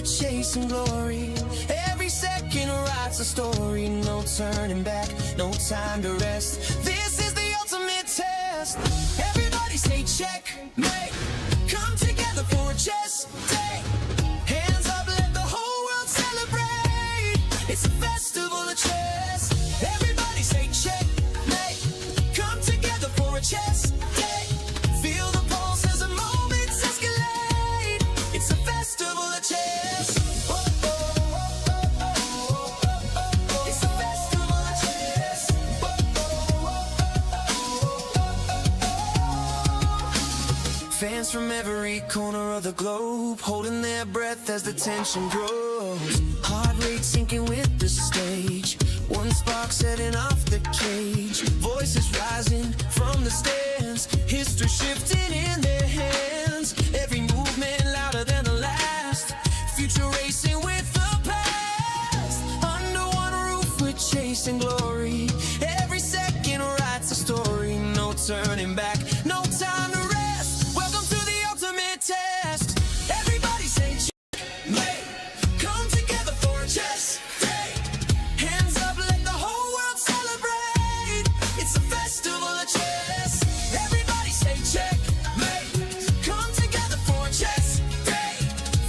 we're chasing glory. Every second writes a story, no turning back, no time to rest. This is the ultimate test. Everybody say checkmate. Come together for a chess day. Hands up, let the whole world celebrate. It's a festival of chess. Everybody say checkmate. Come together for a chess day. Feel the pulse as the moments escalate. It's a festival of chess. It's a festival of chess. Fans from every corner of the globe holding their breath as the tension grows. Heart rate sinking with the stage. One spark setting off the cage. Voices rising from the stands. History shifting in their hands. Every movement louder than the last. Future racing with the past. Under one roof we're chasing glory. Every second writes a story. No turning back, no time to rest. Welcome to the ultimate test. Everybody say checkmate. Come together for a chess day. Hands up, let the whole world celebrate. It's a festival of chess. Everybody say checkmate. Come together for a chess day.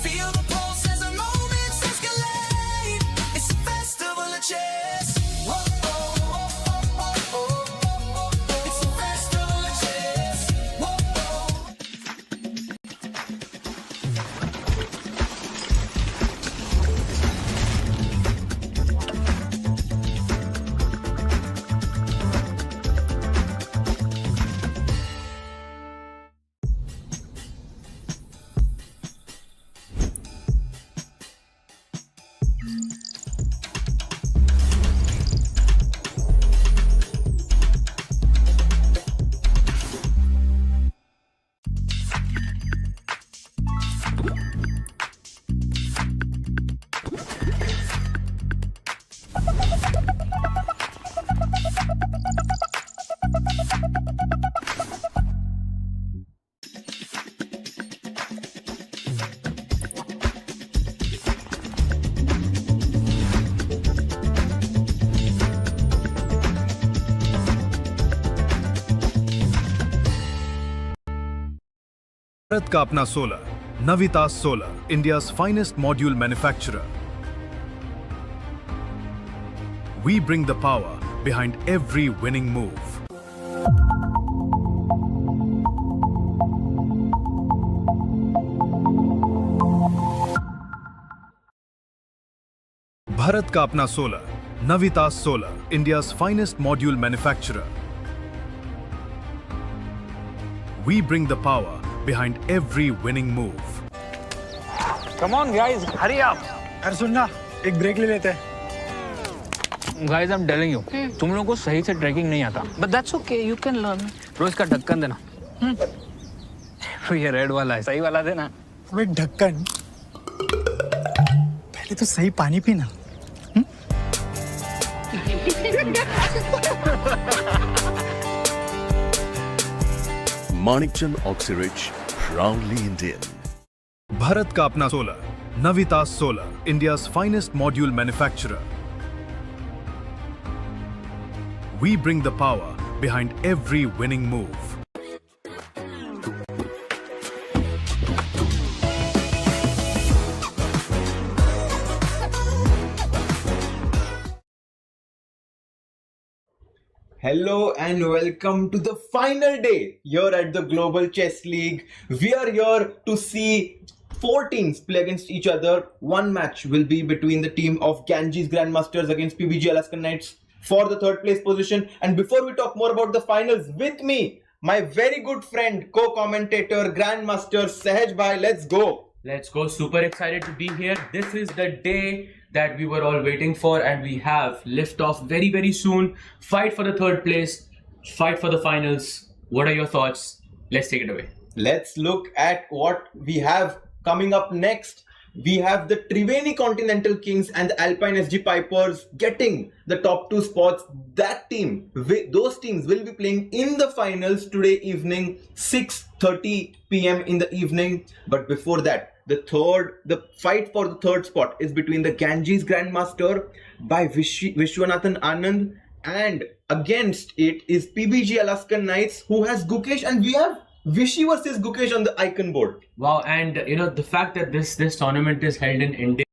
Feel the pulse as the moments escalate. It's a festival of chess. Whoa, oh, oh, oh, oh, oh. It's a festival of chess. Whoa, oh. Bharat का अपना solar, नवितास solar, India's finest module manufacturer. We bring the power behind every winning move. Bharat का अपना solar, नवितास solar, India's finest module manufacturer. We bring the power behind every winning move. Come on guys, hurry up. यार सुन ना, एक break ले लेते हैं. Guys, I'm telling you, तुम लोगों को सही से ट्रैकिंग नहीं आता. But that's okay, you can learn. रोज का ढक्कन देना. ये रेड वाला है, सही वाला देना. अबे ढक्कन. पहले तो सही पानी पीना. Manikchand Oxyrich, proudly Indian. Bharat का अपना solar, नवितास solar, India's finest module manufacturer. We bring the power behind every winning move. Hello and welcome to the final day here at the Global Chess League. We are here to see 4 teams play against each other. One match will be between the team of Ganges Grandmasters against PBG Alaskan Knights for the 3rd place position. And before we talk more about the finals, with me, my very good friend, co-commentator, Grandmaster Sahaj Bhai. Let's go. Let's go. Super excited to be here. This is the day that we were all waiting for, and we have lift off very, very soon. Fight for the 3rd place, fight for the finals. What are your thoughts? Let's take it away. Let's look at what we have coming up next. We have the Triveni Continental Kings and the Alpine SG Pipers getting the top 2 spots. That team, those teams will be playing in the finals today evening, 6:30 p.m. in the evening. But before that, The fight for the third spot is between the Ganges Grandmaster by Vishwanathan Anand, and against it is PBG Alaskan Knights, who has Gukesh, and we have Vishy versus Gukesh on the icon board. Wow, and the fact that this tournament is held in India.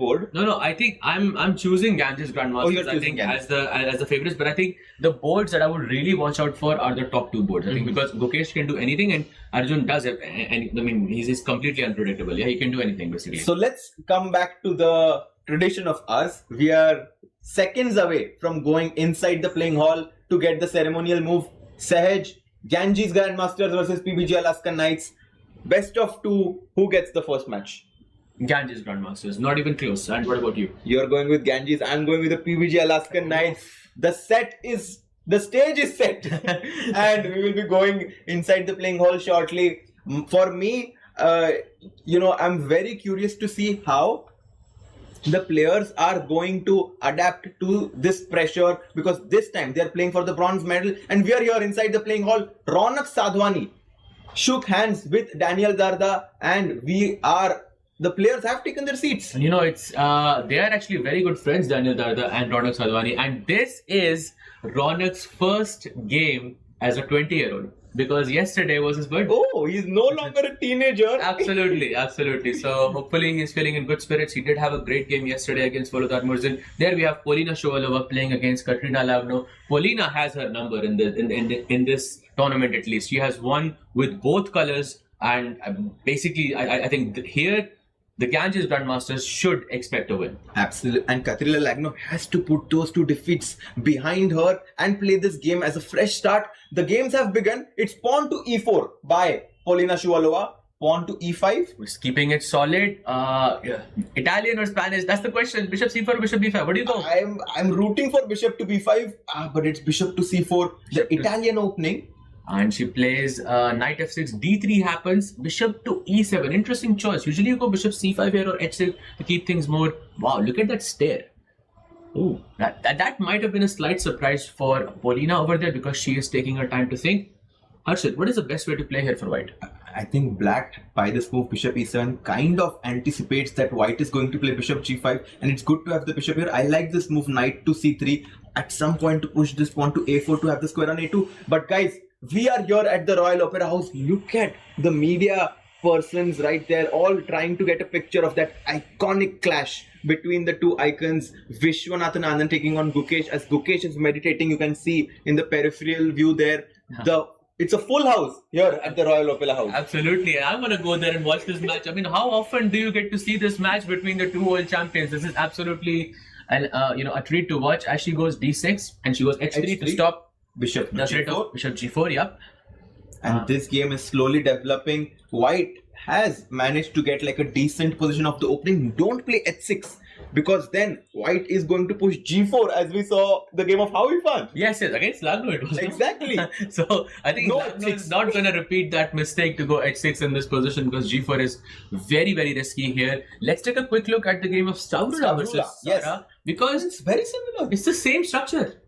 board. No, I think I'm choosing Ganges Grandmasters. Oh, you're I choosing think Ganges. as the favorites, but I think the boards that I would really watch out for are the top two boards. I think Mm-hmm. because Gukesh can do anything and Arjun does it, and I mean he's completely unpredictable. Yeah, he can do anything basically. So let's come back to the tradition of ours. We are seconds away from going inside the playing hall to get the ceremonial move. Sahaj, Ganges Grandmasters versus PBG Alaskan Knights. Best of two. Who gets the first match? Ganges Grandmasters, not even close. And what about you? You're going with Ganges. I'm going with the PBG Alaskan Knights. The stage is set, and we will be going inside the playing hall shortly. For me, I'm very curious to see how the players are going to adapt to this pressure, because this time they are playing for the bronze medal, and we are here inside the playing hall. Ronak Sadhwani shook hands with Daniel Darda, and the players have taken their seats. And it's they are actually very good friends, Daniel Darda and Ronak Sadhwani, and this is Ronak's first game as a 20-year-old, because yesterday was his birthday. Oh, he's no longer a teenager. Absolutely. So hopefully he's feeling in good spirits. He did have a great game yesterday against Volodar Murzin. There we have Polina Shovalova playing against Katrina Lavno. Polina has her number in this tournament at least. She has won with both colors, and basically I think here the Ganges Grandmasters should expect a win. Absolutely. And Katrina Lavno has to put those two defeats behind her and play this game as a fresh start. The games have begun. It's pawn to e4 by Polina Shovalova. Pawn to e5. We're keeping it solid. Italian or Spanish? That's the question. Bishop c4 or bishop b5? What do you go? I'm rooting for bishop to b5, but it's bishop to c4. The Italian opening. And she plays knight f6, d3 happens, bishop to e7. Interesting choice. Usually you go bishop c5 here or h6 to keep things more. Wow, look at that stare. Oh, that might have been a slight surprise for Polina over there, because she is taking her time to think. Harshit, what is the best way to play here for white? I think black, by this move bishop e7, kind of anticipates that white is going to play bishop g5, and it's good to have the bishop here. I like this move knight to c3 at some point to push this pawn to a4 to have the square on a2. But guys, we are here at the Royal Opera House. Look at the media persons right there, all trying to get a picture of that iconic clash between the two icons. Vishwanathan Anand taking on Gukesh. As Gukesh is meditating, you can see in the peripheral view there. It's a full house here at the Royal Opera House. Absolutely. I'm going to go there and watch this match. I mean, how often do you get to see this match between the two world champions? This is absolutely a treat to watch. As she goes d6 and she goes h3 to stop Bishop g4. Bishop g4, yeah. And this game is slowly developing. White has managed to get like a decent position of the opening. Don't play h6, because then white is going to push g4, as we saw the game of Howie Fan. Yes, against Lagno it was. Exactly. So I think No Lagno h6. is not going to repeat that mistake to go h6 in this position, because g4 is very, very risky here. Let's take a quick look at the game of Stavroula versus yes. Sara, because It's very similar. it's the same structure.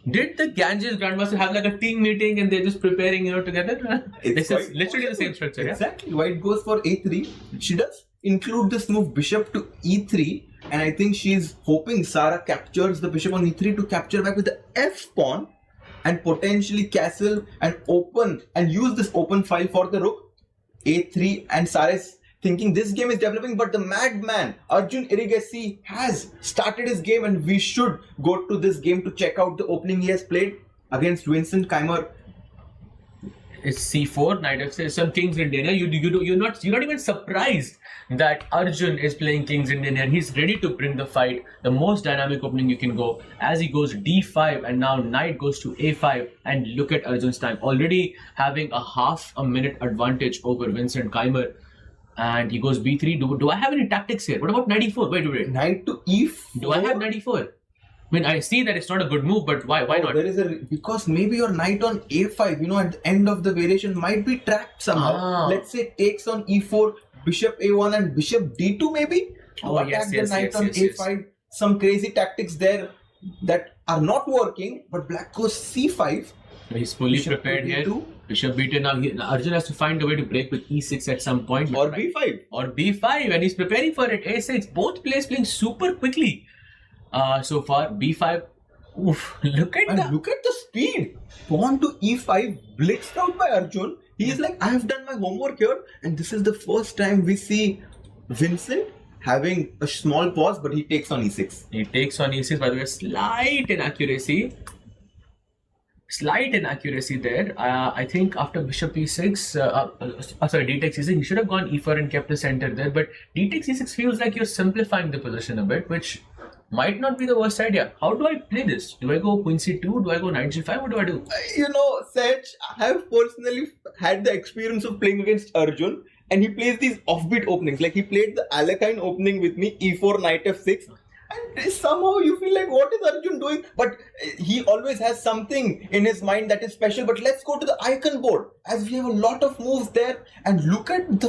Did the Ganges Grandmaster have like a team meeting and they're just preparing, together? This is literally the same structure, yeah? Exactly. White goes for a3. She does include this move bishop to e3, and I think she's hoping Sara captures the bishop on e3 to capture back with the f pawn and potentially castle and open and use this open file for the rook. a3, and Sara is thinking this game is developing, but the madman Arjun Irigesi has started his game, and we should go to this game to check out the opening he has played against Vincent Keimer. It's c4, knight f6, some King's Indian. You're not even surprised that Arjun is playing King's Indian and he's ready to bring the fight. The most dynamic opening you can go, as he goes d5 and now knight goes to a5, and look at Arjun's time, already having a half a minute advantage over Vincent Keimer. And he goes b3. Do I have any tactics here? What about knight e4? Wait. Knight to e4. Do I have knight e4? I mean, I see that it's not a good move, but why not? There is because maybe your knight on a5, at the end of the variation might be trapped somehow. Let's say takes on e4, bishop a1 and bishop d2 maybe. Attack the knight on a5. Some crazy tactics there that are not working, but black goes c5. He's fully Bishop prepared here. B2. Bishop b2. Now Arjun has to find a way to break with e6 at some point. Or b5. Or b5, and he's preparing for it. a6. Both players playing super quickly. So far, b5. Oof, look at the speed. Pawn to e5, blitzed out by Arjun. He is like, I have done my homework here, and this is the first time we see Vincent having a small pause, but he takes on e6. He takes on e6, by the way, slight inaccuracy. Slight inaccuracy there. I think after bishop e6, sorry, d takes e6, you should have gone e4 and kept the center there. But d takes e6 feels like you're simplifying the position a bit, which might not be the worst idea. How do I play this? Do I go queen c2? Do I go knight g5? What do I do? You know, Sej, I have personally had the experience of playing against Arjun, and he plays these offbeat openings. Like he played the Alpine opening with me, e4, knight f6. And somehow you feel like, what is Arjun doing? But he always has something in his mind that is special. But let's go to the icon board, as we have a lot of moves there. And look at the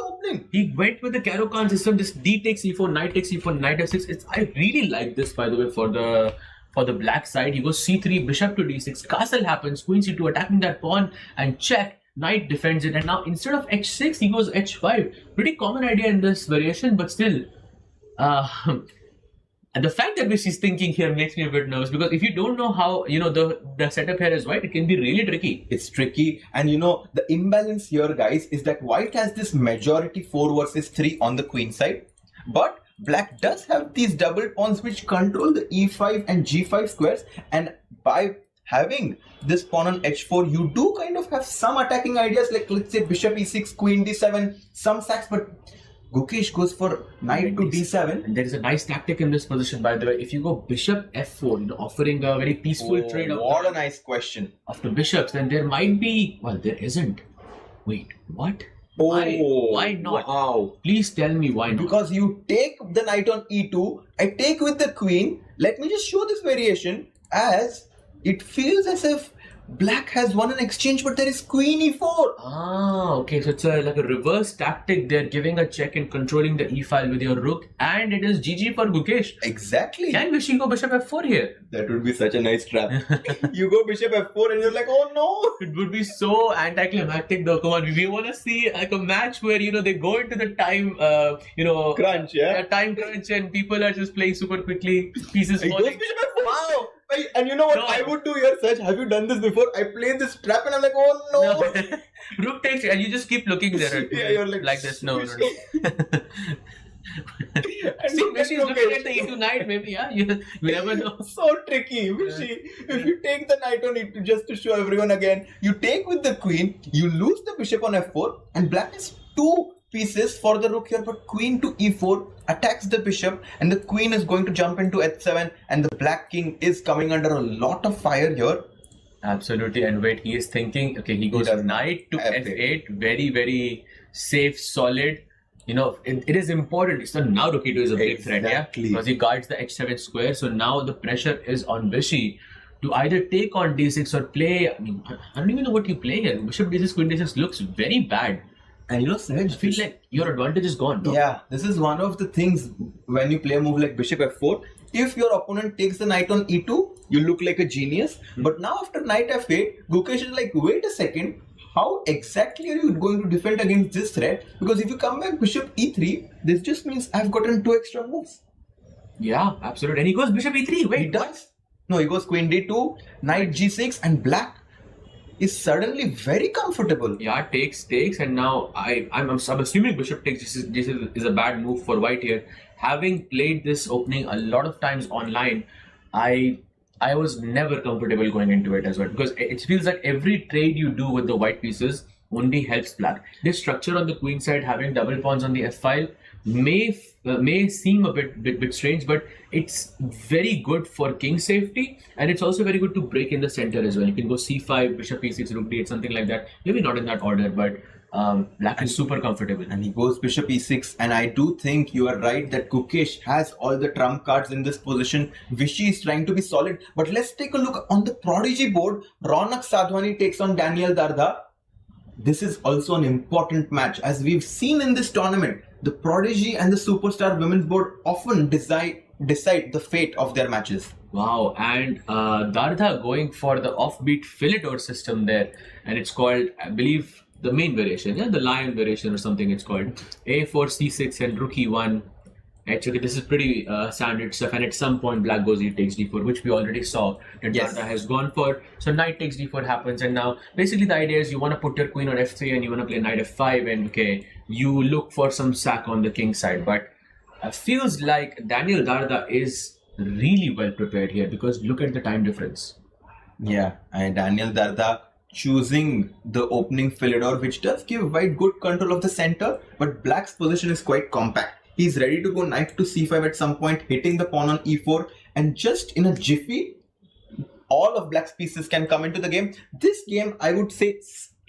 opening. He went with the Caro-Kann system. This d takes e4, knight takes e4, knight f6. I really like this, by the way, for the black side. He goes c3, bishop to d6, castle happens, queen c2, attacking that pawn, and check. Knight defends it, and now instead of h6, he goes h5. Pretty common idea in this variation, but still. And the fact that she's thinking here makes me a bit nervous, because if you don't know how, the setup here is white, it can be really tricky. It's tricky, and the imbalance here, guys, is that white has this majority 4 versus 3 on the queen side, but black does have these double pawns which control the e5 and g5 squares, and by having this pawn on h4, you do kind of have some attacking ideas, like let's say bishop e6, queen d7, some sacks, but Gukesh goes for knight to d7. And there is a nice tactic in this position, by the way. If you go bishop f4, offering a very peaceful trade. What a nice question. After bishops, then there might be, well, there isn't. Wait, what? Why not? Wow. Please tell me why not. Because you take the knight on e2, I take with the queen. Let me just show this variation, as it feels as if black has won an exchange, but there is queen e4. Ah, okay. So it's like a reverse tactic. They're giving a check and controlling the e file with your rook, and it is GG for Gukesh. Exactly. Can Vishy go bishop f4 here? That would be such a nice trap. You go bishop f4 and you're like, oh no. It would be so anticlimactic though. Come on, we want to see like a match where they go into the time crunch, yeah. Time crunch, and people are just playing super quickly. Pieces He goes falling. bishop f4. Wow. And you know what I would do here, Saj? Have you done this before? I play this trap and I'm like, oh no. Rook takes, and you just keep looking there. Yeah, you're like this. No. And See, look at she's looking Gukesh. at the e2 knight, maybe, yeah. You never know. So tricky. Vishy, if you take the knight on e2, just to show everyone again, you take with the queen, you lose the bishop on f4, and black has 2 pieces for the rook here, but queen to e4 attacks the bishop, and the queen is going to jump into h7, and the black king is coming under a lot of fire here. Absolutely. And wait, he is thinking, okay, he goes knight to f8, very, very safe, solid. It is important. So now rook e2 is a big threat, yeah? Because he guards the h7 square. So now the pressure is on Vishy to either take on d6 or play. I don't even know what you play here. Bishop d6, queen d6 looks very bad. And Saj, I feel like your advantage is gone. No? Yeah, this is one of the things when you play a move like bishop f4. If your opponent takes the knight on e2, you look like a genius. But now after knight f8, Gukesh is like, wait a second, how exactly are you going to defend against this threat? Because if you come back bishop e3, this just means I've gotten 2 extra moves. Yeah, absolutely. And he goes bishop e3. Wait, he does. No, he goes queen d2, knight g6, and black is suddenly very comfortable. Yeah, takes, and now I'm assuming bishop takes. This is a bad move for white here. Having played this opening a lot of times online, I was never comfortable going into it as well, because it feels like every trade you do with the white pieces only helps black. This structure on the queen side, having double pawns on the f file, may seem a bit strange, but it's very good for king safety, and it's also very good to break in the center as well. You can go c5, bishop e6, rook d8, something like that. Maybe not in that order, but black is super comfortable. And he goes bishop e6, and I do think you are right that Gukesh has all the trump cards in this position. Vishy is trying to be solid, but let's take a look on the prodigy board. Ronak Sadhwani takes on Daniel Dardha. This is also an important match, as we've seen in this tournament. The prodigy and the superstar women's board often decide the fate of their matches. Wow, and Dardha going for the offbeat Philidor system there, and it's called, I believe, the main variation, the lion variation or something it's called. A4, C6 and rook e1. Actually, this is pretty standard stuff, and at some point black goes e takes d4, which we already saw that Dardha has gone for. So knight takes d4 happens, and now basically the idea is you want to put your queen on f3 and you want to play knight f5, and okay, you look for some sack on the king side. But Feels like Daniel Darda is really well prepared here because look at the time difference. Yeah, and Daniel Darda choosing the opening Philidor, which does give White good control of the center, but Black's position is quite compact. He's ready to go knight to c5 at some point, hitting the pawn on e4, and just in a jiffy, all of Black's pieces can come into the game. This game, I would say,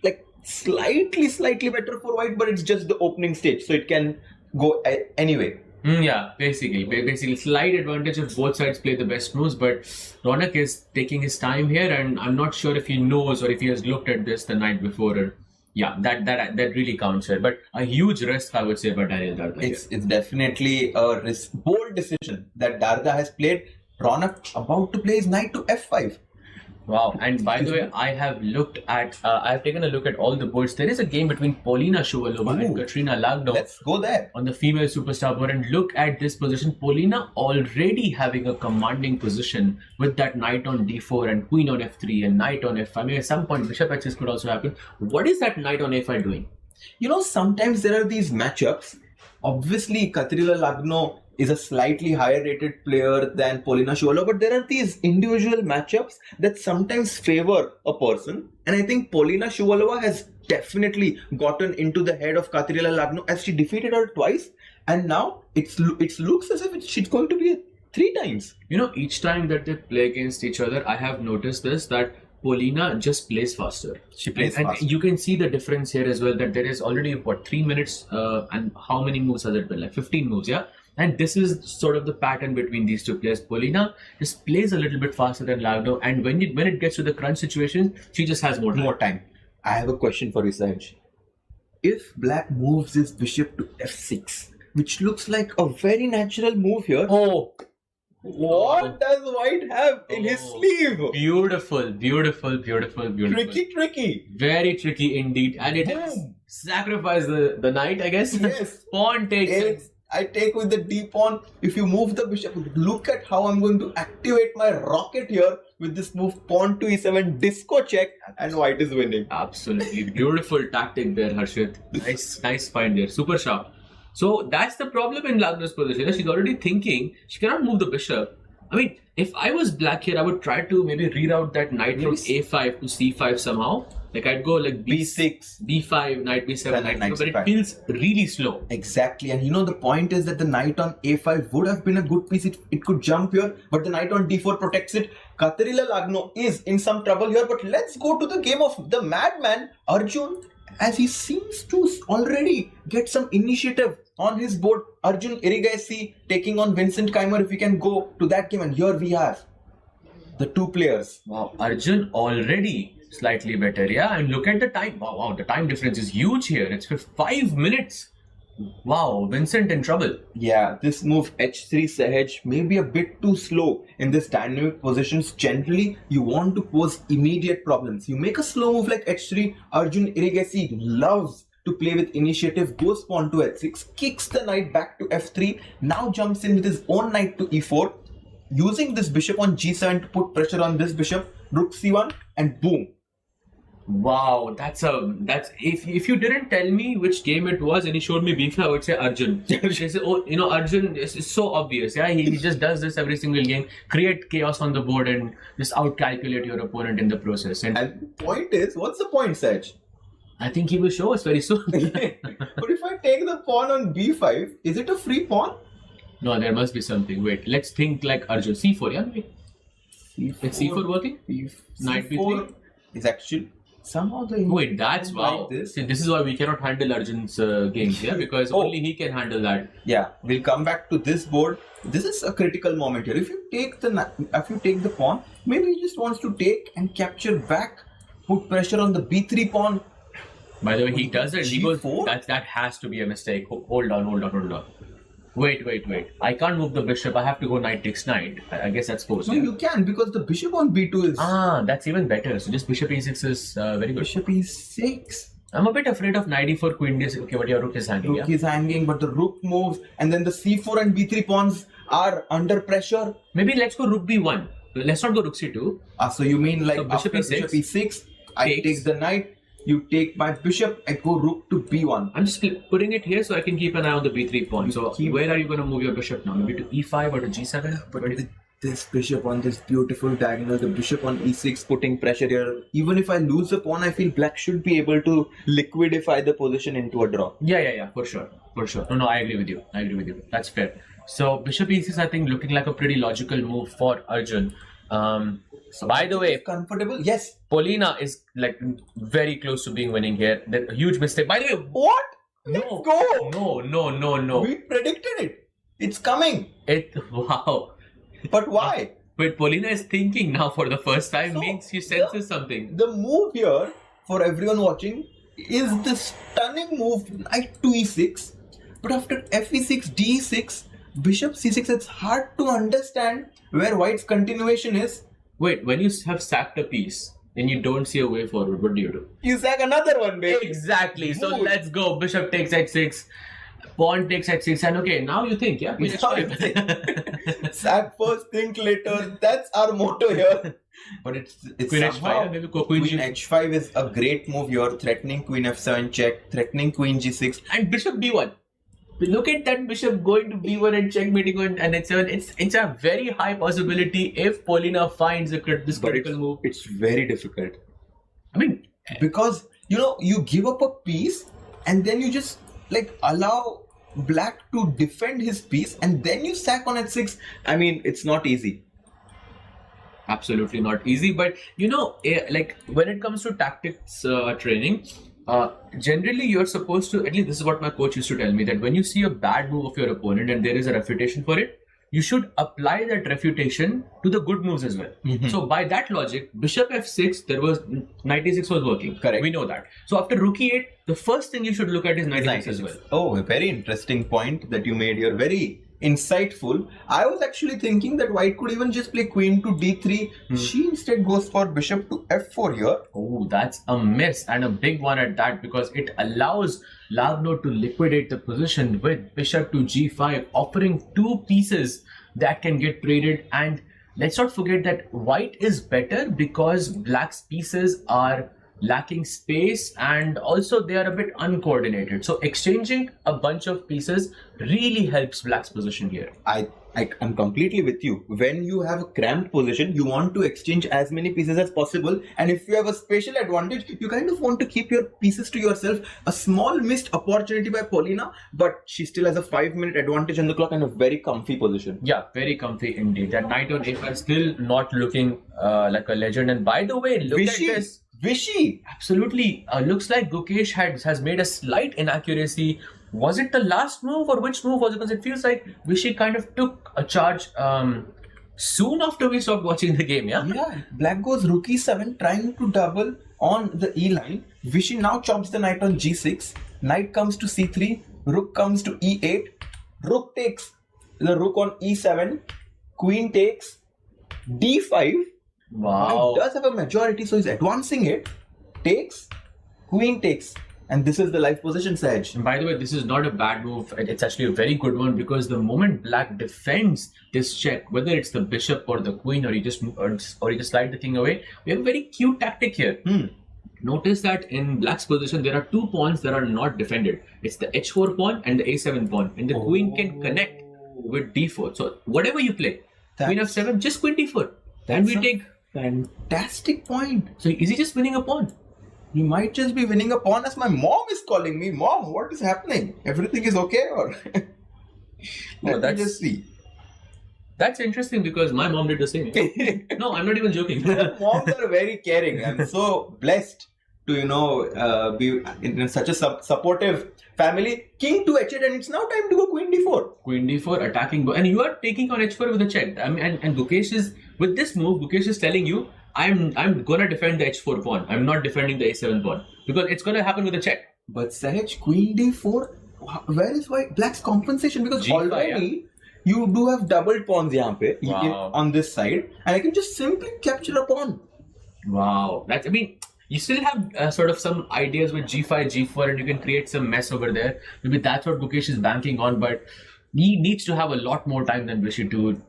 like slightly better for White, but it's just the opening stage, so it can go anyway. Yeah, basically slight advantage if both sides play the best moves, but Ronak is taking his time here, and I'm not sure if he knows or if he has looked at this the night before. Or, yeah, that really counts here. But a huge risk, I would say, by Daniel Darda. It's definitely a bold decision that Darda has played. Ronak about to play his knight to f5. Wow, and by the way, I have taken a look at all the boards. There is a game between Polina Shuvalova and Katrina Lagno. Let's go there. On the female superstar board, and look at this position. Polina already having a commanding position with that knight on d4 and queen on f3 and knight on f5. I mean, at some point, bishop h6 could also happen. What is that knight on a5 doing? You know, sometimes there are these matchups. Obviously, Katrina Lagno is a slightly higher rated player than Polina Shuvalova, but there are these individual matchups that sometimes favor a person, and I think Polina Shuvalova has definitely gotten into the head of Katrina Lagno as she defeated her twice, and now it looks as if she's going to be 3 times. You know, each time that they play against each other, I have noticed this, that Polina just plays faster. She plays and faster. You can see the difference here as well, that there is already, 3 minutes, and how many moves has it been? Like 15 moves, yeah? And this is sort of the pattern between these two players. Polina just plays a little bit faster than Lagno, and when it gets to the crunch situation, she just has more time. I have a question for you, Saj. If Black moves his bishop to f6, which looks like a very natural move here, what does White have in his sleeve? Beautiful. Tricky. Very tricky indeed. And it is sacrifice the knight, I guess. Yes. Pawn takes. I take with the d pawn. If you move the bishop, look at how I'm going to activate my rocket here with this move, pawn to e7, disco check, and White is winning. Absolutely beautiful tactic there, Harshit. Nice find there, super sharp. So that's the problem in Lagno's position. She's already thinking she cannot move the bishop. I mean, if I was Black here, I would try to maybe reroute that knight from a5 to c5 somehow. Like I'd go like b6, b5, knight b7, knight b7, but c5. it feels really slow. Exactly, and you know the point is that the knight on a5 would have been a good piece. It could jump here, but the knight on d4 protects it. Katrina Lagno is in some trouble here, but let's go to the game of the madman Arjun, as he seems to already get some initiative on his board. Arjun Irigasi taking on Vincent Keimer. If we can go to that game, and here we have the two players. Wow, Arjun already slightly better, yeah. And look at the time. Wow, the time difference is huge here. It's 5 minutes. Wow, Vincent in trouble. Yeah, this move h3 Sahaj may be a bit too slow in this dynamic positions. Generally, you want to pose immediate problems. You make a slow move like h3. Arjun Irigasi loves to play with initiative, goes pawn to h6, kicks the knight back to f3, now jumps in with his own knight to e4, using this bishop on g7 to put pressure on this bishop, rook c1, and boom. Wow, that's if you didn't tell me which game it was and he showed me b5, I would say Arjun. Arjun is so obvious. Yeah, he just does this every single game, create chaos on the board and just outcalculate your opponent in the process. And the point is, what's the point, Saj? I think he will show us very soon. But if I take the pawn on b5, is it a free pawn? No, there must be something. Wait, let's think like Arjun. c4, yeah? C4, is c4 working? Knight b3 is actually somehow the... Wait, that's wow. This. See, this is why we cannot handle Arjun's games, yeah? Because only he can handle that. Yeah, we'll come back to this board. This is a critical moment here. If you take the pawn, maybe he just wants to take and capture back, put pressure on the b3 pawn. By the way, he does it. He goes, G4? that has to be a mistake. Hold on. Wait. I can't move the bishop. I have to go knight takes knight. I guess that's forced. No, you can, because the bishop on b2 is... That's even better. So just bishop e6 is very good. Bishop e6. I'm a bit afraid of knight e4, queen d6. Okay, but your rook is hanging. Rook is hanging, but the rook moves, and then the c4 and b3 pawns are under pressure. Maybe let's go rook b1. Let's not go rook c2. So you mean like so bishop after e6, bishop e6, I take the knight, You take my bishop, I go rook to b1. I'm just putting it here so I can keep an eye on the b3 pawn. So where are you going to move your bishop now? Maybe to e5 or to g7? But this bishop on this beautiful diagonal, the bishop on e6 putting pressure here. Even if I lose the pawn, I feel black should be able to liquidify the position into a draw. Yeah, for sure. No, I agree with you. That's fair. So bishop e6, I think, looking like a pretty logical move for Arjun. By the way, Comfortable? Yes. Polina is like very close to being winning here. A huge mistake. By the way, What? no, Let's go. No. We predicted it. It's coming. Wow. But why? But Polina is thinking now for the first time, means she senses something. The move here, for everyone watching, is the stunning move knight to e6. But after fe6, d6, bishop c6, it's hard to understand where white's continuation is. Wait, when you have sacked a piece and you don't see a way forward, what do? You sack another one, baby. Exactly. So Good. let's go. Bishop takes h6, pawn takes h6, and okay, now you think, yeah? Queen h5. Sack first, think later. That's our motto here. But it's Queen somehow, h5, maybe queen Queen g5. h5 is a great move here, threatening queen f7 check, threatening queen g6. And bishop b1. Look at that bishop going to b1 and checkmating on and h7. It's a very high possibility if Polina finds this critical move. It's very difficult. I mean, Because, you give up a piece and then you just allow black to defend his piece and then you sack on h6. I mean, it's not easy. absolutely not easy. But like when it comes to tactics training, generally you're supposed to, at least this is what my coach used to tell me, that when you see a bad move of your opponent and there is a refutation for it, you should apply that refutation to the good moves as well. So by that logic, bishop f6, there was knight e6 was working. Correct. We know that. So after rook e8, the first thing you should look at is knight e6 as well. Oh, a very interesting point that you made here. Very insightful. I was actually thinking that white could even just play queen to d3. She instead goes for bishop to f4 here. Oh, that's a miss, and a big one at that, because it allows Lagno to liquidate the position with bishop to g5, offering two pieces that can get traded. And let's not forget that white is better because black's pieces are lacking space and also they are a bit uncoordinated. So exchanging a bunch of pieces really helps black's position here. I'm completely with you. When you have a cramped position, you want to exchange as many pieces as possible. And if you have a spatial advantage, you kind of want to keep your pieces to yourself. A small missed opportunity by Polina, but she still has a 5-minute advantage on the clock and a very comfy position. Yeah, very comfy indeed. That knight on a5 still not looking like a legend. And by the way, look at this. Vishy! Absolutely. Looks like Gukesh has made a slight inaccuracy. Was it the last move or which move was it? Because it feels like Vishy kind of took a charge soon after we stopped watching the game, yeah? Yeah, black goes rook e7, trying to double on the e line. Vishy now chops the knight on g6. Knight comes to c3. Rook comes to e8. Rook takes the rook on e7. Queen takes d5. Wow. He does have a majority, so he's advancing it. Takes, queen takes. And this is the life position, Sahaj. And by the way, this is not a bad move. It's actually a very good one, because the moment black defends this check, whether it's the bishop or the queen, or you just slide the thing away, we have a very cute tactic here. Notice that in black's position, there are two pawns that are not defended. It's the h4 pawn and the a7 pawn. And the queen can connect with d4. So whatever you play, queen f7, just queen d4. Then we take... Fantastic point. So is he just winning a pawn? He might just be winning a pawn, as my mom is calling me. Mom, what is happening? Everything is okay, or? Let me just see. That's interesting, because my mom did the same. No, I'm not even joking. Moms are very caring. I'm so blessed to, be in such a supportive family. King to h8, and it's now time to go queen d4. Queen d4 attacking, and you are taking on h4 with a check. I mean, and Gukesh is, with this move, Gukesh is telling you, I'm gonna defend the h4 pawn. I'm not defending the a7 pawn, because it's gonna happen with a check. But Sahaj, queen d4, where is black's compensation? Because G5, already you do have doubled pawns yahan pe, Wow. on this side, and I can just simply capture a pawn. Wow, I mean, you still have sort of some ideas with g5, g4, and you can create some mess over there. Maybe that's what Gukesh is banking on, but he needs to have a lot more time than Vishy to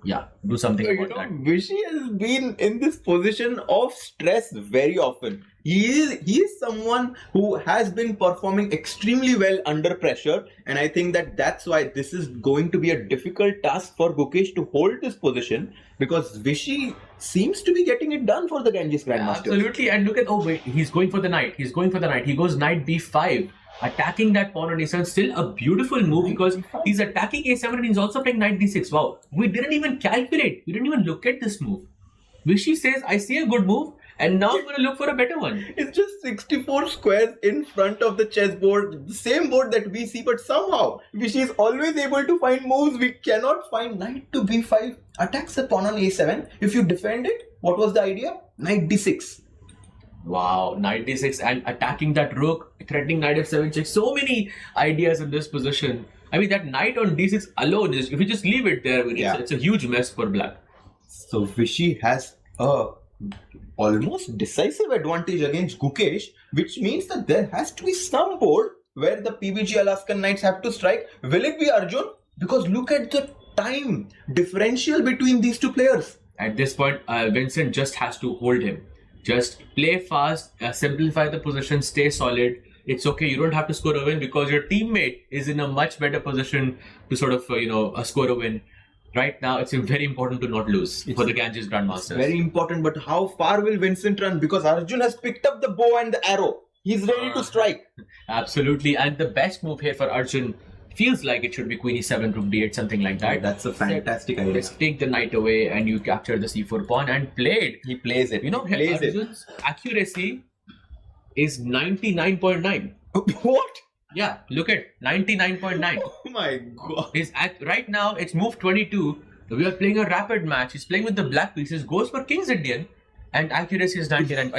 do something You about know, that. Vishy has been in this position of stress very often. He is someone who has been performing extremely well under pressure, and I think that's why this is going to be a difficult task for Gukesh to hold this position, because Vishy seems to be getting it done for the Ganges Grandmaster. Absolutely, and look at he's going for the knight. He goes knight b5, attacking that pawn on a7. Still a beautiful move because he's attacking a7 and he's also playing knight d6. Wow, we didn't even calculate. We didn't even look at this move. Vishy says, I see a good move and now I'm going to look for a better one. It's just 64 squares in front of the chessboard, the same board that we see, but somehow Vishy is always able to find moves. We cannot find knight to b5, attacks the pawn on a7. If you defend it, what was the idea? Knight d6. Wow, knight d6 and attacking that rook, threatening knight f7 check. So many ideas in this position. I mean, that knight on d6 alone, if you just leave it there, it's a huge mess for black. So Vishy has a almost decisive advantage against Gukesh, which means that there has to be some board where the PBG Alaskan Knights have to strike. Will it be Arjun? Because look at the time differential between these two players. At this point, Vincent just has to hold him. Just play fast, simplify the position, stay solid. It's okay, you don't have to score a win because your teammate is in a much better position to sort of, score a win. Right now, it's very important to not lose for the Ganges Grandmasters. Very important, but how far will Vincent run? Because Arjun has picked up the bow and the arrow. He's ready to strike. Absolutely, and the best move here for Arjun feels like it should be queen e7, rook d8, something like that. That's a fantastic idea. Just take the knight away and you capture the c4 pawn and play it. He plays it. He plays Arjun's accuracy is 99.9. What? Yeah, look at 99.9. Oh my god. Right now, it's move 22. We are playing a rapid match. He's playing with the black pieces, goes for King's Indian, and accuracy is 99.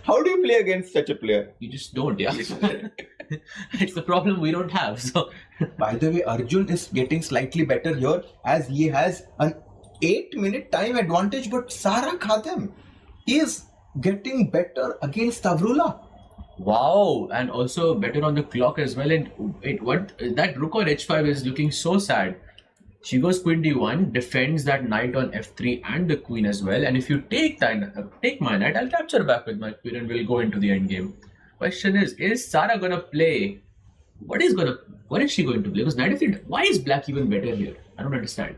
How do you play against such a player? You just don't, It's the problem we don't have. So, by the way, Arjun is getting slightly better here as he has an 8-minute time advantage, but Sara Khatem is getting better against Tavrula. wow, and also better on the clock as well. And that rook on h5 is looking so sad. She goes queen d1, defends that knight on f3 and the queen as well. And if you take my knight, I'll capture back with my queen and we'll go into the endgame. Question is Sara gonna play? What is she going to play? Because knight f3, why is black even better here? I don't understand.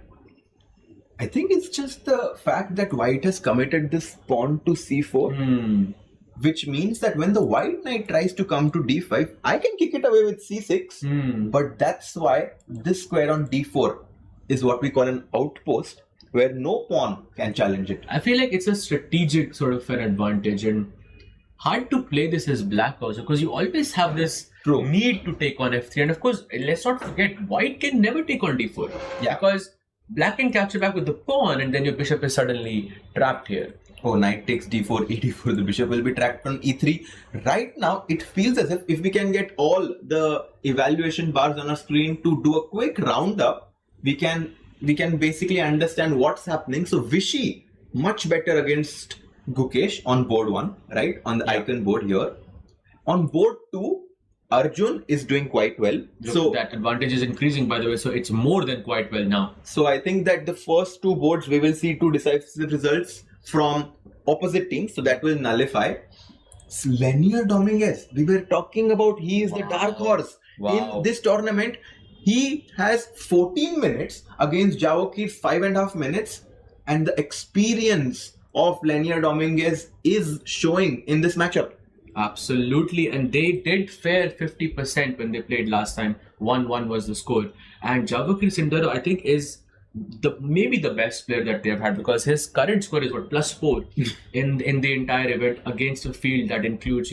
I think it's just the fact that white has committed this pawn to c4. Which means that when the white knight tries to come to d5, I can kick it away with c6. But that's why this square on d4 is what we call an outpost, where no pawn can challenge it. I feel like it's a strategic sort of an advantage and hard to play this as black also, because you always have this need to take on f3. And of course, let's not forget, white can never take on d4. Yeah. Because black can capture back with the pawn and then your bishop is suddenly trapped here. Oh, knight takes d4, e4, the bishop will be trapped on e3. Right now, it feels as if we can get all the evaluation bars on our screen to do a quick roundup, we can basically understand what's happening. So Vishy, much better against Gukesh on board 1, right? On the icon board here. On board 2, Arjun is doing quite well. So that advantage is increasing, by the way, so it's more than quite well now. So I think that the first 2 boards, we will see 2 decisive results from opposite teams, so that will nullify. Lenier Dominguez, we were talking about, he is the dark horse in this tournament. He has 14 minutes against Javokir's 5.5 minutes, and the experience of Lenier Dominguez is showing in this matchup. Absolutely, and they did fare 50% when they played last time. 1-1 was the score, and Javokir Sindaro, I think, is maybe the best player that they've had, because his current score is +4 in the entire event against a field that includes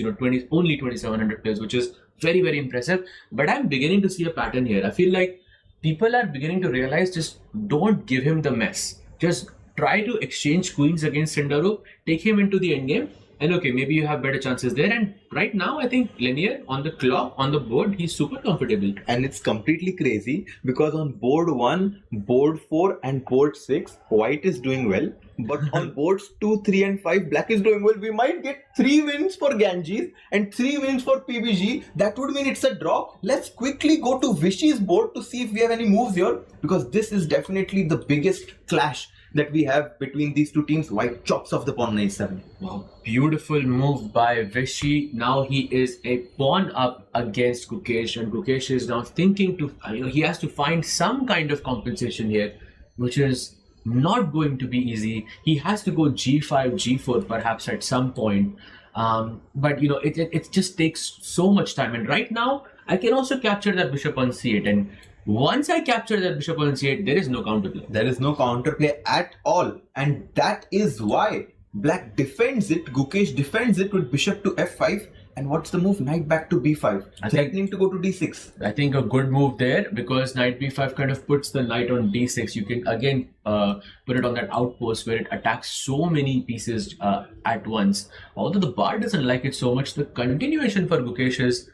only 2,700 players, which is very, very impressive. But I'm beginning to see a pattern here. I feel like people are beginning to realize, just don't give him the mess. Just try to exchange queens against Sindaro, take him into the endgame, and okay, maybe you have better chances there. And right now, I think Lenier on the clock, on the board, he's super comfortable. And it's completely crazy because on board 1, board 4 and board 6, white is doing well. But on boards 2, 3 and 5, black is doing well. We might get 3 wins for Ganges and 3 wins for PBG. That would mean it's a draw. Let's quickly go to Vishy's board to see if we have any moves here, because this is definitely the biggest clash that we have between these two teams. White chops off the pawn on a7. Wow, beautiful move by Vishy. Now he is a pawn up against Gukesh, and Gukesh is now thinking to, he has to find some kind of compensation here, which is not going to be easy. He has to go G5, G4 perhaps at some point. But it just takes so much time. And right now, I can also capture that bishop on C8, and once I capture that bishop on C8, there is no counterplay. There is no counterplay at all. And that is why black defends it. Gukesh defends it with bishop to F5. And what's the move? Knight back to B5. Threatening to go to D6. I think a good move there, because knight B5 kind of puts the knight on D6. You can again put it on that outpost where it attacks so many pieces at once. Although the bar doesn't like it so much, the continuation for Gukesh is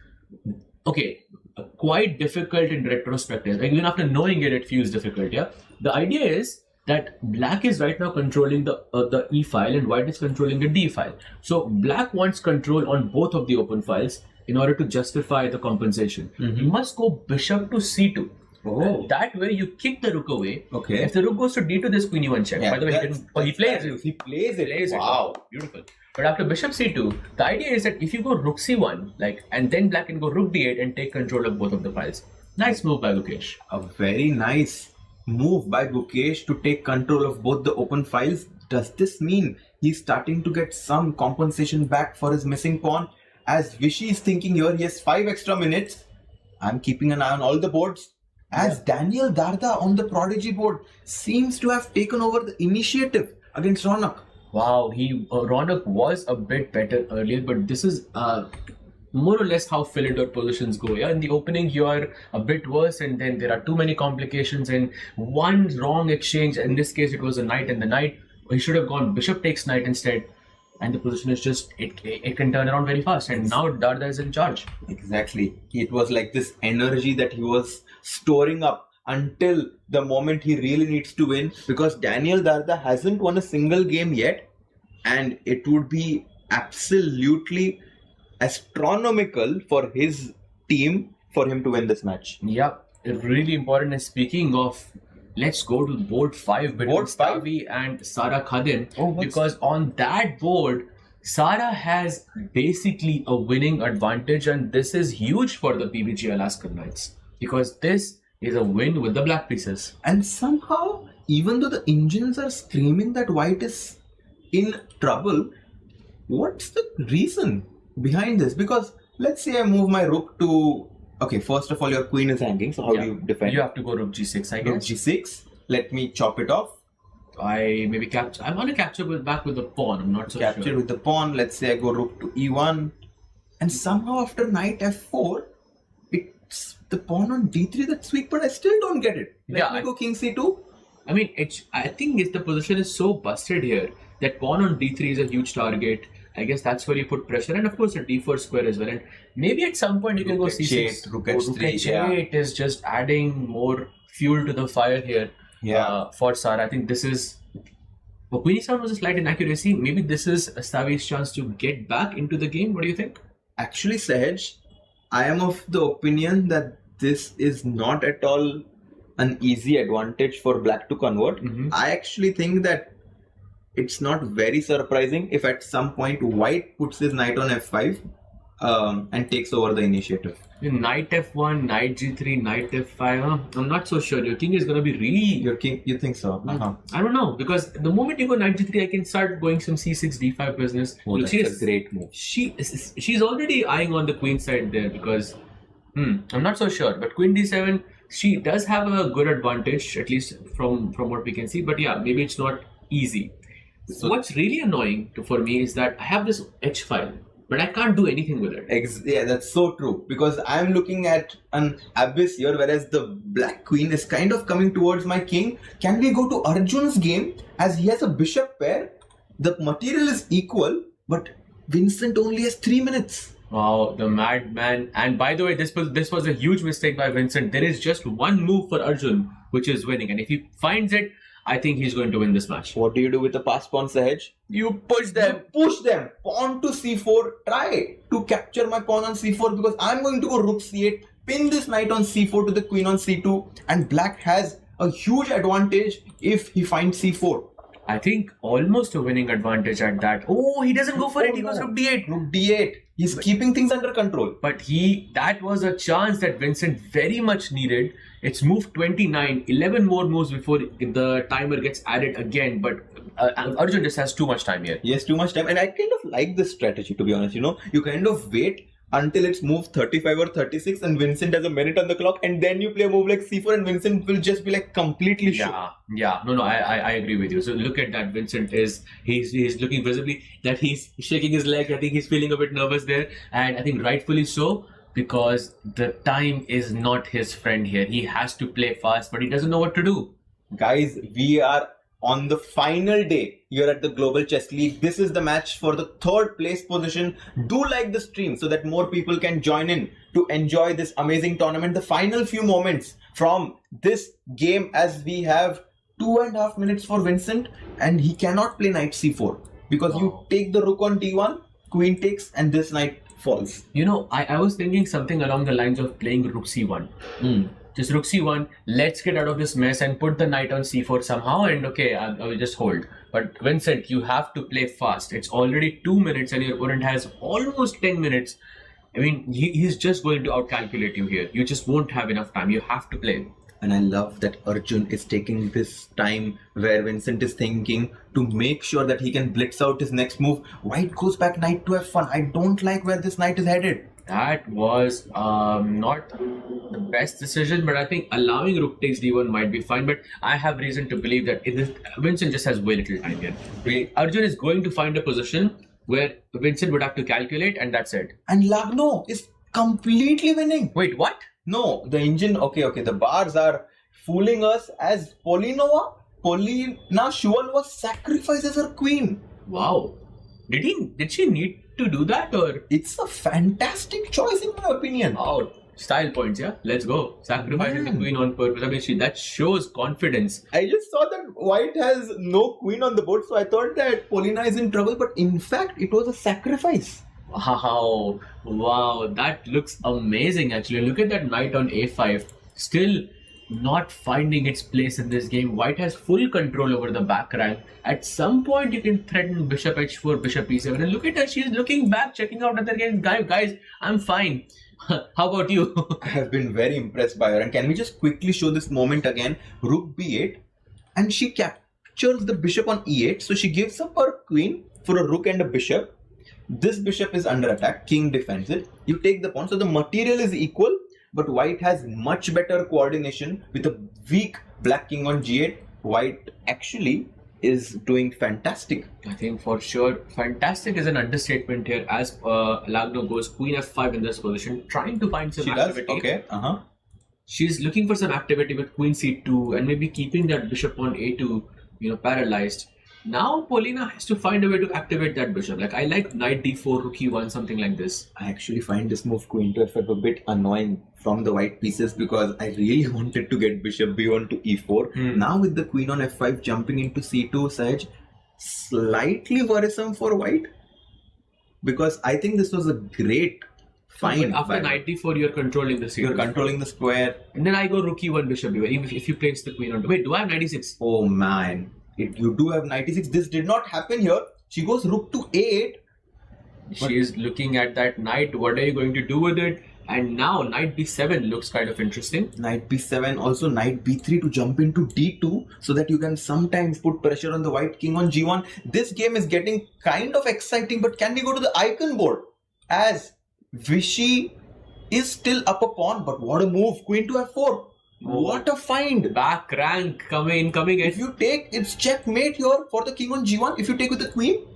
quite difficult in retrospective. Like, even after knowing it, it feels difficult. Yeah. The idea is that black is right now controlling the E file and white is controlling the D file. So black wants control on both of the open files in order to justify the compensation. You must go bishop to C2. Oh. That way you kick the rook away. Okay. If the rook goes to D2, there's queen E1 check. By the way, he plays it. He plays it. Wow. Beautiful. But after bishop C2, the idea is that if you go rook C1, and then black can go rook D8 and take control of both of the files. Nice move by Gukesh. A very nice move by Gukesh to take control of both the open files. Does this mean he's starting to get some compensation back for his missing pawn? As Vishy is thinking here, he has 5 extra minutes. I'm keeping an eye on all the boards. As Daniel Darda on the Prodigy board seems to have taken over the initiative against Ronak. Wow, Ronak was a bit better earlier, but this is more or less how Philidor positions go. Yeah, in the opening you are a bit worse, and then there are too many complications and one wrong exchange. In this case, it was a knight and the knight. He should have gone bishop takes knight instead, and the position is just it can turn around very fast. And now Darda is in charge. Exactly, it was like this energy that he was storing up until the moment he really needs to win, because Daniel Darda hasn't won a single game yet, and it would be absolutely astronomical for his team for him to win this match. Yeah, really important. And speaking of, let's go to board 5 between Stavi and Sara Khadim, because on that board Sara has basically a winning advantage, and this is huge for the PBG Alaska Knights, because this is a win with the black pieces. And somehow, even though the engines are screaming that white is in trouble, what's the reason behind this? Because let's say I move my rook to... Okay, first of all, your queen is hanging, so how do you defend? You have to go rook G6, I guess. Rook G6. Let me chop it off. I want to capture back with the pawn. I'm not so sure. Capture with the pawn. Let's say I go rook to E1. And somehow after knight F4, it's the pawn on D3 that's weak, but I still don't get it. Let me go king C2. I mean, I think the position is so busted here that pawn on D3 is a huge target. I guess that's where you put pressure, and of course a D4 square as well. And maybe at some point you can go C6. Rook H3. It is just adding more fuel to the fire here. For Sara. I think this is... Well, Queen E7 was a slight inaccuracy. Maybe this is Stavi's chance to get back into the game. What do you think? Actually, Sahaj, I am of the opinion that this is not at all an easy advantage for black to convert. I actually think that it's not very surprising if at some point white puts his knight on F5 and takes over the initiative. Knight F1, knight G3, knight F5. I'm not so sure. Your king is going to be really... Your king, you think so? I don't know, because the moment you go knight G3, I can start going some C6, D5 business. That's a great move. She's already eyeing on the queen side there, because I'm not so sure. But queen D7, she does have a good advantage, at least from what we can see. But yeah, maybe it's not easy. So what's really annoying for me is that I have this H file, but I can't do anything with it. Yeah, that's so true. Because I'm looking at an abyss here, whereas the black queen is kind of coming towards my king. Can we go to Arjun's game? As he has a bishop pair, the material is equal, but Vincent only has 3 minutes. Wow, the madman. And by the way, this was a huge mistake by Vincent. There is just one move for Arjun, which is winning. And if he finds it, I think he's going to win this match. What do you do with the pass pawn, Sahaj? You push them. Push them. Pawn to c4. Try to capture my pawn on c4 because I'm going to go rook c8. Pin this knight on c4 to the queen on c2. And black has a huge advantage if he finds c4. I think almost a winning advantage at that. Oh, he doesn't go for it. He goes rook d8. Rook d8. He's keeping things under control. But that was a chance that Vincent very much needed. It's move 29, 11 more moves before the timer gets added again. But Arjun just has too much time here. Yes, too much time. And I kind of like this strategy, to be honest. You kind of wait until it's move 35 or 36 and Vincent has a minute on the clock, and then you play a move like c4 and Vincent will just be like completely shook. Yeah. No, I agree with you. So look at that. Vincent he's looking visibly that he's shaking his leg. I think he's feeling a bit nervous there, and I think rightfully so, because the time is not his friend here. He has to play fast, but he doesn't know what to do. Guys, we are on the final day here at the Global Chess League. This is the match for the third place position. Do like the stream so that more people can join in to enjoy this amazing tournament. The final few moments from this game, as we have 2.5 minutes for Vincent, and he cannot play knight c4 because you take the rook on d1, queen takes, and this knight falls. I was thinking something along the lines of playing rook c1. Just rook c1, let's get out of this mess and put the knight on c4 somehow, and okay, I will just hold. But Vincent, you have to play fast. It's already 2 minutes and your opponent has almost 10 minutes. I mean, he's just going to outcalculate you here. You just won't have enough time. You have to play. And I love that Arjun is taking this time where Vincent is thinking to make sure that he can blitz out his next move. White goes back knight to f1. I don't like where this knight is headed. That was not the best decision, but I think allowing rook takes d1 might be fine. But I have reason to believe that Vincent just has way little time here. Arjun is going to find a position where Vincent would have to calculate, and that's it. And Lagno is completely winning. Wait, what? No, the engine, okay, the bars are fooling us as Polina Shuvalova sacrifices her queen. Wow. Did she need to do that, or? It's a fantastic choice in my opinion. Oh, style points, yeah? Let's go. Sacrificing the queen on purpose. I mean, that shows confidence. I just saw that white has no queen on the board, so I thought that Polina is in trouble, but in fact, it was a sacrifice. Wow, that looks amazing actually. Look at that knight on a5. Still not finding its place in this game. White has full control over the back rank. At some point, you can threaten bishop h4, bishop e7. And look at her, she's looking back, checking out other game. Guys, I'm fine. How about you? I have been very impressed by her. And can we just quickly show this moment again? Rook b8. And she captures the bishop on e8. So she gives up her queen for a rook and a bishop. This bishop is under attack. King defends it. You take the pawn. So the material is equal. But white has much better coordination with a weak black king on g8. White actually is doing fantastic. I think for sure, fantastic is an understatement here, as Lagno goes queen f5 in this position, trying to find some activity. Okay. She's looking for some activity with queen c2 and maybe keeping that bishop on a2, paralyzed. Now Polina has to find a way to activate that bishop. Like, I like knight d4, rook e1, something like this. I actually find this move queen to f5 a bit annoying from the white pieces because I really wanted to get bishop b1 to e4. Now with the queen on f5 jumping into c2, Sahaj, slightly worrisome for white, because I think this was a great find. But after knight d4, you're controlling the c2. You're controlling the square. And then I go rook e1, bishop b1, even if you place the queen on. Wait, do I have knight e6? Oh man. You do have knight e6. This did not happen here. She goes rook to a8. She is looking at that knight. What are you going to do with it? And now knight b7 looks kind of interesting. Knight b7, also knight b3 to jump into d2 so that you can sometimes put pressure on the white king on g1. This game is getting kind of exciting, but can we go to the icon board? As Vichy is still up a pawn, but what a move. Queen to f4. What a find. Back rank coming in. If you take, it's checkmate here for the king on g1. If you take with the queen,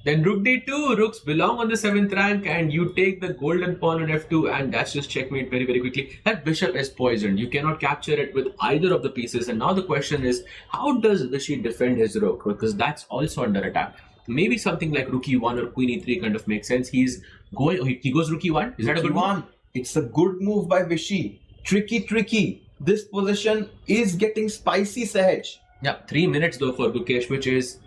then rook d2, rooks belong on the 7th rank, and you take the golden pawn on f2, and that's just checkmate very, very quickly. That bishop is poisoned. You cannot capture it with either of the pieces. And now the question is, how does Vichy defend his rook? Because that's also under attack. Maybe something like rook e1 or queen e3 kind of makes sense. He goes rook e1. Is that a good one? It's a good move by Vichy. Tricky. This position is getting spicy, Sahaj. Yeah, 3 minutes though for Gukesh, which is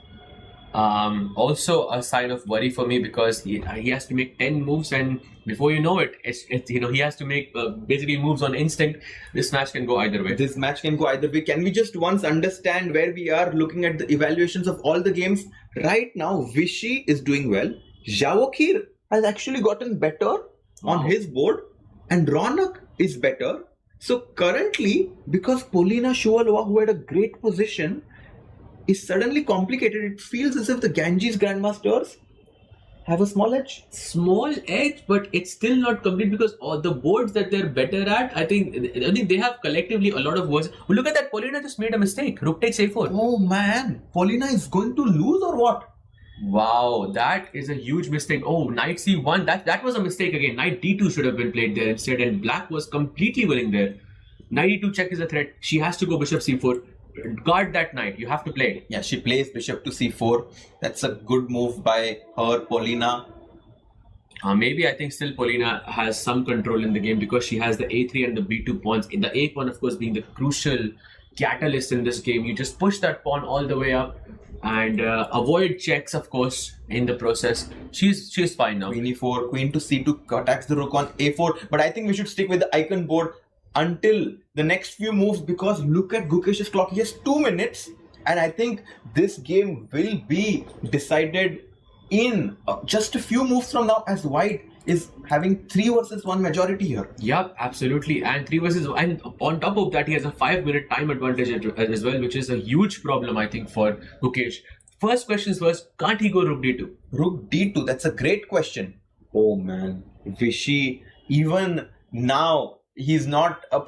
also a sign of worry for me because he has to make 10 moves, and before you know it, he has to make basically moves on instinct. This match can go either way. This match can go either way. Can we just once understand where we are looking at the evaluations of all the games? Right now, Vichy is doing well. Vachier-Lagrave has actually gotten better on his board, and Ronak is better. So currently, because Polina Shuvalova, who had a great position, is suddenly complicated, it feels as if the Ganges Grandmasters have a small edge. Small edge, but it's still not complete because all the boards that they're better at, I think they have collectively a lot of words. Look at that, Polina just made a mistake. Rook takes a4. Oh man, Polina is going to lose or what? Wow, that is a huge mistake. Oh, knight c1, that was a mistake again. Knight d2 should have been played there instead, and black was completely winning there. Knight e2 check is a threat. She has to go bishop c4. Guard that knight. You have to play it. Yeah, she plays bishop to c4. That's a good move by her, Polina. Maybe I think still Polina has some control in the game because she has the a3 and the b2 pawns. In the a pawn, of course, being the crucial catalyst in this game. You just push that pawn all the way up and avoid checks, of course, in the process. She's fine now. Queen e4, queen to c2 attacks the rook on a4. But I think we should stick with the icon board until the next few moves, because look at Gukesh's clock. He has 2 minutes, and I think this game will be decided in just a few moves from now, as white is having 3 versus 1 majority here. Yep, absolutely. And 3 versus 1. And on top of that, he has a 5-minute time advantage as well, which is a huge problem, I think, for Gukesh. First questions first, can't he go rook d2? Rook d2, that's a great question. Oh man, Vichy, even now, he's not a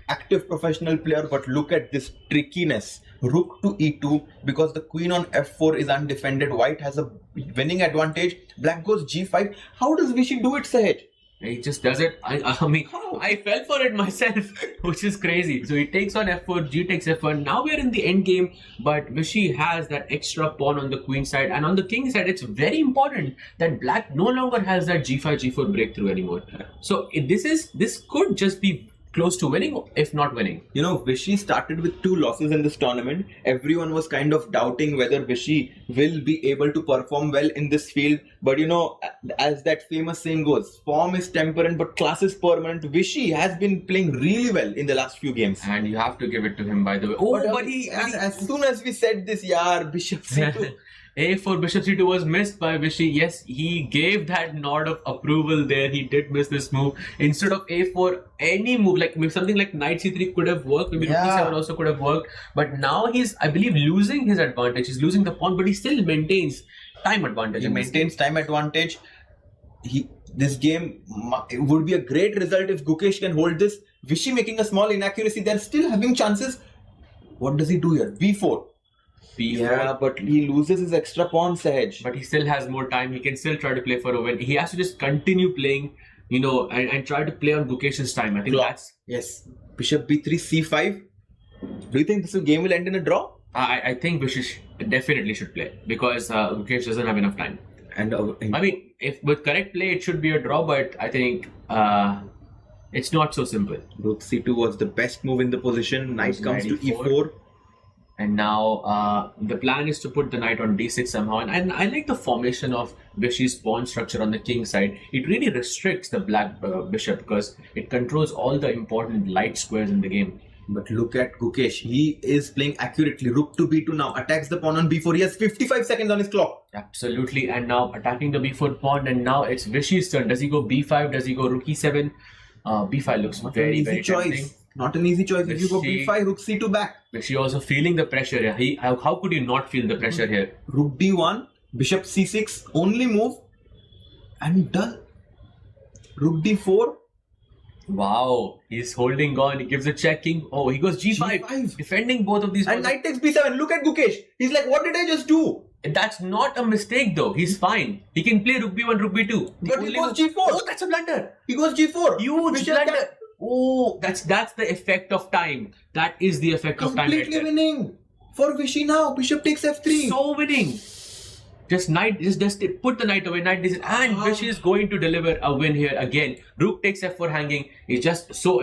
active professional player, but look at this trickiness. Rook to e2, because the queen on f4 is undefended. White has a winning advantage. Black goes g5. How does Vichy do it, Sahej? He just does it. I mean, I fell for it myself, which is crazy. So he takes on f4, g takes f1. Now we're in the end game, but Vichy has that extra pawn on the queen side, and on the king side, it's very important that black no longer has that g5, g4 breakthrough anymore. So this could just be close to winning, if not winning. You know, Vichy started with 2 losses in this tournament. Everyone was kind of doubting whether Vichy will be able to perform well in this field. But you know, as that famous saying goes, form is temperament, but class is permanent. Vichy has been playing really well in the last few games. And you have to give it to him, by the way. As soon as we said this, bishop c2. a4 bishop c2 was missed by Vichy. Yes, he gave that nod of approval there. He did miss this move. Instead of a4, any move, like maybe something like knight c3 could have worked. Maybe rook e7 also could have worked. But now he's, I believe, losing his advantage. He's losing the pawn, but he still maintains time advantage. He maintains time advantage. This game would be a great result if Gukesh can hold this. Vichy making a small inaccuracy. They're still having chances. What does he do here? b4. Yeah, but he loses his extra pawn, Sahej. But he still has more time. He can still try to play for a win. He has to just continue playing, you know, and try to play on Gukesh's time. I think that's... Yes. Bishop b3, c5. Do you think this game will end in a draw? I think Vichy definitely should play because Gukesh doesn't have enough time. And I mean, if with correct play, it should be a draw, but I think it's not so simple. Rook c2 was the best move in the position. Knight comes to e4. And now the plan is to put the knight on d6 somehow. And I like the formation of Vichy's pawn structure on the king side. It really restricts the black bishop because it controls all the important light squares in the game. But look at Gukesh. He is playing accurately. Rook to b2 now. Attacks the pawn on b4. He has 55 seconds on his clock. Absolutely. And now attacking the b4 pawn. And now it's Vichy's turn. Does he go b5? Does he go rook e7? B5 looks very tempting. Not an easy choice. If you go b5, rook c2 back. Vichy also feeling the pressure here. How could you not feel the pressure here? Rook d1, bishop c6, only move. And done. Rook d4. Wow, he's holding on. He gives a checking. Oh, he goes g5. Defending both of these. And knight takes b7. Look at Gukesh. He's like, what did I just do? That's not a mistake though. He's fine. He can play rook b1, rook b2. But he goes g4. Oh, that's a blunder. He goes g4. Huge blunder. Oh, that's the effect of time. That is the effect of time. Completely winning for Vichy now. Bishop takes f3. So winning. Just put the knight away. Knight this, and Vichy is going to deliver a win here again. Rook takes f4 hanging. It's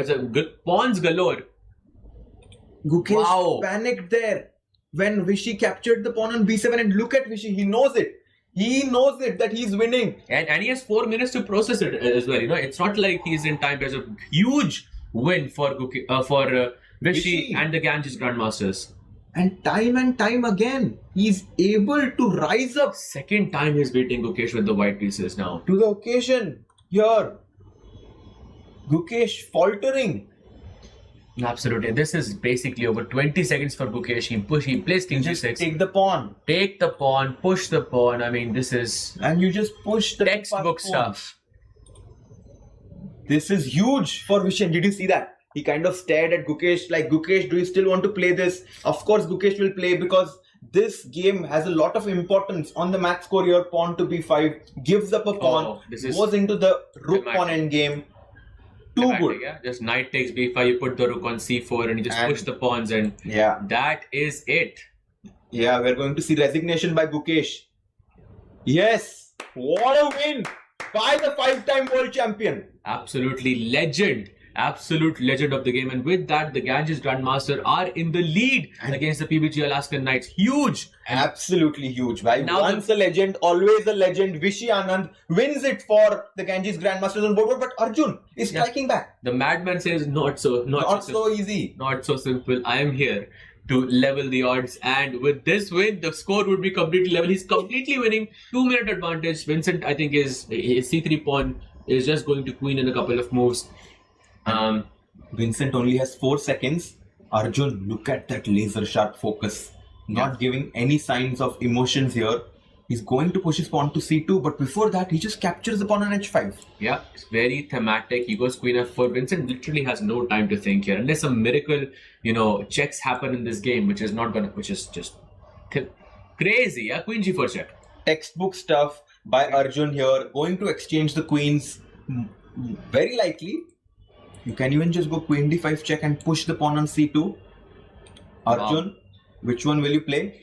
a good pawns galore. Gukesh panicked there. when Vishy captured the pawn on b7, and look at Vishy, he knows it. He knows it that he's winning. And he has 4 minutes to process it as well. You know, it's not like he's in time. There's a huge win for Vishy and the Ganges Grandmasters. And time again, he's able to rise up Second time he's beating Gukesh with the white pieces now. to the occasion. Here, Gukesh faltering. Absolutely. This is basically over 20 seconds for Gukesh. He plays king Just g6. take the pawn, Take the pawn, push the pawn. I mean, this is and you just push the textbook pawn. stuff. This is huge for Vishen. Did you see that? He kind of stared at Gukesh like, Gukesh, do you still want to play this? Of course, Gukesh will play because this game has a lot of importance on the match score. Your pawn to b5 gives up a pawn, this is goes into the rook pawn endgame. Too Thematic, good. yeah? Just knight takes b5, you put the rook on c4 and you just push the pawns, and Yeah, that is it. yeah, we're going to see resignation by Gukesh. Yes, what a win by the 5-time world champion. Absolutely legend. Absolute legend of the game. And with that, the Ganges Grandmaster are in the lead against the PBG Alaskan Knights. Huge. Absolutely huge. By Now once a legend, always a legend. Vishy Anand wins it for the Ganges Grandmasters on board, but Arjun is striking back. The madman says not so Easy. Not so simple. I am here to level the odds, and with this win, the score would be completely level. He's completely winning. 2-minute advantage. Vincent, I think, his c3 pawn is just going to queen in a couple of moves. Vincent only has 4 seconds. Arjun, look at that laser sharp focus. Not giving any signs of emotions here. He's going to push his pawn to c2, but before that, he just captures the pawn on h5. Yeah, it's very thematic. He goes queen f4. Vincent literally has no time to think here. Unless some miracle, checks happen in this game, which is just crazy. Yeah, queen g4 check. Textbook stuff by Arjun here. Going to exchange the queens. Very likely. You can even just go queen d5 check and push the pawn on c2. Arjun, which one will you play?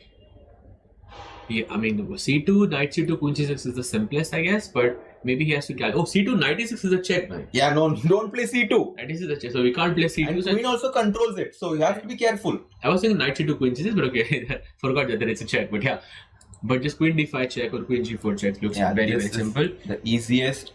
Yeah, I mean, c2, knight c2, queen c6 is the simplest, I guess, but maybe he has to calculate. Oh, c2, knight e6 is a check, man. Yeah, no, don't play c2. Knight e6 is a check, so we can't play c2. And queen also controls it, so you have to be careful. I was thinking knight c2, queen c6, but okay, forgot that it's a check, but yeah. But just queen d5 check or queen g4 check looks very simple. The easiest.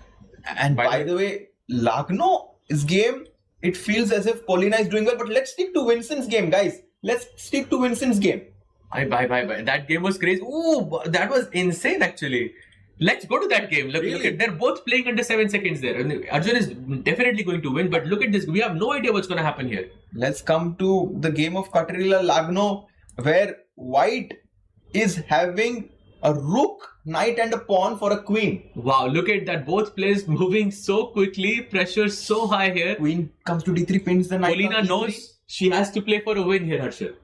And by the way, Lagno's game, it feels as if Paulina is doing well, but let's stick to Vincent's game, guys. Let's stick to Vincent's game. Bye. That game was crazy. Ooh, that was insane actually. Let's go to that game. Look at, they're both playing under 7 seconds there. And Arjun is definitely going to win, but look at this. We have no idea what's going to happen here. Let's come to the game of Katerina Lagno, where White is having a rook, knight and a pawn for a queen. Wow, look at that. Both players moving so quickly. Pressure so high here. Queen comes to d3, pins the knight. Paulina knows she has to play for a win here, Harshal.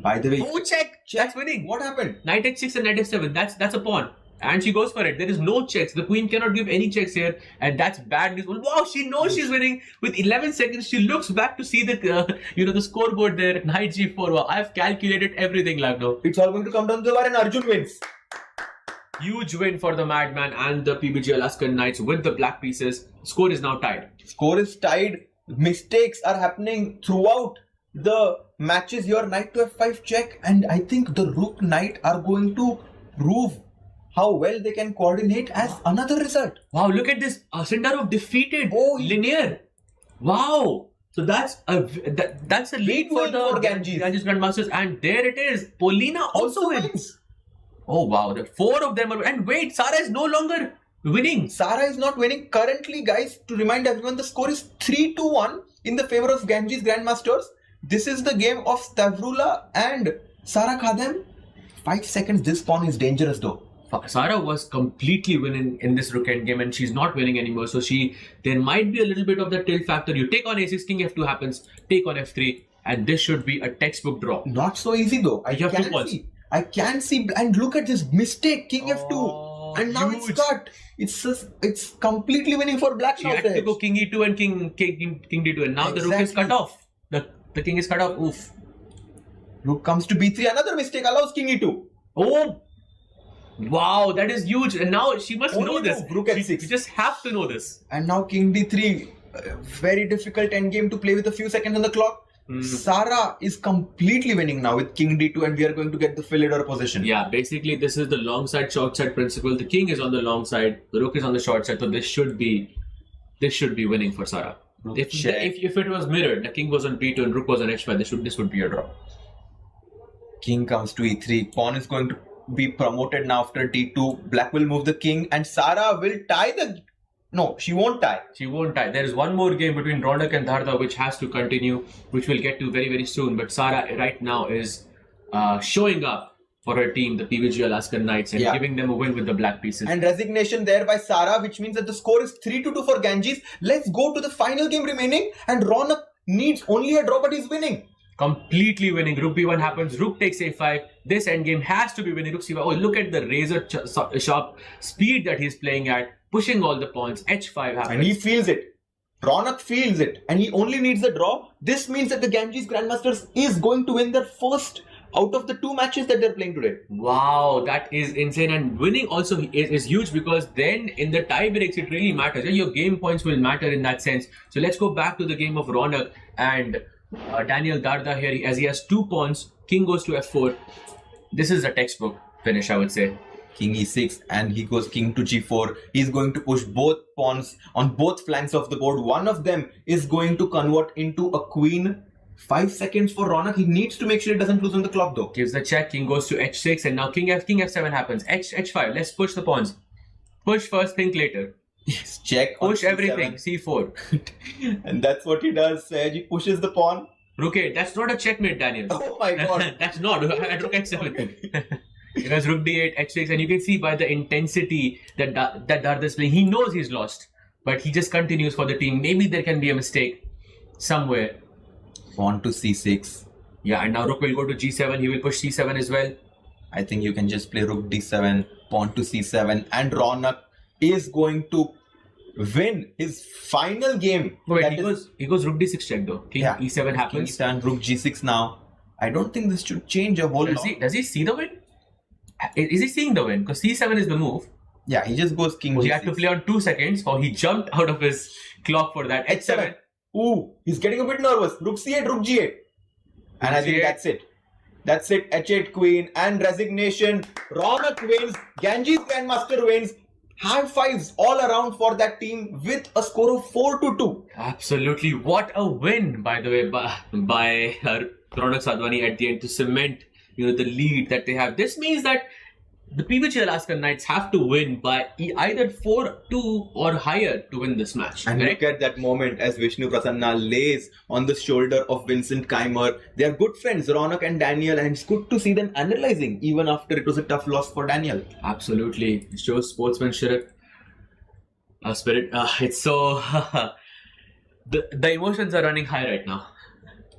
By the way, check. That's winning. What happened? Knight h6 and knight f7. That's a pawn. And she goes for it. There is no checks. The queen cannot give any checks here. And that's bad news. Wow, she knows she's winning. With 11 seconds, she looks back to see the the scoreboard there. Knight g4. Wow, I've calculated everything, Lagno. It's all going to come down to the wire and Arjun wins. Huge win for the Madman and the PBG Alaskan Knights with the black pieces. Score is now tied. Score is tied. Mistakes are happening throughout the matches. Your knight to f5 check, and I think the rook knight are going to prove how well they can coordinate as another result. Wow, look at this. Sindarov defeated Linear. Wow. So that's a lead for the Ganges Grandmasters, and there it is. Paulina also wins. Oh wow, the 4 of them are, and wait, Sara is no longer winning. Sara is not winning currently, guys. To remind everyone, the score is 3-1 in the favor of Ganges Grandmasters. This is the game of Stavrula and Sara Khadem. 5 seconds. This pawn is dangerous though. Sara was completely winning in this rook endgame, and she's not winning anymore. So there might be a little bit of the tilt factor. You take on a6, king f2 happens, take on f3, and this should be a textbook draw. Not so easy though. I can see, and look at this mistake, king f2, and now it's cut. It's completely winning for black. She had to go king e2 and king d2, and now the rook is cut off. The king is cut off. Oof. Rook comes to b3. Another mistake allows king e2. Oh. Wow, that is huge. And now she must know this. Rook f6. You just have to know this. And now king d3. Very difficult endgame to play with a few seconds on the clock. Sara is completely winning now with King D2, and we are going to get the Philidor position. Yeah, basically this is the long side, short side principle. The king is on the long side, the rook is on the short side, so this should be winning for Sara. If it was mirrored, the king was on b2 and rook was on h5, this would be a draw. King comes to e3. Pawn is going to be promoted now after d2. Black will move the king, and Sara will tie the... No, she won't tie. She won't tie. There is one more game between Ronak and Dharda which has to continue, which we'll get to very, very soon. But Sara right now is showing up for her team, the PVG Alaskan Knights, and giving them a win with the black pieces. And resignation there by Sara, which means that the score is 3-2 for Ganges. Let's go to the final game remaining, and Ronak needs only a draw, but he's winning. Completely winning. Rook b1 happens, rook takes a5. This endgame has to be winning. Rook c5. Oh, look at the razor sharp speed that he's playing at, pushing all the pawns. h5 happens. And he feels it. Ronak feels it, and he only needs a draw. This means that the Ganges Grandmasters is going to win their first out of the 2 matches that they're playing today. Wow, that is insane. And winning also is huge, because then in the tie breaks it really matters. Your game points will matter in that sense. So let's go back to the game of Ronak and Daniel Dharda here, as he has 2 pawns. King goes to f4. This is a textbook finish, I would say. King e6, and he goes king to g4. He's going to push both pawns on both flanks of the board. One of them is going to convert into a queen. 5 seconds for Ronak. He needs to make sure it doesn't lose on the clock though. Gives the check. King goes to h6, and now king f7 happens. h5. Let's push the pawns. Push first, think later. Yes, check. Push everything. c4. And that's what he does. He pushes the pawn. Rook 8. That's not a checkmate, Daniel. Oh my god. That's not. At rook h7. Because rook d8, h6, and you can see by the intensity that Dharda is playing, he knows he's lost, but he just continues for the team. Maybe there can be a mistake somewhere. Pawn to c6. Yeah, and now rook will go to g7. He will push c7 as well. I think you can just play rook d7, pawn to c7, and Ronak is going to win his final game. Wait, he goes rook d6 check though. King e7 happens. King e7, rook g6 now. I don't think this should change a whole lot. Does he see the win? Is he seeing the win? Because c7 is the move. Yeah, he just goes king He g6. had to play on 2 seconds, or he jumped out of his clock for that. h7. Ooh, he's getting a bit nervous. Rook c8, rook g8. And I think that's it. That's it. h8 queen and resignation. Ronak wins. Ganges Grandmaster wins. High fives all around for that team with a score of 4-2. Absolutely. What a win, by the way, by Ronak Sadhwani at the end to cement the lead that they have. This means that the PVG Alaskan Knights have to win by either 4-2 or higher to win this match. And look at that moment as Vishnu Prasanna lays on the shoulder of Vincent Keimer. They are good friends, Ronak and Daniel, and it's good to see them analyzing even after it was a tough loss for Daniel. Absolutely. It shows sportsmanship. Spirit. It's so... the emotions are running high right now.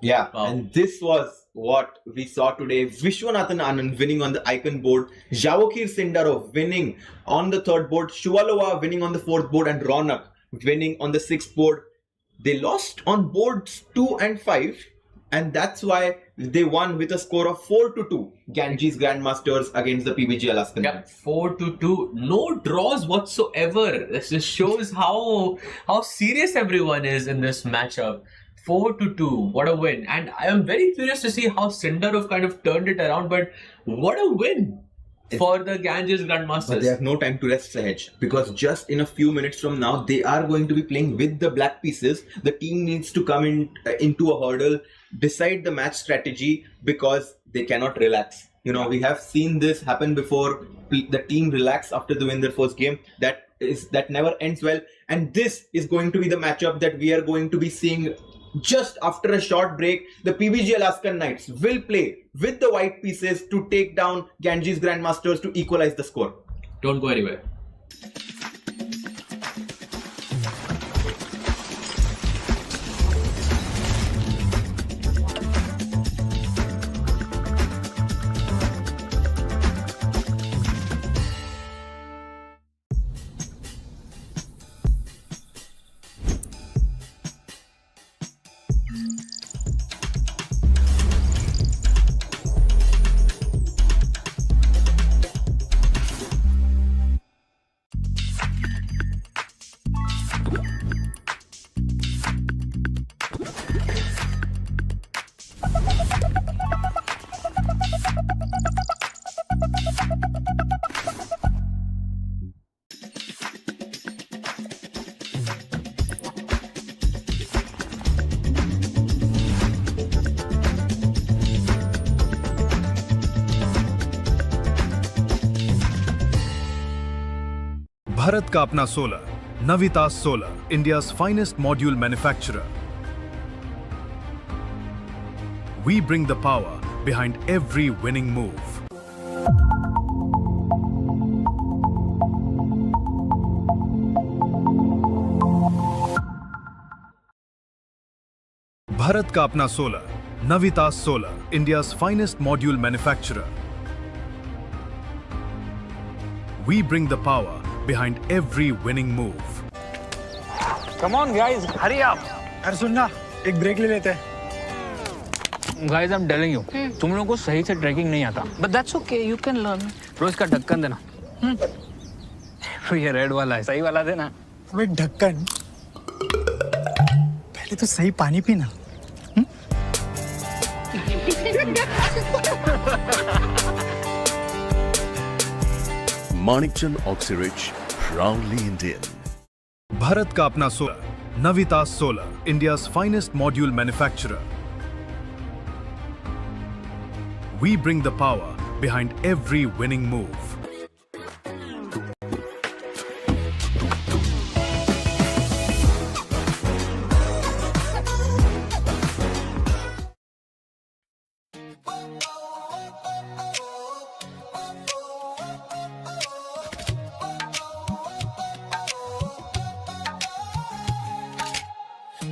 Yeah, wow. And this was what we saw today. Vishwanathan Anand winning on the icon board, Javokir Sindarov winning on the 3rd board, Shuvalova winning on the 4th board, and Ronak winning on the 6th board. They lost on boards 2 and 5, and that's why they won with a score of 4-2. Ganges Grandmasters against the PVG Alaskan Knights. 4-2. No draws whatsoever. This just shows how serious everyone is in this matchup. 4-2, what a win. And I am very curious to see how Sindarov kind of turned it around, but what a win for the Ganges Grandmasters. But they have no time to rest, Sahaj, because just in a few minutes from now, they are going to be playing with the black pieces. The team needs to come into a hurdle, decide the match strategy, because they cannot relax. We have seen this happen before. The team relax after they win their first game. That never ends well. And this is going to be the matchup that we are going to be seeing. Just after a short break, the PVG Alaskan Knights will play with the white pieces to take down Ganges Grandmasters to equalize the score. Don't go anywhere. Bharat का अपना solar, नवितास solar, India's finest module manufacturer. We bring the power behind every winning move. Bharat का अपना solar, नवितास solar, India's finest module manufacturer. We bring the power behind every winning move. Come on guys, hurry up. यार सुन ना, एक break ले लेते हैं. Guys, I'm telling you, तुम लोगों को सही से ट्रैकिंग नहीं आता. But that's okay, you can learn. रोज का ढक्कन देना. ये रेड वाला है, सही वाला देना. अबे ढक्कन, पहले तो सही पानी पीना. Manikchand Oxyrich, proudly Indian. Bharat का अपना solar, नवितास solar, India's finest module manufacturer. We bring the power behind every winning move.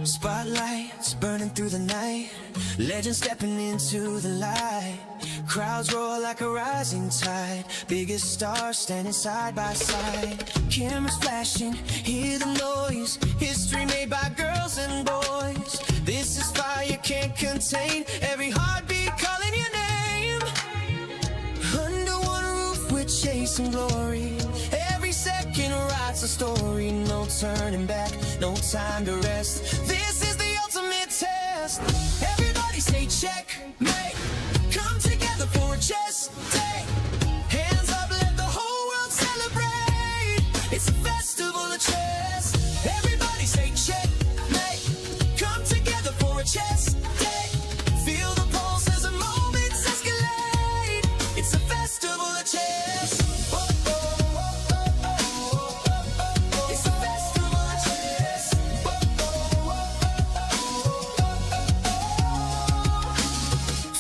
Spotlights burning through the night, legends stepping into the light. Crowds roar like a rising tide, biggest stars standing side by side. Cameras flashing, hear the noise, history made by girls and boys. This is fire can't contain, every heartbeat calling your name. Under one roof we're chasing glory, every second writes a story. No turning back, no time to rest. This is the ultimate test. Everybody say checkmate. Come together for a chess day. Hands up, let the whole world celebrate. It's a festival of chess. Everybody say checkmate. Come together for a chess day. Feel the pulse as the moments escalate. It's a festival of chess. It's a festival of chess.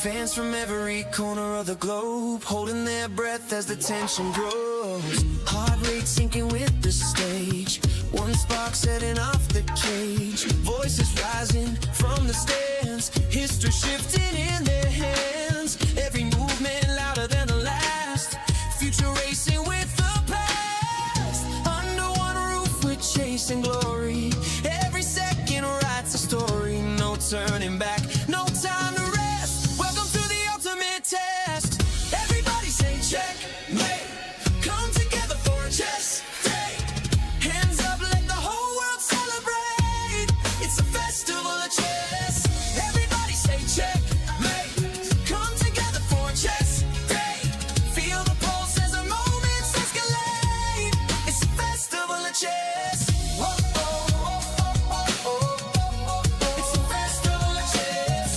Fans from every corner of the globe holding their breath as the tension grows. Heart rate sinking with the stage. One spark setting off the cage. Voices rising from the stands. History shifting in their hands. Every movement louder than the last. Future racing with the past. Under one roof we're chasing glory. Every second writes a story. No turning back, no time to rest. Welcome to the ultimate test. Everybody say checkmate. Come together for a chess day. Hands up, let the whole world celebrate. It's a festival of chess. Everybody say checkmate. Come together for a chess day. Feel the pulse as the moments escalate. It's a festival of chess. It's a festival of chess.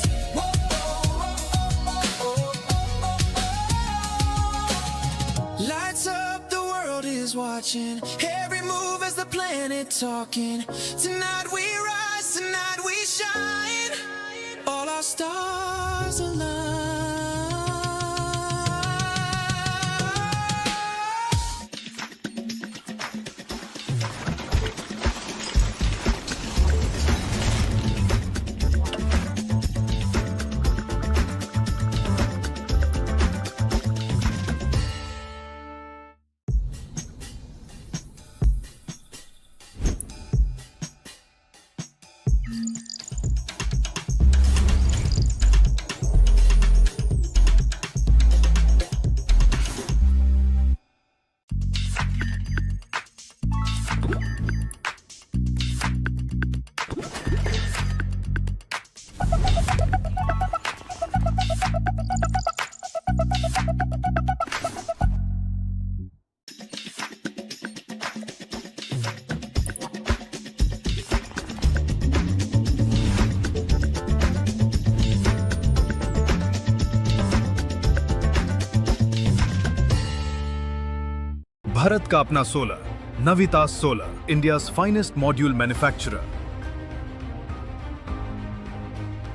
Lights up, the world is watching. Every move as the planet talking. Tonight we rise, tonight we shine. All our stars align. Bharat का अपना solar, Navitas Solar, India's finest module manufacturer.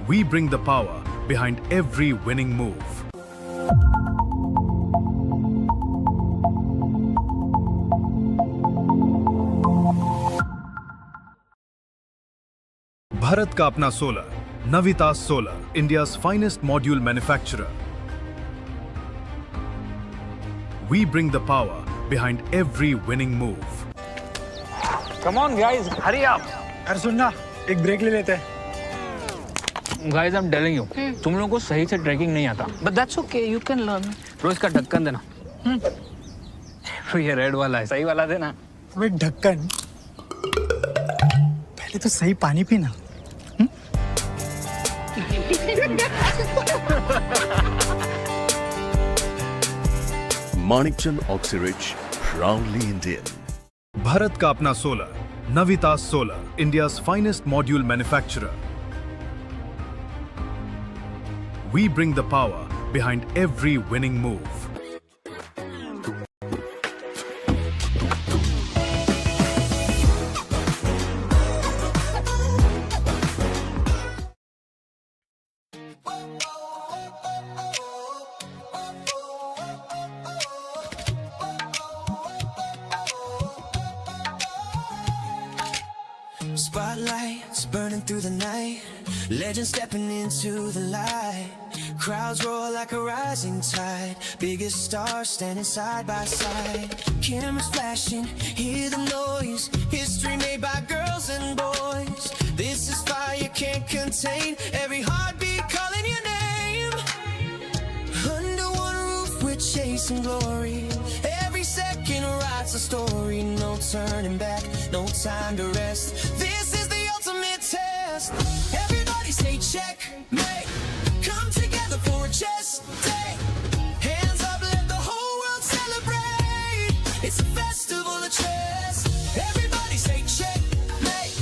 We bring the power behind every winning move. Bharat का अपना solar, नवितास solar, India's finest module manufacturer. We bring the power behind every winning move. Come on guys, hurry up. यार सुन ना, एक break ले लेते हैं। Guys, I'm telling you, तुम लोगों को सही से ट्रैकिंग नहीं आता. But that's okay, you can learn. रोज का ढक्कन देना. तो ये रेड वाला है, सही वाला देना. अबे ढक्कन, पहले तो सही पानी पीना. Manikchand Oxyrich, proudly Indian. Bharat का अपना solar, नवितास solar, India's finest module manufacturer. We bring the power behind every winning move. Spotlights burning through the night, legends stepping into the light. Crowds roar like a rising tide, biggest stars standing side by side. Cameras flashing, hear the noise, history made by girls and boys. This is fire you can't contain, every heartbeat calling your name. Under one roof we're chasing glory, every second writes a story. No turning back, no time to rest, this is the ultimate test. Everybody say checkmate, come together for a chess day. Hands up, let the whole world celebrate, it's a festival of chess. Everybody say checkmate,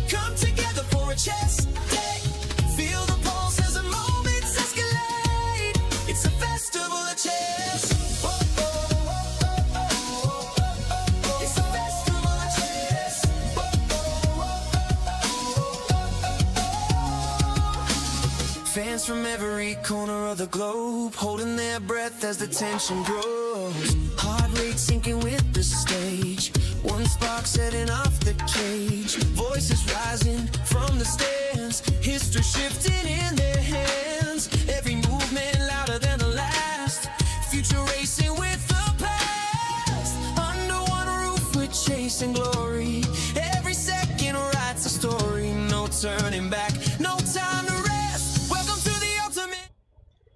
come together for a chess day. Feel the pulse as the moments escalate, it's a festival of chess. It's a festival of chess. Fans from every corner of the globe holding their breath as the tension grows. Heart rate sinking with the stage, one spark setting off the cage. Voices rising from the stands, history shifting in their hands. Every movement louder than the last, future racing with the past. Under one roof we're chasing glory, every second writes a story. No turning back, no time to rest, welcome to the ultimate.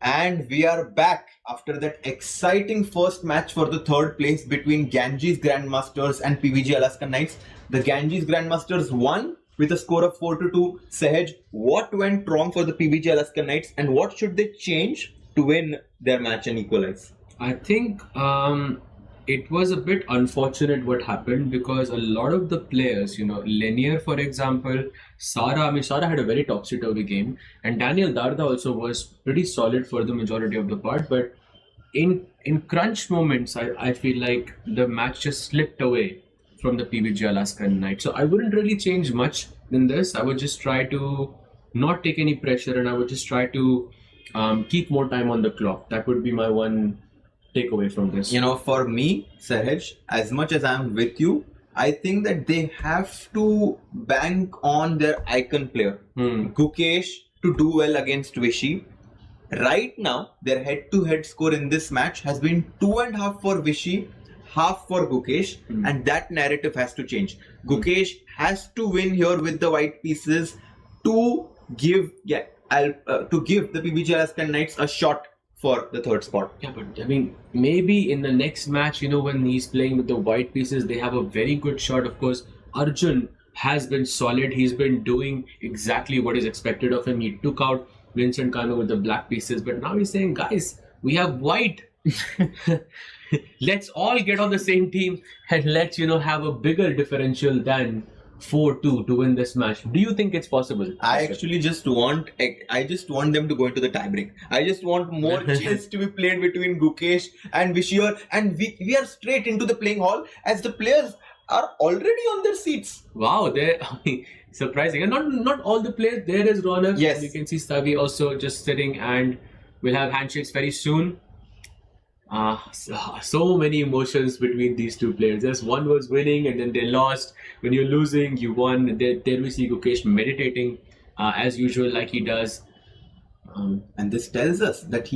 And we are back after that exciting first match for the third place between Ganges Grandmasters and PVG Alaska Knights. The Ganges Grandmasters won with a score of 4-2. Sahaj, what went wrong for the PVG Alaska Knights and what should they change to win their match and equalize? I think it was a bit unfortunate what happened because a lot of the players, Lanier for example, Sara had a very topsy-turvy game, and Daniel Darda also was pretty solid for the majority of the part, but in crunch moments, I feel like the match just slipped away from the PVG Alaska Knights. So I wouldn't really change much in this. I would just try to not take any pressure, and I would just try to keep more time on the clock. That would be my one takeaway from this. For me, Sahaj, as much as I'm with you, I think that they have to bank on their icon player, Gukesh, to do well against Vishy. Right now, their head-to-head score in this match has been 2.5 for Vishy, half for Gukesh, and that narrative has to change. Gukesh has to win here with the white pieces to give the PVG Alaska Knights a shot for the third spot. Yeah, but I mean, maybe in the next match, when he's playing with the white pieces, they have a very good shot. Of course, Arjun has been solid. He's been doing exactly what is expected of him. He took out Vincent Kano with the black pieces, but now he's saying, guys, we have white. Let's all get on the same team and let's, have a bigger differential than 4-2 to win this match. Do you think it's possible? I just want them to go into the tiebreak. I just want more chess to be played between Gukesh and Vishier, and we are straight into the playing hall as the players are already on their seats. Wow, they're surprising. And not all the players. There is Ronak. Yes. You can see Savi also just sitting, and we'll have handshakes very soon. So many emotions between these two players. Just one was winning and then they lost. When you're losing, you won. There we see Gukesh meditating as usual, like he does. And this tells us that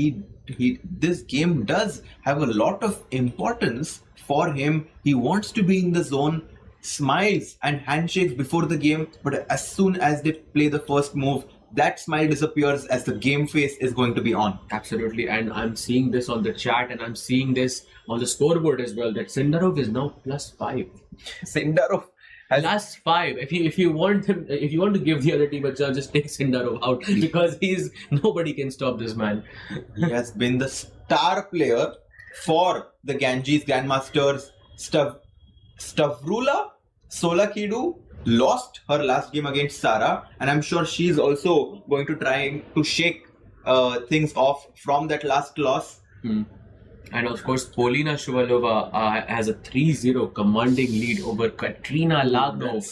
this game does have a lot of importance for him. He wants to be in the zone, smiles and handshakes before the game, but as soon as they play the first move, that smile disappears as the game face is going to be on. Absolutely, and I'm seeing this on the chat, and I'm seeing this on the scoreboard as well. That Sindarov is now +5. Sindarov has +5. If you want to give the other team a chance, just take Sindarov out because nobody can stop this man. He has been the star player for the Ganges Grandmasters. Stavrula Solakidu lost her last game against Sara, and I'm sure she's also going to try to shake things off from that last loss. And of course, Polina Shuvalova has a 3-0 commanding lead over Katrina Lagno.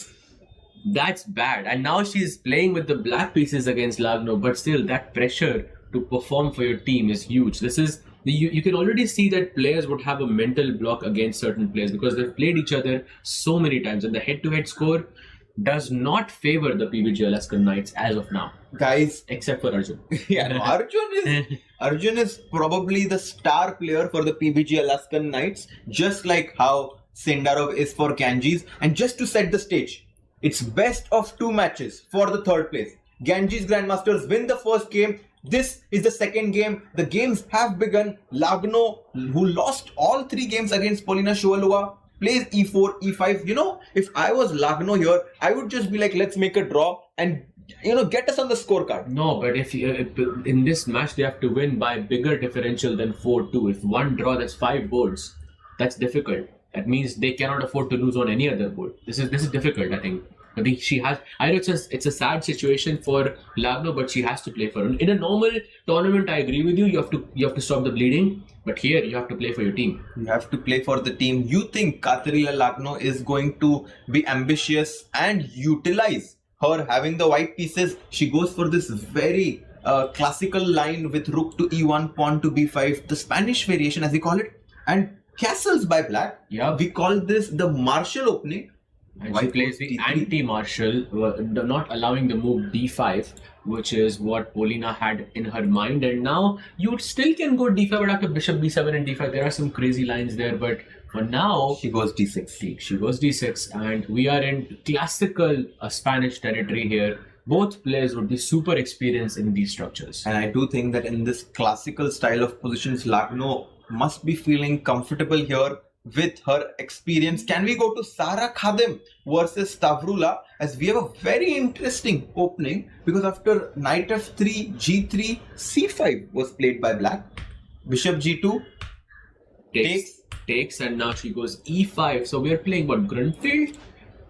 That's bad. And now she's playing with the black pieces against Lagno, but still that pressure to perform for your team is huge. This is you can already see that players would have a mental block against certain players because they've played each other so many times, and the head-to-head score does not favor the PBG Alaskan Knights as of now. Guys, Except for Arjun. yeah, no, Arjun is probably the star player for the PBG Alaskan Knights, just like how Sindarov is for Ganges. And just to set the stage, it's best of 2 matches for the 3rd place. Ganges Grandmasters win the first game. This is the second game. The games have begun. Lagno, who lost all 3 games against Polina Shuvalova, plays e4, e5. You know, if I was Lagno here, I would just be like, let's make a draw and, get us on the scorecard. No, but if in this match they have to win by bigger differential than 4-2. If one draw, that's 5 boards. That's difficult. That means they cannot afford to lose on any other board. This is difficult, I think. I think she has. I know it's a sad situation for Lagno, but she has to play for it. In a normal tournament, I agree with you. You have to stop the bleeding. But here, you have to play for your team. You have to play for the team. You think Katerina Lagno is going to be ambitious and utilize her having the white pieces? She goes for this very classical line with rook to e1, pawn to b5, the Spanish variation as we call it, and castles by black. Yeah. We call this the martial opening. And she plays the anti-martial, not allowing the move d5, which is what Polina had in her mind. And now you still can go d5, but after bishop b7 and d5, there are some crazy lines there. But for now, She goes d6. she goes d6, and we are in classical Spanish territory here. Both players would be super experienced in these structures. And I do think that in this classical style of positions, Lagno must be feeling comfortable here with her experience. Can we go to Sara Khadim versus Stavrula, as we have a very interesting opening, because after knight f3, g3, c5 was played by black. Bishop g2 takes, and now she goes e5. So we are playing what, Grunfeld?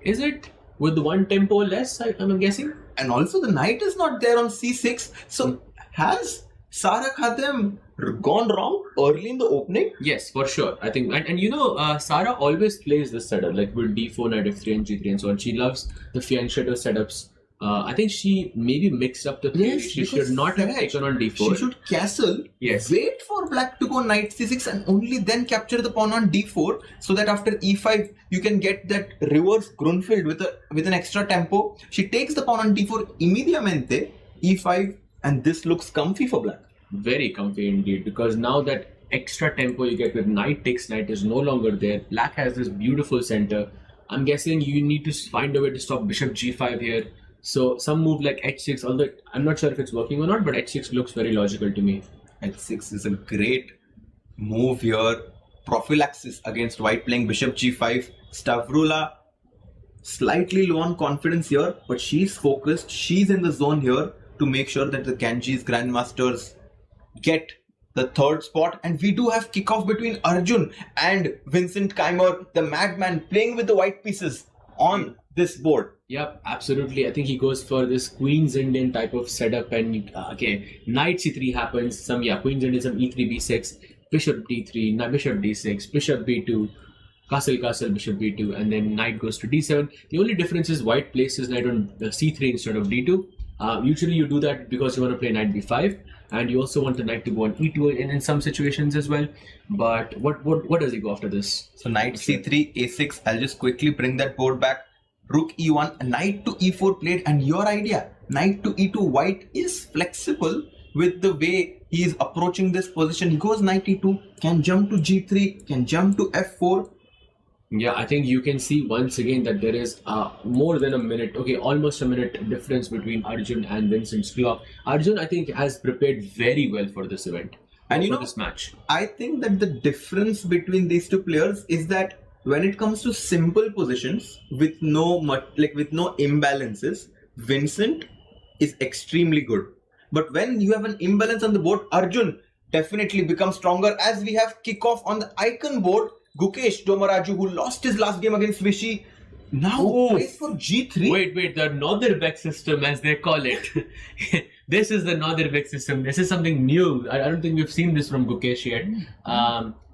Is it? With 1 tempo less, I'm guessing? and also the knight is not there on c6. So has Sara Khadim gone wrong early in the opening? Yes, for sure. I think, and Sara always plays this setup, like with d4, knight f3, and g3, and so on. She loves the fianchetto setups. I think she maybe mixed up the play. She should not have taken on d4. She should castle, Yes. wait for black to go knight c6, and only then capture the pawn on d4, so that after e5 you can get that reverse Grunfeld with an extra tempo. She takes the pawn on d4 immediatamente, e5, and this looks comfy for black. Very comfy indeed, because now that extra tempo you get with knight takes knight is no longer there. Black has this beautiful center. I'm guessing you need to find a way to stop bishop g5 here. So some move like h6, although I'm not sure if it's working or not, but h6 looks very logical to me. h6 is a great move here. Prophylaxis against white playing bishop g5. Stavrula slightly low on confidence here, but she's focused. She's in the zone here to make sure that the Ganges Grandmasters get the third spot. And we do have kickoff between Arjun and Vincent Keimer, the madman, playing with the white pieces on this board. Yep, absolutely. I think he goes for this Queen's Indian type of setup, and knight c3 happens. Queen's Indian, some e3, b6, bishop d3, bishop d6, bishop b2. castle, bishop b2, and then knight goes to d7. The only difference is white places knight on c3 instead of d2. Usually you do that because you want to play knight b5, and you also want the knight to go on e2 in some situations as well. But what does he go after this? So knight c3, a6. I'll just quickly bring that board back. Rook e1, knight to e4 played, and your idea, knight to e2. White is flexible with the way he is approaching this position. He goes knight e2, can jump to g3, can jump to f4. Yeah, I think you can see once again that there is more than a minute, almost a minute difference between Arjun and Vincent's clock. Arjun, I think, has prepared very well for this event. And for this match. I think that the difference between these two players is that when it comes to simple positions with no imbalances, Vincent is extremely good. But when you have an imbalance on the board, Arjun definitely becomes stronger. As we have kickoff on the icon board, Gukesh Domaraju, who lost his last game against Vishy, now plays for g3. Wait, the Northern system, as they call it. This is the Northern system. This is something new. I don't think we've seen this from Gukesh yet.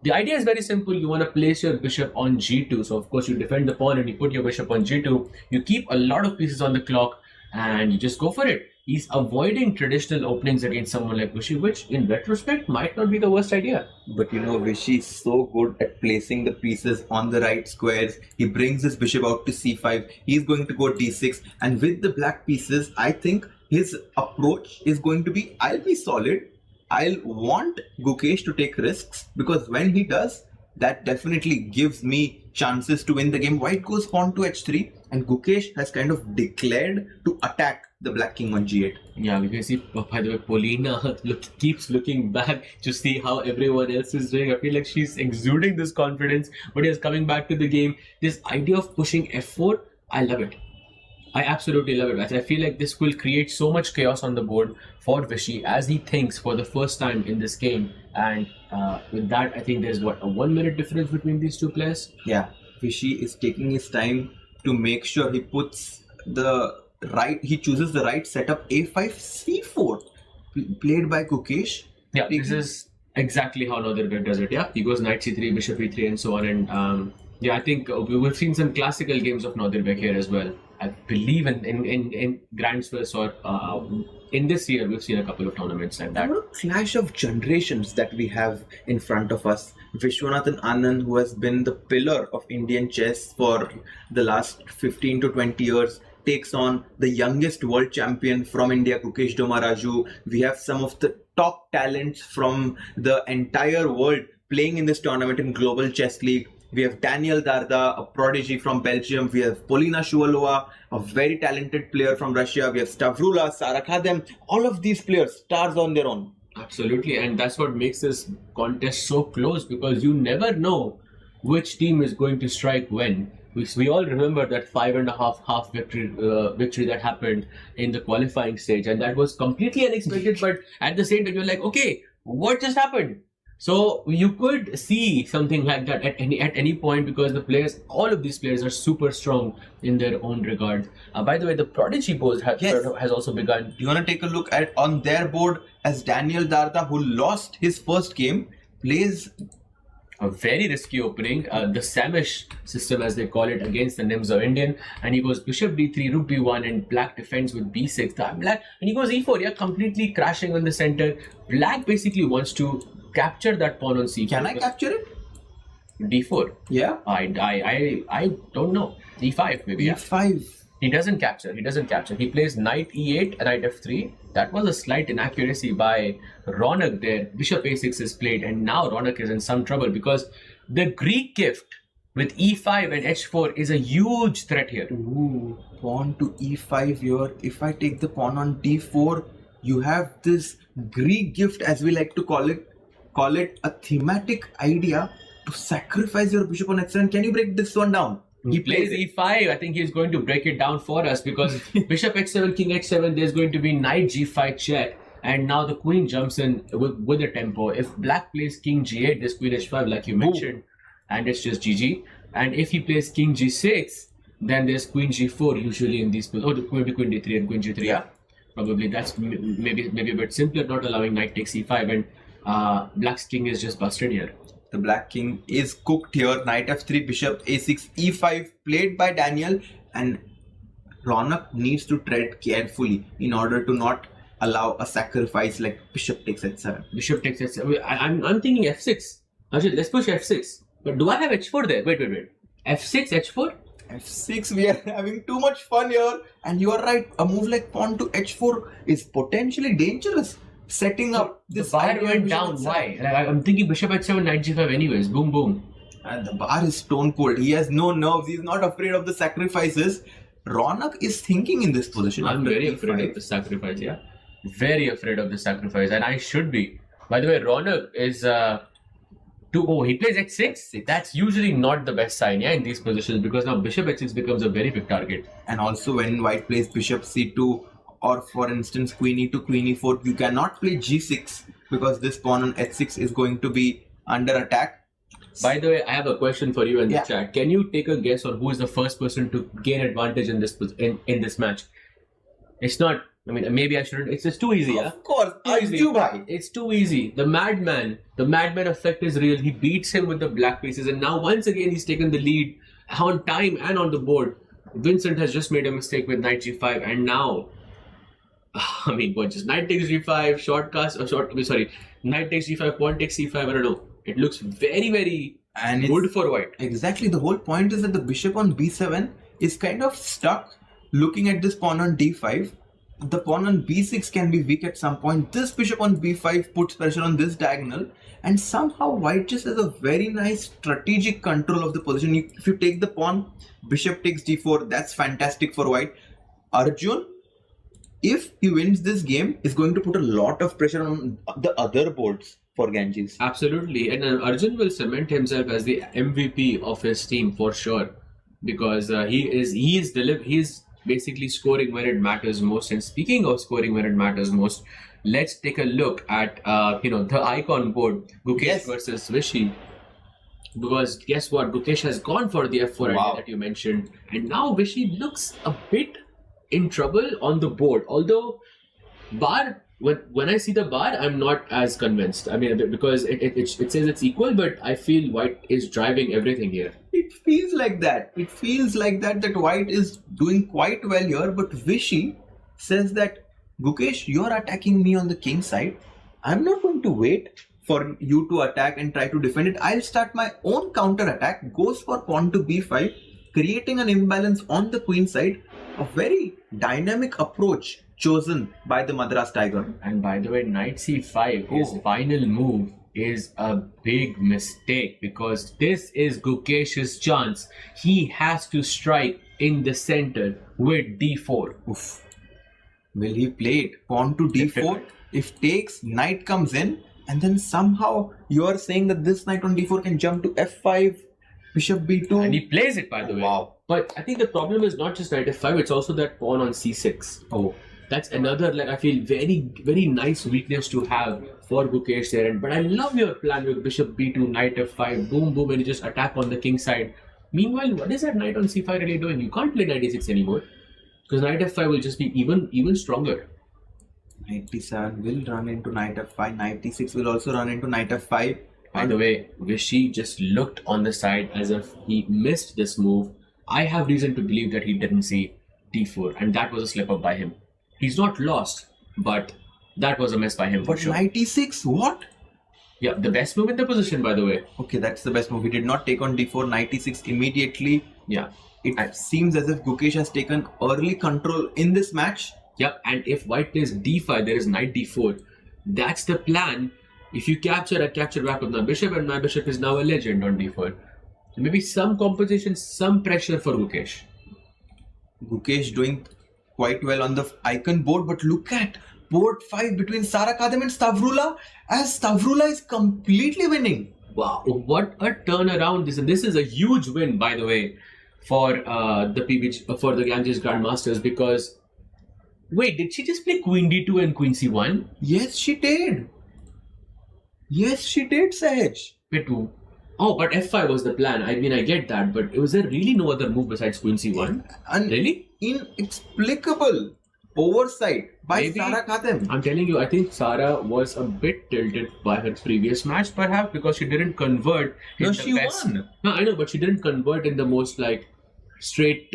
The idea is very simple. You want to place your bishop on g2. So, of course, you defend the pawn and you put your bishop on g2. You keep a lot of pieces on the clock and you just go for it. He's avoiding traditional openings against someone like Vishy, which in retrospect might not be the worst idea. But Vishy is so good at placing the pieces on the right squares. He brings his bishop out to c5. He's going to go d6. And with the black pieces, I think his approach is going to be, I'll be solid. I'll want Gukesh to take risks, because when he does, that definitely gives me chances to win the game. White goes pawn to h3, and Gukesh has kind of declared to attack the black king on g8. Yeah, we can see, by the way, Paulina keeps looking back to see how everyone else is doing. I feel like she's exuding this confidence, but is coming back to the game. This idea of pushing f4, I love it. I absolutely love it. I feel like this will create so much chaos on the board for Vishy as he thinks for the first time in this game. And with that, I think there's a 1 minute difference between these two players. Yeah, Vishy is taking his time to make sure he puts he chooses the right setup. A5, C4, played by Gukesh. Yeah, this is exactly how Northern does it. Yeah, he goes knight c3, bishop e3, and so on. And yeah, I think we've seen some classical games of Northern here as well. I believe in Grand Swiss or in this year we've seen a couple of tournaments like that. What a clash of generations that we have in front of us. Vishwanathan Anand, who has been the pillar of Indian chess for the last 15 to 20 years, takes on the youngest world champion from India, Gukesh Domaraju. We have some of the top talents from the entire world playing in this tournament in Global Chess League. We have Daniel Darda, a prodigy from Belgium. We have Polina Shuvalova, a very talented player from Russia. We have Stavrula, Sara Khadem. All of these players, stars on their own. Absolutely, and that's what makes this contest so close, because you never know which team is going to strike when. We all remember that 5.5 victory that happened in the qualifying stage, and that was completely unexpected. But at the same time, you're like, okay, what just happened? So you could see something like that at any point, because the players, all of these players, are super strong in their own regard. By the way, the Prodigy board has also begun. You want to take a look at on their board as Daniel Darda, who lost his first game, plays a very risky opening, the Samish system as they call it, against the Nimzo Indian, and he goes bishop d3, rook b1, and black defends with b6. Black, and he goes e4, yeah, completely crashing on the center. Black basically wants to capture that pawn on c4. Can I capture it? d4. Yeah. I don't know. e5 maybe. e5. Yeah. He doesn't capture. He plays knight e8, knight f3. That was a slight inaccuracy by Ronak there. Bishop a6 is played, and now Ronak is in some trouble, because the Greek gift with e5 and h4 is a huge threat here. Ooh, pawn to e5 here. If I take the pawn on d4, you have this Greek gift, as we like to call it a thematic idea to sacrifice your bishop on h7. Can you break this one down? He plays e5. I think he's going to break it down for us, because bishop h7, king h7, there's going to be knight g5 check, and now the queen jumps in with a tempo. If black plays king g8, there's queen h5 like you mentioned, and it's just GG. And if he plays king g6, then there's queen g4 usually in these plays. Oh, the queen d3 and queen g3. Yeah, probably that's maybe a bit simpler, not allowing knight takes e5, and black's king is just busted here. The black king is cooked here. Knight f3, bishop a6, e5 played by Daniel, and Ronak needs to tread carefully in order to not allow a sacrifice like bishop takes h7. Bishop takes h7. I'm thinking f6. Ajit, let's push f6. But do I have h4 there? Wait. f6, h4? f6, we are having too much fun here, and you are right, a move like pawn to h4 is potentially dangerous, setting up The this bar idea went of down. bishop Why? h7. Like, I'm thinking bishop h7, knight g5 anyways. Boom, boom. And the bar is stone cold. He has no nerves. He's not afraid of the sacrifices. Ronak is thinking in this position. I'm after very e5. afraid of the sacrifice, yeah. Very afraid of the sacrifice, and I should be. By the way, Ronak is he plays h6. That's usually not the best sign, yeah, in these positions, because now bishop h6 becomes a very big target. And also when white plays bishop c2, or for instance queen e2, queen e4, you cannot play g6 because this pawn on h6 is going to be under attack. By the way, I have a question for you in the Yeah. chat. Can you take a guess on who is the first person to gain advantage in this match? It's not. I mean, maybe I shouldn't. It's just too easy. Yeah? Of course, Too easy. It's too easy. The madman effect is real. He beats him with the black pieces, and now once again he's taken the lead on time and on the board. Vincent has just made a mistake with knight g5, and now, I mean, what? Just knight takes g5, knight takes g5, pawn takes c5. I don't know. It looks very, very And good it's- for white. Exactly, the whole point is that the bishop on b7 is kind of stuck looking at this pawn on d5. The pawn on b6 can be weak at some point. This bishop on b5 puts pressure on this diagonal, and somehow white just has a very nice strategic control of the position. If you take the pawn, bishop takes d4, that's fantastic for white. Arjun, if he wins this game, is going to put a lot of pressure on the other boards for Ganges. Absolutely, and Arjun will cement himself as the MVP of his team for sure, because he is basically scoring when it matters most. And speaking of scoring when it matters most, let's take a look at the icon board, Gukesh Yes. versus Vishy. Because guess what, Gukesh has gone for the f4 idea Wow. that you mentioned, and now Vishy looks a bit in trouble on the board. Although bar, when I see the bar, I'm not as convinced. I mean, because it says it's equal, but I feel white is driving everything here. It feels like that. It feels like that white is doing quite well here, but Vishy says that, Gukesh, you're attacking me on the king side. I'm not going to wait for you to attack and try to defend it. I'll start my own counter attack. Goes for pawn to b5, creating an imbalance on the queen side. A very dynamic approach chosen by the Madras Tiger. And by the way, knight c5, his final move, is a big mistake, because this is Gukesh's chance. He has to strike in the center with d4. Oof. Will he play it? Pawn to d4. Difficult. If takes, knight comes in, and then somehow you are saying that this knight on d4 can jump to f5, bishop b2. And he plays it, by the way. Wow. But I think the problem is not just knight f5, it's also that pawn on c6. Oh. That's another, I feel, very, very nice weakness to have for Gukesh there. But I love your plan with bishop b2, knight f5, boom, boom, and you just attack on the king side. Meanwhile, what is that knight on c5 really doing? You can't play knight e6 anymore, because knight f5 will just be even stronger. Knight d7 will run into knight f5. Knight d6 will also run into knight f5. By the way, Vishy just looked on the side as if he missed this move. I have reason to believe that he didn't see d4, and that was a slip up by him. He's not lost, but that was a miss by him for But sure. knight e6, what? Yeah, the best move in the position, by the way. Okay, that's the best move. He did not take on d4, knight e6 immediately. Yeah. It seems as if Gukesh has taken early control in this match. Yeah, and if white plays d5, there is knight d4. That's the plan. If you capture, I capture back with my bishop, and my bishop is now a legend on d4. So maybe some compensation, some pressure for Gukesh. Gukesh doing quite well on the icon board, but look at board 5 between Sara Kadem and Stavrula, as Stavrula is completely winning. Wow, what a turnaround! This is a huge win, by the way, for the PBG, for the Ganges Grandmasters, because wait, did she just play Queen D2 and Queen C1? Yes, she did. Yes, she did, Sahaj. Wait, oh, but F5 was the plan. I mean, I get that, but was there really no other move besides Queen C1? And Really? inexplicable. oversight by Maybe. Sara Khatem. I'm telling you, I think Sara was a bit tilted by her previous match, perhaps because she didn't convert. In No, the she best. won. No, I know, but she didn't convert in the most like straight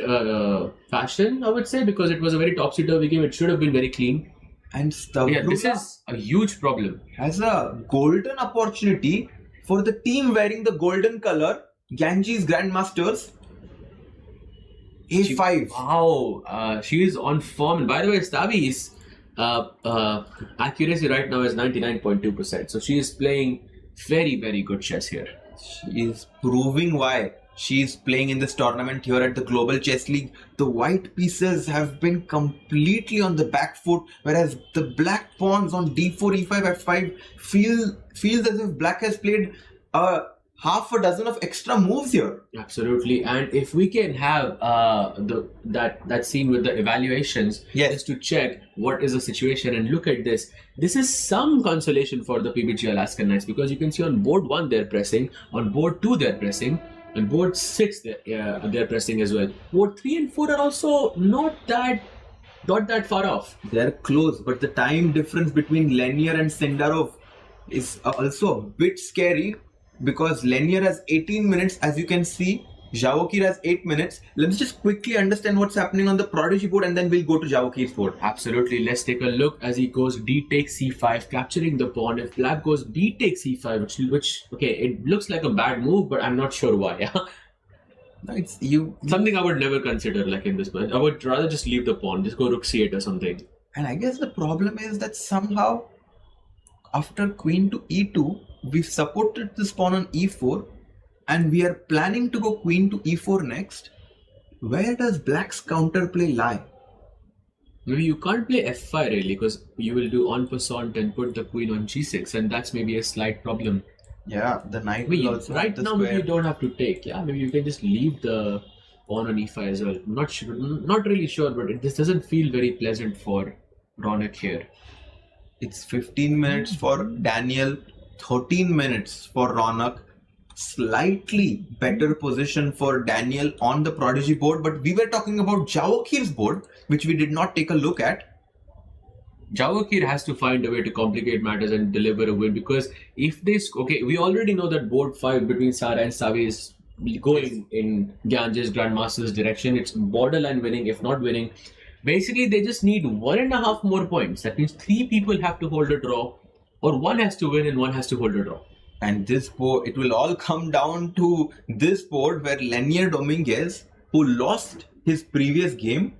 fashion, I would say, because it was a very topsy-turvy game. It should have been very clean. And Yeah, this Stavropol is a huge problem. has a golden opportunity for the team wearing the golden color, Ganges Grandmasters. A5. Wow, she is on form. And by the way, Stavi's accuracy right now is 99.2%. So she is playing very, very good chess here. She is proving why she is playing in this tournament here at the Global Chess League. The white pieces have been completely on the back foot, whereas the black pawns on d4, e5, f5 feels as if black has played half a dozen of extra moves here. Absolutely, and if we can have that scene with the evaluations, Yes. just to check what is the situation and look at this. This is some consolation for the PBG Alaska Knights, because you can see on board 1 they're pressing, on board 2 they're pressing, on board 6 they're pressing as well. Board 3 and 4 are also not that far off. They're close, but the time difference between Lenier and Sendarov is also a bit scary, because Lenier has 18 minutes, as you can see. Javokir has 8 minutes. Let's just quickly understand what's happening on the Prodigy board, and then we'll go to Javokir's board. Absolutely, let's take a look as he goes d takes c5, capturing the pawn. If black goes b takes c5, which okay, it looks like a bad move, but I'm not sure why. No, it's you. Something I would never consider like in this match. I would rather just leave the pawn, just go rook c8 or something. And I guess the problem is that somehow, after queen to e2, we've supported this pawn on e4, and we are planning to go queen to e4 next. Where does black's counterplay lie? Maybe you can't play f5 really, because you will do en passant and put the queen on g6, and that's maybe a slight problem. Yeah, the knight Maybe will also right have the now square. maybe you don't have to take. Yeah, maybe you can just leave the pawn on e5 as well. I'm not sure, not really sure, but this doesn't feel very pleasant for Ronak here. It's 15 minutes for Daniel, 13 minutes for Ronak. Slightly better position for Daniel on the Prodigy board, but we were talking about Javokir's board, which we did not take a look at. Javokir has to find a way to complicate matters and deliver a win, because if they okay, we already know that board 5 between Sara and Savi is going in Ganges Grandmaster's direction. It's borderline winning, if not winning. Basically, they just need 1.5 more points. That means 3 people have to hold a draw, or 1 has to win and 1 has to hold a draw. And this board, it will all come down to this board where Lenier Dominguez, who lost his previous game,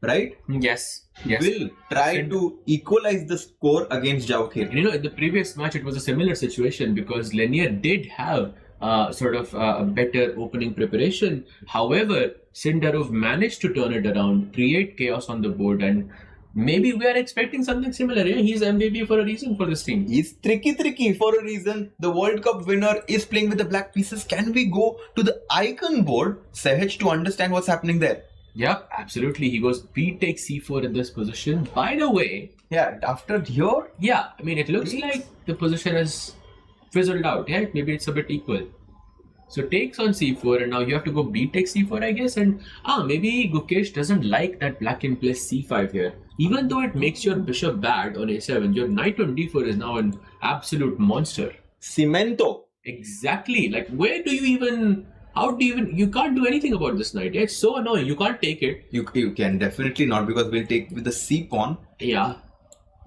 right, Yes. will try to equalize the score against Javokir. And in the previous match, it was a similar situation because Lenier did have sort of a better opening preparation. However, Sindarov managed to turn it around, create chaos on the board, and maybe we are expecting something similar. Yeah, he's MVP for a reason for this team. He's tricky for a reason. The World Cup winner is playing with the black pieces. Can we go to the icon board, Sehaj, to understand what's happening there? Yep, absolutely. He goes B takes C4 in this position. By the way, Yeah, after here, yeah, I mean, it looks like the position has fizzled out. Yeah, maybe it's a bit equal. So takes on C4, and now you have to go B takes C4, I guess. And maybe Gukesh doesn't like that black can play C5 here. Even though it makes your bishop bad on A7, your knight on D4 is now an absolute monster. Cemento. Exactly. Like, where do you even... How do you even... You can't do anything about this knight. It's so annoying. You can't take it. You can definitely not, because we'll take with the C pawn. Yeah.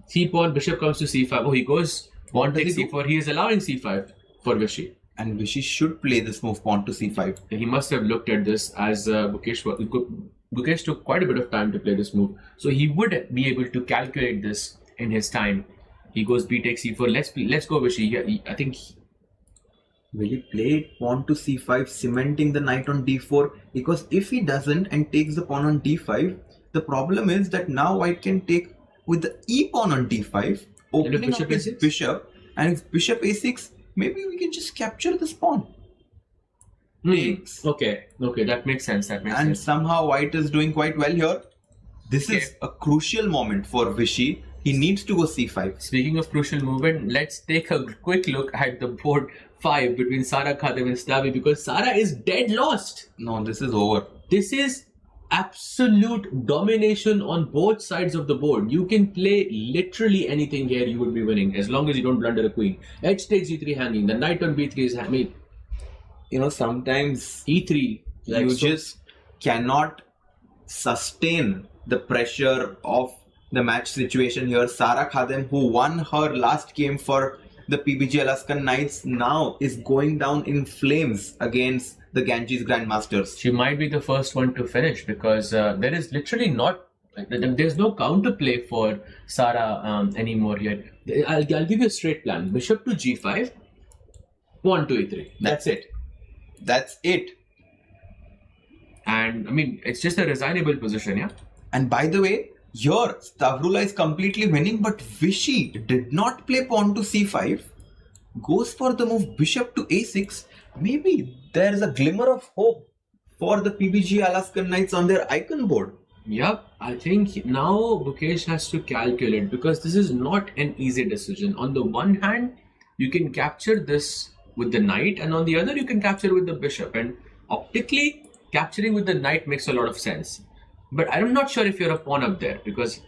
C pawn, bishop comes to C5. Oh, he goes pawn takes C4. He is allowing C5 for Vishy. And Vishy should play this move, pawn to C5. He must have looked at this as Gukesh took quite a bit of time to play this move. So he would be able to calculate this in his time. He goes B takes C4. Let's go Vishy. I think... Will he play pawn to C5, cementing the knight on D4? Because if he doesn't and takes the pawn on D5, the problem is that now white can take with the E pawn on D5, opening up his bishop, and if bishop A6, maybe we can just capture this pawn. Takes. Okay, that makes sense. And somehow white is doing quite well here. This is a crucial moment for Vishy. He needs to go C5. Speaking of crucial movement, let's take a quick look at the board 5 between Sara Khatem and Stavi, because Sara is dead lost. No, this is over. This is absolute domination on both sides of the board. You can play literally anything here, you would be winning as long as you don't blunder a queen. H takes g3 hanging, the knight on b3 is hanging. You know, sometimes E3. you just cannot sustain the pressure of the match situation here. Sara Khadem, who won her last game for the PBG Alaskan Knights, now is going down in flames against the Ganges Grandmasters. She might be the first one to finish because there is literally there's no counterplay for Sara anymore yet. I'll give you a straight plan. Bishop to g5, pawn to e3. That's it. That's it. And I mean, it's just a resignable position, yeah? And by the way, here Stavrula is completely winning, but Vichy did not play pawn to c5, goes for the move bishop to a6. Maybe there is a glimmer of hope for the PBG Alaskan Knights on their icon board. Yep, I think now Gukesh has to calculate because this is not an easy decision. On the one hand, you can capture this with the knight, and on the other, you can capture with the bishop. And optically, capturing with the knight makes a lot of sense. But I'm not sure if you're a pawn up there because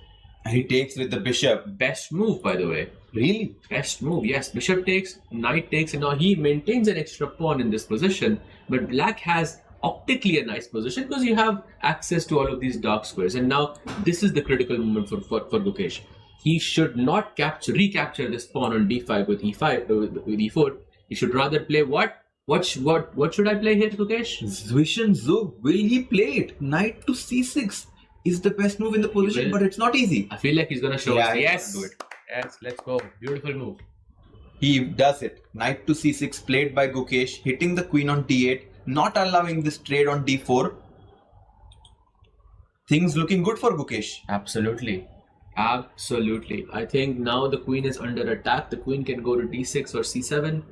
He takes with the bishop. best move, by the way. Really? Best move, yes. Bishop takes, knight takes, and now he maintains an extra pawn in this position. But black has optically a nice position because you have access to all of these dark squares. And now this is the critical moment for Gukesh. He should not recapture this pawn on d5 with e5 with e4. He should rather play what? What should I play here, Gukesh? Zwishan Zug, will he play it? Knight to c6 is the best move in the position, will. but it's not easy. I feel like he's gonna show Yeah, us. he's Yes, gonna do it. Yes, let's go. Beautiful move. He does it. Knight to c6 played by Gukesh, hitting the queen on d8, not allowing this trade on d4. Things looking good for Gukesh. Absolutely. Absolutely. I think now the queen is under attack. The queen can go to d6 or c7.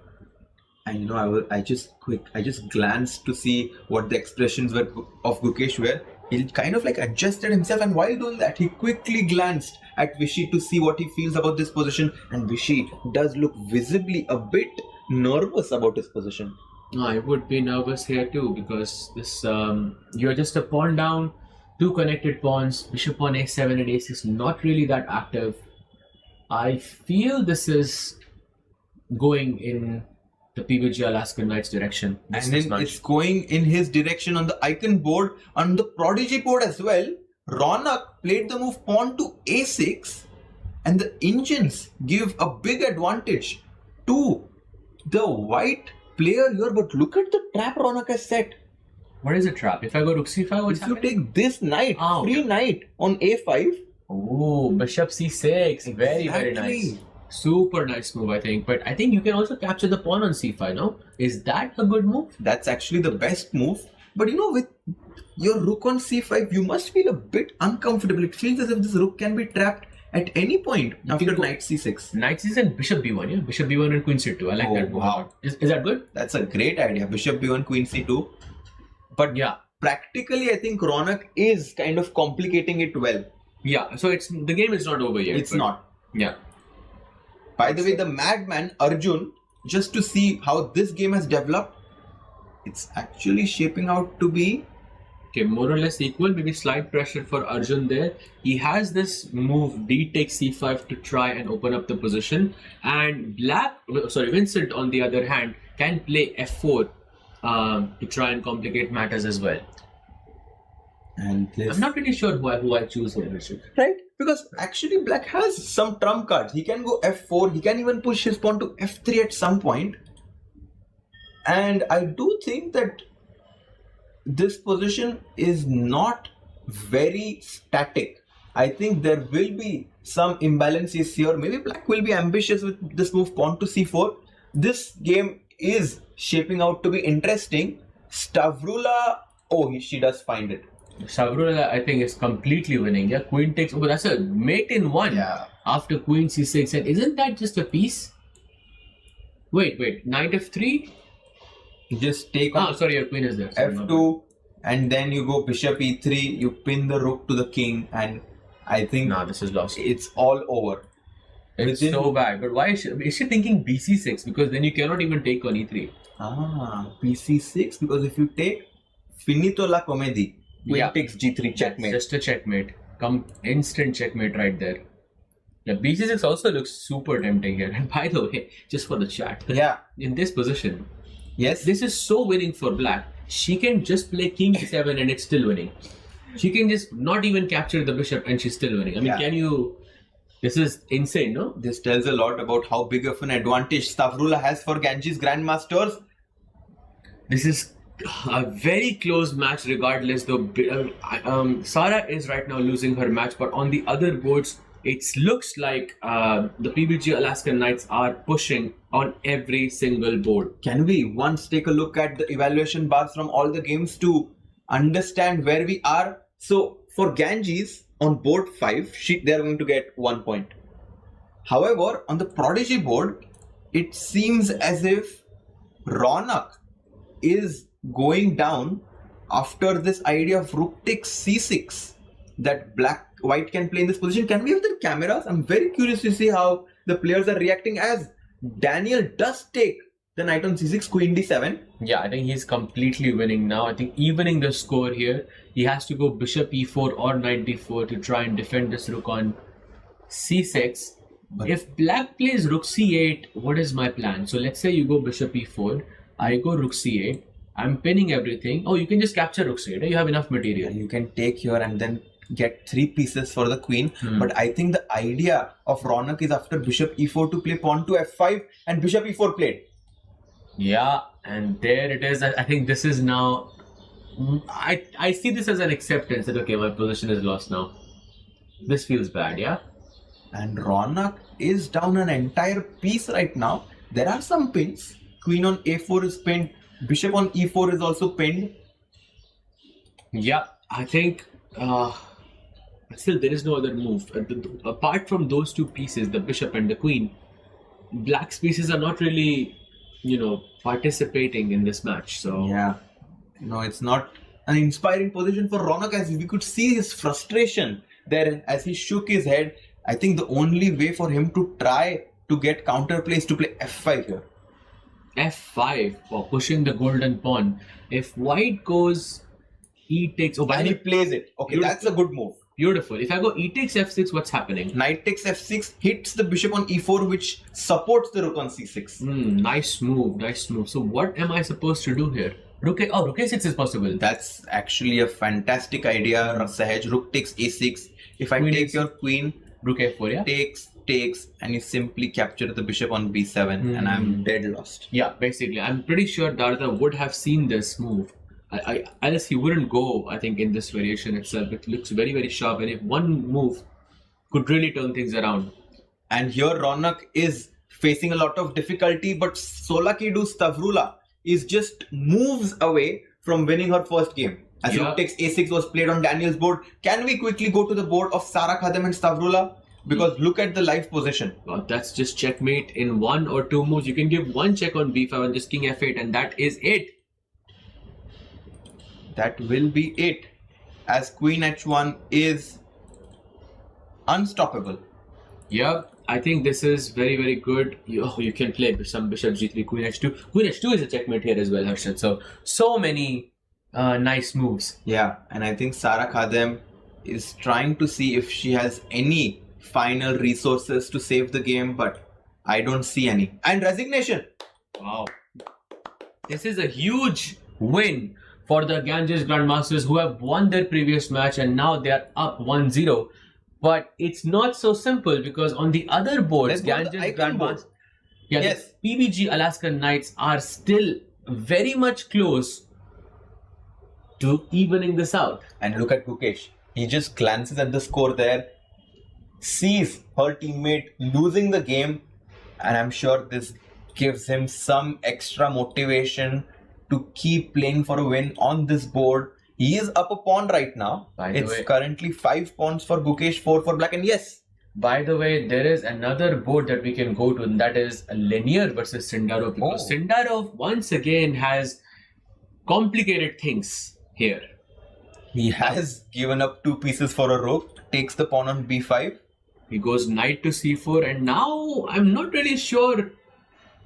And you know, I just glanced to see what the expressions were of Gukesh were. He kind of like adjusted himself, and while doing that, he quickly glanced at Vichy to see what he feels about this position. And Vichy does look visibly a bit nervous about his position. I would be nervous here too because this you're just a pawn down, two connected pawns, bishop on a7 and a6, not really that active. I feel this is going in the PBG Alaskan Knights direction. And then it's going in his direction on the icon board, on the prodigy board as well. Ronak played the move pawn to a6, and the engines give a big advantage to the white player here. But look at the trap Ronak has set. What is a trap? If I go rook c5, what's If you happening? take this knight, Ah, okay. free knight on a5. Oh, bishop c6. Very, very nice. Exactly. Super nice move, I think. But I think you can also capture the pawn on c5, no? Is that a good move? That's actually the best move. But you know, with your rook on c5, you must feel a bit uncomfortable. It feels as if this rook can be trapped at any point after can go- knight c6. Knight c6 and bishop b1, yeah? Bishop b1 and queen c2. I like Oh, that move. wow. Is that good? That's a great idea. Bishop b1, queen c2. But Yeah. practically, I think Ronak is kind of complicating it well. Yeah, so the game is not over yet. It's but- not. Yeah. By the way, the madman Arjun, just to see how this game has developed, it's actually shaping out to be Okay, more or less equal. Maybe slight pressure for Arjun there. He has this move d takes c5 to try and open up the position. And Vincent on the other hand can play f4 to try and complicate matters as well. and this. I'm not really sure who I choose here, Richard. Right? Because actually black has some trump cards. He can go f4, he can even push his pawn to f3 at some point. And I do think that this position is not very static. I think there will be some imbalances here. Maybe black will be ambitious with this move pawn to c4. This game is shaping out to be interesting. Stavrula, she does find it. Stavrula, I think, is completely winning. Yeah, queen takes. Oh, that's a mate in one. Yeah. After queen c6, and isn't that just a piece? Wait. Knight f3. You just take on Sorry, your queen is there. Sorry, my bad. f2, and then you go bishop e3, you pin the rook to the king, and I think Nah, this is lost. it's all over. It's Within- so bad. But why is she thinking bc6? Because then you cannot even take on e3. bc6, because if you take finito la comedy, Queen takes G3 checkmate. Just a checkmate. Instant checkmate right there. Yeah, B6 also looks super tempting here. And by the way, just for the chat. Yeah. In this position, Yes. this is so winning for black. She can just play king 7 and it's still winning. She can just not even capture the bishop and she's still winning. I mean, can you... This is insane, no? This tells a lot about how big of an advantage Stavrula has for Ganges Grandmasters. This is a very close match regardless, though. Sara is right now losing her match, but on the other boards, it looks like the PBG Alaskan Knights are pushing on every single board. Can we once take a look at the evaluation bars from all the games to understand where we are? So for Ganges on board 5, they are going to get 1 point. However, on the Prodigy board, it seems as if Ronak is going down after this idea of rook takes c6 that white can play in this position. Can we have the cameras? I'm very curious to see how the players are reacting as Daniel does take the knight on c6, queen d7. Yeah, I think he's completely winning now. I think evening the score here. He has to go bishop e4 or knight d4 to try and defend this rook on c6. But if black plays rook c8, what is my plan? So let's say you go bishop e4, I go rook c8, I'm pinning everything. Oh, you can just capture rook c8. You have enough material. You can take here and then get 3 pieces for the queen. But I think the idea of Ronak is after bishop e4 to play pawn to f5 and bishop e4 played. Yeah, and there it is. I think this is now... I see this as an acceptance that, okay, my position is lost now. This feels bad, yeah? And Ronak is down an entire piece right now. There are some pins. Queen on a4 is pinned. Bishop on e4 is also pinned. Yeah, I think... still, there is no other move. Apart from those 2 pieces, the bishop and the queen, black's pieces are not really, participating in this match. So yeah, no, it's not an inspiring position for Ronak, as we could see his frustration there as he shook his head. I think the only way for him to try to get counterplay is to play f5 here. f5 for pushing the golden pawn. If white goes e takes... Oh, and he plays it. Okay, beautiful. That's a good move. Beautiful. If I go e takes f6, what's happening? Knight takes f6, hits the bishop on e4, which supports the rook on c6. Nice move, nice move. So what am I supposed to do here? Rook a6 is possible. That's actually a fantastic idea, Sahaj. Rook takes a6. If I take your queen, rook a4, yeah? Takes, and you simply capture the bishop on b7, and I'm dead lost. Yeah, basically. I'm pretty sure Darda would have seen this move. Else he wouldn't go, I think, in this variation itself. It looks very, very sharp, and if one move could really turn things around. And here Ronak is facing a lot of difficulty, but Solakidu Stavrula is just moves away from winning her first game. As rook takes a6 was played on Daniel's board. Can we quickly go to the board of Sara Khadem and Stavrula? Because look at the live position. Well, that's just checkmate in 1 or 2 moves. You can give 1 check on b5 and just king f8, and that is it. That will be it, as queen h1 is unstoppable. Yep, I think this is very, very good. You can play some bishop g3, queen h2. Queen h2 is a checkmate here as well, Harshad. So many nice moves. Yeah, and I think Sara Khadem is trying to see if she has any final resources to save the game, but I don't see any. And resignation. Wow. This is a huge win for the Ganges Grandmasters, who have won their previous match and now they are up 1-0. But it's not so simple, because on the other boards, Ganges Grandmasters, the PBG Alaskan Knights are still very much close to evening this out. And look at Gukesh. He just glances at the score there, sees her teammate losing the game, and I'm sure this gives him some extra motivation to keep playing for a win on this board. He is up a pawn right now. It's currently 5 pawns for Gukesh, 4 for black, and yes. By the way, there is another board that we can go to, and that is Linear versus Sindarov. Because Sindarov once again has complicated things here. He has given up 2 pieces for a rook, takes the pawn on b5. He goes knight to c4, and now I'm not really sure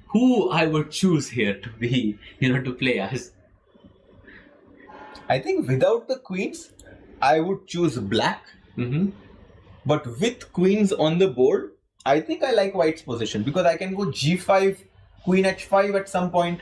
who I would choose here to be, to play as. I think without the queens, I would choose black. But with queens on the board, I think I like white's position because I can go g5, queen h5 at some point.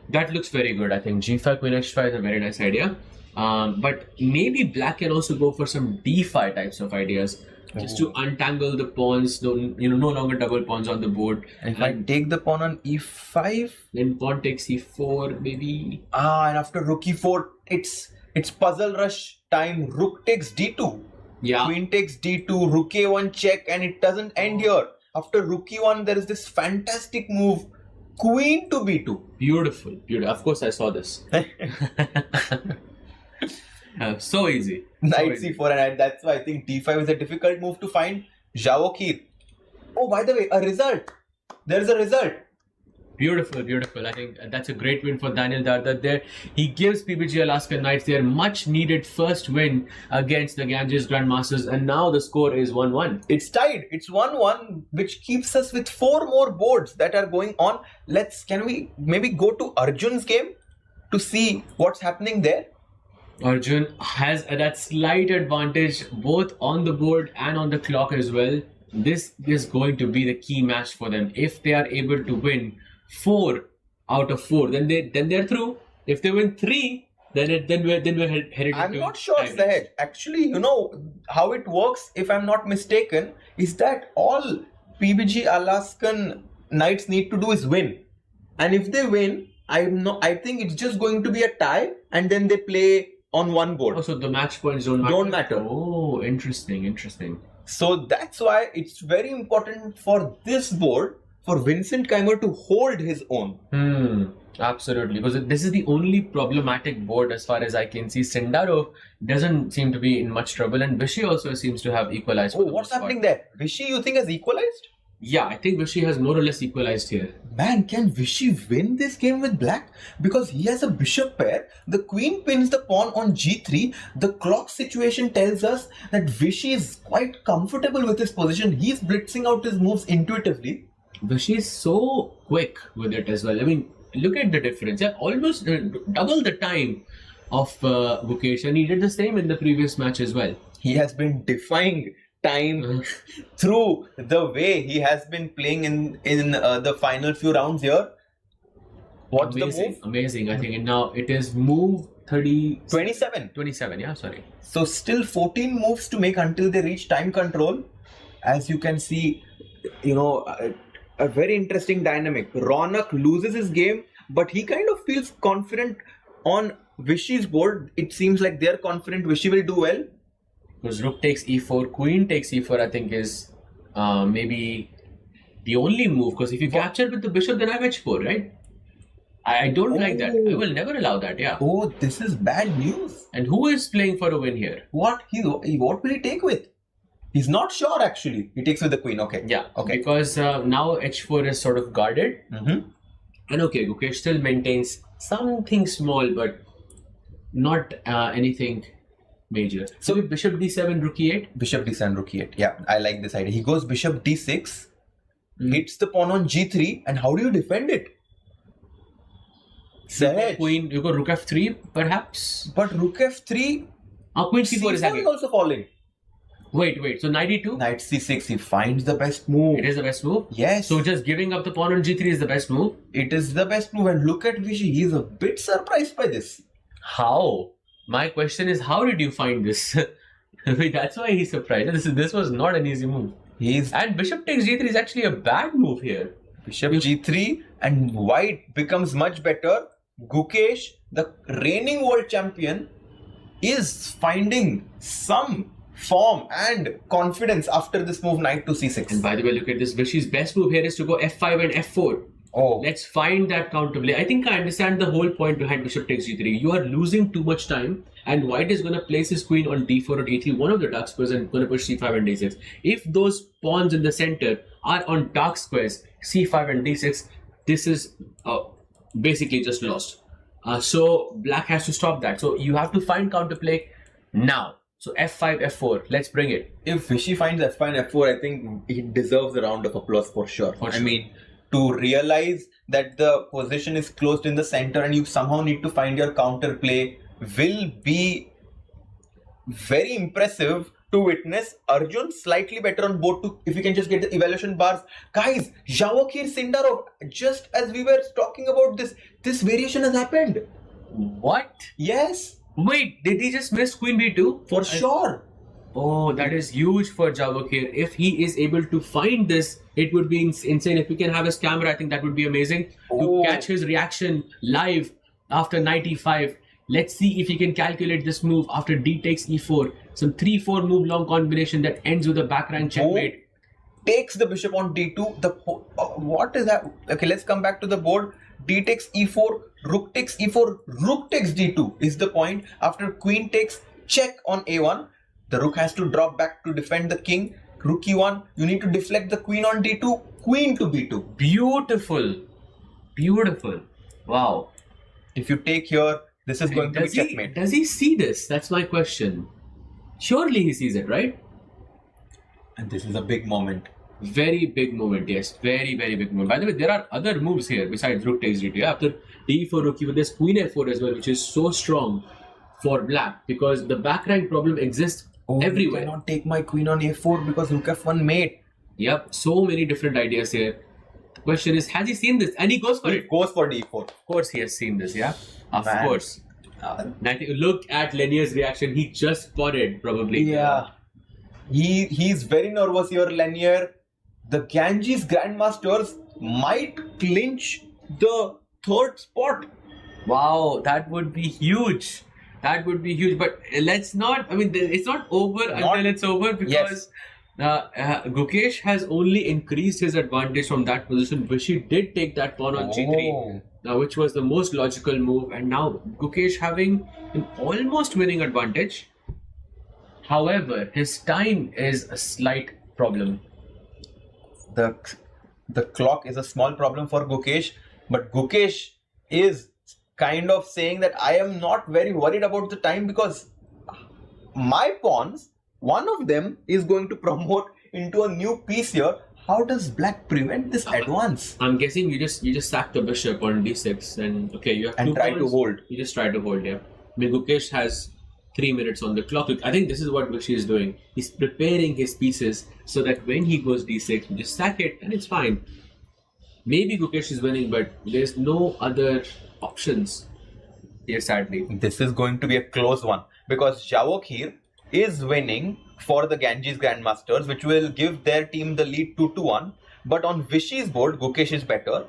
That looks very good. I think g5, queen h5 is a very nice idea. But maybe black can also go for some d5 types of ideas, just to untangle the pawns. No longer double pawns on the board. And if I take the pawn on e5, then pawn takes e4, maybe. And after rook e4, it's puzzle rush time. Rook takes d2. Yeah. Queen takes d2, rook a1 check, and it doesn't end here. After rook e1, there is this fantastic move, queen to b2. Beautiful, beautiful. Of course, I saw this. So easy. Knight c4, and that's why I think d5 is a difficult move to find. Jao Kheer. Oh, by the way, a result. There's a result. Beautiful, beautiful. I think that's a great win for Daniel Darda there. He gives PBG Alaska Knights their much needed first win against the Ganges Grandmasters, and now the score is 1-1. It's tied. It's 1-1, which keeps us with 4 more boards that are going on. Can we maybe go to Arjun's game to see what's happening there? Arjun has that slight advantage both on the board and on the clock as well. This is going to be the key match for them. If they are able to win 4 out of 4, then they're through. If they win 3, then we're headed. I'm not sure, Sahaj. Actually, you know how it works, if I'm not mistaken, is that all PBG Alaskan Knights need to do is win. And if they win, I think it's just going to be a tie, and then they play on one board. Oh, so the match points don't matter? Don't matter. Oh, interesting. So that's why it's very important for this board for Vincent Keimer to hold his own. Absolutely, because this is the only problematic board as far as I can see. Sindarov doesn't seem to be in much trouble, and Vichy also seems to have equalized. Oh, what's happening there? Vichy, you think has equalized? Yeah, I think Vichy has more or less equalized here. Man, can Vichy win this game with black? Because he has a bishop pair, the queen pins the pawn on g3, the clock situation tells us that Vichy is quite comfortable with his position. He's blitzing out his moves intuitively. Vichy is so quick with it as well. I mean, look at the difference. Yeah, almost double the time of Mukesh, and he did the same in the previous match as well. He has been defying time through the way he has been playing in the final few rounds here. What's the move? Amazing, I think. And now it is move 27. 27, yeah, sorry. So still 14 moves to make until they reach time control. As you can see, you know, a very interesting dynamic. Ronak loses his game, but he kind of feels confident on Vichy's board. It seems like they're confident Vichy will do well. Because rook takes e4, queen takes e4, I think is maybe the only move. Because if you capture with the bishop, then I have h4, right? I don't like that. I will never allow that, yeah. Oh, this is bad news. And who is playing for a win here? What will he take with? He's not sure actually. He takes with the queen, okay. Yeah, okay. Because now h4 is sort of guarded. And okay, Mukesh still maintains something small, but not anything major. So bishop d7, rook e8? Bishop d7, rook e8. Yeah, I like this idea. He goes bishop d6, hits the pawn on g3, and how do you defend it? Queen, you go rook f3 perhaps? But rook f3, queen c4 is also falling. Wait, so knight e2? Knight c6, he finds the best move. It is the best move? Yes. So just giving up the pawn on g3 is the best move? It is the best move, and look at Vichy, he's a bit surprised by this. How? My question is, how did you find this? That's why he's surprised. This was not an easy move. And bishop takes g3 is actually a bad move here. Bishop g3, and white becomes much better. Gukesh, the reigning world champion, is finding some form and confidence after this move, knight to c6. And by the way, look at this. Vichy's best move here is to go f5 and f4. Oh. Let's find that counterplay. I think I understand the whole point behind bishop takes g3. You are losing too much time, and white is going to place his queen on d4 or d3, one of the dark squares, and going to push c5 and d6. If those pawns in the center are on dark squares, c5 and d6, this is basically just lost. So black has to stop that. So you have to find counterplay now. So f5, f4, let's bring it. If Vichy finds f5 and f4, I think he deserves a round of applause for sure. I mean, to realize that the position is closed in the center and you somehow need to find your counter play will be very impressive to witness. Arjun slightly better on board two. If you can just get the evaluation bars. Guys, Vachier Sindarov, just as we were talking about this variation has happened. What? Yes, Wait, did he just miss Queen B2? for sure. Oh, that is huge for Vachier. If he is able to find this, it would be insane. If we can have his camera, I think that would be amazing. To catch his reaction live after 95. Let's see if he can calculate this move after D takes E4. Some 3-4 move long combination that ends with a back rank checkmate. Takes the bishop on d2. What is that? Okay, let's come back to the board. D takes e4, rook takes e4, rook takes d2 is the point. After queen takes check on a1, the rook has to drop back to defend the king. Rook e1, you need to deflect the queen on d2, queen to b2. Beautiful. Beautiful. Wow. If you take here, this is going to be checkmate. Does he see this? That's my question. Surely he sees it, right? And this is a big moment. Very big moment, yes. Very, very big moment. By the way, there are other moves here besides rook takes d2. After d4, rook e4, there's queen f4 as well, which is so strong for black because the back rank problem exists everywhere. I cannot take my queen on a4 because rook f1 mate. Yep, so many different ideas here. The question is, has he seen this? And he goes for it. Goes for d4. Of course he has seen this, yeah? Of Man. course. Look at Lenier's reaction. He just spotted, probably. Yeah. He's very nervous here, Lanier. The Ganges Grandmasters might clinch the third spot. Wow, that would be huge. That would be huge. But let's not, I mean, it's not over until it's over because Gukesh has only increased his advantage from that position. Vishy did take that pawn on g3, which was the most logical move. And now Gukesh having an almost winning advantage. However, his time is a slight problem. The clock is a small problem for Gukesh, but Gukesh is kind of saying that I am not very worried about the time because my pawns, one of them is going to promote into a new piece here. How does black prevent this advance? I'm guessing you just sack the bishop on d6 and okay, you have and two try pawns. to hold. You just try to hold, yeah. I mean, Gukesh has 3 minutes on the clock. I think this is what Vishy is doing. He's preparing his pieces so that when he goes d6, you just sack it and it's fine. Maybe Gukesh is winning, but there's no other options here, sadly. This is going to be a close one because Vachier is winning for the Ganges Grandmasters, which will give their team the lead 2-1. But on Vishy's board, Gukesh is better.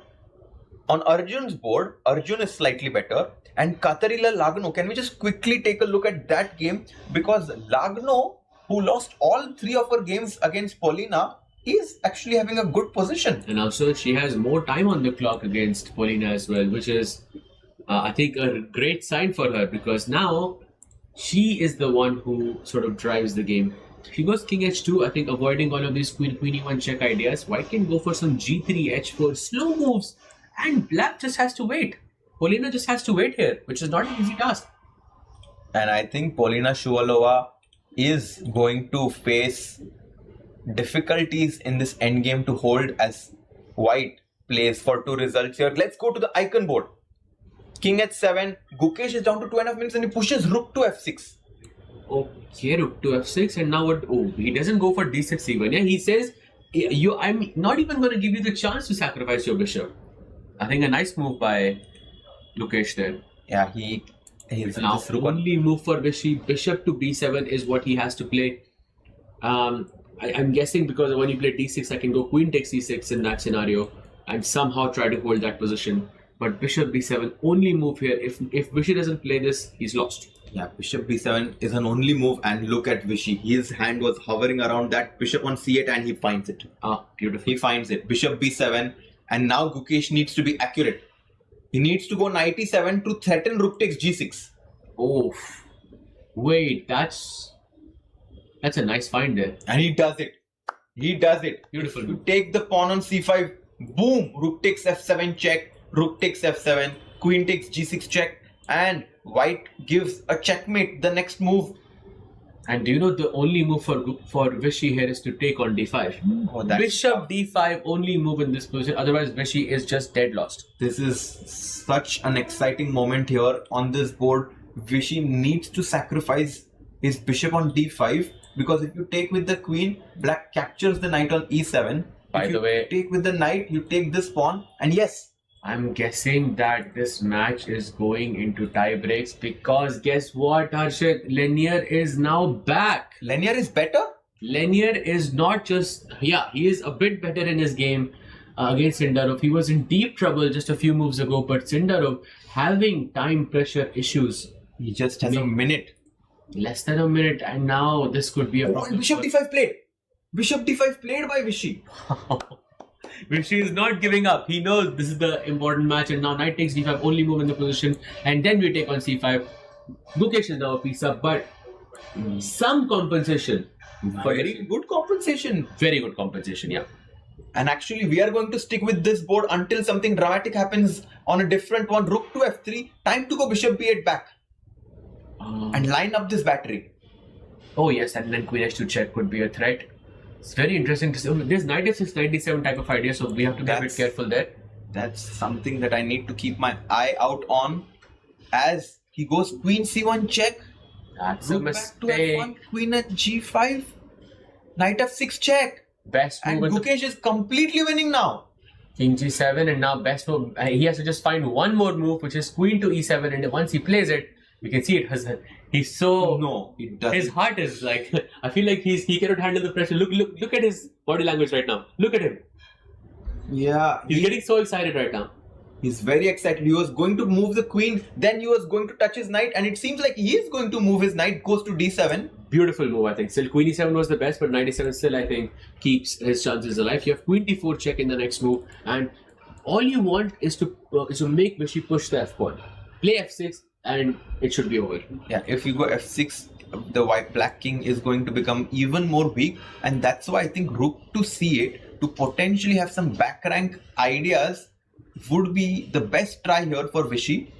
On Arjun's board, Arjun is slightly better. And Katarina-Lagno, can we just quickly take a look at that game? Because Lagno, who lost all 3 of her games against Paulina, is actually having a good position. And also, she has more time on the clock against Paulina as well, which is, I think, a great sign for her because now she is the one who sort of drives the game. She goes king h2, I think, avoiding all of these queen e1 check ideas. White can go for some g3, h4, slow moves, and black just has to wait. Paulina just has to wait here, which is not an easy task. And I think Paulina Shuvalova is going to face difficulties in this endgame to hold as White plays for 2 results here. Let's go to the icon board. King h7, Gukesh is down to 2.5 minutes and he pushes rook to f6. Okay, rook to f6, and now what? Oh, he doesn't go for d6 even. Yeah, he says, I'm not even going to give you the chance to sacrifice your bishop. I think a nice move by Gukesh there. Yeah, he's now this rook only move for Vishy. Bishop to b7 is what he has to play. I'm guessing because when you play d6, I can go queen takes e6 in that scenario and somehow try to hold that position. But bishop b7 only move here. If Vishy doesn't play this, he's lost. Yeah, bishop b7 is an only move, and look at Vishy. His hand was hovering around that bishop on c8 and he finds it. Ah, beautiful. He finds it. Bishop b7, and now Gukesh needs to be accurate. He needs to go knight e7 to threaten rook takes g6. Oh, wait, that's a nice find there. And he does it. He does it. Beautiful. You take the pawn on c5. Boom! Rook takes f7 check. Rook takes f7. Queen takes g6 check. And White gives a checkmate the next move. And do you know the only move for Vichy here is to take on d5? Oh, that's Bishop tough. d5 only move in this position. Otherwise, Vichy is just dead lost. This is such an exciting moment here on this board. Vichy needs to sacrifice his bishop on d5 because if you take with the queen, black captures the knight on e7. By if the you way- take with the knight, you take this pawn, and yes, I'm guessing that this match is going into tie breaks because guess what, Harshit? Lanier is now back. Lanier is better. Lanier is not just, he is a bit better in his game against Sindarov. He was in deep trouble just a few moves ago, but Sindarov having time pressure issues. He just has a minute. Less than a minute, and now this could be a Oh, problem. bishop d5 played. Bishop d5 played by Vichy. Vichy is not giving up. He knows this is the important match, and now knight takes d5, only move in the position, and then we take on c5. Gukesh is now a piece up, but some compensation. Very good compensation. Very good compensation, yeah. And actually, we are going to stick with this board until something dramatic happens on a different one. Rook to f3. Time to go bishop b8 back and line up this battery. Oh yes, and then queen h2 check could be a threat. It's very interesting to see. There's knight f6, knight d7 type of idea, so we have to be a bit careful there. That's something that I need to keep my eye out on. As he goes queen c1 check. That's a Rook back to mistake. f1. Queen at g5. Knight f6 check. Best And move. Gukesh is completely winning now. King g7, and now best move. He has to just find one more move, which is queen to e7, and once he plays it, we can see it. He's so No, it doesn't. His heart is like, I feel like he cannot handle the pressure. Look at his body language right now. Look at him. Yeah, He's getting so excited right now. he's very excited. He was going to move the queen, then he was going to touch his knight, and it seems like he is going to move his knight, goes to d7. Beautiful move, I think. Still, queen e7 was the best, but knight e7 still, I think, keeps his chances alive. You have queen d4 check in the next move, and all you want is to make Vichy push the f pawn. Play f6, and it should be over. Yeah, if you go f6, the black king is going to become even more weak, and that's why I think rook to c8 to potentially have some back rank ideas would be the best try here for Vichy.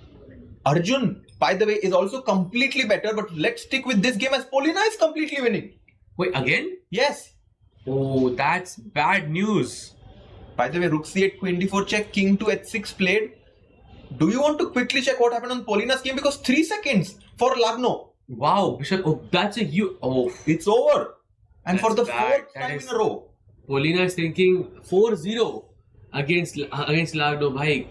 Arjun, by the way, is also completely better, but let's stick with this game as Polina is completely winning. Wait, again? Yes. Oh, that's bad news. By the way, rook c8, queen d4 check, king to h6 played. Do you want to quickly check what happened on Polina's game? Because 3 seconds for Lagno. Wow, Bishop. Oh, that's a huge. Oh, It's over. And for That's the bad. 4th That time is- in a row. Polina is thinking 4-0 against Lagno. Bhai.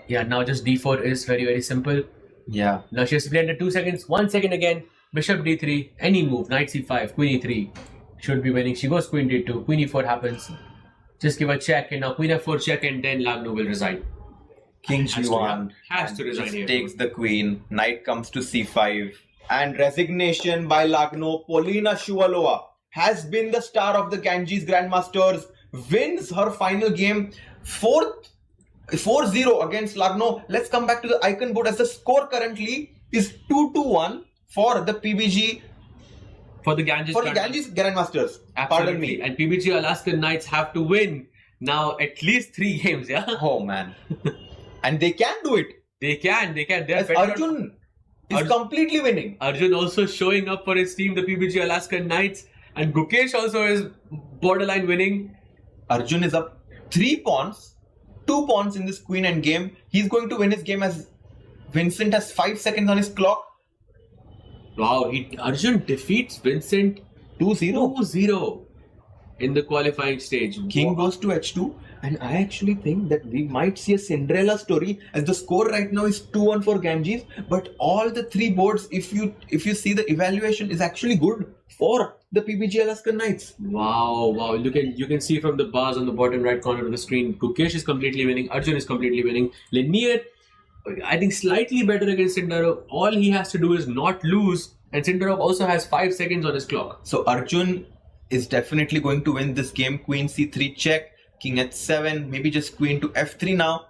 Yeah, now just d4 is very, very simple. Yeah. Now she has to play under 2 seconds. 1 second again. Bishop d3. Any move. Knight c5. Queen e3. Should be winning. She goes queen d2. Queen e4 happens. Just give a check. And now queen f4 check. And then Lagno will resign. King Has to, g1. has and to resign just here. takes the queen. Knight comes to c5. And resignation by Lagno. Polina Shuvalova has been the star of the Ganges Grandmasters. Wins her final game. 4-0 against Lagno. Let's come back to the icon board as the score currently is 2-1 for the PBG. For the Ganges. For the Ganges Grandmasters. Absolutely. Pardon me. And PBG Alaskan Knights have to win now at least 3 games, yeah? Oh man. And they can do it. They can. They're As better. Arjun is completely winning. Arjun also showing up for his team, the PBG Alaskan Knights. And Gukesh also is borderline winning. Arjun is up 3 pawns, 2 pawns in this queen end game. He's going to win his game as Vincent has 5 seconds on his clock. Wow, Arjun defeats Vincent 2-0. 2-0 in the qualifying stage. King goes to h2. And I actually think that we might see a Cinderella story as the score right now is 2-1 for Ganges. But all the 3 boards, if you see the evaluation, is actually good for the PBG Alaskan Knights. Wow. You can see from the bars on the bottom right corner of the screen, Gukesh is completely winning, Arjun is completely winning. Lanier, I think slightly better against Sindarov. All he has to do is not lose, and Sindarov also has 5 seconds on his clock. So Arjun is definitely going to win this game. Queen c3 check, king h7, maybe just queen to f3 now.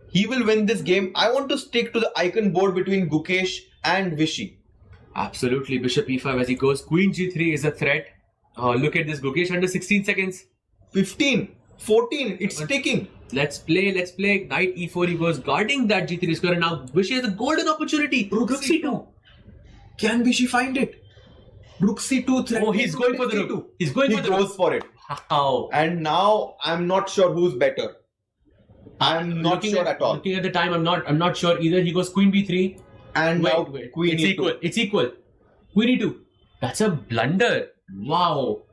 He will win this game. I want to stick to the icon board between Gukesh and Vichy. Absolutely, Bishop e5 as he goes. Queen g3 is a threat. Look at this, Gukesh under 16 seconds. 15, 14, it's ticking. Let's play. Knight e4, he goes guarding that g3 square. And now Vichy has a golden opportunity. Rook c2. Can Vichy find it? Rook C2 threat. Oh, he's going for the rook. He's going He for the rook. goes for it. How? And now I'm not sure who's better. I'm not sure at all. Looking at the time, I'm not sure either. He goes Queen B3. And now Wait. Queen It's E2. equal. It's equal. Queen E2. That's a blunder. Wow.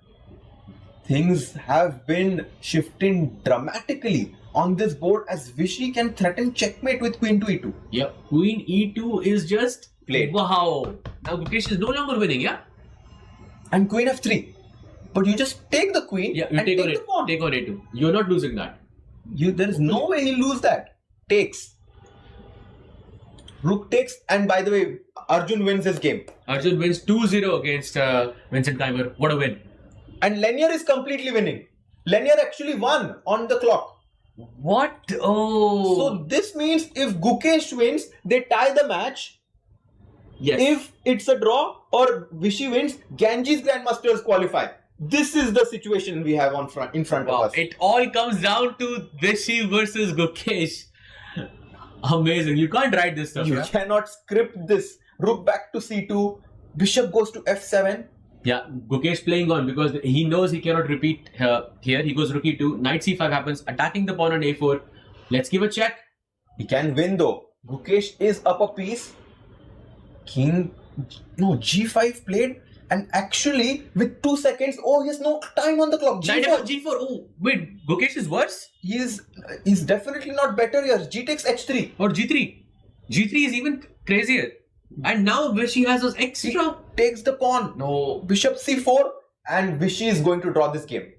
Things have been shifting dramatically on this board as Vichy can threaten checkmate with Queen to E2. Yeah. Queen E2 is just Played. Wow. Now Gukesh is no longer winning, yeah? And Queen F3. But you just take the queen Yeah, you and take on the it. pawn. Take on A2. You're not losing that. There is no way he'll lose that. Takes. Rook takes, and by the way, Arjun wins his game. Arjun wins 2-0 against Vincent Keimer. What a win. And Lanier is completely winning. Lanier actually won on the clock. What? Oh. So this means if Gukesh wins, they tie the match. yes. If it's a draw or Vichy wins, Ganges Grandmasters qualify. This is the situation we have in front Wow. of us. It all comes down to Vichy versus Gukesh. Amazing. You can't write this stuff. You Yeah? cannot script this. Rook back to C2. Bishop goes to F7. Yeah, Gukesh playing on because he knows he cannot repeat here. He goes rook e2, knight c5 happens, attacking the pawn on a4. Let's give a check. He can win though. Gukesh is up a piece. G5 played, and actually with 2 seconds, he has no time on the clock. Knight G4. f4, g4. Oh, wait, Gukesh is worse? He's definitely not better here. G takes H3. Or g3? G3 is even crazier. And now Vichy has those He extra. takes the pawn. No, Bishop C4, and Vichy is going to draw this game.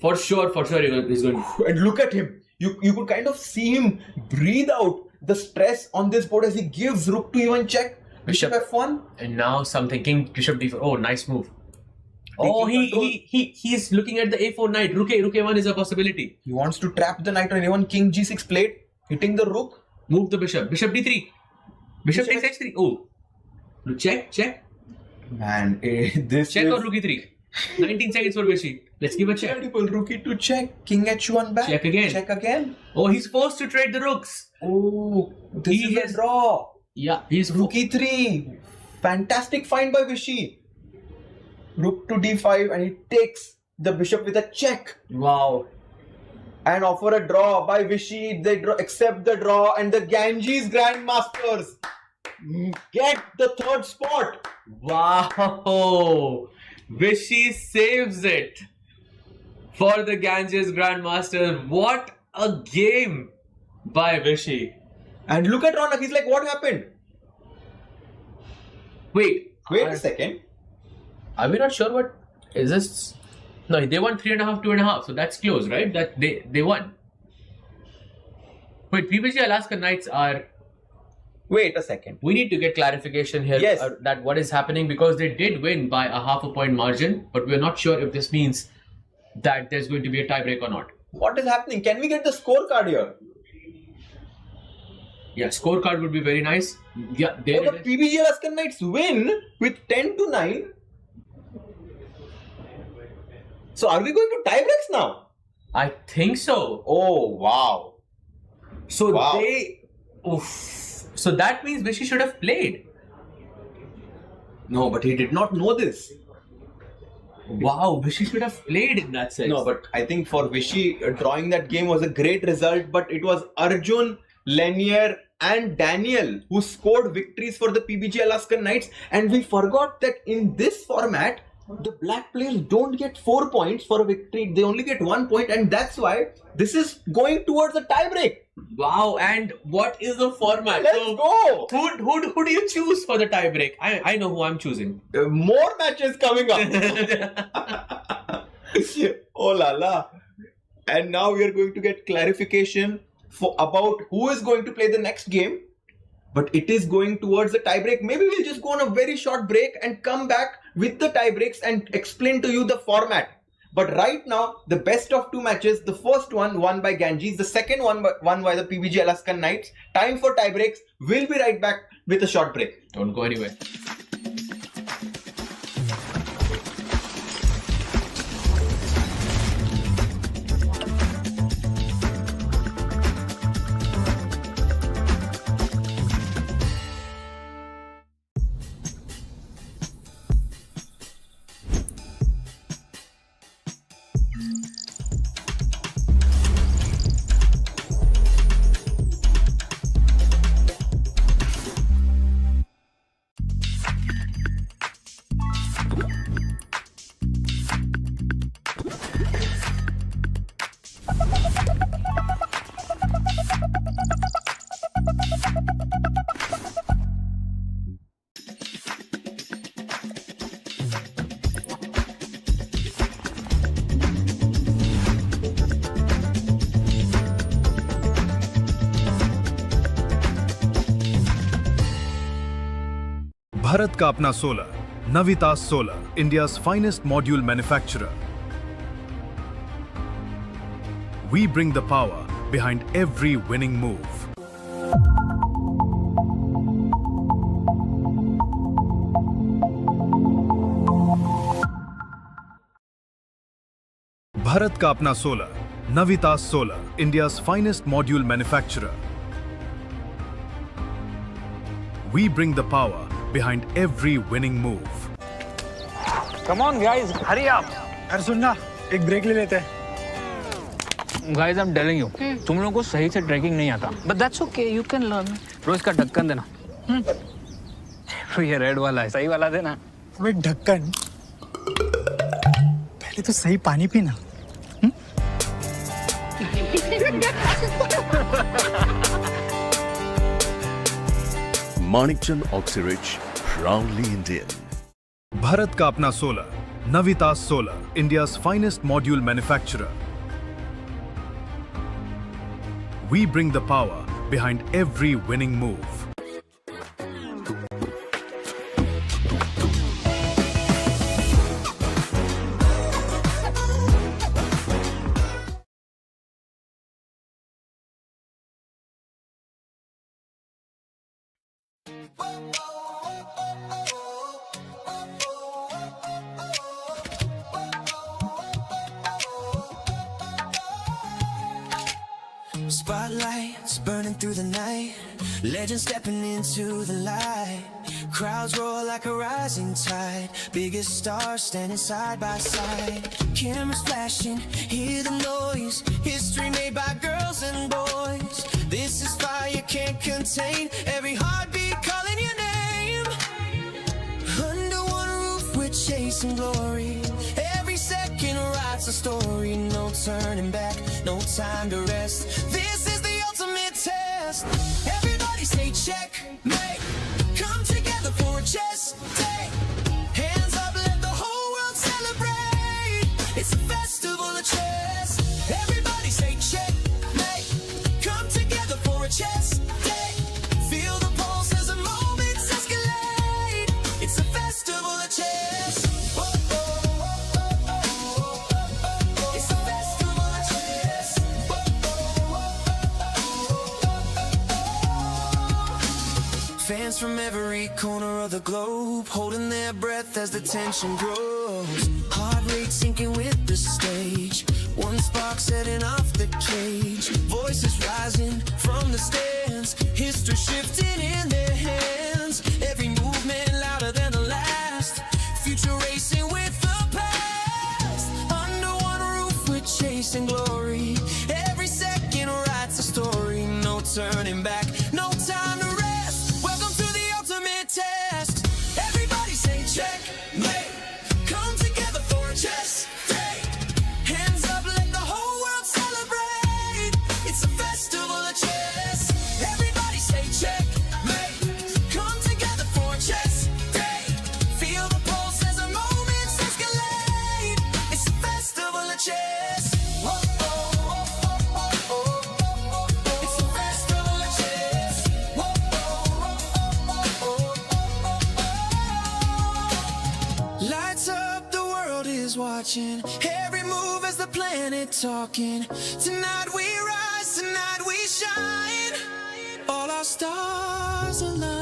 for sure, he's going. And look at him. You could kind of see him breathe out the stress on this board as he gives rook to even check. Bishop F1. And now something, king, bishop d4. Oh, nice move. Oh, he's looking at the a4 knight. Rook a1 is a possibility. He wants to trap the knight on a1. King G6 played, hitting the rook. Move the bishop. Bishop d3. Bishop takes h3. Oh, check. Man, this Check is or rook e3. 19 seconds for Vichy. Let's give a check. incredible. Rook to check. King H1 back. Check again. Check again. Oh, he's forced to trade the rooks. Oh, this He is has- a draw. Yeah, he's Rook E3. Fantastic find by Vichy. Rook to D5, and he takes the bishop with a check. Wow. And offer a draw by Vichy. They accept the draw, and the Ganges Grandmasters get the 3rd spot. Wow. Vichy saves it for the Ganges Grandmaster. What a game by Vichy. And look at Ronak. He's like, what happened? Wait Wait a second. Are we not sure what is this? No, they won 3.5, 2.5. So that's close, right? That they won. Wait, PBG Alaska Knights are. Wait a second. We need to get clarification here. Yes. That what is happening, because they did win by a half a point margin, but we're not sure if this means that there's going to be a tiebreak or not. What is happening? Can we get the scorecard here? Yeah, scorecard would be very nice. Yeah, there The it is. PBG Alaskan Knights win with 10-9. So are we going to tiebreaks now? I think so. Oh wow. So Wow. they. Oof. So that means Vichy should have played. No, but he did not know this. Wow, Vichy should have played in that sense. No, but I think for Vichy, drawing that game was a great result. But it was Arjun, Lanier, and Daniel who scored victories for the PBG Alaskan Knights. And we forgot that in this format, the black players don't get 4 points for a victory. They only get 1 point, and that's why this is going towards a tiebreak. Wow, and what is the format? Let's go. Who do you choose for the tiebreak? I know who I'm choosing. More matches coming up. Oh la la. And now we are going to get clarification about who is going to play the next game. But it is going towards the tiebreak. Maybe we'll just go on a very short break and come back with the tiebreaks and explain to you the format. But right now, the best of 2 matches. The first one won by Ganges. The second one won by the PBG Alaskan Knights. Time for tiebreaks. We'll be right back with a short break. Don't go anywhere. Bharat का अपना solar, नवितास solar, India's finest module manufacturer. We bring the power behind every winning move. Bharat का अपना solar, नवितास solar, India's finest module manufacturer. We bring the power behind every winning move. Come on guys, hurry up. यार सुन ना, एक break ले लेते हैं. Guys, I'm telling you, तुम लोगों को सही से ट्रैकिंग नहीं आता. But that's okay, you can learn. रोज का ढक्कन देना. ये रेड वाला है, सही वाला देना. अबे ढक्कन. पहले तो सही पानी पीना. Manikchand Oxyrich, proudly Indian. Bharat का अपना solar, नवितास solar, India's finest module manufacturer. We bring the power behind every winning move. Spotlights burning through the night, legends stepping into the light. Crowds roar like a rising tide, biggest stars standing side by side. Cameras flashing, hear the noise, history made by girls and boys. This is fire can't contain, every heartbeat calling your name. Under one roof we're chasing glory, every second writes a story. No turning back, no time to rest. This is the ultimate test. Everybody say check, mate. Come together for a chess day. Hands up, let the whole world celebrate. It's a festival of chess. Everybody say check, mate. Come together for a chess day. Feel the pulse as the moments escalate. It's a festival of chess. It's a festival of chess. Fans from every corner of the globe holding their breath as the tension grows. Heart rate sinking with the stage. One spark setting off the cage. Voices rising from the stands. History shifting in their hands. Every movement louder than the last. Future racing with the past. Under one roof we're chasing glory. Every second writes a story. No turning back, no time to rest. Welcome to the ultimate test. Everybody say check, mate. Come together for a chess day. Hands up, let the whole world celebrate. It's a festival of chess. Everybody say check, mate. Come together for a chess day. Feel the pulse as the moments escalate. It's a festival of chess. It's a festival of chess. Lights up, the world is watching. Every move as the planet talking. Tonight we rise, tonight we shine. All our stars align.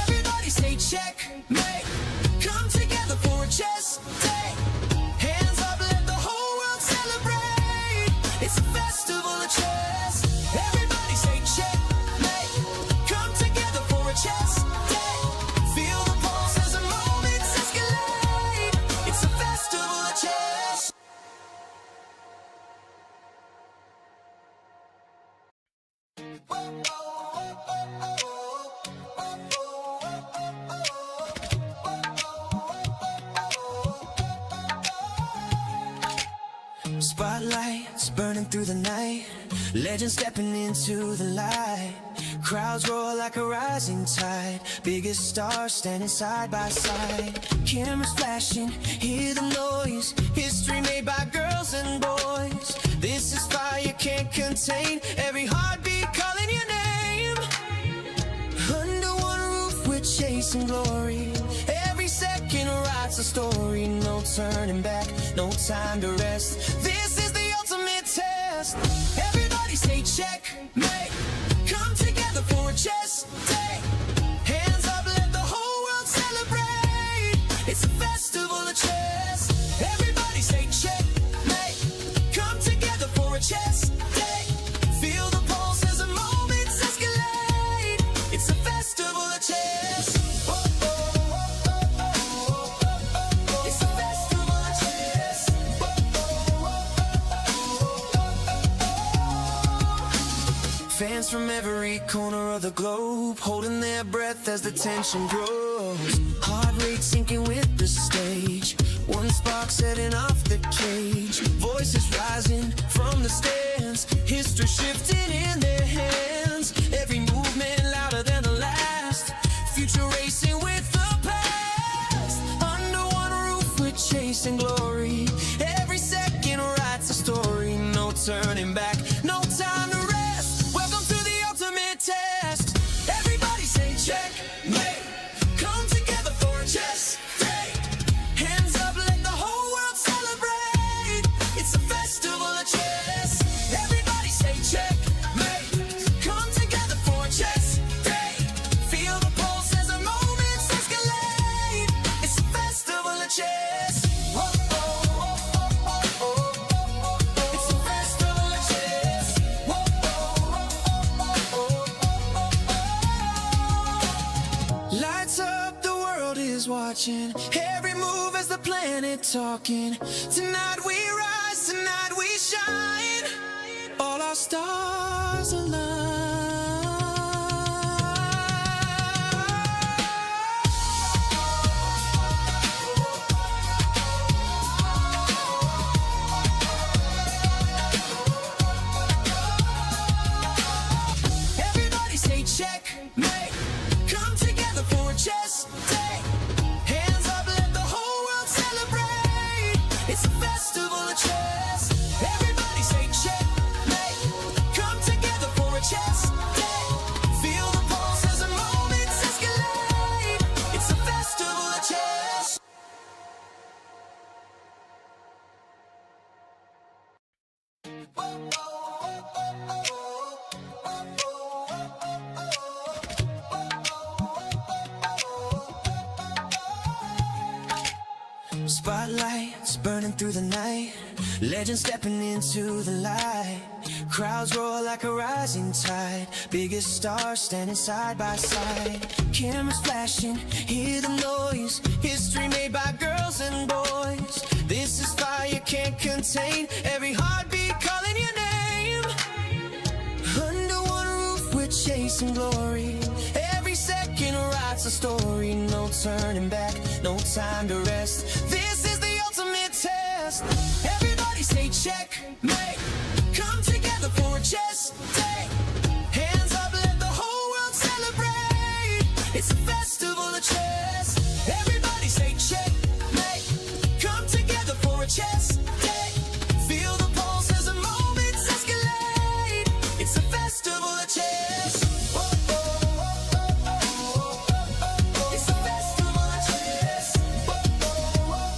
Everybody say check, mate. Come together for a chess day. Hands up, let the whole world celebrate. Spotlights burning through the night, legends stepping into the light. Crowds roar like a rising tide, biggest stars standing side by side. Cameras flashing, hear the noise, history made by girls and boys. This is fire you can't contain, every heartbeat calling your name. Under one roof we're chasing glory, every second writes a story. No turning back, no time to rest, this is the ultimate test. Everybody say checkmate, come together for a chess day. Hands up, let the whole world celebrate, it's a festival of chess. Everybody say checkmate, come together for a chess day. Feel the pulse as the moments escalate, it's a festival of chess. It's a festival of chess. Fans from every corner of the globe holding their breath as the tension grows. Heart rate sinking with the stage, one spark setting off the cage. Voices rising from the stands, history shifting in their hands. Every movement louder than the last, future racing with the past. Under one roof we're chasing glory, every second writes a story. No turning back, no time to rest, welcome to the ultimate test. Everybody say checkmate, come together for a chess day. Hands up, let the whole world celebrate, it's a festival of chess. Everybody say checkmate, come together for a chess day. Feel the pulse as the moments escalate, it's a festival of chess. Whoa, whoa, whoa, whoa, whoa, whoa. It's a festival of chess. Whoa, whoa, whoa, whoa, whoa, whoa. Lights up, the world is watching, every move as the planet talking. Tonight we rise, tonight we shine, all our stars align. Everybody say checkmate, come together for a chess day. Hands up, let the whole world celebrate, it's a festival of chess. Everybody say checkmate, come together for a chess day. Feel the pulse as the moments escalate, it's a festival of chess. Spotlights burning through the night, legends stepping into the light. Crowds roar like a rising tide, biggest stars standing side by side. Cameras flashing, hear the noise, history made by girls and boys. This is fire you can't contain, every heartbeat calling your name. Under one roof we're chasing glory, every second writes a story. No turning back, no time to rest, this is the ultimate test. Everybody say checkmate, come together for a chess day. Hands up, let the whole world celebrate, it's a festival of chess. Everybody say checkmate, come together for a chess day. Feel the pulse as the moments escalate, it's a festival of chess. Whoa, whoa, whoa, whoa, whoa, whoa. It's a festival of chess. Whoa, whoa, whoa.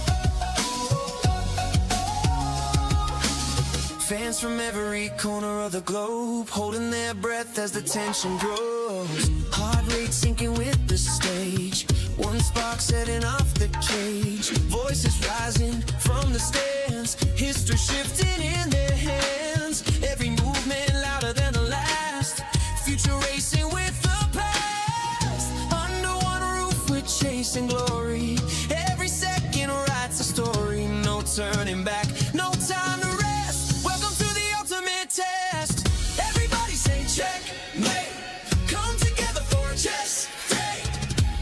Fans from every corner of the globe holding their breath as the tension grows. Heart rate sinking with the stage, one spark setting off the cage. Voices rising from the stands, history shifting in their hands. Every movement louder than the last, future racing with the past. Under one roof we're chasing glory, every second writes a story. No turning back, no time to rest, welcome to the ultimate test. Everybody say checkmate, come together for a chess day.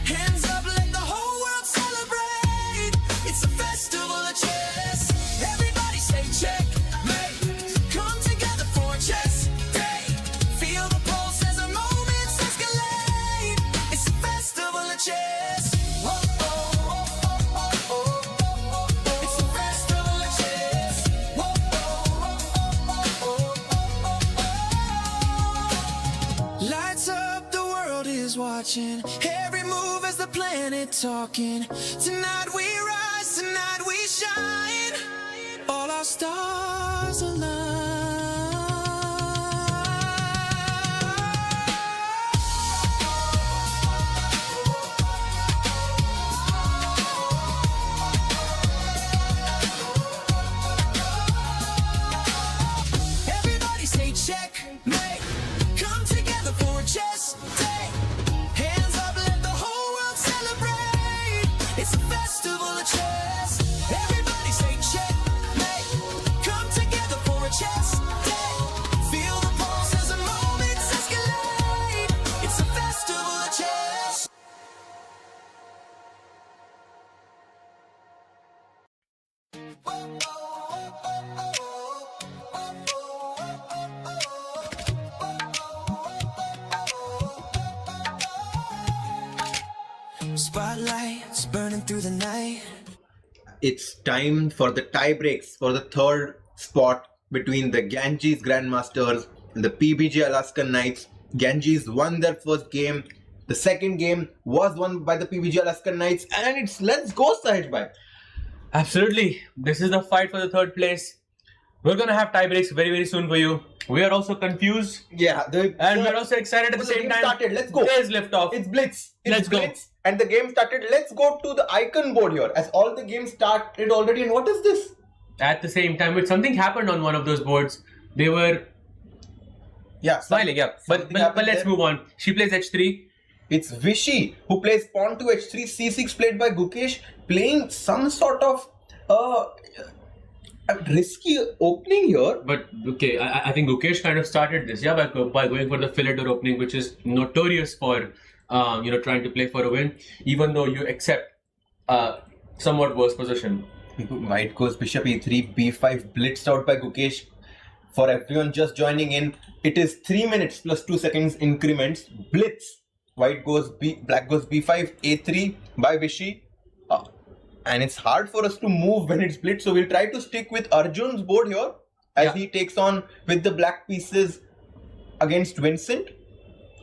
Hands up, let the whole world celebrate, it's a festival of chess. Everybody say checkmate, watching every move as the planet talking. Tonight we rise, tonight we shine. All our stars align. Everybody say checkmate. Come together for a chess day. Hands up, let the whole world celebrate. It's a festival of chess. Everybody say checkmate. Come together for a chess day. Feel the pulse as the moments escalate. It's a festival of chess. Spotlights burning through the night. It's time for the tie breaks for the third spot between the Ganges Grandmasters and the PBG Alaskan Knights. Ganges won their first game. The second game was won by the PBG Alaskan Knights, and it's let's go, Sahaj bhai. Absolutely. This is the fight for the third place. We're gonna have tie breaks very, very soon for you. We are also confused. Yeah, And we're also excited at the same game time. started. Let's go. There's liftoff. It's Blitz. It's Let's go. Blitz. And the game started. Let's go to the icon board here, as all the games started already. And what is this? At the same time, but something happened on one of those boards. They were Yeah, smiling, yeah. But something happened let's there. move on. She plays h3. It's Vishy who plays pawn to h3, c6 played by Gukesh, playing some sort of a risky opening here. But okay, I think Gukesh kind of started this, yeah, by going for the fillet door opening, which is notorious for trying to play for a win, even though you accept somewhat worse position. White goes bishop e3, b5 blitzed out by Gukesh. For everyone just joining in, it is 3 minutes plus 2 seconds increments. Blitz. White goes black goes b5, a3 by Vishy. And it's hard for us to move when it's blitz, so we'll try to stick with Arjun's board here as he takes on with the black pieces against Vincent.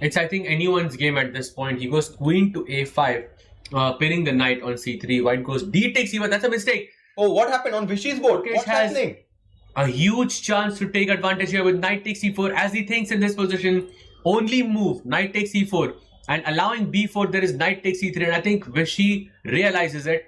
It's, I think, anyone's game at this point. He goes queen to a5, pinning the knight on c3. White goes d takes e1. That's a mistake. Oh, what happened on Vishy's board? Gukesh What's has happening? a huge chance to take advantage here with knight takes e4. As he thinks in this position, only move knight takes e4 and allowing b4. There is knight takes e3, and I think Vishy realizes it.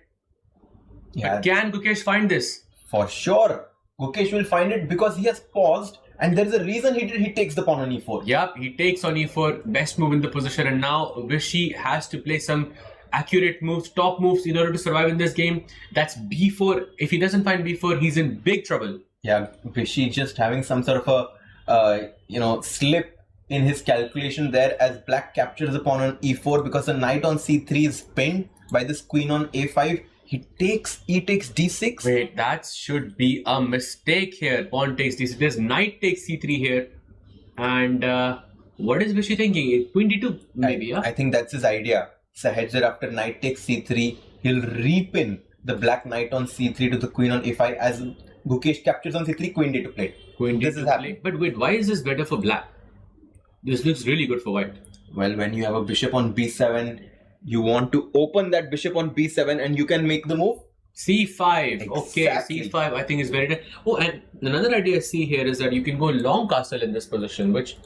Yeah, But can Gukesh find this? for sure. Gukesh will find it because he has paused, and there is a reason he takes the pawn on e4. Yep, he takes on e4, best move in the position, and now Vishy has to play some accurate moves, top moves in order to survive in this game. That's b4. If he doesn't find b4, he's in big trouble. Yeah, Vishy just having some sort of a slip in his calculation there as black captures the pawn on e4 because the knight on c3 is pinned by this queen on a5. E takes d6. Wait, that should be a mistake here. Pawn takes d6. There's knight takes c3 here. And what is Vishy thinking? Queen d2 maybe, yeah? I think that's his idea. Sahaj that after knight takes c3, he'll repin the black knight on c3 to the queen on a5 as Gukesh captures on c3, queen d2 played. Queen This d2 is happening. play. But wait, why is this better for black? This looks really good for white. Well, when you have a bishop on b7, you want to open that bishop on b7 and you can make the move. c5. Okay, Exactly. c5 I think is very good. Oh, and another idea I see here is that you can go long castle in this position, which,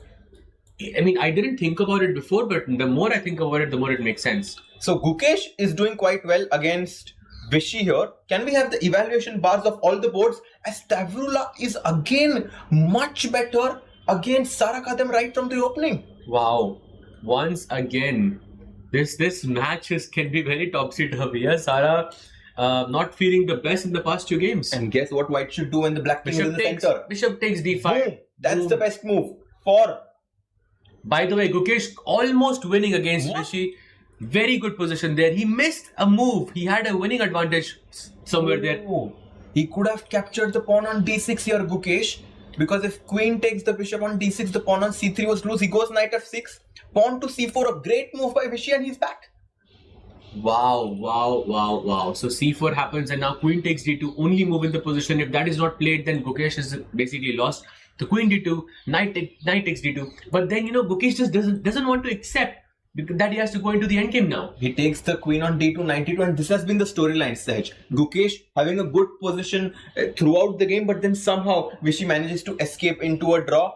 I mean, I didn't think about it before, but the more I think about it, the more it makes sense. So Gukesh is doing quite well against Vishy here. Can we have the evaluation bars of all the boards as Tavrula is again much better against Sara Kadam right from the opening? Wow. Once again, this match can be very topsy-turvy. Yeah? Sara not feeling the best in the past 2 games. And guess what White should do when the black king is in the center? Bishop takes d5. Boom. That's the Boom. best move for. By the way, Gukesh almost winning against What? Vishy. Very good position there. He missed a move. He had a winning advantage somewhere there. Oh. He could have captured the pawn on d6 here, Gukesh. Because if queen takes the bishop on d6, the pawn on c3 was loose. He goes knight f6, pawn to c4, a great move by Vishy, and he's back. Wow. So c4 happens and now queen takes d2, only move in the position. If that is not played, then Gukesh is basically lost. The queen d2, knight takes d2. But then, Gukesh just doesn't want to accept that he has to go into the endgame now. He takes the queen on d2, 92, and this has been the storyline, Sahaj. Gukesh having a good position throughout the game, but then somehow Vishy manages to escape into a draw.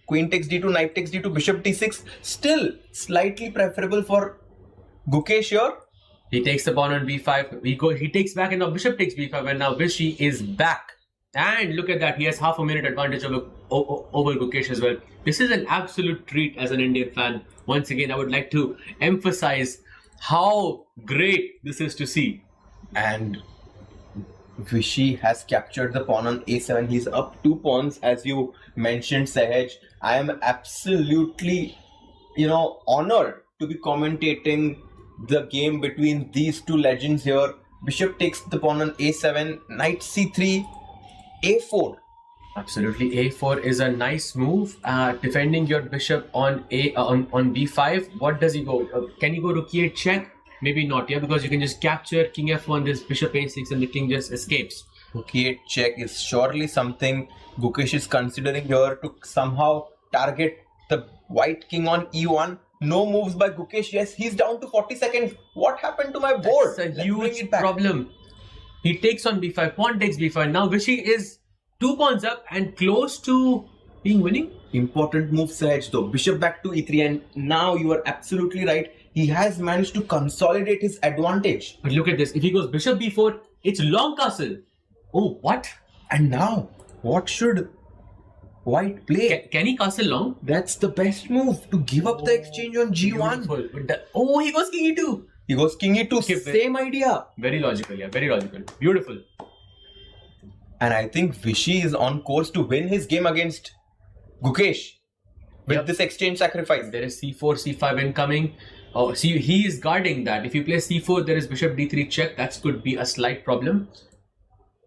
Queen takes d2, knight takes d2, bishop d6. Still slightly preferable for Gukesh here. He takes the pawn on b5. He takes back, and now bishop takes b5, and now Vishy is back. And look at that, he has half a minute advantage over Gukesh as well. This is an absolute treat as an Indian fan. Once again, I would like to emphasize how great this is to see. And Vishy has captured the pawn on a7. He's up 2 pawns, as you mentioned, Sahaj. I am absolutely, honored to be commentating the game between these two legends here. Bishop takes the pawn on a7, knight c3, a4. Absolutely, a4 is a nice move. Defending your bishop on b5. What does he go? Can he go rook e8 check? Maybe not, yeah, because you can just capture king f1, this bishop a6, and the king just escapes. Rook e8 check is surely something Gukesh is considering here to somehow target the white king on e1. No moves by Gukesh. Yes, he's down to 40 seconds. What happened to my board? That's a huge problem. He takes on b5, pawn takes b5. Now Vishy is 2 pawns up and close to being winning. Important move, Sahaj, though. Bishop back to e3, and now you are absolutely right. He has managed to consolidate his advantage. But look at this. If he goes bishop b4, it's long castle. Oh, what? And now, what should white play? Can he castle long? That's the best move, to give up the exchange on g1. Oh, he goes king e2. He goes king e2, same idea. Very logical, yeah, very logical. Beautiful. And I think Vishy is on course to win his game against Gukesh with this exchange sacrifice. There is c4, c5 incoming. Oh, see, he is guarding that. If you play c4, there is bishop d3 check. That could be a slight problem.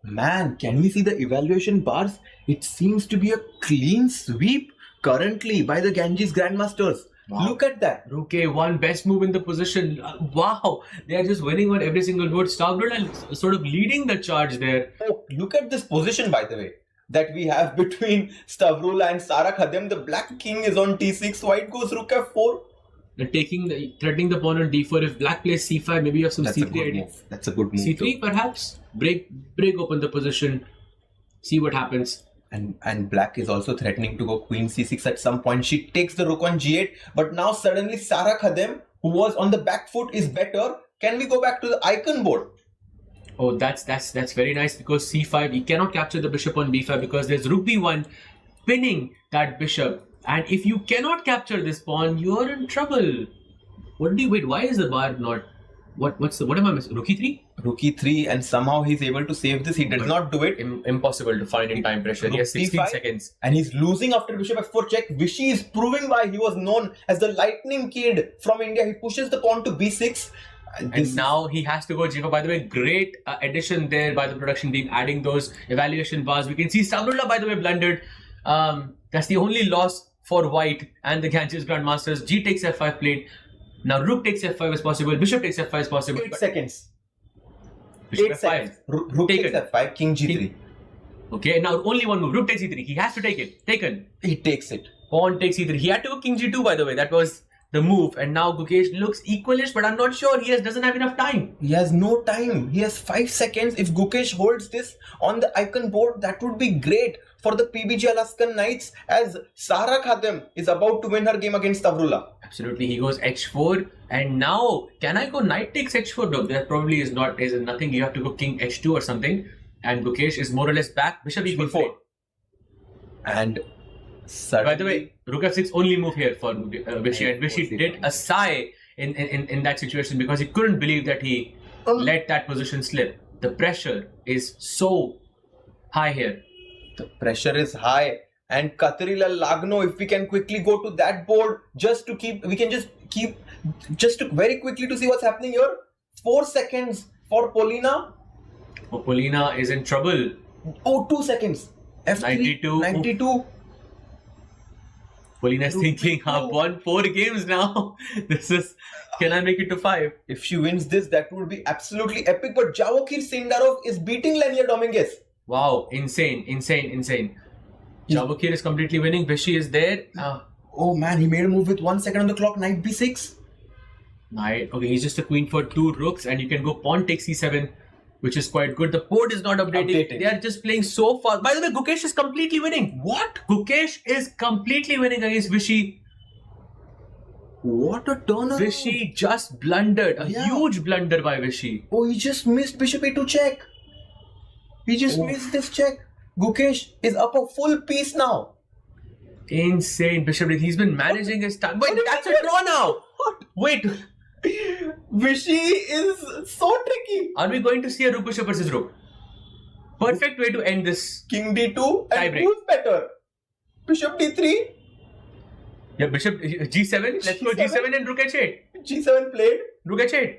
Man, can we see the evaluation bars? It seems to be a clean sweep currently by the Ganges Grandmasters. Wow. Look at that. Rook a1, best move in the position. Wow, they are just winning on every single board. Stavrola sort of leading the charge there. Oh, look at this position, by the way, that we have between Stavrola and Sara Khadem. The black king is on t6, white goes rook f4. Threatening the pawn on d4. If black plays c5, maybe you have some c3 idea. That's a good move. c3 perhaps. Break open the position. See what happens. And black is also threatening to go queen c6 at some point. She takes the rook on g8, but now suddenly Sara Khadem, who was on the back foot, is better. Can we go back to the icon board? Oh, that's very nice, because c5, he cannot capture the bishop on b5 because there's rook b1 pinning that bishop. And if you cannot capture this pawn, you're in trouble. Wait, why is the bar not? What am I missing? Rook e3? Rook e3, and somehow he's able to save this. He did not do it. Impossible to find in time pressure. He has 16 seconds. And he's losing after bishop f4 check. Vishy is proving why he was known as the lightning kid from India. He pushes the pawn to b6. And now he has to go g4. By the way, great addition there by the production team, adding those evaluation bars. We can see Stavrola, by the way, blundered. That's the only loss for white and the Ganges Grandmasters. G takes f5 played. Now rook takes f5 is possible. Bishop takes f5 is possible. 8 seconds. Bishop 8 f5. seconds. Rook takes f5, king g3. Okay, now only one move. Rook takes e3. He has to take it. Taken. He takes it. Pawn takes e3. He had to go king g2, by the way. That was the move. And now Gukesh looks equalish, but I'm not sure. He doesn't have enough time. He has no time. He has 5 seconds. If Gukesh holds this on the icon board, that would be great for the PBG Alaskan Knights, as Sara Khadem is about to win her game against Stavrola. Absolutely. He goes h4. And now, can I go knight takes h4? No, there probably is nothing. You have to go king h2 or something. And Gukesh is more or less back. Bishop e4. And suddenly, by the way, rook f6 only move here for Vishy. And Vishy did a sigh in that situation, because he couldn't believe that he let that position slip. The pressure is so high here. The pressure is high. And Vachier-Lagrave, if we can quickly go to that board, just to very quickly to see what's happening here. 4 seconds for Polina. Oh, Polina is in trouble. Oh, 2 seconds. F3, 92. Polina is thinking, I've won 4 games now. Can I make it to 5? If she wins this, that would be absolutely epic. But Vachier Sindarov is beating Lenia Dominguez. Wow, insane. Vachier is completely winning. Vishy is there. Oh man, he made a move with 1 second on the clock. Knight b6. Knight. Okay, he's just a queen for 2 rooks, and you can go pawn takes c7, which is quite good. The board is not updating. They are just playing so fast. By the way, Gukesh is completely winning. What? Gukesh is completely winning against Vishy. What a turnaround. Vishy just blundered. A huge blunder by Vishy. Oh, he just missed bishop e2 check. He just missed this check. Gukesh is up a full piece now. Insane. Bishop, he's been managing his time. Wait, that's a draw now. What? Wait. Vishy is so tricky. Are we going to see a rook bishop versus rook? Perfect way to end this. King d2 and Tiebreak. who's better? Bishop d3. Yeah, bishop g7. Let's go g7 and rook h8. G7 played. Rook h8.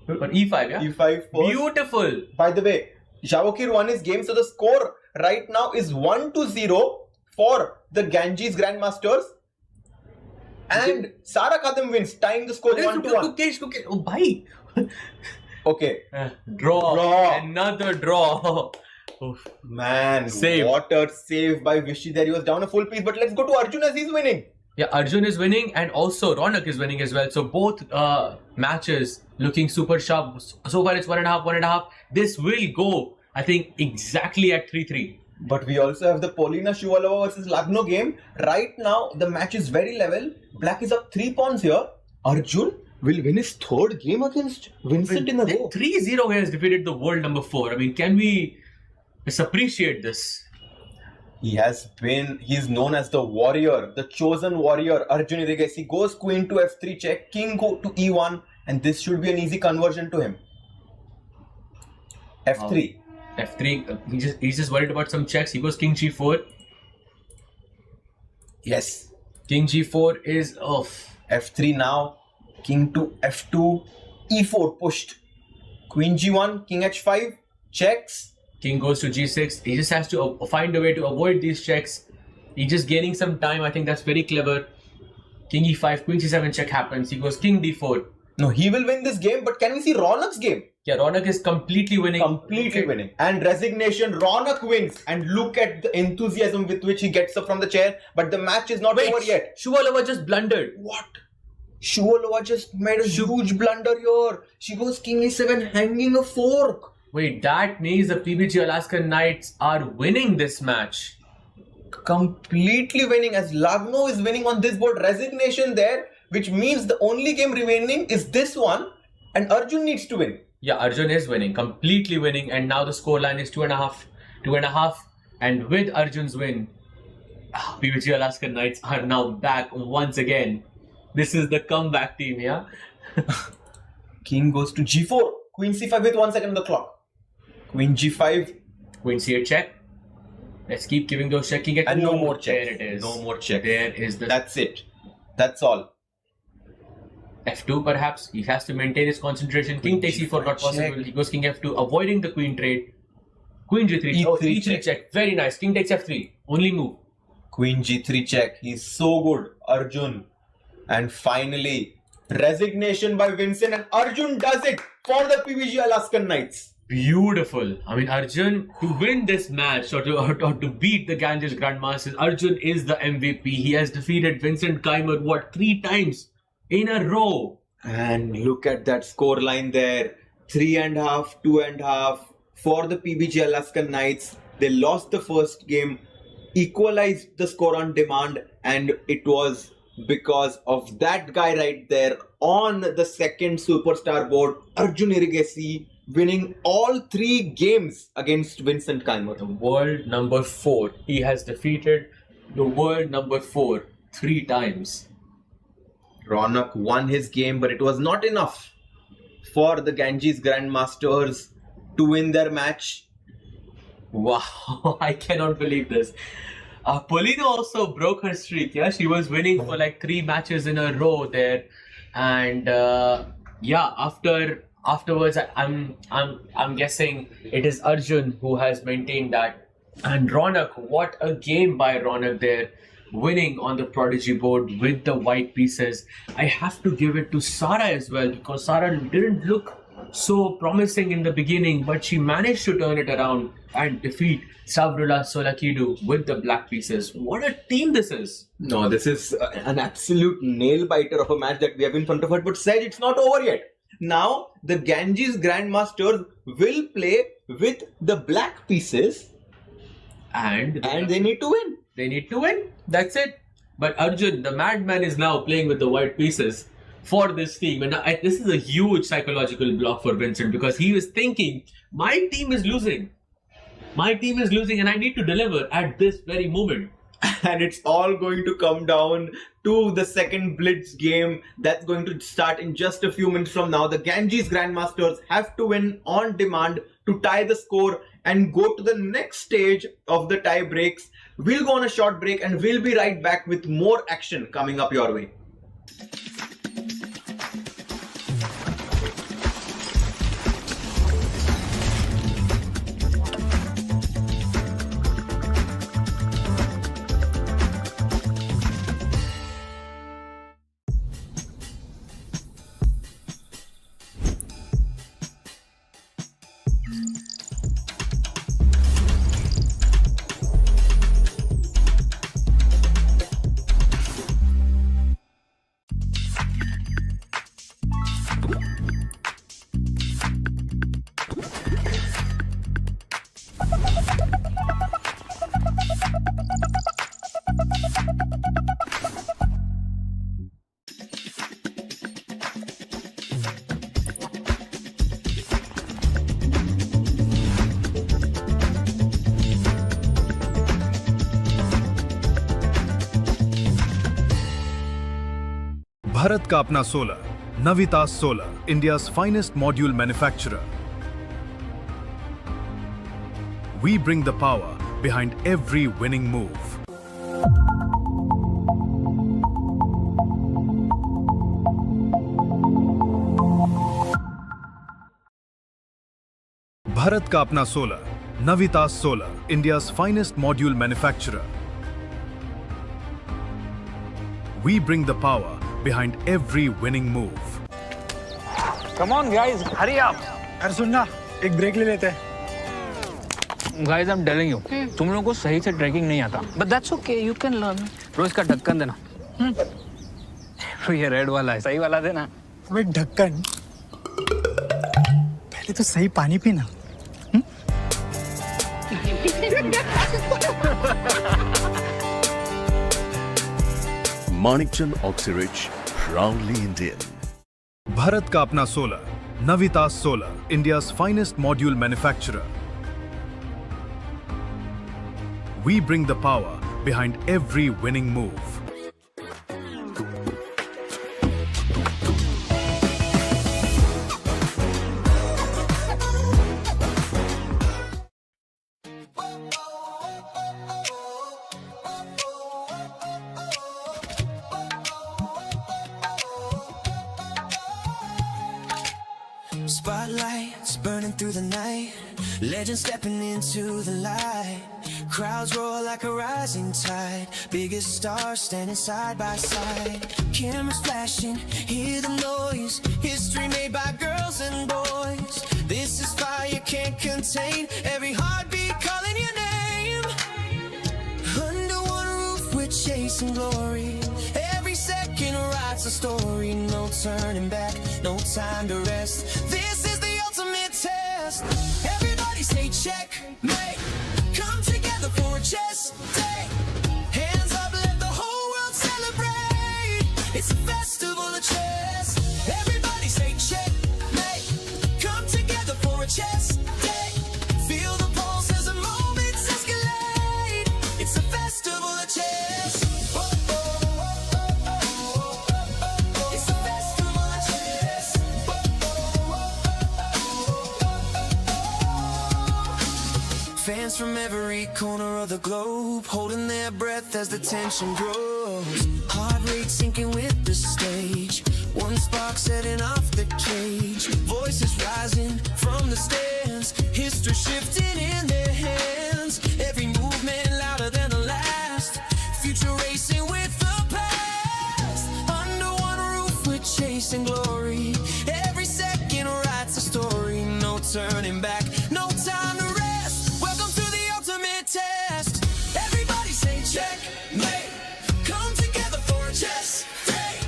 Or e5, yeah? e5 first. Beautiful. By the way, Javokir won his game, so the score right now is 1-0 for the Ganges Grandmasters. And Sara Khadim wins, tying the score 1-1. Gukesh. Oh, bhai. Okay. Draw. Another draw. Oof. Man, Save. what a save by Vishy there. He was down a full piece, but let's go to Arjun as he's winning. Yeah, Arjun is winning and also Ronak is winning as well. So both matches looking super sharp. So far it's 1.5. This will go, I think, exactly at 3-3. But we also have the Polina Shuvalova versus Lagno game. Right now, the match is very level. Black is up 3 pawns here. Arjun will win his 3rd game against Vincent in a row. 3-0 has defeated the world number 4. I mean, can we just appreciate this? He's known as the warrior, the chosen warrior. Arjun Irigesi goes queen to f3 check, king go to e1, and this should be an easy conversion to him. f3. F3, he's just worried about some checks. He goes king g4. Yes. King g4 is off. f3 now, king to f2, e4 pushed. Queen g1, king h5, checks. King goes to g6. He just has to find a way to avoid these checks. He's just gaining some time. I think that's very clever. King e5, queen c7 check happens. He goes king d4. No, he will win this game, but can we see Ronak's game? Yeah, Ronak is completely winning. Completely winning. And resignation, Ronak wins. And look at the enthusiasm with which he gets up from the chair. But the match is not over yet. Shuvalova just blundered. What? Shuvalova just made a huge blunder here. She goes king e7, hanging a fork. Wait, that means the PBG Alaskan Knights are winning this match. Completely winning, as Lagno is winning on this board. Resignation there, which means the only game remaining is this one, and Arjun needs to win. Yeah, Arjun is winning, completely winning, and now the scoreline is 2.5. And with Arjun's win, PBG Alaskan Knights are now back once again. This is the comeback team, yeah? King goes to g4, queen c5 with 1 second on the clock. Queen g5. Queen c8 check. Let's keep giving those check. And no more checks. There it is. No more checks. There is the... That's it. That's all. f2 perhaps. He has to maintain his concentration. King takes e4, not possible. Check. He goes king f2, avoiding the queen trade. Queen g3. E3 check. Very nice. King takes f3. Only move. Queen g3 check. He's so good, Arjun. And finally, resignation by Vincent, and Arjun does it for the PBG Alaskan Knights. Beautiful. I mean, Arjun, to win this match or to beat the Ganges Grandmasters, Arjun is the MVP. He has defeated Vincent Keimer, 3 times in a row. And look at that score line there. 3.5, 2.5 for the PBG Alaskan Knights. They lost the first game, equalized the score on demand, and it was because of that guy right there on the second superstar board, Arjun Irigesi, winning all 3 games against Vincent Keimer. The world number 4. He has defeated the world number 4 3 times. Ronak won his game, but it was not enough for the Ganges Grandmasters to win their match. Wow, I cannot believe this. Polina also broke her streak. Yeah, she was winning for 3 matches in a row there, and yeah, afterwards, I'm guessing it is Arjun who has maintained that. And Ronak, what a game by Ronak there, winning on the Prodigy board with the white pieces. I have to give it to Sara as well, because Sara didn't look so promising in the beginning, but she managed to turn it around and defeat Savrula Solakidu with the black pieces. What a team this is! No, this is an absolute nail biter of a match that we have in front of us. But Sej, it's not over yet. Now the Ganges Grandmasters will play with the black pieces, And they need to win. they need to win. That's it. But Arjun, the madman, is now playing with the white pieces for this team. And this is a huge psychological block for Vincent, because he was thinking, my team is losing. My team is losing and I need to deliver at this very moment. And it's all going to come down to the second Blitz game that's going to start in just a few minutes from now. The Ganges Grandmasters have to win on demand to tie the score and go to the next stage of the tie breaks. We'll go on a short break and we'll be right back with more action coming up your way. Bharat का अपना solar, नवितास solar, India's finest module manufacturer. We bring the power behind every winning move. Bharat का अपना solar, नवितास solar, India's finest module manufacturer. We bring the power behind every winning move. Come on guys, hurry up. अरे सुन ना, एक break ले लेते हैं। Guys, I'm telling you, तुम लोगों को सही से ट्रैकिंग नहीं आता. But that's okay, you can learn. रोज का ढक्कन देना. तो ये रेड वाला है, सही वाला देना. अबे ढक्कन, पहले तो सही पानी पीना. Manikchand Oxyrich, proudly Indian. Bharat का अपना solar, नवितास solar, India's finest module manufacturer. We bring the power behind every winning move. Spotlights burning through the night, legends stepping into the light. Crowds roar like a rising tide, biggest stars standing side by side. Cameras flashing, hear the noise, history made by girls and boys. This is fire can't contain, every heartbeat calling your name. Under one roof we're chasing glory, every second writes a story. No turning back, no time to rest, this is the ultimate test. Everybody say check, mate, come together for a chess day. Hands up, let the whole world celebrate, it's a festival of chess. Everybody say check, mate, come together for a chess day. Feel the pulse as the moments escalate, it's a festival of chess. It's a festival of chess. Fans from every corner of the globe holding their breath as the tension grows. Heart rate sinking with the stage, one spark setting off the cage. Voices rising from the stands, history shifting in their hands. Every movement louder than the last, future racing with the past. Under one roof we're chasing glory, every second writes a story. turning back. No time to rest. Welcome to the ultimate test. Everybody say check, mate. Come together for a chess day.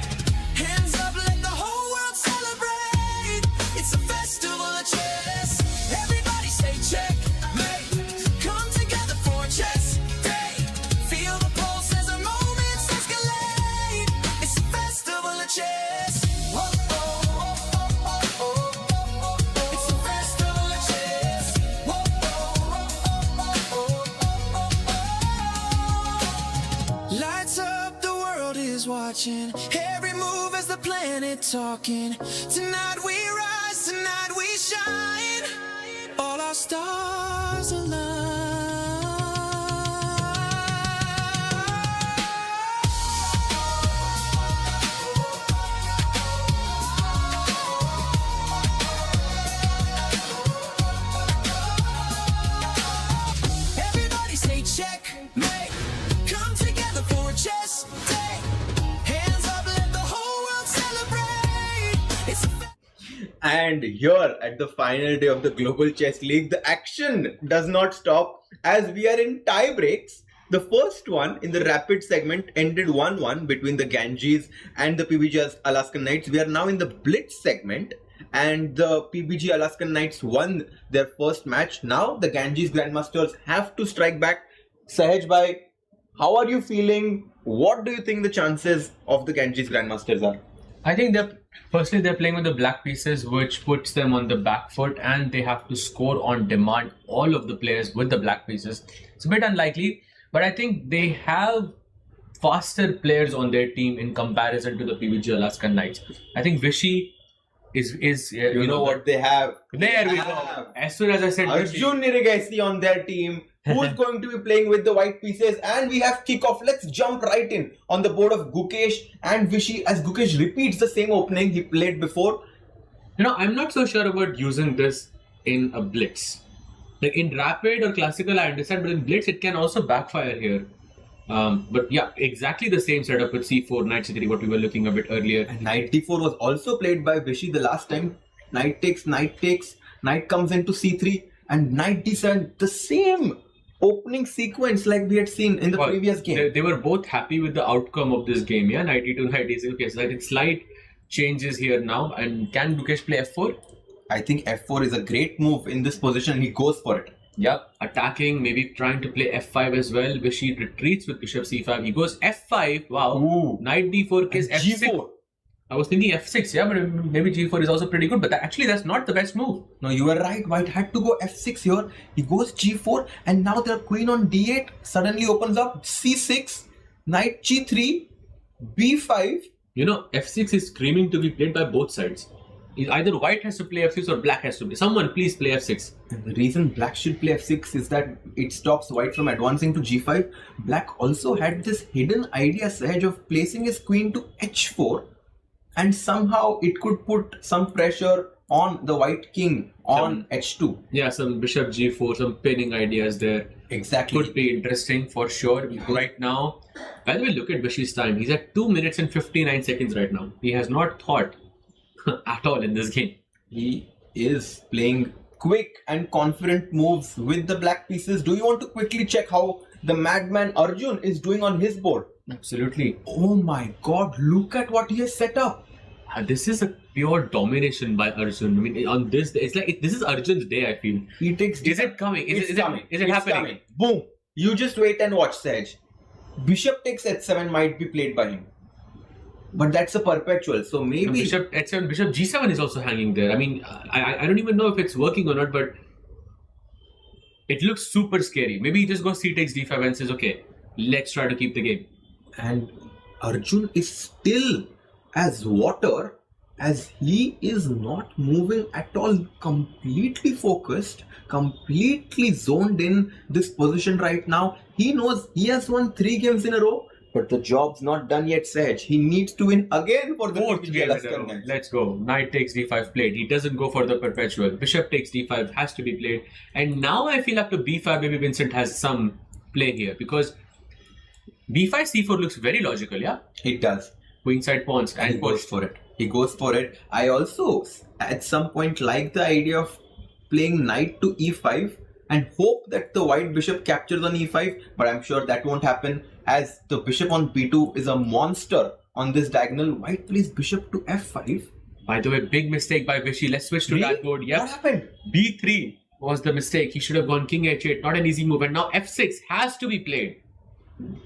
Hands up, let the whole world celebrate. It's a festival of chess. Everybody say check, mate. Come together for a chess day. Feel the pulse as our moments escalate. It's a festival of chess. Whoa, oh, oh, oh, oh, oh, oh. It's a festival of chess. Whoa, oh, oh, oh, oh, oh, oh. Lights up, the world is watching. Every move as the planet talking. Tonight we rise, tonight we shine. All our stars align. Everybody say check, mate. Come together for a chess day. Hands up, let the whole world celebrate. It's a And here at the final day of the Global Chess League, the action does not stop as we are in tie breaks. The first one in the rapid segment ended 1-1 between the Ganges and the PBG Alaskan Knights. We are now in the blitz segment and the PBG Alaskan Knights won their first match. Now the Ganges Grandmasters have to strike back. Sahaj bhai, how are you feeling? What do you think the chances of the Ganges Grandmasters are? I think they're playing with the black pieces, which puts them on the back foot, and they have to score on demand all of the players with the black pieces. It's a bit unlikely, but I think they have faster players on their team in comparison to the PBG Alaskan Knights. I think Vichy is You know what they have? There we go. have As soon as I said Vichy, Arjun Nirigesi on their team, who's going to be playing with the white pieces, and we have kickoff. Let's jump right in on the board of Gukesh and Vichy as Gukesh repeats the same opening he played before. I'm not so sure about using this in a blitz. Like in rapid or classical, I understand, but in blitz it can also backfire here. But yeah, exactly the same setup with c4, knight c3, what we were looking a bit earlier. And knight d4 was also played by Vichy the last time. Knight takes, knight comes into c3 and knight d7. The same opening sequence like we had seen in the previous game. They were both happy with the outcome of this game, yeah? Knight e2, knight d6. Okay, so I think slight changes here now. And can Gukesh play f4? I think f4 is a great move in this position. He goes for it. Yep, attacking, maybe trying to play f5 as well. Vichy retreats with bishop c5. He goes f5. Wow. Ooh. Knight d4 is f6. G4. I was thinking f6, yeah, but maybe g4 is also pretty good. But actually, that's not the best move. No, you were right. White had to go f6 here. He goes g4 and now their queen on d8 suddenly opens up. c6, knight g3, b5. F6 is screaming to be played by both sides. Either white has to play f6 or black has to play. Someone please play f6. And the reason black should play f6 is that it stops white from advancing to g5. Black also had this hidden idea, Sahaj, of placing his queen to h4. And somehow it could put some pressure on the white king on h2. Yeah, some bishop g4, some pinning ideas there. Exactly. Could be interesting for sure. Right now, by the way, look at Vichy's time. He's at 2 minutes and 59 seconds right now. He has not thought at all in this game. He is playing quick and confident moves with the black pieces. Do you want to quickly check how the madman Arjun is doing on his board? Absolutely. Oh my god, look at what he has set up. This is a pure domination by Arjun. I mean, on this day, it's like this is Arjun's day, I feel. He takes. Is it coming? Is it It's happening? coming. Boom. You just wait and watch, Sahaj. Bishop takes h7 might be played by him. But that's a perpetual, so maybe... Bishop h7, bishop g7 is also hanging there. I mean, I don't even know if it's working or not, but it looks super scary. Maybe he just goes c takes d5 and says, okay, let's try to keep the game. And Arjun is still as water, as he is not moving at all, completely focused, completely zoned in this position right now. He knows he has won 3 games in a row. But the job's not done yet, Sahaj. He needs to win again for the Fourth PBG game. Alaskan Knights. Let's go. Knight takes d5 played. He doesn't go for the perpetual. Bishop takes d5 has to be played. And now I feel after b5, maybe Vincent has some play here. Because b5, c4 looks very logical, yeah? It does. Queenside pawns and He goes for it. He goes for it. I also, at some point, like the idea of playing knight to e5 and hope that the white bishop captures on e5, but I'm sure that won't happen as the bishop on b2 is a monster on this diagonal. White plays bishop to f5. By the way, big mistake by Vichy. Let's switch to Really? that board. Yep. What happened? B3 was the mistake. He should have gone king h8. Not an easy move. And now f6 has to be played.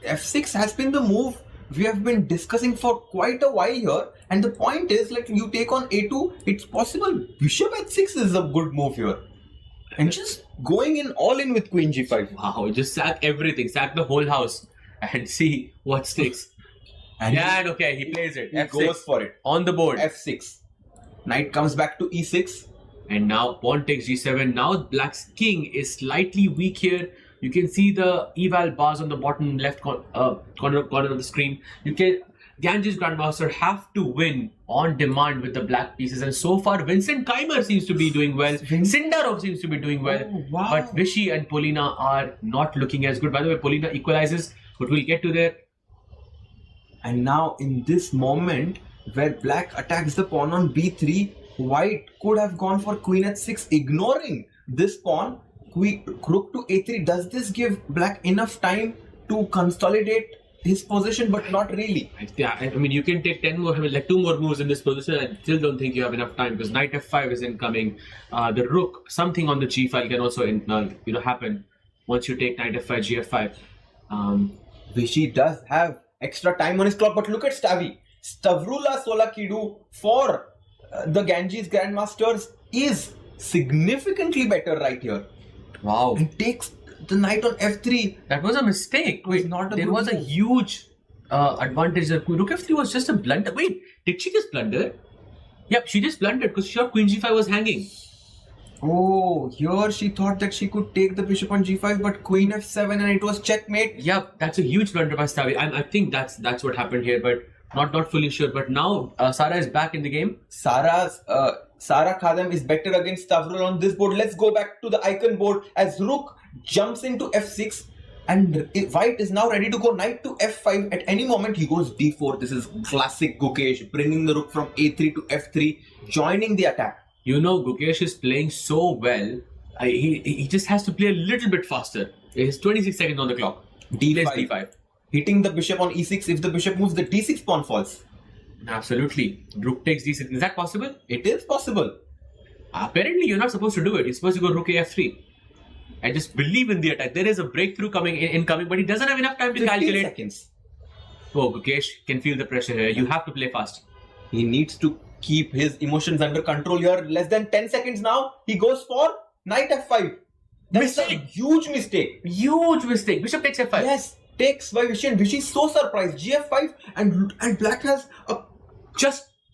f6 has been the move we have been discussing for quite a while here, and the point is, like, you take on a2, it's possible bishop h6 is a good move here, and just going in all in with queen g5. Wow, just sack everything. Sack the whole house and see what sticks. And And okay, he plays it. he F6 goes for it. on the board. f6, knight comes back to e6. And now pawn takes g7. Now black's king is slightly weak here. You can see the eval bars on the bottom left corner of the screen. You can Ganges Grandmaster have to win on demand with the black pieces, and so far Vincent Keimer seems to be doing well. Sindarov seems to be doing well, Oh, wow. but Vichy and Polina are not looking as good. By the way, Polina equalizes, but we'll get to there. And now in this moment where black attacks the pawn on b3, white could have gone for queen h6, ignoring this pawn. Rook to a3. Does this give black enough time to consolidate his position? But not really. I mean, you can take 10 more, like 2 more moves in this position. I still don't think you have enough time because knight f5 is incoming. The rook, something on the g file can also happen once you take knight f5, gf5. Vichy does have extra time on his clock, but look at Stavrula Solakidu for the Ganges Grandmasters is significantly better right here. Wow. And takes the knight on f3. That was a mistake. was not a there good was a move. huge advantage there. Rook f3 was just a blunder. Wait, did she just blunder? Yep, she just blundered because she thought queen g5 was hanging. Oh, here she thought that she could take the bishop on g5, but queen f7 and it was checkmate. Yep, that's a huge blunder by Stavi. I think that's what happened here, but not fully sure. But now Sara is back in the game. Sara Khadem is better against Stavrul on this board. Let's go back to the icon board as rook jumps into f6 and white is now ready to go knight to f5. At any moment he goes d4. This is classic Gukesh, bringing the rook from a3 to f3, joining the attack. You know, Gukesh is playing so well. He just has to play a little bit faster. It's 26 seconds on the clock. d5. D5. Hitting the bishop on e6. If the bishop moves, the d6 pawn falls. Absolutely. Rook takes d6. Is that possible? It is possible. Apparently, you're not supposed to do it. You're supposed to go rook af3. I just believe in the attack. There is a breakthrough incoming, but he doesn't have enough time to 15 calculate. seconds. Oh, Gukesh can feel the pressure here. You have to play fast. He needs to keep his emotions under control here. Less than 10 seconds now. He goes for knight f5. That's a Mistake. huge mistake. Huge mistake. Bishop takes f5. Yes, takes by Vichy, and Vichy is so surprised. gf5 and black has a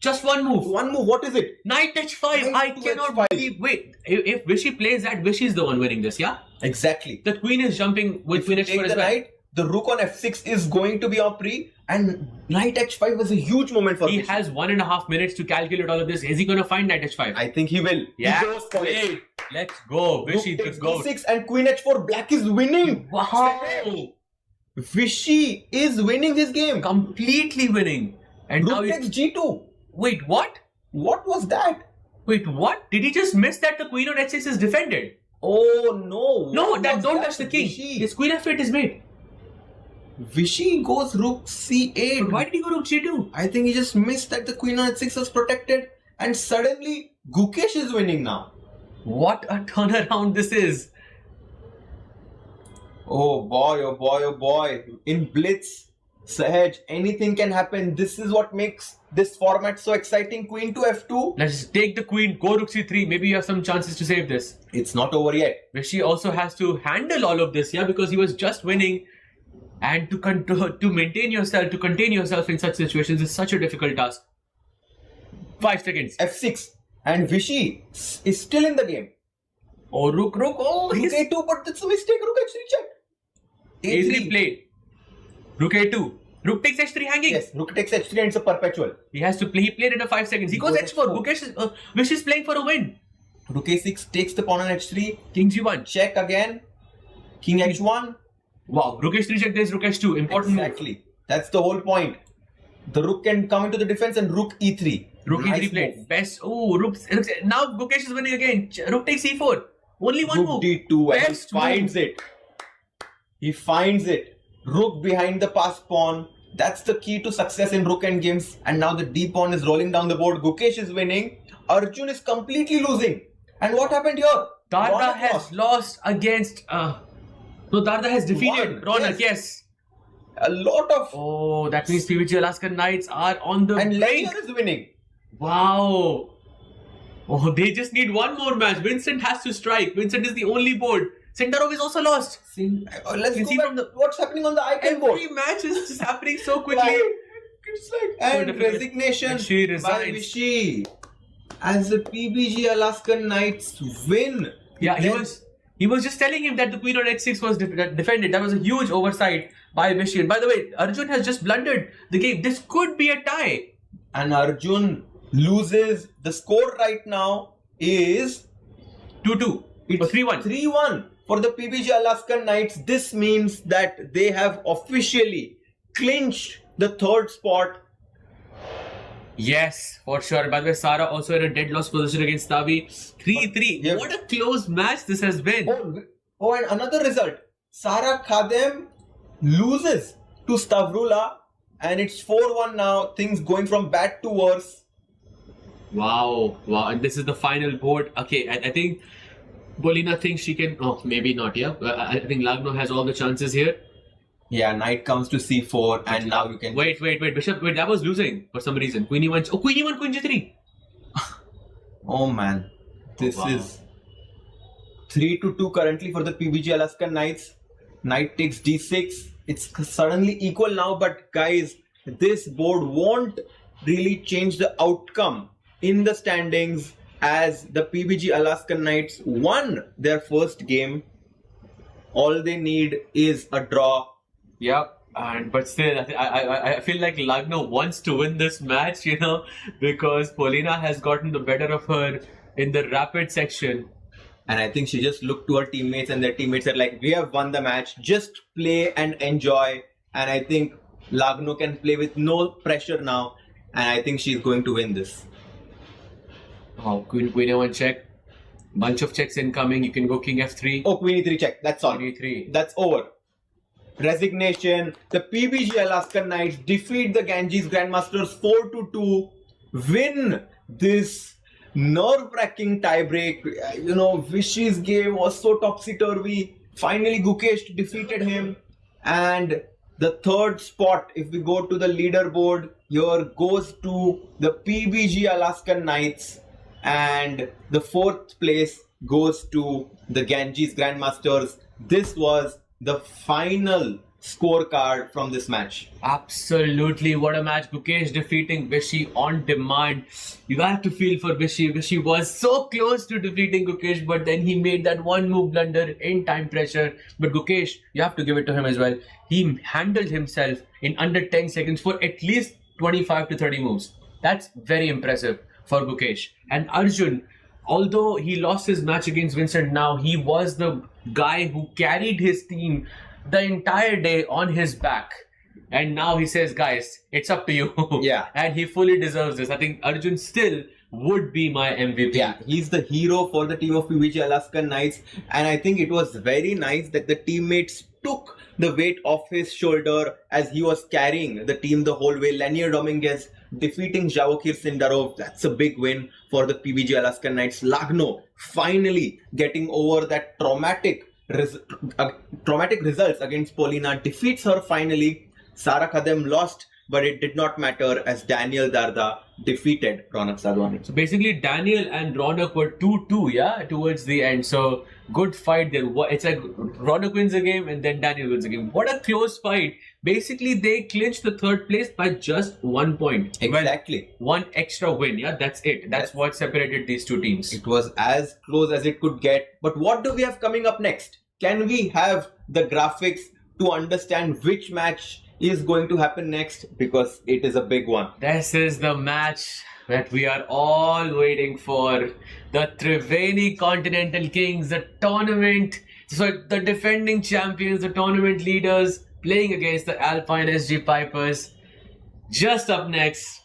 Just one move. one move. What is it? Knight h5. Knight I to cannot h5. believe. Wait, if Vichy plays that, Vichy is the one winning this, yeah? Exactly. The queen is jumping with queen h4 Take as the well. knight. The rook on f6 is going to be a pre, and knight h5 was a huge moment for He Vichy. has 1.5 minutes to calculate all of this. Is he going to find knight h5? I think he will. Yeah, He goes for it. wait. Let's go. Rook Vichy, the takes goat. d6 and queen h4. Black is winning. Wow. Vichy is winning his game. Completely winning. And now Rook takes g2. Wait, what? What was that? Wait, what? Did he just miss that the queen on h6 is defended? Oh no! No, What was don't that? touch the king. Vichy. His queen f8 is made. Vichy goes rook c8. But why did he go rook g2? I think he just missed that the queen on h6 was protected, and suddenly Gukesh is winning now. What a turnaround this is. Oh boy, oh boy, oh boy. In Blitz, Sahaj, anything can happen. This is what makes this format so exciting. Queen to f2. Let's take the queen, go rook c3. Maybe you have some chances to save this. It's not over yet. Vichy also has to handle all of this, yeah, because he was just winning. And to maintain yourself, to contain yourself in such situations is such a difficult task. 5 seconds. f6. And Vichy is still in the game. Oh, rook. Oh, Rook he's a2, but that's a mistake. Rook h3 check. A3 played. Rook a2. Rook takes h3 hanging. Yes, rook takes h3 and it's a perpetual. He has to play. He played it in 5 seconds. He goes h4. Gukesh Vichy is playing for a win. Rook a6 takes the pawn on h3. King g1. Check again. King h1. Wow. Rook h3 check. There's rook h2. Important move. Exactly. That's the whole point. The rook can come into the defense and rook e3. Rook Nice E3 played. move. Best. Oh, Rook. Now Gukesh is winning again. Rook takes E4. Only one Rook move. D2 and he Best finds move. it. He finds it. Rook behind the pass pawn. That's the key to success in rook end games. And now the D pawn is rolling down the board. Gukesh is winning. Arjun is completely losing. And what happened here? Darda Ronak has lost against. No, Darda has defeated Won, Ronak. Yes. a lot of. Oh, that means PVG Alaskan Knights are on the And brink. Lanier is winning. Wow. Oh, they just need one more match. Vincent has to strike. Vincent is the only board. Sendarov is also lost. Let's You go see back from the- what's happening on the icon board. Every match is just happening so quickly. It's like and difficult. resignation And she by resigns. Vichy as the PBG Alaskan Knights win. Yeah, Then- he was just telling him that the queen on h6 was defended. That was a huge oversight by Vichy. And by the way, Arjun has just blundered the game. This could be a tie. and Arjun loses. The score right now is 2-2. Or 3-1. 3-1 for the PBG Alaskan Knights. This means that they have officially clinched the third spot. Yes, for sure. By the way, Sara also in a dead loss position against Tavi. 3-3. Yeah. What a close match this has been. Oh, and another result. Sara Khadem loses to Stavrula, and it's 4-1 now. Things going from bad to worse. Wow. And this is the final board. Okay, I think Bolina thinks she can. Oh, maybe not. Yeah. I think Lagno has all the chances here. Yeah, knight comes to c4, and now you can. Wait. Bishop. Wait, that was losing for some reason. Queen E1. Oh, Queen E1, Queen G3. Oh man, this wow. is 3-2 currently for the PBG Alaskan Knights. Knight takes d6. It's suddenly equal now, but guys, this board won't really change the outcome in the standings as the PBG Alaskan Knights won their first game. All they need is a draw. Yep. But still, I feel like Lagno wants to win this match, because Polina has gotten the better of her in the rapid section. And I think she just looked to her teammates, and their teammates are like, we have won the match, just play and enjoy. And I think Lagno can play with no pressure now, and I think she's going to win this. Oh, Queen E1 check. Bunch of checks incoming. You can go King F3. Oh, Queen E3 check, that's all. Queen E3. That's over. Resignation. The PBG Alaskan Knights defeat the Ganges Grandmasters 4-2, win this nerve-wracking tiebreak. Vichy's game was so topsy-turvy. Finally, Gukesh defeated him. And the third spot, if we go to the leaderboard, here goes to the PBG Alaskan Knights. And the fourth place goes to the Ganges Grandmasters. This was the final scorecard from this match. Absolutely, what a match. Gukesh defeating Vichy on demand. You have to feel for Vichy. Vichy was so close to defeating Gukesh, but then he made that one move blunder in time pressure. But Gukesh, you have to give it to him as well. He handled himself in under 10 seconds for at least 25 to 30 moves. That's very impressive for Gukesh. And Arjun, although he lost his match against Vincent now, he was the guy who carried his team the entire day on his back. And now he says, guys, it's up to you. Yeah. And he fully deserves this. I think Arjun still would be my MVP. Yeah, he's the hero for the team of PBG Alaskan Knights. And I think it was very nice that the teammates took the weight off his shoulder as he was carrying the team the whole way. Lanier Dominguez defeating Javokir Sindarov. That's a big win for the PBG Alaskan Knights. Lagno finally getting over that traumatic results against Polina. Defeats her finally. Sara Khadem lost, but it did not matter as Daniel Darda defeated Ronak Sadhwani. So basically, Daniel and Ronak were 2-2, yeah, towards the end. So good fight there. It's like Ronak wins a game and then Daniel wins a game. What a close fight. Basically, they clinched the third place by just 1 point. Exactly. Well, one extra win, yeah, that's it. That's what separated these two teams. It was as close as it could get. But what do we have coming up next? Can we have the graphics to understand which match is going to happen next? Because it is a big one. This is the match that we are all waiting for. The Triveni Continental Kings, the tournament. So the defending champions, the tournament leaders playing against the Alpine SG Pipers. Just up next,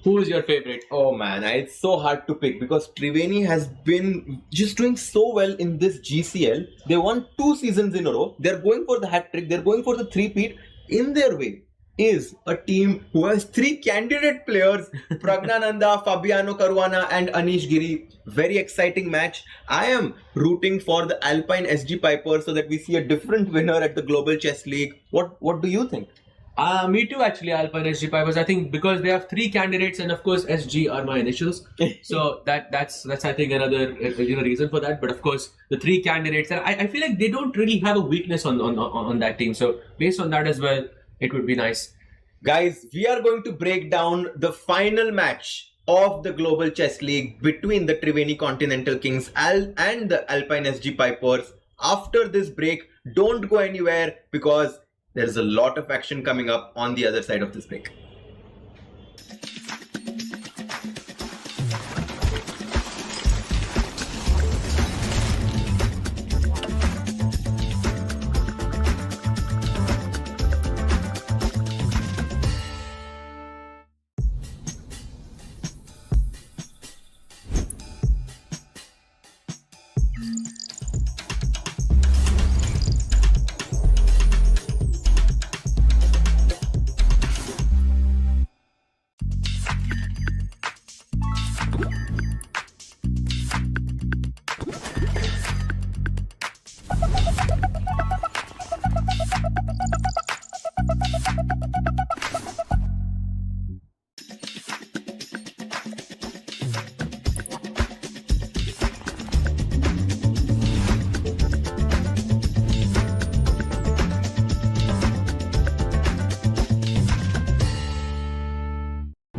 Who is your favorite? Oh man, it's so hard to pick because Triveni has been just doing so well in this GCL. They won 2 seasons in a row. They're going for the hat trick. They're going for the three-peat. In their way is a team who has 3 candidate players: Pragnananda, Fabiano Caruana, and Anish Giri. Very exciting match. I am rooting for the Alpine SG Piper so that we see a different winner at the Global Chess League. What do you think? Me too, actually, Alpine SG Pipers. I think because they have 3 candidates, and of course SG are my initials, so that's I think another reason for that. But of course the 3 candidates, and I feel like they don't really have a weakness on that team. So based on that as well, it would be nice. Guys, we are going to break down the final match of the Global Chess League between the Triveni Continental Kings and the Alpine SG Pipers. After this break, don't go anywhere because there's a lot of action coming up on the other side of this break.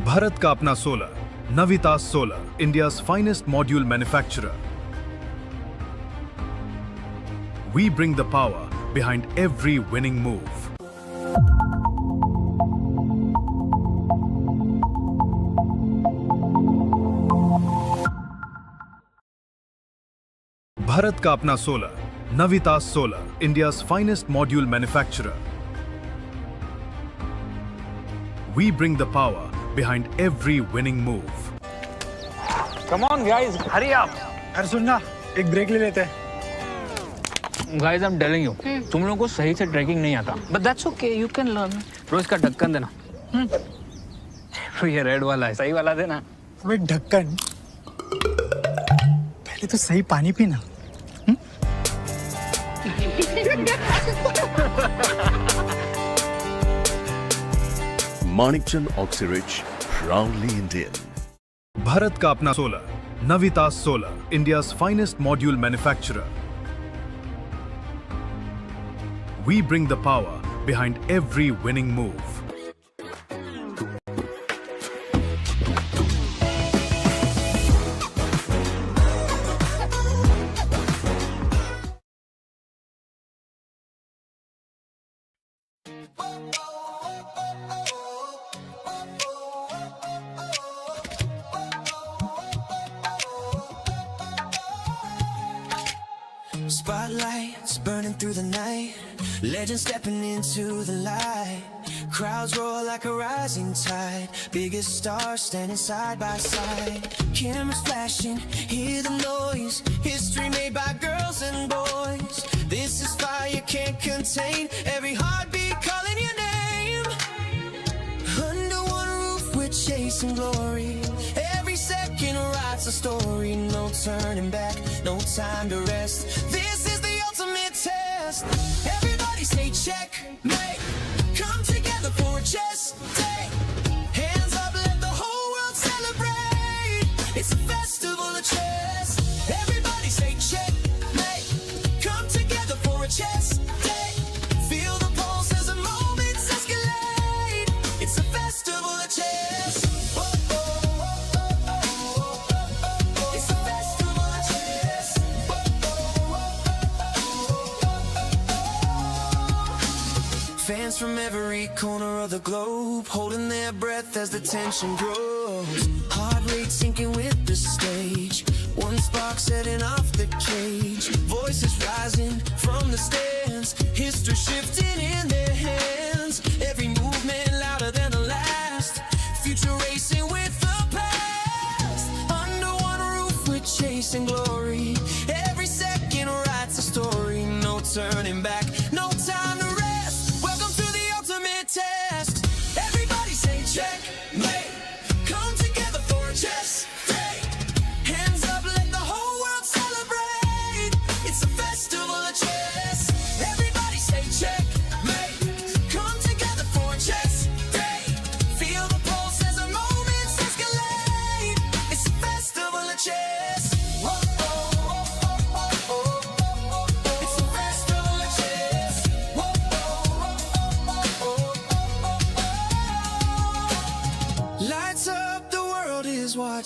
Bharat का अपना solar, Navita solar, India's finest module manufacturer. We bring the power behind every winning move. Bharat का अपना solar, Navita solar, India's finest module manufacturer. We bring the power behind every winning move. Come on guys, hurry up. यार सुन ना, एक break ले लेते हैं। Guys, I'm telling you, तुम लोगों को सही से ट्रैकिंग नहीं आता. But that's okay, you can learn. रोज का ढक्कन देना. ये रेड वाला है, सही वाला देना. अबे ढक्कन, पहले तो सही पानी पीना. Manikchand Oxyrich, proudly Indian. Bharat का अपना solar, Navita solar, India's finest module manufacturer. We bring the power behind every winning move. Spotlights burning through the night, legends stepping into the light. Crowds roar like a rising tide, biggest stars standing side by side. Cameras flashing, hear the noise, history made by girls and boys. This is fire can't contain, every heartbeat calling your name. Under one roof we're chasing glory, every second writes a story. No turning back, no time to rest, this is the ultimate test. Everybody say checkmate, come together for a chess day. Hands up, let the whole world celebrate, it's a festival of chess. Everybody say checkmate, come together for a chess day. Feel the pulse as the moments escalate, it's a festival of chess. It's a festival of chess. Fans from every corner of the globe holding their breath as the tension grows. Heart rate sinking with the stage, one spark setting off the cage. Voices rising from the stands, history shifting in their hands. Every movement louder than the last, future racing with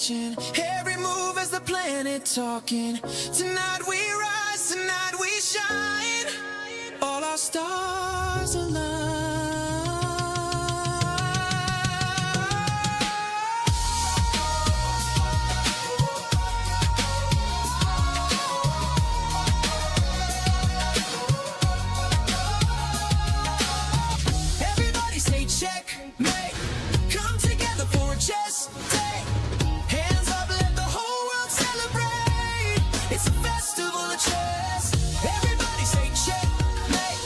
watching every move as the planet talking. Tonight we rise, tonight we shine. All our stars align. Everybody say checkmate. Come together for a chess day. Hands up, let the whole world celebrate. It's a festival of chess. Everybody say checkmate.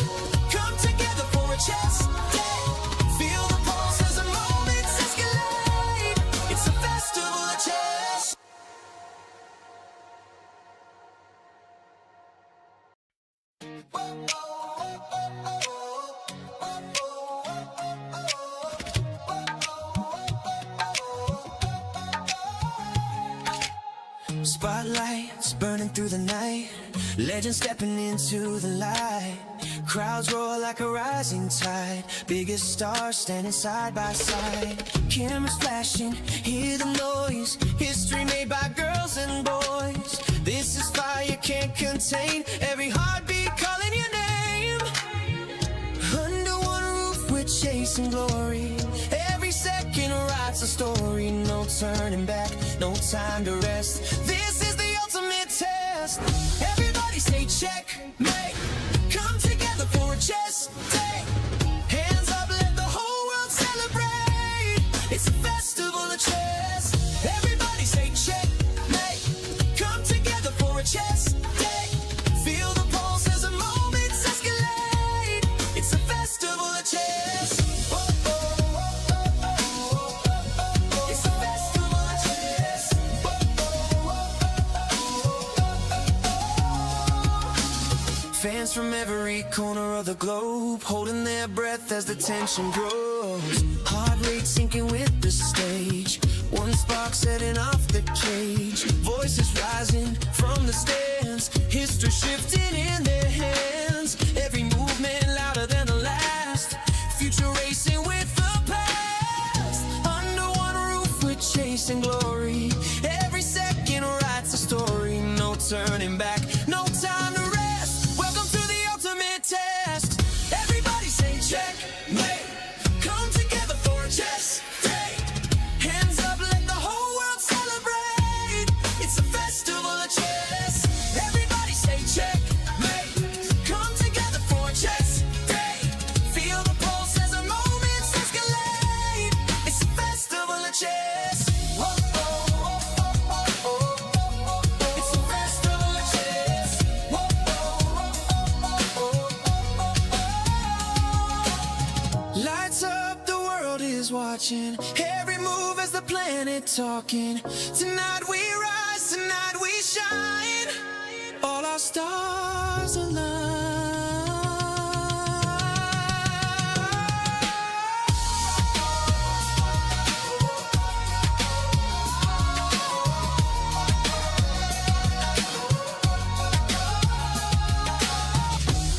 Come together for a chess day. Feel the pulse as the moments escalate. It's a festival of chess. Spotlights burning through the night. Legends stepping into the light. Crowds roar like a rising tide. Biggest stars standing side by side. Cameras flashing, hear the noise. History made by girls and boys. This is fire can't contain. Every heartbeat calling your name. Under one roof we're chasing glory. Every second writes a story. No turning back, no time to rest. This is the ultimate test. Everybody say checkmate. Come together for a chess day. Hands up, let the whole world celebrate. It's a festival of chess. Everybody say checkmate. Come together for a chess day. Feel the pulse as the moments escalate. It's a festival of chess. It's a festival of chess. Fans from every corner of the globe holding their breath as the tension grows. Heart rate sinking with the stage. One spark setting off the cage. Voices rising from the stands. History shifting in their hands. Every movement louder than the last. Future racing with the past. Under one roof we're chasing glory. Every second writes a story. No turning back, no time to rest. Welcome to the ultimate test. Everybody say checkmate. Come together for a chess day. Hands up, let the whole world celebrate. It's a festival of chess. Everybody say checkmate. Come together for a chess day. Feel the pulse as the moments escalate. It's a festival of chess. It's a festival of chess. Lights up, the world is watching. Every move as the planet talking. Tonight we rise, tonight we shine. All our stars align.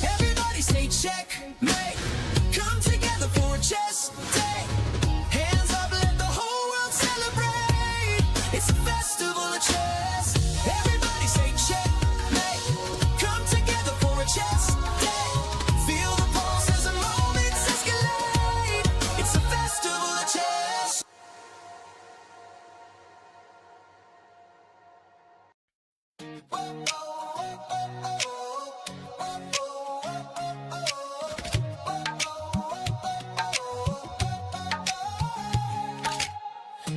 Everybody say checkmate. Come together for a chess day. Hands up, let the whole world celebrate. It's a festival of chess. Everybody say checkmate. Come together for a chess day. Feel the pulse as the moments escalate. It's a festival of chess.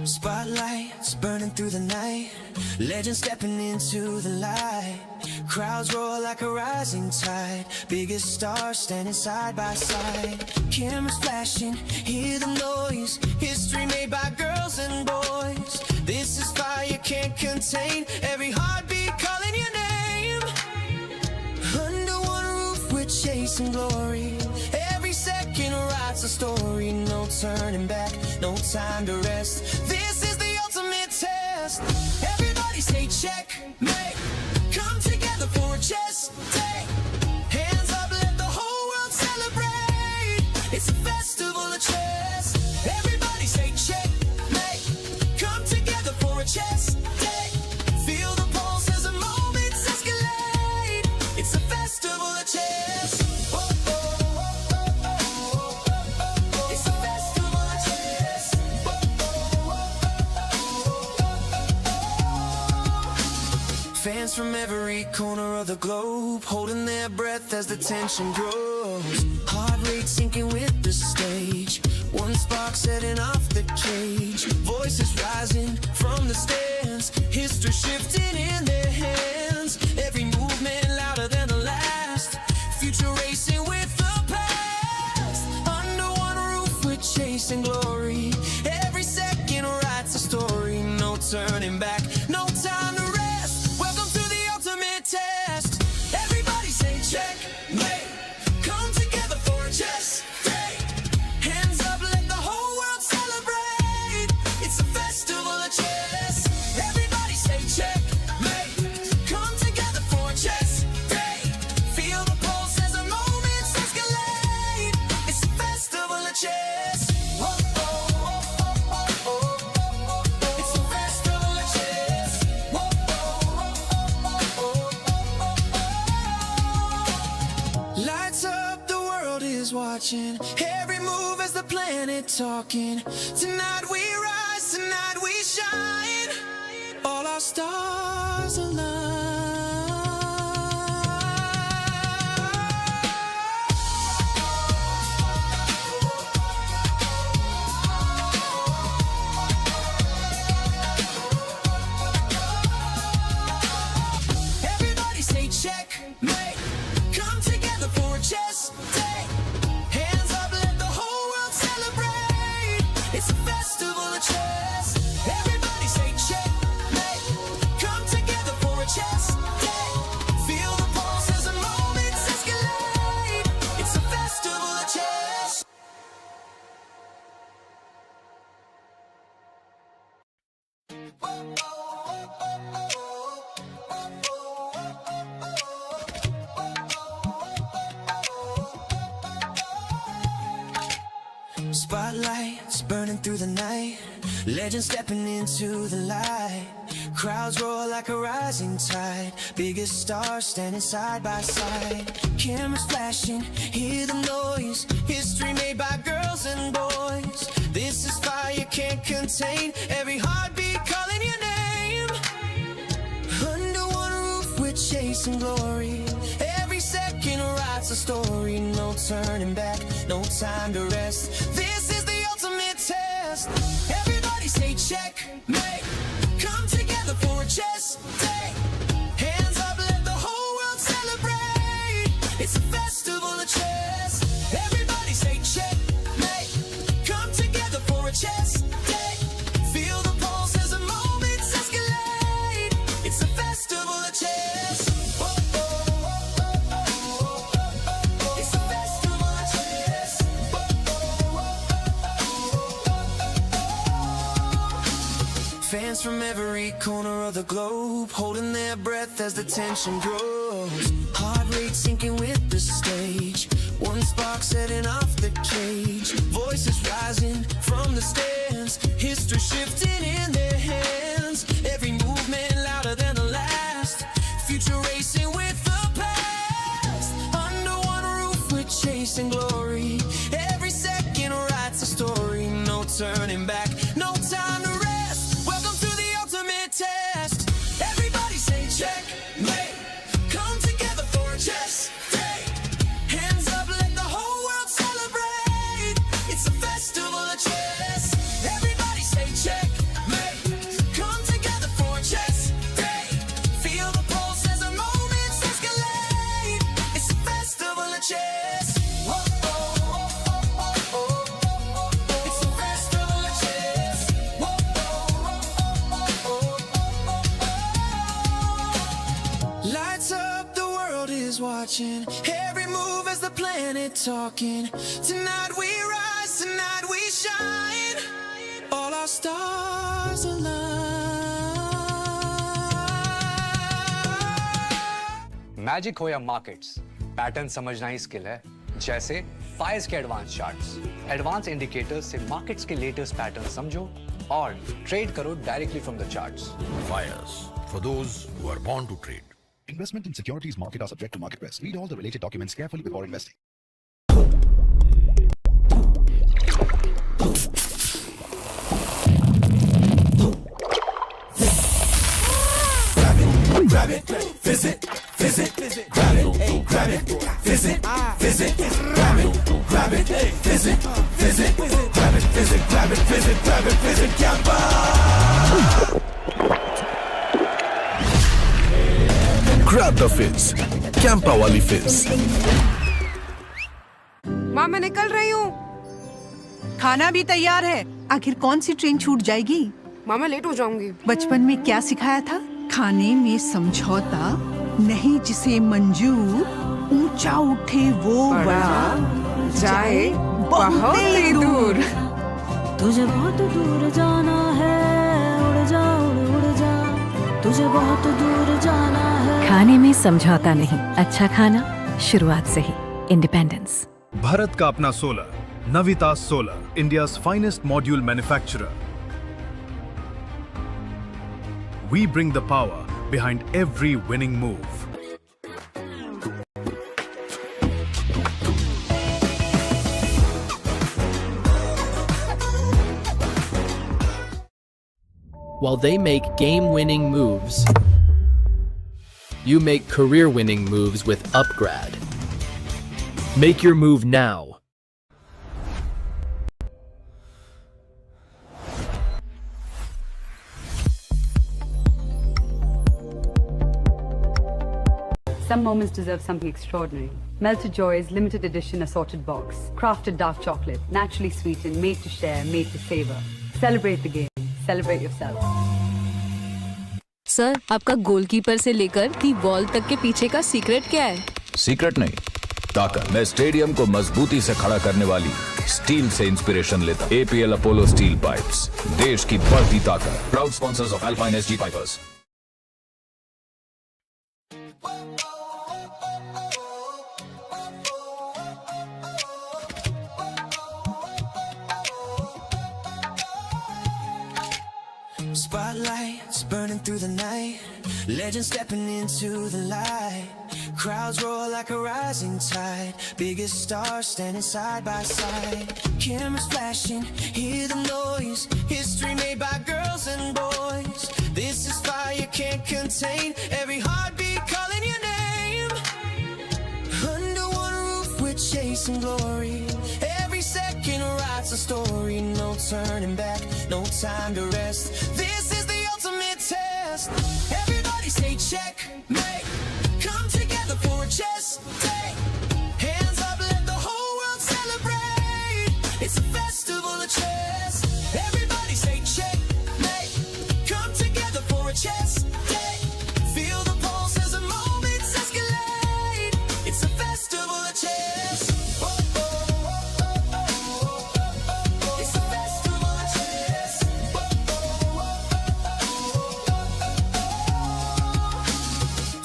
Spotlights burning through the night. Legends stepping into the light. Crowds roar like a rising tide. Biggest stars standing side by side. Cameras flashing, hear the noise. History made by girls and boys. This is fire can't contain. Every heartbeat calling your name. Under one roof we're chasing glory. Every second writes a story. No turning back, no time to rest. This is the ultimate test. Everybody say checkmate. Come together for a chess day. Hands up, let the whole world celebrate. It's a festival of chess. Everybody say checkmate. Come together for a chess Fans from every corner of the globe, holding their breath as the tension grows. Heart rate sinking with the stage, one spark setting off the cage. Voices rising from the stands, history shifting in their hands. Every movement louder than the last, future racing with the past. Under one roof we're chasing glory, every second writes a story. No turning back, no time to rest. Welcome to the ultimate test. Everybody say check, mate. Come together for a chess day. Hands up, let the whole world celebrate. It's a festival of chess. Everybody say check, mate. Come together for a chess day. Feel the pulse as the moments escalate. It's a festival of chess. Whoa, whoa, whoa, whoa, whoa, whoa. It's a festival of chess. Whoa, whoa, whoa, whoa, whoa. Lights up, the world is watching. Every move as the planet talking. Tonight we rise, tonight we shine. All our stars align. Everybody say check, mate. Come together for a chess day. Hands up, let the whole world celebrate. It's a festival of chess. Everybody say check, mate. Come together for a chess day. Feel the pulse as the moments escalate. It's a festival of chess. Spotlights burning through the night, legends stepping into the light. Crowds roar like a rising tide, biggest stars standing side by side. Cameras flashing, hear the noise, history made by girls and boys. This is fire you can't contain, every heartbeat calling your name. Under one roof we're chasing glory, every second writes a story. No turning back, no time to rest. This is the ultimate test. Everybody say check, mate. Come together for a chess day. Hands up, let the whole world celebrate. It's a festival of chess. Everybody say check, mate. Come together for a chess day. Feel the pulse as the moments escalate. It's a festival of chess. Whoa, whoa, whoa, whoa, whoa, whoa. It's a festival of chess. Whoa, whoa, whoa, whoa. Fans from every corner of the globe, holding their breath as the tension grows. Heart rate sinking with the stage, one spark setting off the cage. Voices rising from the stands, history shifting in their hands. Every movement louder than the last, future racing with the past. Under one roof we're chasing glory, every second writes a story. No turning back, no time to rest. Welcome to the ultimate test. Everybody say check, mate. Come together for a chess day. Hands up, let the whole world celebrate. It's a festival of chess. Everybody say check, mate. Come together for a chess day. Feel the pulse as the moments escalate. It's a festival of chess. Whoa, whoa, whoa, whoa, whoa, whoa. It's a festival of chess. Whoa, whoa, whoa, whoa, whoa. Lights up, the world is watching. Every move as the planet talking. Tonight we rise, tonight we shine. All our stars align. Magic हो या markets, pattern समझना ही skill है. जैसे Fyers के advance charts, advance indicators से markets के latest pattern समझो और ट्रेड करो directly from the charts. Fires for those who are born to trade. Investment in securities market are subject to market risk. Read all the related documents carefully before investing. Grab it, चैंपा वाली फिज। माँ मैं निकल रही हूँ। खाना भी तैयार है। आखिर कौन सी ट्रेन छूट जाएगी? माँ मैं लेट हो जाऊंगी। बचपन में क्या सिखाया था? खाने में समझौता नहीं, जिसे मंजूर ऊंचा उठे वो बड़ा जाए बहुत ही दूर। तुझे बहुत दूर जाना है, उड़ जा उड़ जा, तुझे बहुत दूर जाना है। खाने में समझौता नहीं, अच्छा खाना शुरुआत से ही। इंडिपेंडेंस। भारत का अपना solar, Navita solar, India's finest module manufacturer. We bring the power behind every winning move. While they make game-winning moves, you make career-winning moves with Upgrad. Make your move now. Some moments deserve something extraordinary. Melted Joy's limited edition assorted box. Crafted dark chocolate, naturally sweetened, made to share, made to savor. Celebrate the game. Celebrate yourself. Sir, आपका goalkeeper से लेकर the ball तक के पीछे का secret क्या है? Secret नहीं, ताकत। मैं स्टेडियम को मजबूती से खड़ा करने वाली स्टील से इंस्पिरेशन लेता। APL अपोलो स्टील पाइप्स, देश की बढ़ती ताकत। Proud sponsors of Alpine SG pipers. Spotlights burning through the night, legends stepping into the light. Crowds roar like a rising tide, biggest stars standing side by side. Cameras flashing, hear the noise, history made by girls and boys. This is fire you can't contain, every heartbeat calling your name. Under one roof we're chasing glory, every second writes a story. No turning back, no time to rest. This is the ultimate test. Everybody say check, mate. Come together for a chest day. Hands up, let the whole world celebrate. It's a festival of chess. Everybody say check, mate. Come together for a chest day. Feel the pulse as the moments escalate. It's a festival of chess.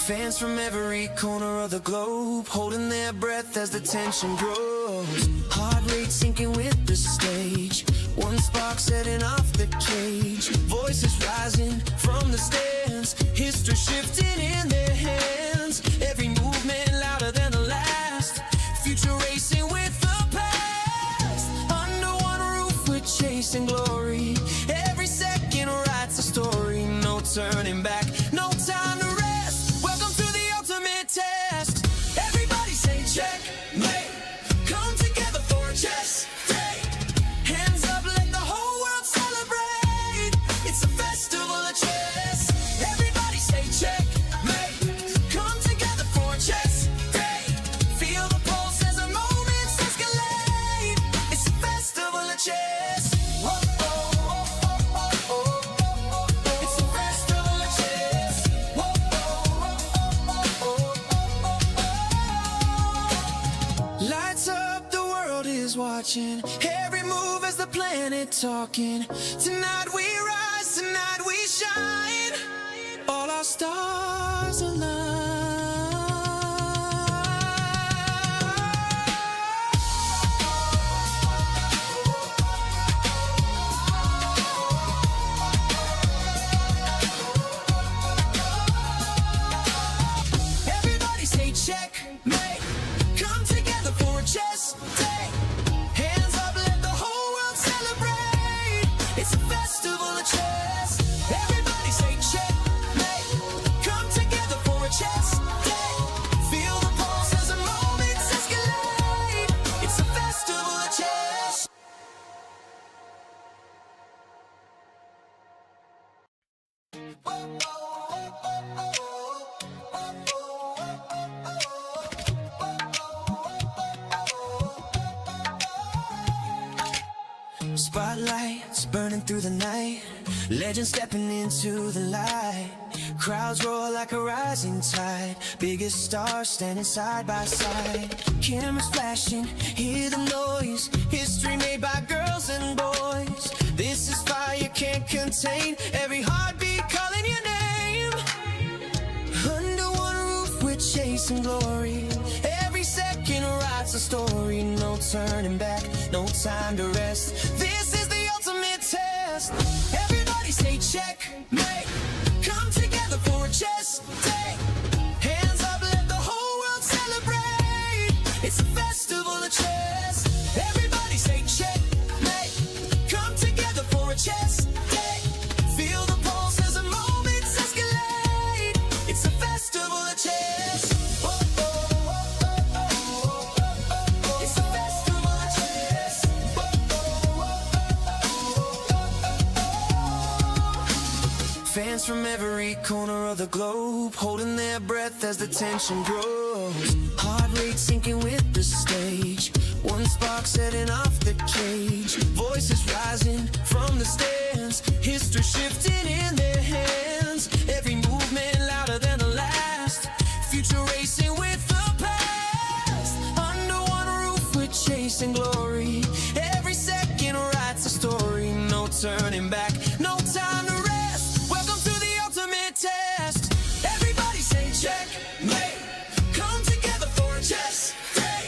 Fans from every corner of the globe, holding their breath as the tension grows. Heart rate sinking with the stage, one spark setting off the cage. Voices rising from the stands, history shifting in their hands. Every movement louder than the last, future racing with the past. Under one roof we're chasing glory, every second writes a story. No turning back, no time to rest. Welcome to the ultimate test. Everybody say check, mate. Come together for a chess day. Hands up, let the whole world celebrate. It's a festival of chess. Everybody say check, mate. Come together for a chess day. Feel the pulse as the moments escalate. It's a festival of chess. Whoa, oh, oh, oh, oh, oh. It's a festival of chess. Whoa, oh, oh, oh, oh, oh. Lights up, the world is watching. Every move as the planet talking. Tonight we rise, tonight we shine. All our stars align. Everybody say check, mate. Come together for a chess day. Hands up, let the whole world celebrate. It's a festival of chess. Everybody say check, mate. Come together for Spotlights burning through the night, legends stepping into the light. Crowds roar like a rising tide, biggest stars standing side by side. Cameras flashing, hear the noise, history made by girls and boys. This is fire can't contain, every heartbeat calling your name. Under one roof we're chasing glory, every second writes a story. No turning back, no time to rest, this is the ultimate test. Everybody say checkmate, come together for a chess day. Hands up, let the whole world celebrate, it's a festival of chess. Everybody say checkmate, come together for a chess day. Feel the pulse as the moments escalate, it's a festival of chess. It's a festival of chess. Fans from every corner of the globe holding their breath as the tension grows. Heart rate sinking with the stage, one spark setting off the cage. Voices rising from the stands, history shifting in their hands. Every movement louder than the last, future racing with the past. Under one roof we're chasing glory, every second writes a story. No turning back, no time to rest, welcome to the ultimate test. Everybody say checkmate, come together for a chess day.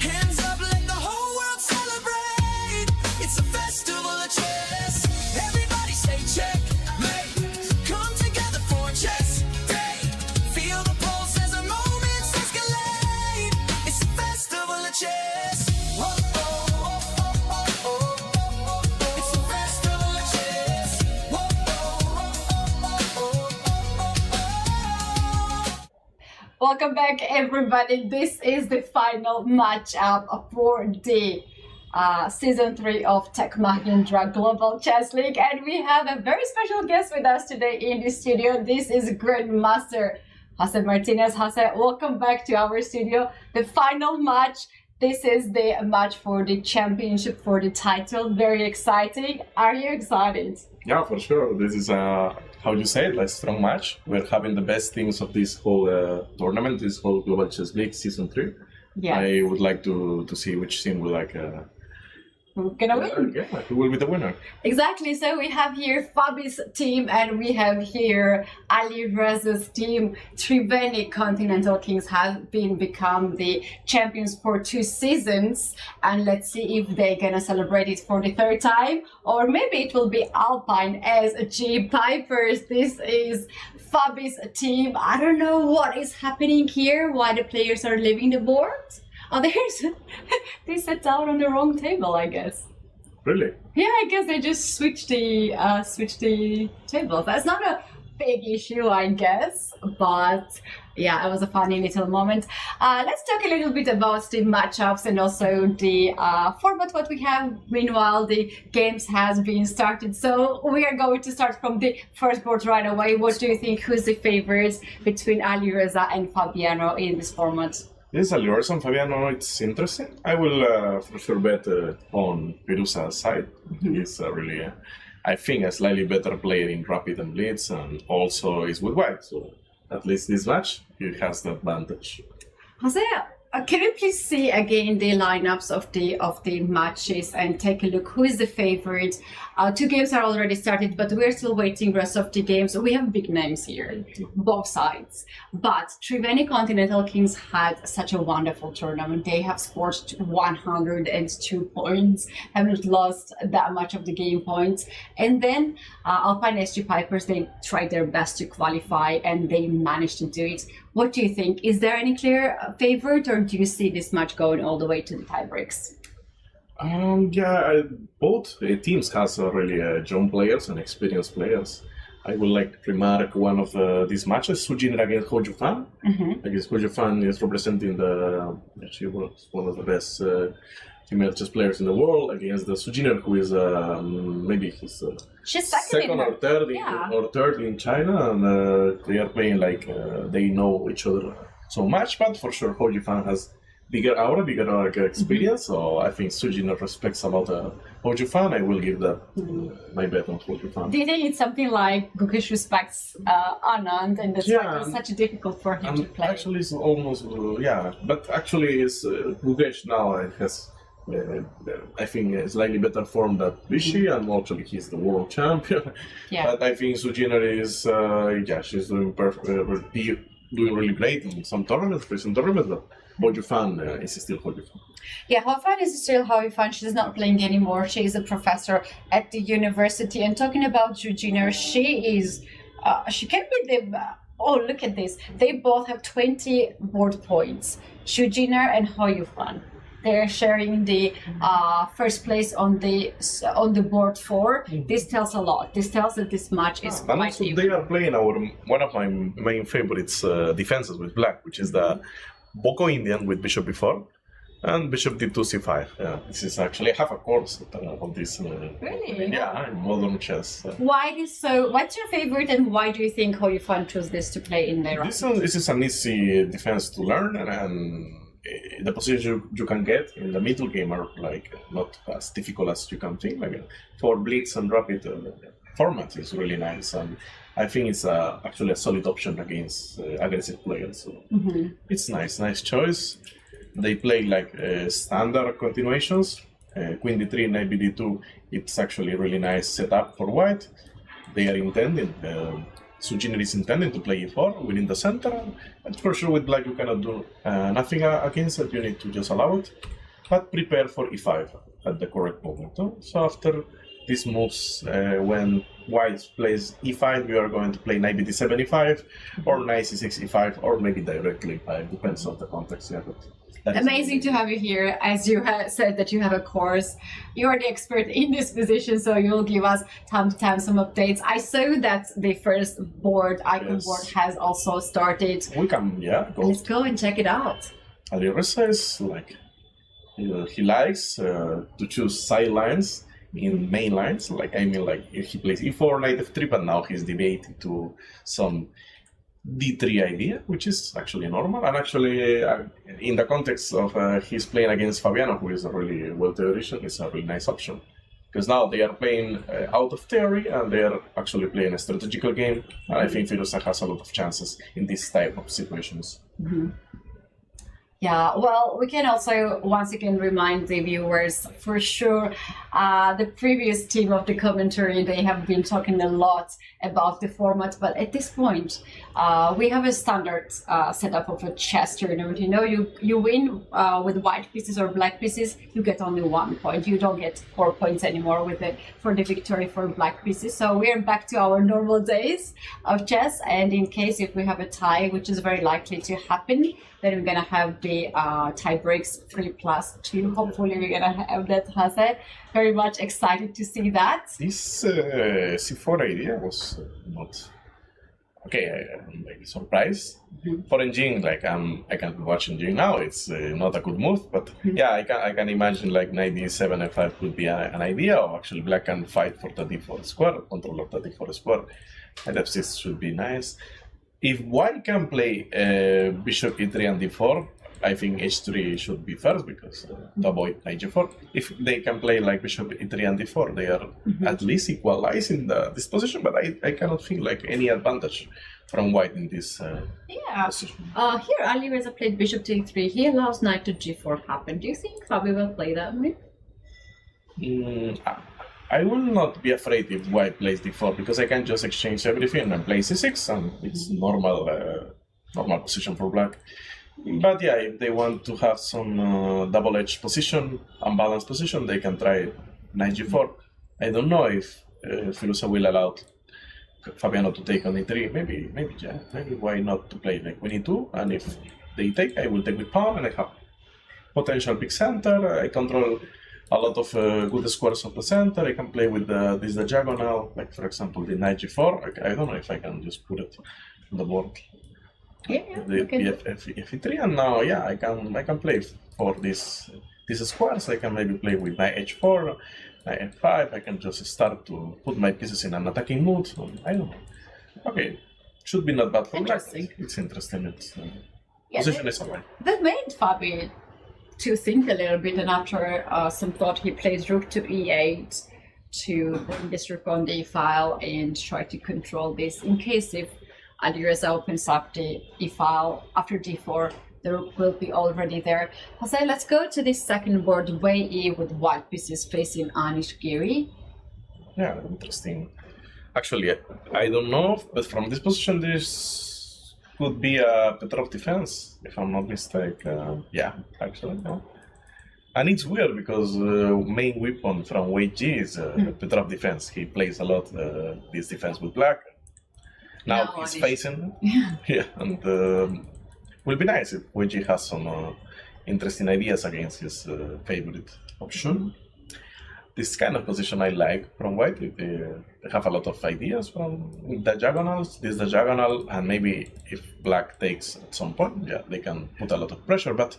Hands up, let the whole world celebrate, it's a festival of chess. Everybody say checkmate, come together for a chess day. Feel the pulse as the moments escalate, it's a festival of chess. Whoa, oh, oh, oh, oh, oh. It's a festival of chess. Whoa, oh, oh, oh, oh. Welcome back, everybody. This is the final matchup for the Season 3 of Tech Mahindra Global Chess League, and we have a very special guest with us today in the studio. This is Grandmaster Jose Martinez. Jose, welcome back to our studio. The final match. This is the match for the championship, for the title. Very exciting. Are you excited? Yeah, for sure. This is how you say it, like strong match. We're having the best teams of this whole tournament, this whole Global Chess League Season 3. Yes. I would like to see which team will Who's gonna win? Yeah, who will be the winner? Exactly. So we have here Fabi's team and we have here Alireza's team. Triveni Continental Kings have become the champions for 2 seasons, and let's see if they're gonna celebrate it for the 3rd time, or maybe it will be Alpine as G Pipers. This is Fabi's team. I don't know what is happening here, why the players are leaving the board. Oh, they sat down on the wrong table, I guess. Really? Yeah, I guess they just switched the tables. That's not a big issue, I guess, but yeah, it was a funny little moment. Let's talk a little bit about the matchups and also the format what we have. Meanwhile, the games has been started, so we are going to start from the first board right away. What do you think? Who's the favorites between Alireza and Fabiano in this format? Yes, Alireza and Fabiano, it's interesting. I will for sure bet on Pirusa's side. He's really, I think, a slightly better player in Rapid and Blitz, and also is with White. So at least this match, he has the advantage. Jose, can you please see again the lineups of the matches and take a look who is the favorite? 2 games are already started, but we're still waiting rest of the games. We have big names here, both sides. But Triveni Continental Kings had such a wonderful tournament. They have scored 102 points, haven't lost that much of the game points. And then Alpine SG Pipers, they tried their best to qualify and they managed to do it. What do you think? Is there any clear favorite, or do you see this match going all the way to the tie breaks? Yeah, both teams has really young players and experienced players. I would like to remark one of these matches, Sujin against Hoju Fan. Because Hoju Fan is representing she was one of the best female chess players in the world, against the Sujiner, who is maybe his she's second or third in China, and they are playing like they know each other so much. But for sure, Hoju Fan has bigger aura, bigger experience. So I think Sujin respects a lot Hoju Fan. I will give that my bet on Hoju Fan. Do you think it's something like Gukesh respects Anand, and that's why it's such difficult for him to play? Actually, it's almost but actually, Gukesh now has. I think slightly better form than Vichy, and actually he's the world champion. But I think Sujiner is, she's doing perfect, doing really great in some tournaments, recent tournaments. But Hoju Fan is still Hoju Fan. Yeah, Hoju Fan is still Hoju Fan. She's not playing anymore. She's a professor at the university. And talking about Sujiner, she can be the. Oh, look at this! They both have 20 board points. Sujiner and Hoju Fan. They're sharing the first place on the board 4. This tells a lot. This tells that this match is and also they are playing one of my main favorites defenses with black, which is the Boko Indian with bishop b4 and bishop d2 c5. Yeah, this is actually half a course of this. Really? Yeah, in modern chess. Why is so? What's your favorite, and why do you think Hoju Fan chose this to play in their round? This is an easy defense to learn, and the positions you can get in the middle game are like not as difficult as you can think. Like for blitz and rapid format is really nice, and I think it's actually a solid option against aggressive players. So it's nice choice. They play like standard continuations. Queen d3, knight bd2. It's actually a really nice setup for white. They are intending. Sujiner is intending to play e4 within the center, and for sure with black you cannot do nothing against it, you need to just allow it, but prepare for e5 at the correct moment. So after these moves, when white plays e5, you are going to play knight bd7 e5, or knight c6 e5, or maybe directly e5, depends on the context. Yeah, but amazing to have you here. As you said that you have a course, you're the expert in this position, so you'll give us time to time some updates. I saw that the first board, icon board, has also started. We can, go. Let's go and check it out. Alireza is like, he likes to choose side lines in main lines. Like, I mean, like he plays e4, knight f3, but now he's debating to some d3 idea, which is actually normal, and actually in the context of he's playing against Fabiano, who is a really well-theoretician, it's a really nice option, because now they are playing out of theory and they are actually playing a strategical game, and I think Firuza has a lot of chances in this type of situations. Yeah, well, we can also once again remind the viewers, for sure, the previous team of the commentary, they have been talking a lot about the format, but at this point, we have a standard setup of a chess tournament. You know, you win with white pieces or black pieces, you get only 1 point. You don't get 4 points anymore for the victory for black pieces. So we are back to our normal days of chess, and in case if we have a tie, which is very likely to happen, then we're gonna have the tie breaks 3+2. Hopefully we're gonna have that, Jose. Very much excited to see that. This C4 idea was not okay. I'm like surprised. For Engine, like I can watch Engine now. It's not a good move, but yeah, I can imagine like knight d7 f5 could be an idea, or actually black can fight for the d4 square, control of the d4 square, and f6 should be nice. If white can play bishop e3 and d4, I think h3 should be first, because to avoid knight g4. If they can play like bishop e3 and d4, they are at least equalizing this position, but I cannot feel like any advantage from white in this position. Here Alireza played bishop to e3. He allows knight to g4 happen. Do you think Fabio will play that move? I will not be afraid if white plays d4, because I can just exchange everything and play c6, and it's normal position for black. But yeah, if they want to have some double-edged position, unbalanced position, they can try knight g4. I don't know if Firuza will allow Fabiano to take on e3. Maybe why not to play like queen e2, and if they take, I will take with pawn, and I have potential big center. I control a lot of good squares of the center. I can play with this diagonal, like for example the knight g4. I don't know if I can just put it on the board. The f3, and now I can play for these squares. I can maybe play with knight h4, knight f5. I can just start to put my pieces in an attacking mood. So, I don't know. Okay, should be not bad for black. It's interesting. Position is alright. That made Fabi to think a little bit, and after some thought, he plays rook to e8 to bring this rook on the file and try to control this. In case if Alireza opens up the e-file after d4, the rook will be already there. Jose, let's go to this second board, way E, with white pieces facing Anish Giri. Yeah, interesting. Actually, I don't know, but from this position, this could be a Petrov defense, if I'm not mistaken. Yeah, actually, no. And it's weird because main weapon from Way G is Petrov defense. He plays a lot this defense with black. Now he's facing. Yeah, and will be nice if Way G has some interesting ideas against his favorite option. This kind of position I like from white. They have a lot of ideas from the diagonals. This is the diagonal, and maybe if black takes at some point, yeah, they can put a lot of pressure. But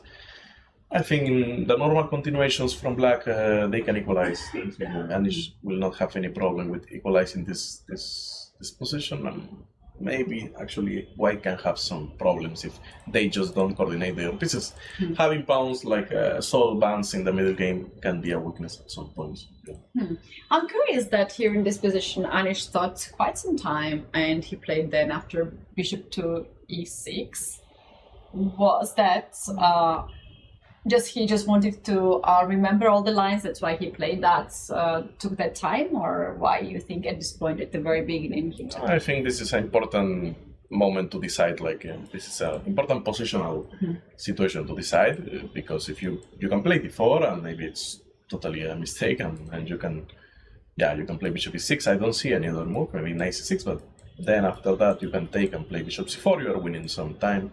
I think in the normal continuations from black, they can equalize. Anish will not have any problem with equalizing this position. And maybe actually white can have some problems if they just don't coordinate their pieces. Having pawns like solo bands in the middle game can be a weakness at some point. Yeah. I'm curious that here in this position, Anish thought quite some time, and he played then after bishop to e6. Was that he just wanted to remember all the lines? That's why he played that, took that time, or why you think at this point at the very beginning he took? I think this is an important moment to decide. Like this is an important positional situation to decide, because if you can play d4 and maybe it's totally a mistake, and you can play bishop e6. I don't see any other move, maybe knight c6, but then after that you can take and play bishop c4. You are winning some time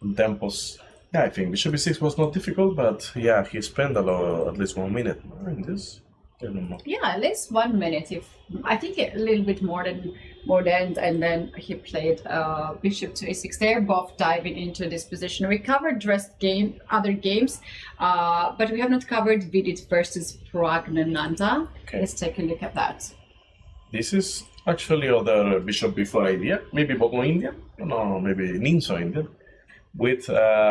and tempos. Yeah, I think bishop e6 was not difficult, but yeah, he spent at least 1 minute in this. I don't know. Yeah, at least 1 minute. I think a little bit more than, and then he played bishop to a6. They're both diving into this position. We covered other games, but we have not covered Vidit versus Pragnananda. Okay. Let's take a look at that. This is actually other bishop before idea, maybe Bogo Indian, no, maybe Ninso Indian, with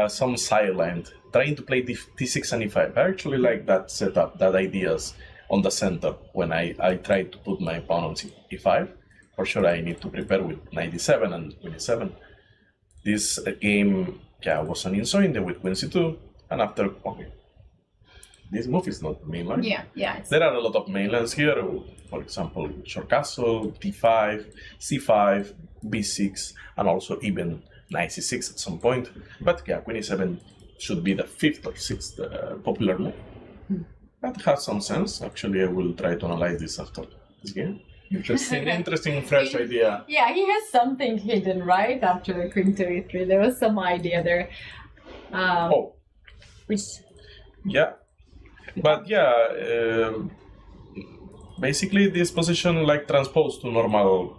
some sideline, trying to play t6 and e5. I actually like that setup, that ideas on the center when I try to put my pawn on e5. For sure I need to prepare with knight d7 and queen e7. This game was an inside with queen c2, and after, okay, this move is not mainline. Yeah. There are a lot of mainlands here, for example, short castle, d5, c5, b6, and also even knight c6 at some point. But yeah, queen e7 should be the 5th or 6th popular move. That has some sense. Actually, I will try to analyze this after this game. Interesting fresh idea. Yeah, he has something hidden right after queen to e3. There was some idea there. Yeah, but yeah, basically this position like transposed to normal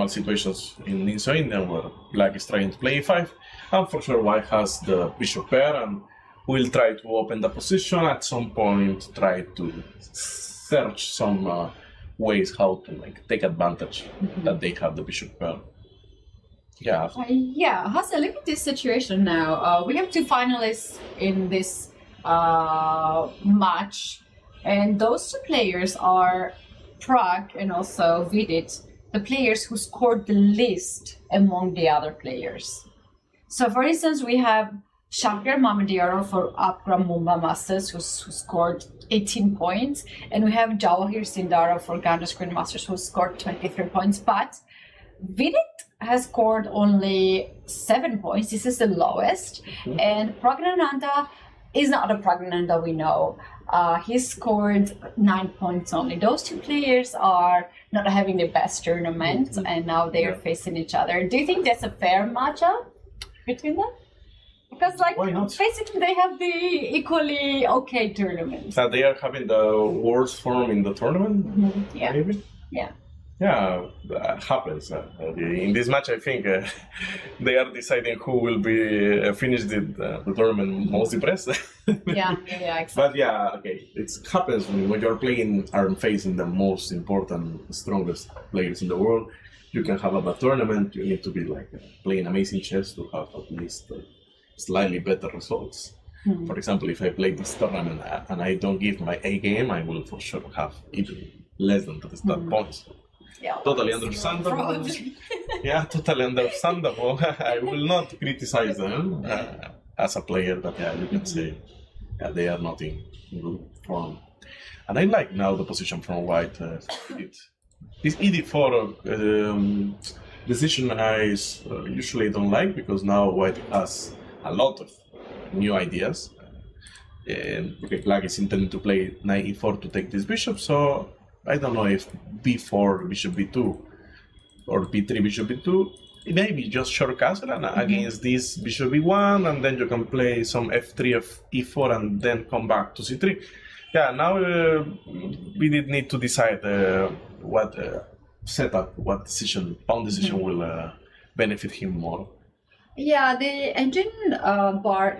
situations in Ninso Indian, where black is trying to play e5, and for sure white has the bishop pair and will try to open the position at some point, try to search some ways how to take advantage that they have the bishop pair. Yeah. Hasan, look at this situation now. We have two finalists in this match, and those two players are Prag and also Vidit, the players who scored the least among the other players. So for instance, we have Shankar Mamadiaro for Akram Mumba Masters, who scored 18 points, and we have Jawahir Sindara for Ganda Screen Masters, who scored 23 points. But Vidit has scored only 7 points. This is the lowest. And Pragnananda is not a Pragnananda we know. He scored 9 points only. Those two players are not having the best tournament, and now they are facing each other. Do you think that's a fair matchup between them? Because basically they have the equally okay tournament. That they are having the worst form in the tournament? Yeah. Maybe? Yeah. Yeah, that happens. In this match, I think they are deciding who will be finish the tournament most depressed. Yeah, exactly. But yeah, okay, it happens when you're playing and facing the most important, strongest players in the world. You can have a bad tournament. You need to be playing amazing chess to have at least slightly better results. For example, if I play this tournament and I don't give my A game, I will for sure have even less than that points. Yeah, totally understandable. Yeah, totally understandable. I will not criticize them as a player, but yeah, you can say they are not in good form. And I like now the position from White. This ED4 decision I usually don't like, because now White has a lot of new ideas. And okay, Black is intending to play knight e4 to take this bishop, so I don't know if b4 bishop b2 or b3 bishop b2. Maybe just short castle and against this bishop b1, and then you can play some f3 of e4 and then come back to c3. Yeah, now we did need to decide what setup, what decision, pawn decision will benefit him more. Yeah, the engine bar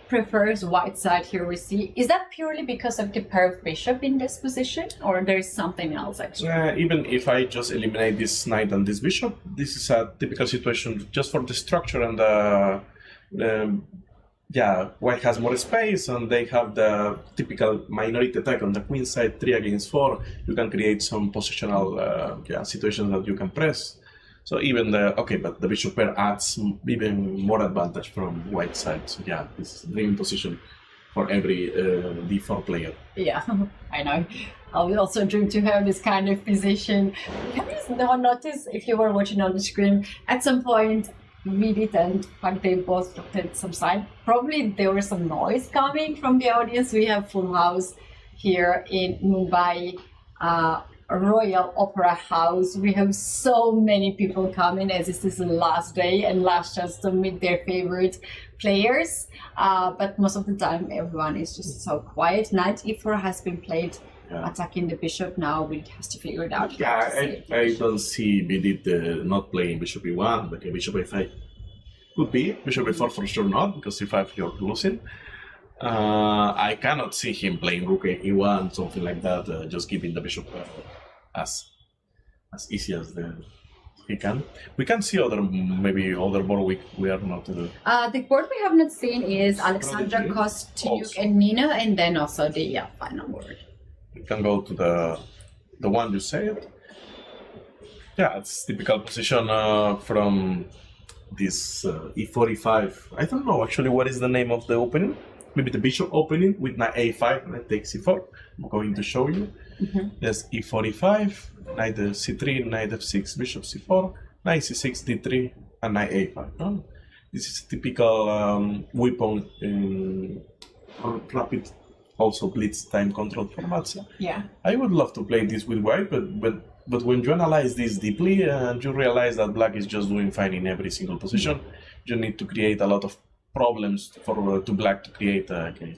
prefers white side here, we see. Is that purely because of the pair of bishop in this position, or there's something else actually? Even if I just eliminate this knight and this bishop, this is a typical situation just for the structure, and yeah, white has more space and they have the typical minority attack on the queen side, 3 against 4. You can create some positional situations that you can press. So even but the bishop pair adds even more advantage from white side. So yeah, this is a dream position for every d4 player. Yeah, I know. I would also dream to have this kind of position. Can you notice, if you were watching on the screen, at some point Vidit and they both looked at some side. Probably there was some noise coming from the audience. We have full house here in Mumbai. Royal Opera House. We have so many people coming, as this is the last day and last chance to meet their favorite players. But most of the time everyone is just so quiet. Knight e4 has been played, attacking the bishop. Now we has to figure it out. Yeah, I don't see Vidit not playing bishop e1, but bishop e5 could be. Bishop e4 for sure not, because e5 you're losing. I cannot see him playing rook e1, something like that, just giving the bishop as easy as he can. We can see maybe other board we are not. The board we have not seen is Alexandra Kostyuk and Nina, and then also the final board. We can go to the one you said. Yeah, it's typical position from this e4, e5. I don't know actually what is the name of the opening. Maybe the bishop opening with knight a5, knight takes e4. I'm going to show you. There's e4, e5, knight c3, knight f6, bishop c4, knight c6, d3, and knight a5. This is a typical weapon in rapid, also blitz time control formats. Yeah. I would love to play this with white, but when you analyze this deeply and you realize that black is just doing fine in every single position, you need to create a lot of problems to black to create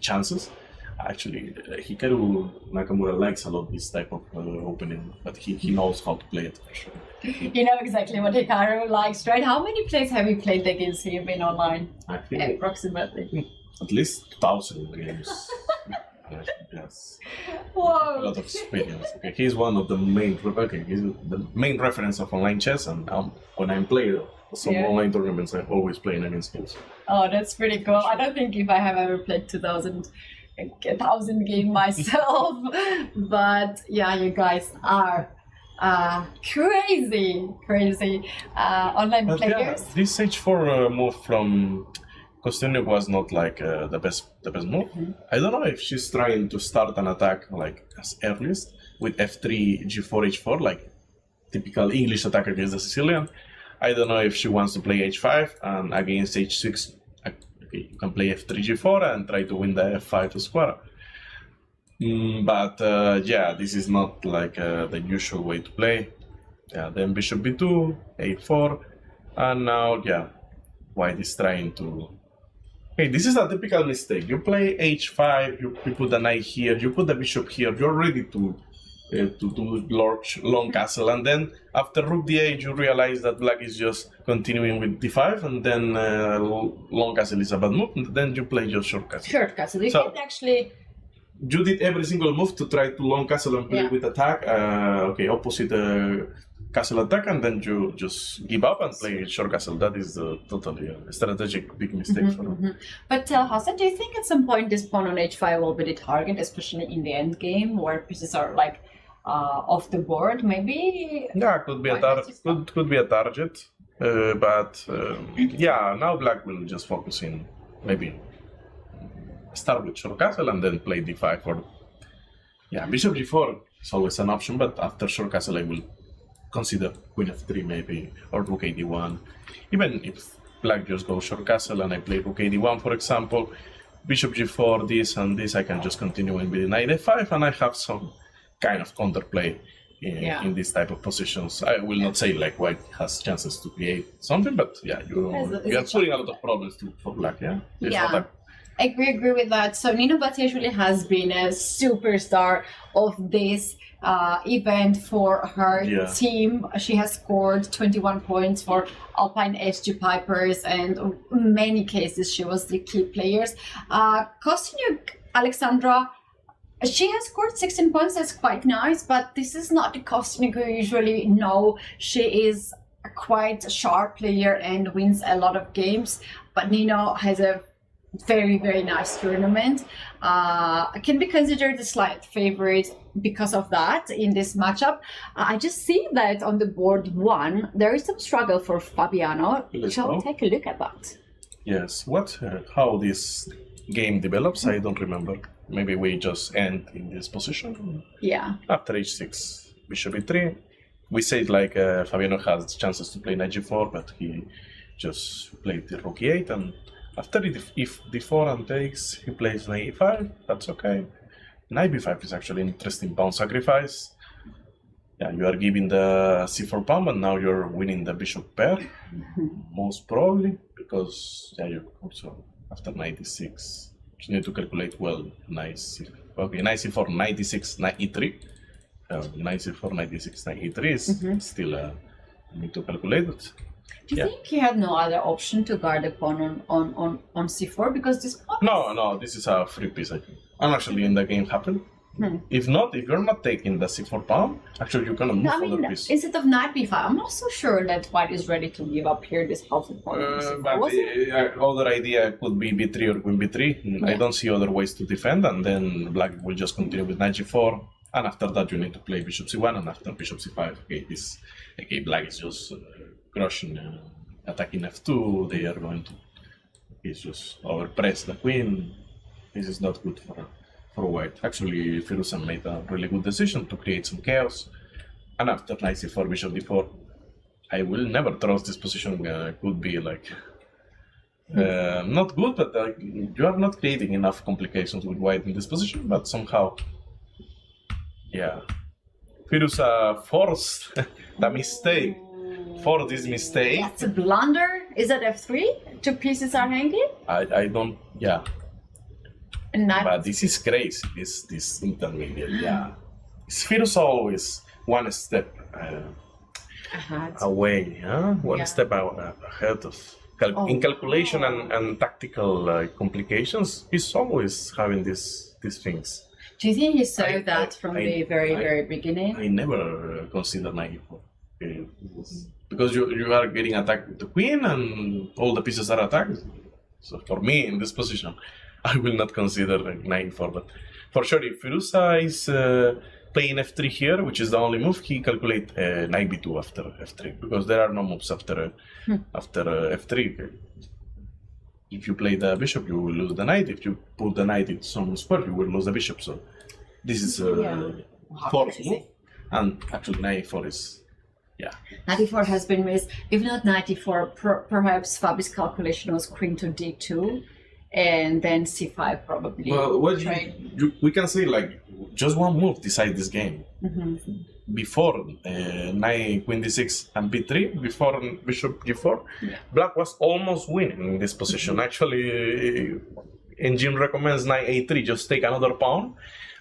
chances. Actually, Hikaru Nakamura likes a lot this type of opening, but he knows how to play it for sure. You know exactly what Hikaru likes, right? How many plays have you played against him in online? I think approximately. At least 1,000 games. Yes. Whoa. A lot of experience. Okay, he's one of the main. He's the main reference of online chess, and when I'm playing some online tournaments, I'm always playing against him. Oh, that's pretty cool. I don't think if I have ever played 1,000 game myself, but yeah, you guys are crazy online but players. Yeah, this h4 move from Kostyuk was not like the best move. I don't know if she's trying to start an attack like as earliest with f3, g4, h4, like typical English attack against the Sicilian. I don't know if she wants to play h5 and against h6. Okay, you can play f3, g4 and try to win the f5 square. But yeah, this is not like the usual way to play. Yeah, then bishop b2, a4, and now white is trying to. Okay, this is a typical mistake. You play h5, you put the knight here, you put the bishop here. You're ready to do long castle, and then after rook d8 you realize that black is just continuing with d5, and then long castle is a bad move, and then you play just short castle. Short castle. You can actually. You did every single move to try to long castle and play with attack. Okay, opposite castle attack, and then you just give up and play short castle. That is totally a strategic big mistake for them. But Hassan, do you think at some point this pawn on h5 will be the target, especially in the end game where pieces are like off the board? Maybe. Yeah, could be a target. Could be a target. But yeah, now Black will just focus in maybe start with short castle and then play d5 or bishop g4 is always an option, but after short castle I will consider queen f3 maybe or rook a1. Even if Black just goes short castle and I play rook a1 for example, bishop g4, this and this, I can just continue in with knight f5 and I have some kind of counterplay in this type of positions. I will not say like white has chances to create something, but yeah, you are putting a lot of problems for Black. I agree with that. So Nino Battistini has been a superstar of this event for her team. She has scored 21 points for Alpine SG Pipers, and in many cases she was the key players. Kostyuk Alexandra, she has scored 16 points. That's quite nice, but this is not the Kostyuk we usually know. She is a quite sharp player and wins a lot of games, but Nino has a very, very nice tournament. Can be considered a slight favorite because of that in this matchup. I just see that on the board 1 there is some struggle for Fabiano. Shall we take a look at that? Yes, how this game develops, I don't remember. Maybe we just end in this position. Yeah. After h6, bishop e3. We said like Fabiano has chances to play knight g4, but he just played the rook e8, and after if d4 and takes, he plays knight e5. That's okay. Knight b5 is actually an interesting pawn sacrifice. Yeah, you are giving the c4 pawn, but now you're winning the bishop pair, most probably, because you also after knight e6, you need to calculate well. Knight c4, knight e6, knight e3. Knight c4, knight e6, knight e3 is still you need to calculate it. Do you think he had no other option to guard the pawn on c4? Because this pawn No, this is a free piece, I think. And actually in the game happened. If you're not taking the c4 pawn, actually you're gonna move other piece. Instead of knight b5, I'm not so sure that white is ready to give up here this house of pawn on c4. But other idea could be b3 or queen b3. I don't see other ways to defend, and then Black will just continue with knight g4. And after that you need to play bishop c1, and after bishop c5, Black is just crushing, attacking f2. They are going to just overpress the queen. This is not good for white. Actually, Firuza made a really good decision to create some chaos. And after knight c4, bishop d4, I will never trust this position. Could be like not good, but you are not creating enough complications with white in this position. But somehow, Firuza forced the mistake. For this mistake, that's a blunder. Is that f3? 2 pieces are hanging. I don't. But this is crazy. This intermediate. Firuza always one step away. One step ahead of in calculation and tactical complications. He's always having these things. Do you think he saw that from the very beginning? I never considered knight e4. Because you are getting attacked with the queen and all the pieces are attacked. So for me, in this position, I will not consider knight e4. But for sure, if Firuza is playing f3 here, which is the only move, he calculates knight b2 after f3. Because there are no moves after f3. If you play the bishop, you will lose the knight. If you put the knight in some square, you will lose the bishop. So this is forced move. And actually knight e4 is... Knight e4 has been missed. If not knight e4, perhaps Fabi's calculation was queen to d2, and then c5 probably. Well, we can say like just one move decide this game. Before knight queen d6 and b3, before bishop g4, Black was almost winning in this position. Actually, engine recommends knight a3, just take another pawn.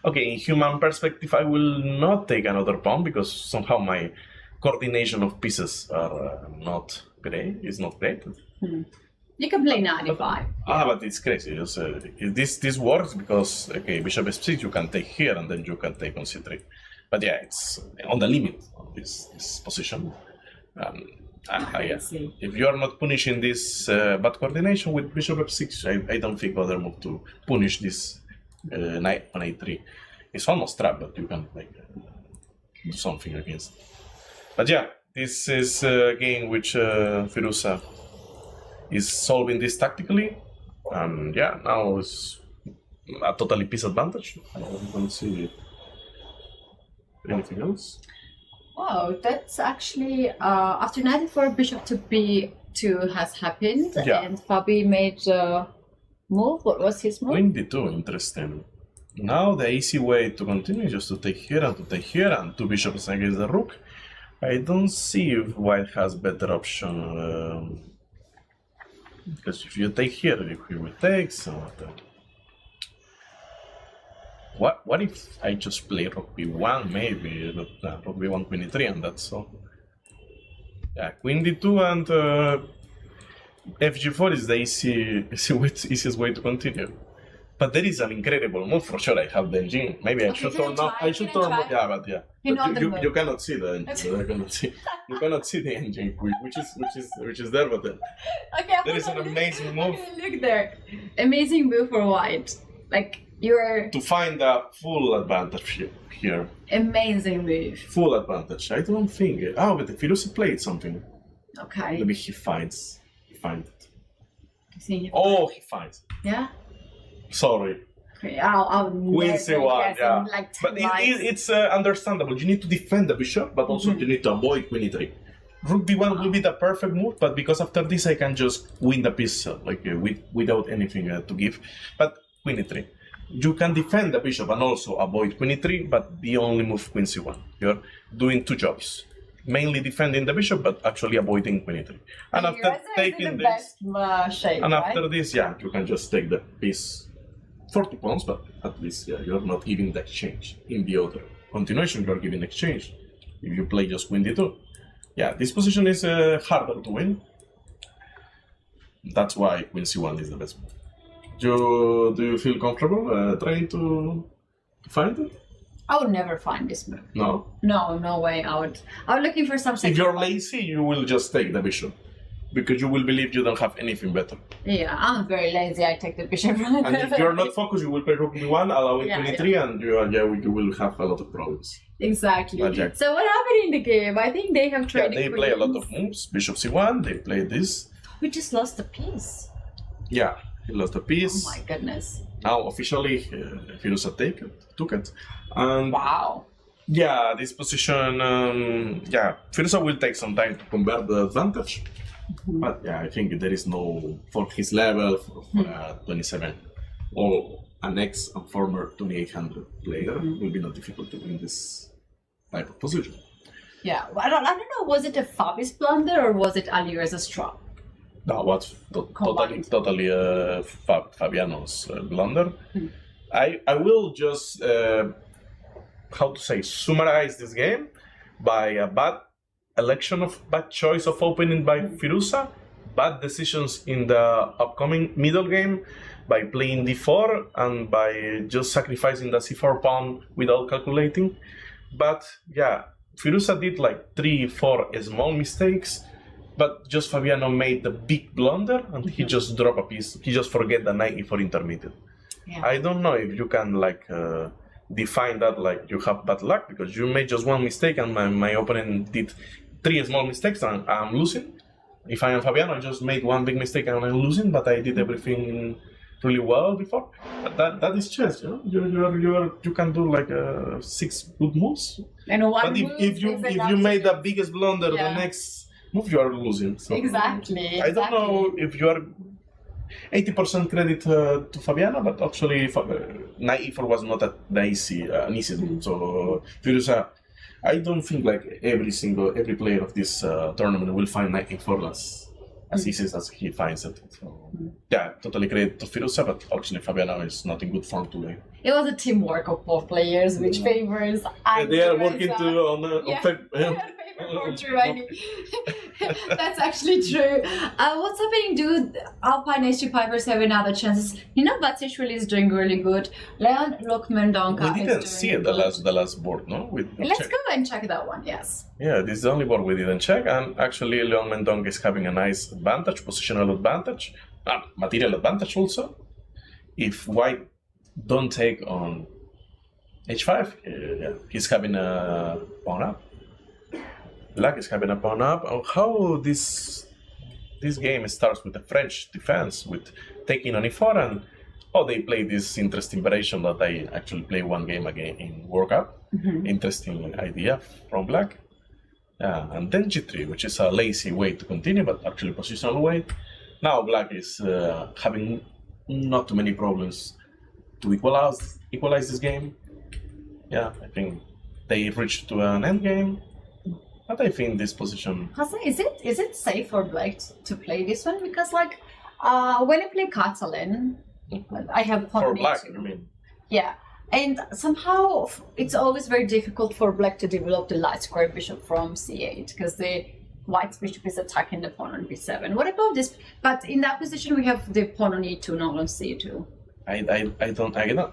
Okay, in human perspective, I will not take another pawn because somehow my coordination of pieces are not great. It's not great. You can play knight e5. But it's crazy. This works because bishop f6 you can take here and then you can take on c3. But yeah, it's on the limit of this position. Yeah. If you are not punishing this bad coordination with bishop f6, I don't think other move to punish this knight on a3. It's almost trapped, but you can like do something against. But yeah, this is a game which Firuza is solving this tactically, and yeah, now it's a totally piece advantage. I don't see anything else. Wow, that's actually after knight e4, bishop to b2 has happened, and Fabi made a move. What was his move? Queen d2, interesting. Now the easy way to continue is just to take here and to take here, and two bishops against the rook. I don't see if white has better option, because if you take here, he will take, so... What if I just play rook b1 maybe, but rook b1, queen e3, and that's all. Yeah, queen d2 and fg4 is the easiest way to continue. But there is an incredible move for sure. I have the engine. Maybe I should turn off. I should turn off. Yeah, but yeah. You cannot see the engine. You cannot see the engine, which is there. But there is an amazing move. Look there, amazing move for white. Like you're to find a full advantage here. Amazing move. Full advantage. I don't think. Oh, but Firuza played something. Okay. Maybe he finds it. He finds. Yeah. Sorry. Okay, I'll Queen c1, yeah. Like but it's understandable. You need to defend the bishop, but also you need to avoid queen e3. Rook b1 will be the perfect move, but because after this I can just win the piece without anything to give. But queen e3. You can defend the bishop and also avoid queen e3, but the only move queen c1. You're doing two jobs. Mainly defending the bishop, but actually avoiding queen e3. And after taking this, after this, yeah, you can just take the piece 40 pawns, but at least you're not giving the exchange. In the other continuation, you're giving exchange. If you play just queen d2, yeah, this position is harder to win. That's why queen c1 is the best move. Do you feel comfortable trying to find it? I would never find this move. No? No way. I would looking for something. If you're lazy, you will just take the bishop. Because you will believe you don't have anything better. Yeah, I'm very lazy. I take the bishop. And if you're not focused, you will play rook b1, allowing queen e3, and you will have a lot of problems. Exactly. So what happened in the game? I think they have traded. They play a lot of moves. Bishop c1. They play this. We just lost a piece. Yeah, he lost a piece. Oh my goodness. Now officially, Firuza took it. And wow. Yeah, this position. Firuza will take some time to convert the advantage. But yeah, I think there is no, for his level, for 27 or an ex and former 2800 player, will be not difficult to win this type of position. Yeah, I don't know, was it a Fabi's blunder or was it Alireza's trap? No, what's totally Fabiano's blunder. I will just, summarize this game by a bad choice of opening by Firuza, bad decisions in the upcoming middle game by playing d4 and by just sacrificing the c4 pawn without calculating. But yeah, Firuza did like 3-4 small mistakes, but just Fabiano made the big blunder and he just dropped a piece. He just forget the knight e4 intermediate. Yeah. I don't know if you can define that like you have bad luck, because you made just one mistake and my opponent did 3 small mistakes and I'm losing. If I am Fabiano, I just made one big mistake and I'm losing, but I did everything really well before. But that is chess, you know. You can do like 6 good moves. And one but if you made the biggest blunder, the next move you are losing. So exactly. I don't know if you are 80% credit to Fabiano, but actually knight e4 was not an easy move. So Firuza, I don't think like every player of this tournament will find knight e4 as easy as he finds it. So yeah, totally credit to Firuza, but actually Fabiano is not in good form today. It was a teamwork of both players, which favors. They are working for Triveni. That's actually true. What's happening? Do Alpine H2 Pipers have another chances? You know, Vachier is doing really good. Leon Lokmendonka We didn't see the last board, no? Let's go and check that one, yes. Yeah, this is the only board we didn't check, and actually Leon Mendonca is having a nice advantage, positional advantage, material advantage also. If white don't take on h5, yeah, he's having a pawn up. Black is having a pawn up. Oh, how this game starts with the French defense, with taking on e4, and they play this interesting variation that I actually play one game again in World Cup. Interesting idea from Black. Yeah, and then g3, which is a lazy way to continue, but actually positional way. Now Black is having not too many problems to equalize this game. Yeah, I think they reached to an end game. But I think this position... Hassan, is it safe for Black to play this one? Because like when I play Catalan, I have for Black, I mean. Yeah, and somehow it's always very difficult for Black to develop the light square bishop from c8 because the white bishop is attacking the pawn on b7. What about this? But in that position we have the pawn on e2, not on c2. I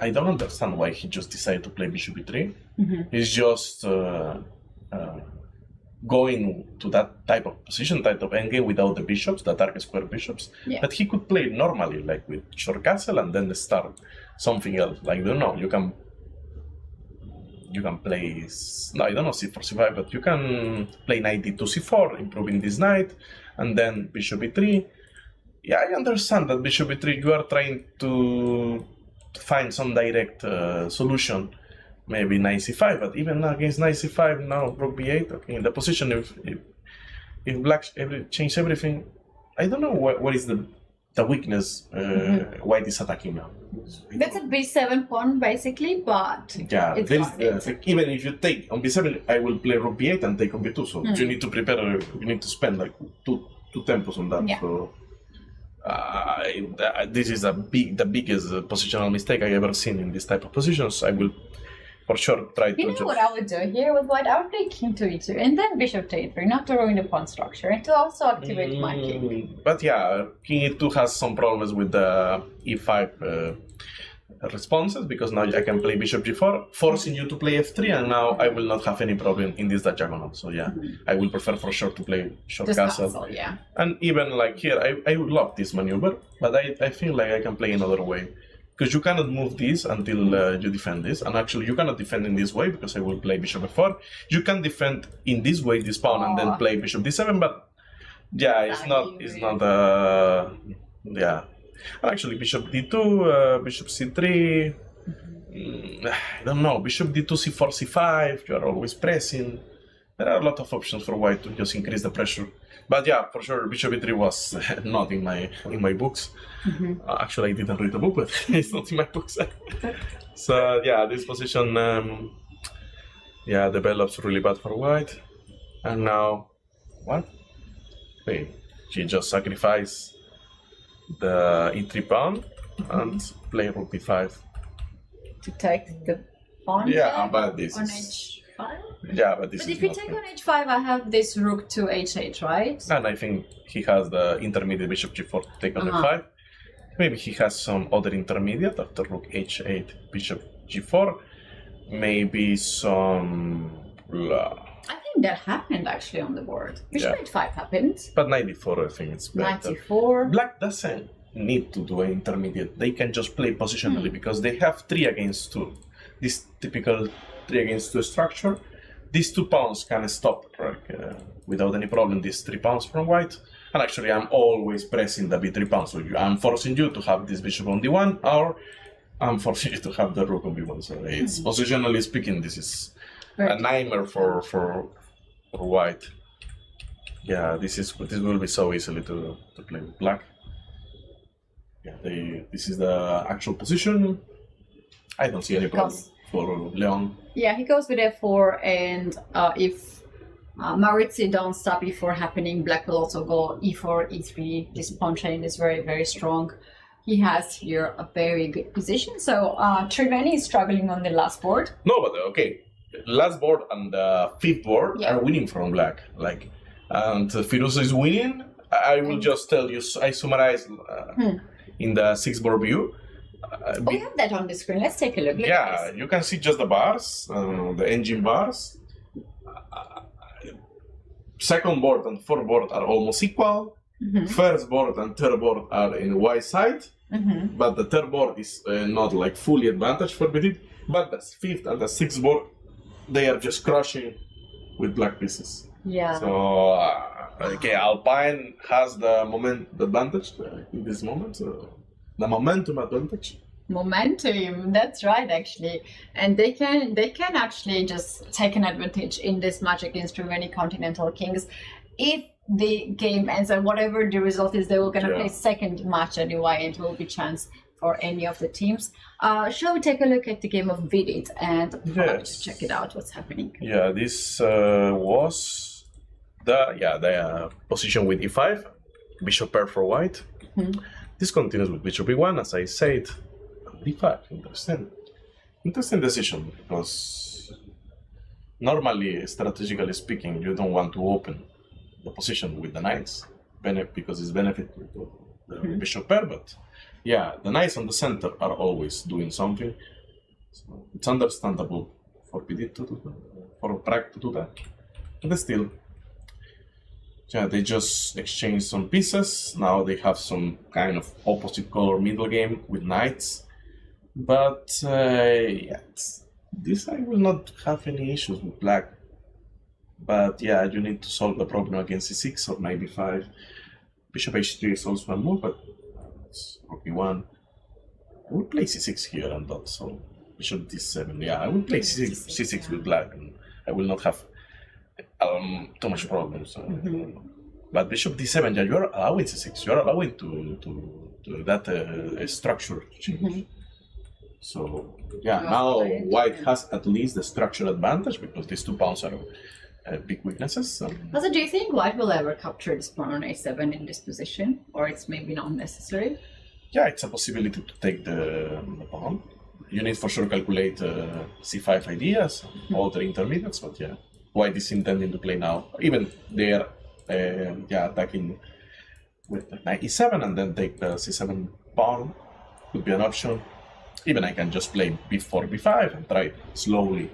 don't understand why he just decided to play bishop e3. He's just going to that type of position, type of endgame without the bishops, the dark square bishops. Yeah. But he could play normally, like with short castle, and then start something else. Like, I don't know, you can play, no, I don't know, c4, c5, but you can play knight d2, c4, improving this knight, and then bishop e3. Yeah, I understand that bishop e3, you are trying to find some direct solution. Maybe knight c5, but even against knight c5, now rook b8. Okay, in the position, if black change everything, I don't know what is the weakness white is attacking now. That's a b7 pawn basically, but yeah, even if you take on b7, I will play rook b8 and take on b2. So you need to prepare. You need to spend like two tempos on that. Yeah. So this is the biggest positional mistake I ever seen in this type of positions. I will for sure try to. You know what I would do here with white? I would play king to e2 and then bishop to e3, not to ruin the pawn structure, and to also activate my king. But yeah, king e2 has some problems with the e5 responses, because now I can play bishop g4, forcing you to play f3, and now I will not have any problem in this diagonal. So yeah, I will prefer for sure to play short castle. Yeah. And even like here, I would love this maneuver, but I feel like I can play another way. Because you cannot move this until you defend this, and actually you cannot defend in this way because I will play bishop f4. You can defend in this way this pawn and then play bishop d7, but yeah, it's not yeah. Actually, bishop d2, bishop c3. I don't know, bishop d2, c4, c5. You are always pressing. There are a lot of options for white to just increase the pressure. But yeah, for sure, bishop e3 was not in my books. Actually, I didn't read the book, but it's not in my books. So yeah, this position, yeah, develops really bad for white. And now, what? Wait, she just sacrificed the e3 pawn and play rook d5 to take the pawn. Yeah, but this on is. h5. Yeah, but this But is if you not take good. on h5, I have this rook to h8, right? And I think he has the intermediate bishop g4 to take on f5. Maybe he has some other intermediate after rook h8, bishop g4. Maybe some. I think that happened actually on the board. Bishop h5 happened. But knight d4, I think it's better. 94. Black doesn't need to do an intermediate. They can just play positionally because they have 3 against 2. This typical 3 against 2 structure. These 2 pawns can stop without any problem these 3 pawns from white. And actually, I'm always pressing the b3 pawn. So I'm forcing you to have this bishop on d1, or I'm forcing you to have the rook on b1. So it's positionally speaking, this is a nightmare for white. Yeah, this will be so easily to play with black. Yeah, this is the actual position. I don't see any problem for Leon. Yeah, he goes with f4, and if Maurizio don't stop e4 happening, black will also go e4, e3. This pawn chain is very, very strong. He has here a very good position. So Triveni is struggling on the last board. No, but okay. last board and the fifth board are winning from black. Like, and Firuza is winning. I will just tell you. I summarize in the sixth board view. We have that on the screen. Let's take a look. Look at this. You can see just the bars, the engine bars. Second board and fourth board are almost equal. First board and third board are in white side, but the third board is not like fully advantage for BT. But the fifth and the sixth board, they are just crushing with black pieces. Yeah. So okay, Alpine has the advantage in this moment. The momentum advantage. Momentum, that's right, actually, and they can actually just take an advantage in this match against Triveni Continental Kings. If the game ends and whatever the result is, they will gonna play second match anyway, and it will be chance for any of the teams. Shall we take a look at the game of Vidit and check it out? What's happening? Yeah, this was the position with e5, bishop pair for white. This continues with bishop e1, as I said. d5, interesting decision, because normally, strategically speaking, you don't want to open the position with the knights, because it's benefit to the bishop pair, but yeah, the knights on the center are always doing something, so it's understandable for PD to do that, for Prague to do that, and still, they just exchanged some pieces. Now they have some kind of opposite color middle game with knights. But this I will not have any issues with black. But yeah, you need to solve the problem against c6 or knight b5. Bishop h3 is also a move, but it's rook e1. I will play c6 here and not so bishop d7. Yeah, I will play c6 with black, and I will not have too much problems. But bishop d7, yeah, you're allowing c6. You're allowing to that structure change. So yeah, now white has at least the structural advantage because these 2 pawns are big weaknesses. Also, do you think white will ever capture this pawn on a7 in this position, or it's maybe not necessary? Yeah, it's a possibility to take the pawn. You need for sure calculate c5 ideas, all the intermediates, but yeah, white is intending to play now. Even they are attacking with knight e7 and then take the c7 pawn. Could be an option. Even I can just play b4, b5 and try slowly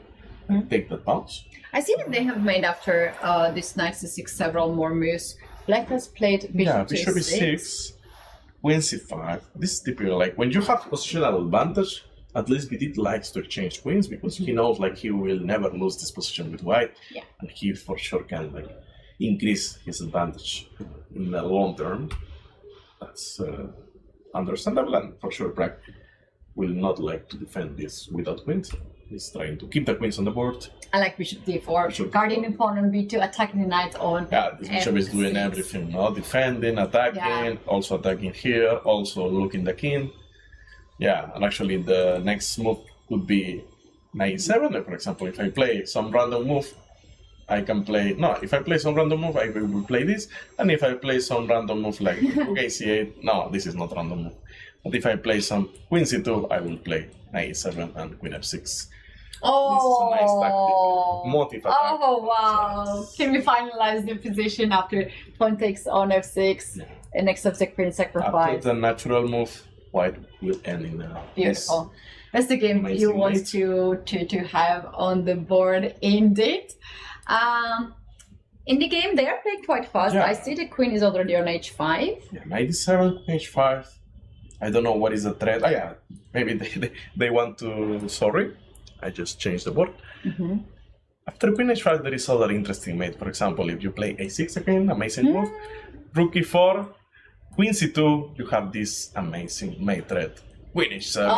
take the pawns. I see that they have made after this knight c6 several more moves. Black has played bishop bishop e6, queen c5. This is typical, like when you have positional advantage, at least BT likes to exchange queens because he knows like he will never lose this position with white, and he for sure can like increase his advantage in the long term. That's understandable, and for sure Prague will not like to defend this without queens. He's trying to keep the queens on the board. I like bishop d4, guarding the pawn on b2, attacking the knight on. Yeah, this bishop is doing everything, no? Defending, attacking, also attacking here, also looking the king. Yeah, and actually the next move could be knight e7. For example, if I play some random move, I can play, no, if I play some random move, I will play this. And if I play some random move like rook a8, no, this is not random move. But if I play some queen c2, I will play knight e7 and queen f6. Oh, this is a nice tactic. Motive attack. Oh, wow. Can we finalize the position after pawn takes on f6 and next of the queen sacrifice? After the natural move, white will end in the beautiful. That's the game you want to have on the board, indeed. In the game, they are playing quite fast. I see the queen is already on h5. Yeah, knight e7, h5. I don't know what is the threat. Oh yeah, maybe they want to. Sorry, I just changed the board. After queen h5, there is other interesting mate. For example, if you play a6 again, amazing move. Rook e4, queen c2, you have this amazing mate threat. Queen h7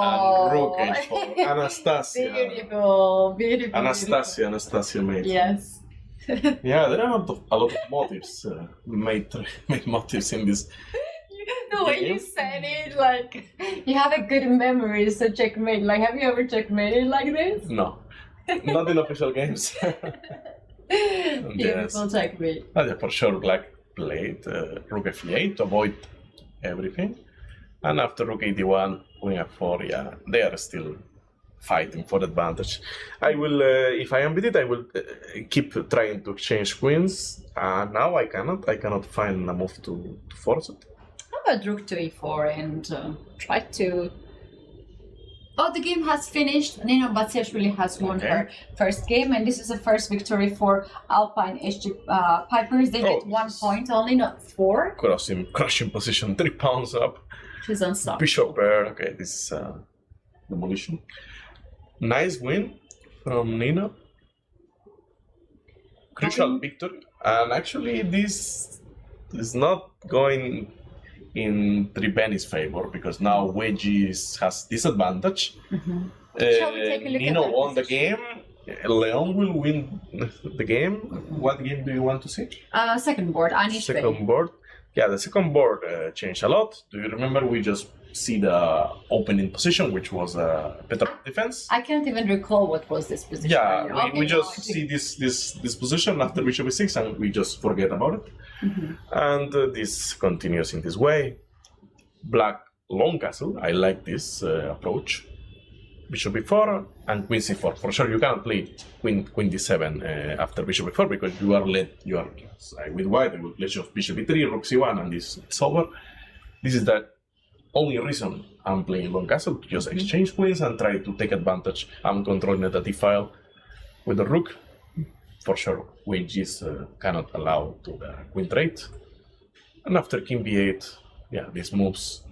and rook h4. Anastasia. Beautiful, beautiful. Anastasia mate. Yes. Yeah, there are a lot of motives, mate motives in this. The way you said it, like, you have a good memory, so checkmate. Like, have you ever checkmated like this? No, not in official games. Beautiful checkmate. Yeah, for sure, black played rook f8 to avoid everything. And after rook e1, queen f4, yeah, they are still fighting for advantage. I will, if I am with it, I will keep trying to exchange queens. Now I cannot find a move to force it. How about rook to e4 and try to... Oh, the game has finished. Nina Vachier-Lagrave has won her first game, and this is the first victory for Alpine HG Pipers. They get 1 point only, not 4. Crushing position, 3 pawns up. She's unstoppable. Bishop pair. Okay, this is demolition. Nice win from Nina. Crucial victory. And actually, this is not going in Triveni's favor because now Wedgie has disadvantage. Shall we take a look Nino at won the game. Leon will win the game. What game do you want to see? Second board, Anish. Second board. Yeah, the second board changed a lot. Do you remember we just see the opening position, which was better defense? I can't even recall what was this position. Yeah, we just see this position after bishop e6 and we just forget about it. And this continues in this way. Black long castle. I like this approach. Bishop e4 and queen c4. For sure, you cannot play queen d7 after bishop e4 because you are led. You are with white. I will play bishop e3, rook c1, and it's over. This is the only reason I'm playing long castle, to just exchange queens and try to take advantage. I'm controlling the d-file with the rook. For sure, Wedges cannot allow to the queen trade. And after king b8, yeah, these moves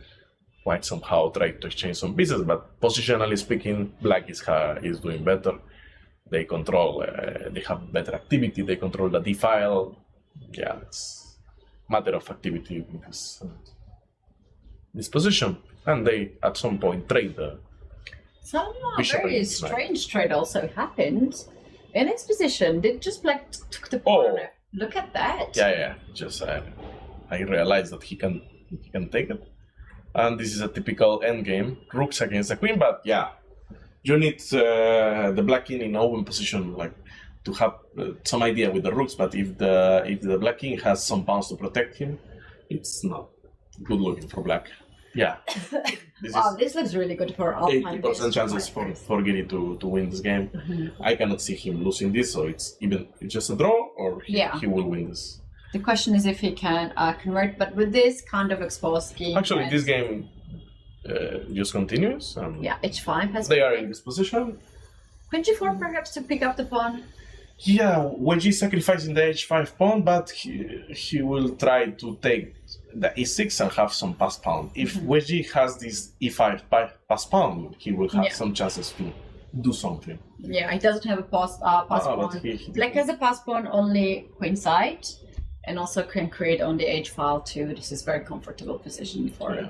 white somehow try to exchange some pieces, but positionally speaking, black is doing better. They control, they have better activity, they control the d-file. Yeah, it's a matter of activity in this position. And they, at some point, trade the Some bishop. very strange trade also happened. In this position, did just black took the pawn. Look at that. Yeah. Just I realized that he can take it, and this is a typical endgame: rooks against the queen. But yeah, you need the black king in open position, like to have some idea with the rooks. But if the black king has some pawns to protect him, it's not good looking for black. Yeah. This looks really good for Alpine. 80% chances for Guinea to win this game. I cannot see him losing this, so it's just a draw, or he will win this. The question is if he can convert, but with this kind of exposed game. Actually, this game just continues. Yeah, h5 has. They are in this position. Queen g4 perhaps to pick up the pawn. Yeah, Wedgie is sacrificing the h5 pawn, but he will try to take the e6 and have some pass pawn. If Wedgie has this e5 pass pawn, he will have some chances to do something. Yeah, he doesn't have a pass pawn. Black has a pass pawn only queenside, and also can create on the h file too. This is very comfortable position for him.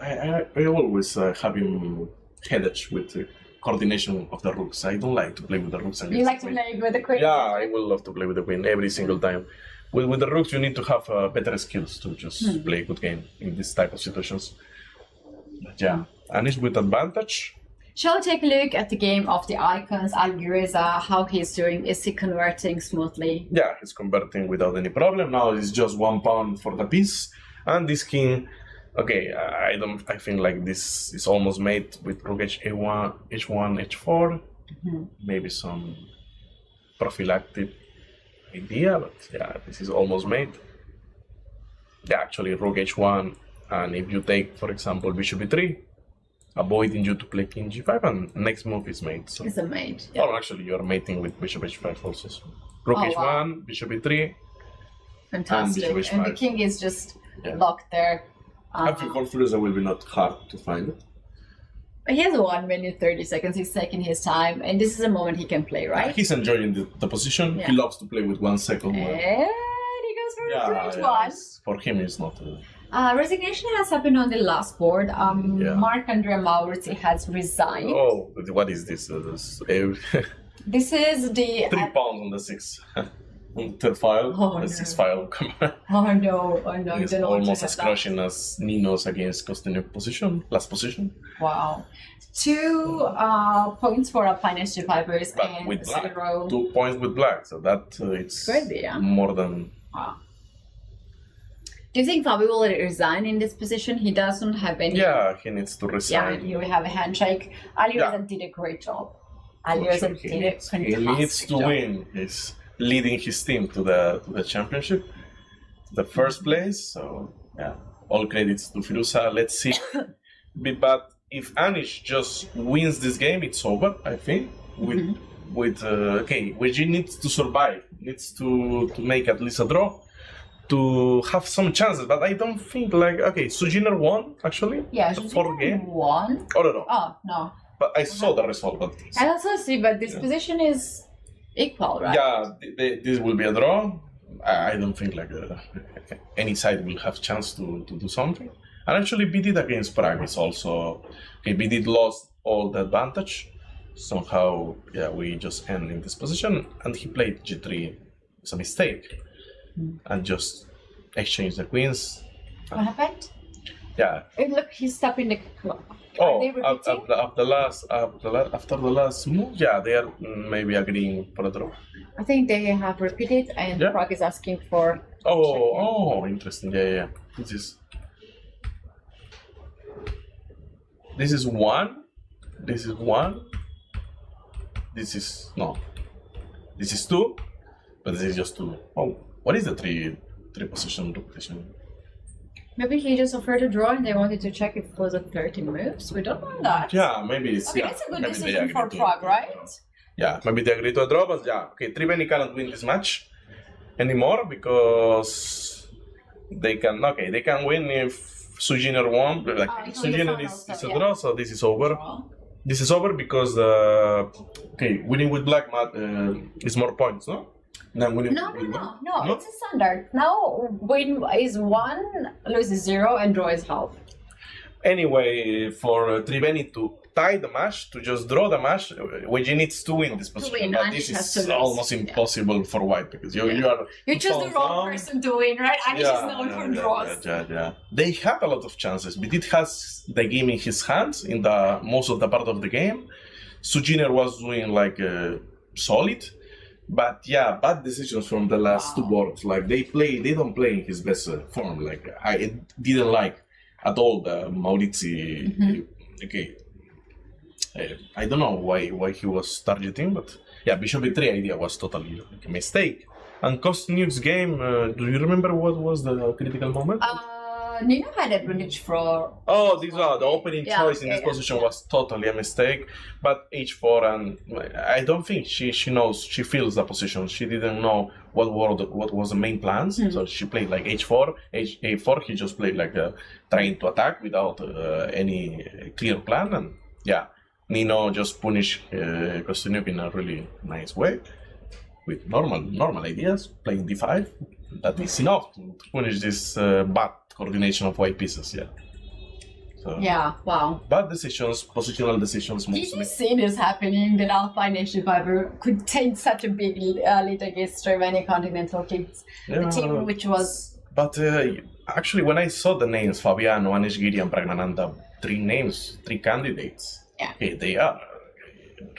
I always have him headed with coordination of the rooks. I don't like to play with the rooks. You like to play with the queen? Yeah, I will love to play with the queen every single time. With the rooks, you need to have better skills to just play a good game in this type of situations. But yeah, Anish with advantage. Shall we take a look at the game of the icons? Alireza, how he's doing? Is he converting smoothly? Yeah, he's converting without any problem. Now it's just 1 pawn for the piece, and this king. Okay, I think like this is almost made with rook h1, h4. Maybe some prophylactic idea, but yeah, this is almost made. Yeah, actually rook h1, and if you take, for example, bishop e3, avoiding you to play king g5, and next move is made. So. It's a mate. Yeah. Oh, actually, you are mating with bishop h5 also. So. Rook h1, bishop e3. Fantastic. And the king is just locked there. I think for Alireza will be not hard to find it. He has 1 minute 30 seconds. He's taking his time, and this is a moment he can play, right? He's enjoying the position. He loves to play with 1 second. And he goes for a great one. For him, it's not. Resignation has happened on the last board. Marc-Andrea Mauriti has resigned. Oh, what is this? This is the 3 pawns on the 6. On the 3rd file, the 6th file. Oh no! It's almost as crushing as Nino's against Continental position, last position. Wow. 2 points for Alpine SG Pipers and with black. 0. 2 points with black, so that it's crazy, yeah. more than. Wow. Do you think Fabio will resign in this position? He doesn't have any. Yeah, he needs to Yeah, resign. here we have a handshake. Alireza did a great job. Alireza did a fantastic He needs to job. win. He's leading his team to the championship, the first place. So yeah, all credits to Firuza. Let's see. But if Anish just wins this game, it's over. I think. With okay, Vachier needs to survive. Needs to make at least a draw to have some chances. But I don't think like Sujiner won actually. Yeah, the fourth game. Won. Oh no. Oh no. But I saw the result. But I also see, but this position is equal, right? yeah, this will be a draw. I don't think like any side will have chance to do something. And actually, BD against Prague is also okay. BD lost all the advantage. Somehow, yeah, we just end in this position, and he played G3. It's a mistake, and just exchanged the queens. What happened? Yeah. Look, he's stopping the clock. Oh, after the last move, yeah, they are maybe agreeing for a draw. I think they have repeated, and Prague is asking for. Oh, interesting. Yeah. This is one. This is one. This is no. This is two, but this is just two. Oh, what is the three position repetition? Maybe he just offered a draw and they wanted to check if it was a 30 moves. We don't know that. Yeah, maybe it's. Okay, yeah, it's a good maybe decision for Prague, right? Yeah, maybe they agree to a draw, but yeah, okay. Triveni cannot win this match anymore because they can. Okay, they can win if Sujiner won. Like Sujiner is a draw, so this is over. This is over because winning with black mat is more points, no? No, it's a standard. Now win is 1, lose is 0, and draw is half. Anyway, for Triveni to tie the match, to just draw the match, Vachier needs to win this position. But this is almost impossible for White because you are. You choose the wrong person to win, right? Anish is known for draws. Yeah. They had a lot of chances, but it has the game in his hands in the most of the part of the game. Sujiner was doing like solid. But yeah, bad decisions from the last two boards. Like they don't play in his best form. Like I didn't like at all the Maurizi. Okay, I don't know why he was targeting, but yeah, Bishop E3 idea was totally like a mistake. And Cost Nuke's game. Do you remember what was the critical moment? Nino had advantage for. Oh, these are the opening choice in this position was totally a mistake. But H4, and I don't think she knows, she feels the position. She didn't know what was the main plans. So she played like H4, A4. He just played like trying to attack without any clear plan. And yeah, Nino just punished Kostyuk in a really nice way with normal ideas, playing D5. That is enough to punish this bad coordination of white pieces, yeah. So, yeah, wow. Bad decisions, positional decisions. Did you see this happening? That Alpine H5 could take such a big lead against Triveni Continental Kings, the team which was. But actually, when I saw the names Fabiano, Anish Giri, and Pragnananda, 3 candidates. Yeah. Okay, they are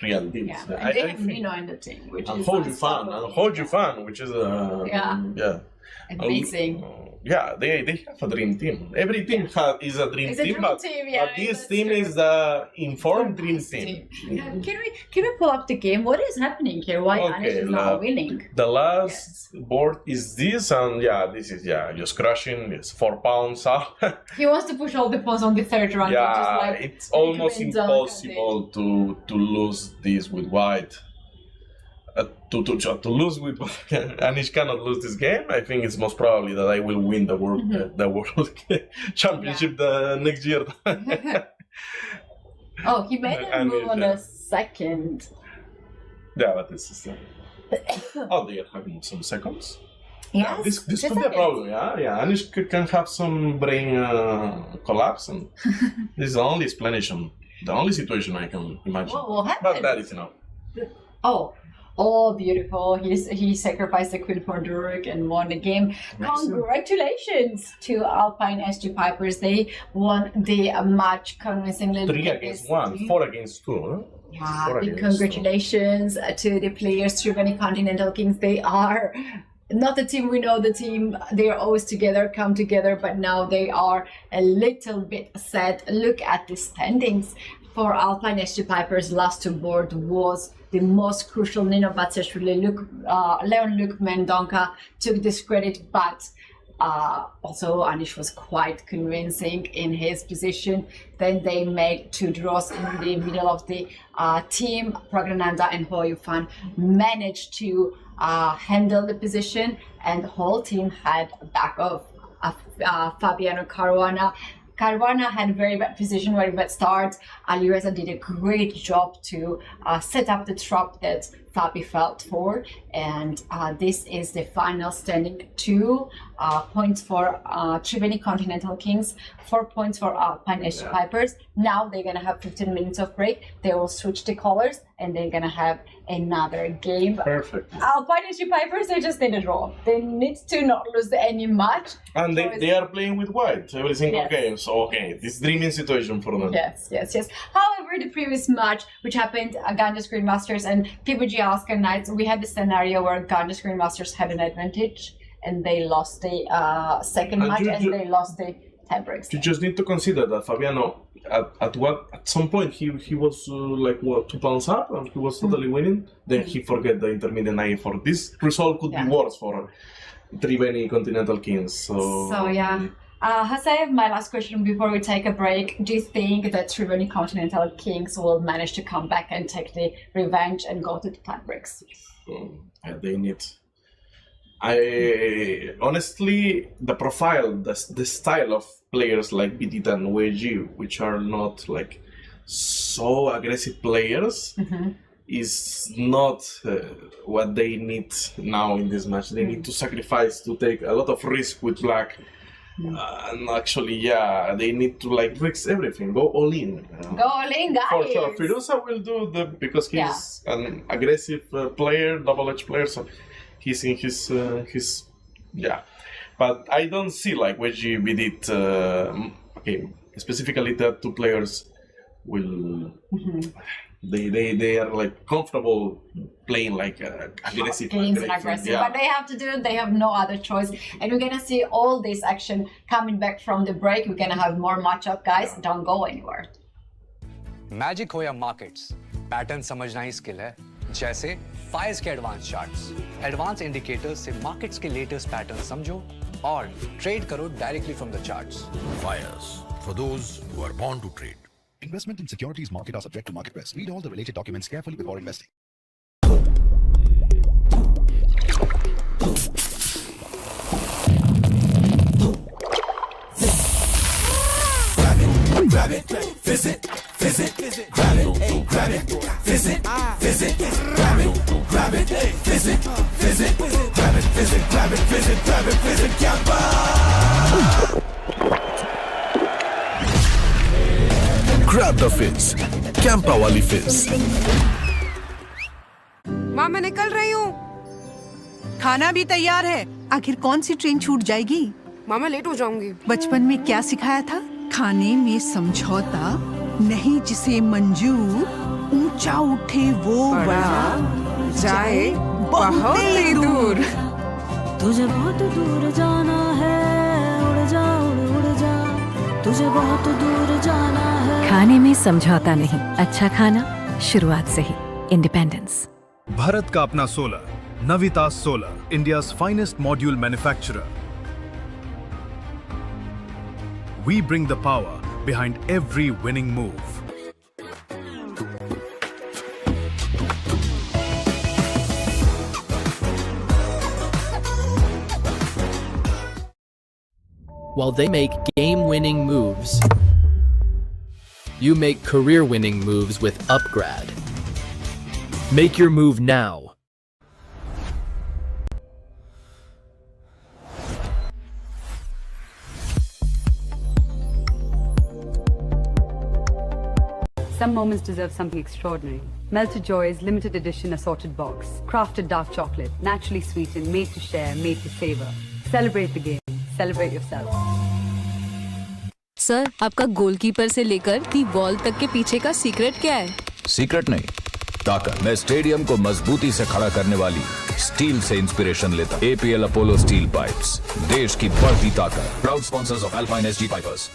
real deals. Yeah, and they have Nino in the team, which and is Hojufan, which is amazing. Yeah, they have a dream team. Every team is a dream team, but this team is the informed dream team. Can we pull up the game? What is happening here? Why Anish is not winning? The last board is this, and this is just crushing. It's 4 pounds up. He wants to push all the pawns on the third round. Yeah, it's almost impossible to lose this with white. To lose with Anish cannot lose this game. I think it's most probably that I will win the world championship the next year. Oh, he made a move on the second. Yeah, but this is. Oh, they are having some seconds. Yes, this could be a problem. Yeah. Anish can have some brain collapse, and this is the only explanation, the only situation I can imagine. What will happen? But that is enough. Oh, beautiful. He sacrificed the queen for Durek and won the game. Congratulations to Alpine SG Pipers. They won the match convincingly. 3 against 1, 4 against 2. Huh? Yeah, big congratulations to the players, Triveni Continental Kings. They are not the team we know. The team, they are always together, come together, but now they are a little bit sad. Look at the standings. For Alpine SG Pipers, last to board was the most crucial. Nino Batsashvili, Leon-Luc Mendonca took this credit, but also Anish was quite convincing in his position. Then they made 2 draws in the middle of the team. Pragnananda and Ho Yufan managed to handle the position, and the whole team had a back of Fabiano Caruana. Caruana had a very bad position, very bad start. Alireza did a great job to set up the trap that Fabi felt for, and this is the final standing. 2 points for Triveni Continental Kings, 4 points for Alpine SG Pipers. Now they're gonna have 15 minutes of break. They will switch the colors and they're gonna have another game. Perfect. Alpine SG Pipers, they just need a draw. They need to not lose any match. And they are playing with white every single Yes. game, so okay, this dreaming situation for them. Yes. However, the previous match, which happened Ganges Green Masters and PBG Alaska Knights, we had the scenario where Ganges Green Masters had an advantage and they lost the second match and they lost the tiebreaks. You just need to consider that Fabiano, at some point he was like 2 pounds up and he was totally winning. Then he forget the intermediate 9 for this result could be worse for Triveni Continental Kings. So yeah. Hasev, my last question before we take a break. Do you think that Triveni Continental Kings will manage to come back and take the revenge and go to the tiebreaks? They need. I honestly, the profile, the style of players like Bidita and WG, which are not like so aggressive players, is not what they need now in this match. They need to sacrifice, to take a lot of risk with black. And actually, they need to like risk everything, go all in. Go all in, guys! For sure, Firuza will do because he's an aggressive player, double-edged player, so he's in his But I don't see like WG with it. Okay, specifically that 2 players will. They are like comfortable playing like aggressive. Yeah. But they have to do it. They have no other choice. And we're gonna see all this action coming back from the break. We're gonna have more matchup, guys. Don't go anywhere. Magic हो या markets, pattern समझना ही skill है. जैसे Fyers के advance charts, advance indicators से markets के latest pattern समझो और ट्रेड करो directly from the charts. Fires, for those who are born to trade. Investment in securities market are subject to market risk. Read all the related documents carefully before investing. Grab it, visit, grab it, grab it, visit, grab it, visit, grab it, visit, Gampa! Grab the fizz. Campa wali fizz. माँ मैं निकल रही हूँ. खाना भी तैयार है. आखिर कौन सी ट्रेन छूट जाएगी? माँ मैं लेट हो जाऊंगी. बचपन में क्या सिखाया था? खाने में समझौता नहीं, जिसे मंजूर ऊंचा उठे वो बड़ा जाए बहुत ही दूर. तुझे बहुत दूर जाना है, उड़ जा उड़ जा, तुझे बहुत दूर जाना है. खाने में समझौता नहीं, अच्छा खाना शुरुआत से ही. इंडिपेंडेंस. भारत का अपना solar, Navita solar, India's finest module manufacturer. We bring the power behind every winning move. While they make game-winning moves, you make career-winning moves with Upgrad. Make your move now. Some moments deserve something extraordinary. Melted Joy's limited edition assorted box. Crafted dark chocolate, naturally sweetened, made to share, made to savor. Celebrate the game. Celebrate yourself. Sir, आपका goalkeeper से लेकर the ball तक के पीछे का secret क्या है? Secret नहीं, ताकत मैं स्टेडियम को मजबूती से खड़ा करने वाली स्टील से इंस्पिरेशन लेता। एपीएल अपोलो स्टील पाइप्स, देश की बढ़ती ताकत। Proud sponsors of alpine SG pipers.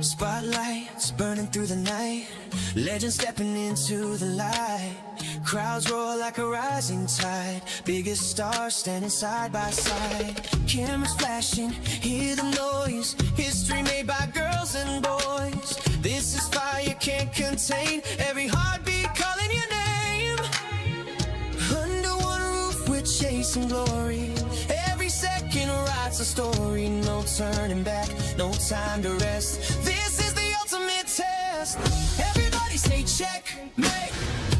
Spotlights burning through the night, legends stepping into the light. Crowds roar like a rising tide, biggest stars standing side by side. Cameras flashing, hear the noise, history made by girls and boys. This is fire can't contain, every heartbeat calling your name. Under one roof we're chasing glory, every second writes a story. No turning back, no time to rest, this is the ultimate test. Everybody say checkmate,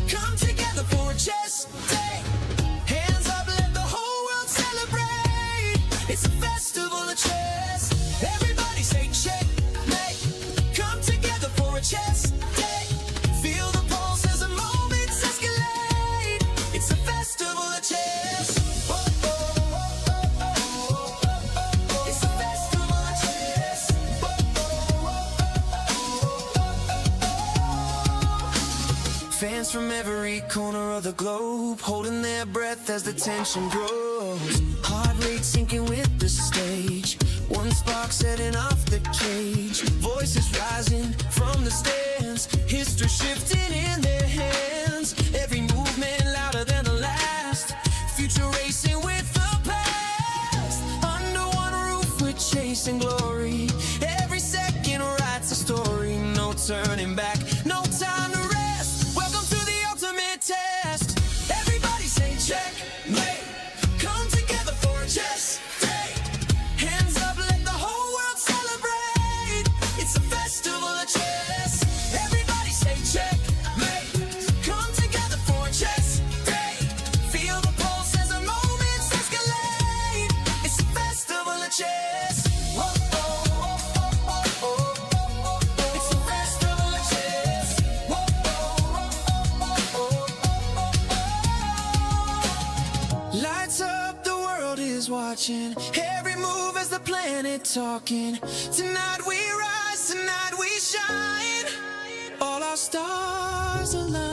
come together for a chess day. Hands up, let the whole world celebrate, it's a festival of chess. Everybody say checkmate, come together for a chess day. Feel the pulse as the moments escalate, it's a festival of chess. It's a festival of chess. Fans from every corner of the globe holding their breath as the tension grows. Heart rate sinking with the stage, one spark setting off the cage. Voices rising from the stands, history shifting in their hands. Every movement louder than the last, future racing with the past. Under one roof we're chasing glory, every second writes a story. No turning back, no time to rest, welcome to the ultimate test. Everybody say checkmate, come together for a chess day. Hands up, let the whole world celebrate, it's a festival of chess. Everybody say checkmate, come together for a chess day. Feel the pulse as the moments escalate, it's a festival of chess. Whoa, whoa, whoa, whoa, whoa, whoa. It's a festival of chess. Whoa, whoa, whoa, whoa, whoa. Lights up, the world is watching, every move as the planet talking. Tonight we rise, tonight we shine, all our stars align.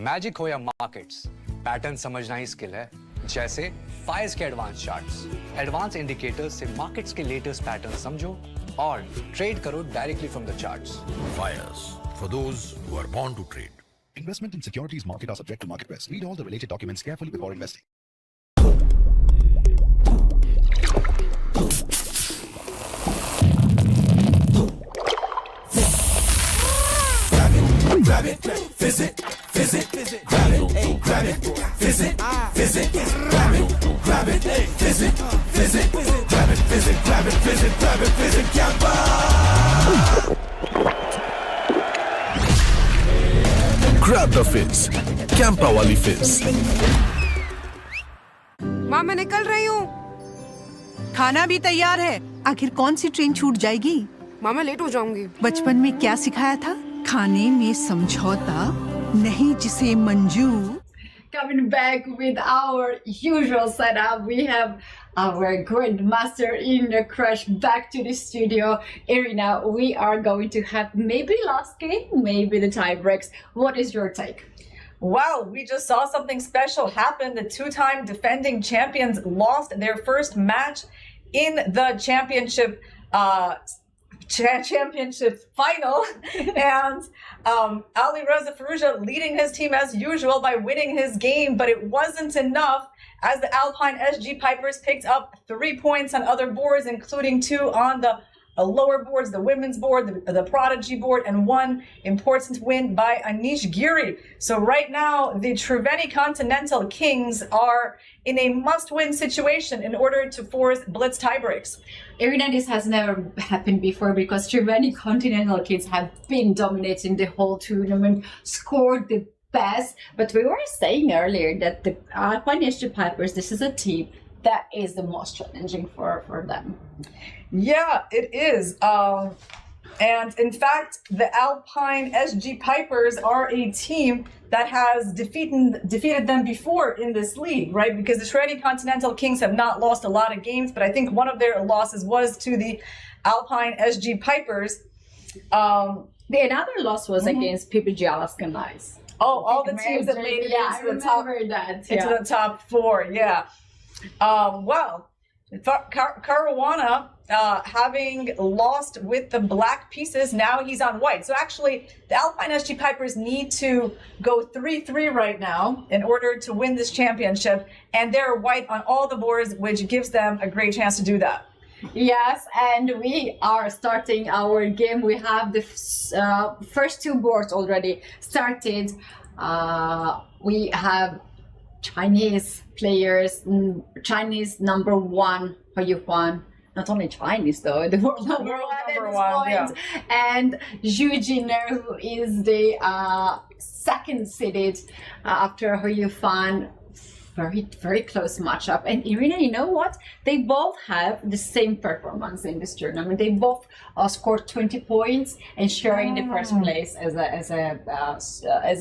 Magic हो या markets, pattern समझना ही skill है. जैसे Fyers के advance charts, advance indicators से markets के latest pattern समझो और ट्रेड करो directly from the charts. Fires, for those who are born to trade. Investment in securities market are subject to market risk. Read all the related documents carefully before investing. Grab it, visit, grab it, grab it, visit, grab it, visit, grab it, visit, Gamble. Grab the fizz. Campa wali fizz. माँ मैं निकल रही हूँ। खाना भी तैयार है। आखिर कौन सी ट्रेन छूट जाएगी? माँ मैं लेट हो जाऊंगी। बचपन में क्या सिखाया था? खाने में समझौता नहीं जिसे मंजूर. Coming back with our usual setup, we have our grandmaster in the crush back to the studio. Irina, we are going to have maybe last game, maybe the tie breaks. What is your take? Well, we just saw something special happen. The two-time defending champions lost their first match in the championship final, and Alireza leading his team as usual by winning his game, but it wasn't enough as the Alpine SG Pipers picked up 3 points on other boards, including 2 on the lower boards, the women's board, the Prodigy board, and 1 important win by Anish Giri. So right now, the Triveni Continental Kings are in a must-win situation in order to force blitz tiebreaks. Irina, this has never happened before because Triveni Continental Kings have been dominating the whole tournament, scored the best. But we were saying earlier that the Alpine SG Pipers, this is a team that is the most challenging for them. Yeah, it is. And in fact, the Alpine SG Pipers are a team that has defeated them before in this league, right? Because the Triveni Continental Kings have not lost a lot of games, but I think one of their losses was to the Alpine SG Pipers. The another loss was against PPG Alaskan Knights. Oh, all the teams that made it into the top 4, yeah. Well, Caruana, having lost with the black pieces, now he's on white. So actually, the Alpine SG Pipers need to go 3-3 right now in order to win this championship, and they're white on all the boards, which gives them a great chance to do that. Yes, and we are starting our game. We have the first 2 boards already started. We have Chinese players, Chinese number 1, Huiyuan. Not only Chinese though, the world number 1 at this point. Yeah. And Zhu Jiner, who is the second seeded after Huiyuan. Very, very close matchup. And Irina, you know what? They both have the same performance in this tournament. They both scored 20 points and sharing the first place as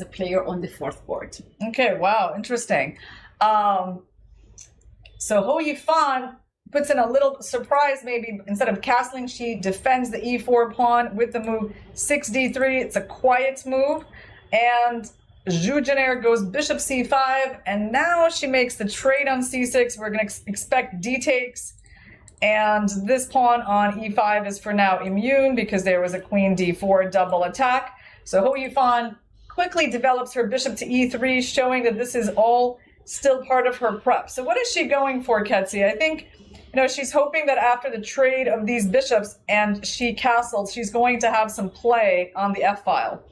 a player on the 4th board. Okay, wow, interesting. So Ho Yifan puts in a little surprise, maybe instead of castling, she defends the e4 pawn with the move 6d3. It's a quiet move. And Zhu Jiner goes bishop c5, and now she makes the trade on c6. We're going to expect d takes, and this pawn on e5 is for now immune because there was a queen d4 double attack. So Ho Yifan quickly develops her bishop to e3, showing that this is all still part of her prep. So what is she going for, Ketsi? I think, she's hoping that after the trade of these bishops and she castles, she's going to have some play on the f-file.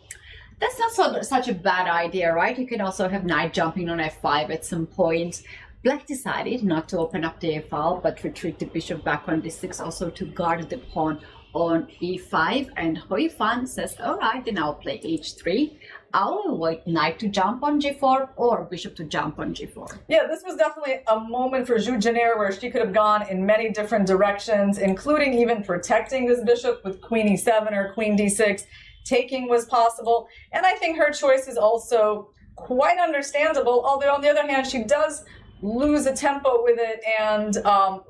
That's not such a bad idea, right? You can also have knight jumping on f5 at some point. Black decided not to open up the f-file, but retreat the bishop back on d6, also to guard the pawn on e5. And Ho Yifan says, all right, then I'll play h3. I'll avoid knight to jump on g4 or bishop to jump on g4. Yeah, this was definitely a moment for Zhu Jiner where she could have gone in many different directions, including even protecting this bishop with queen e7 or queen d6. Taking was possible, and I think her choice is also quite understandable, although on the other hand she does lose a tempo with it and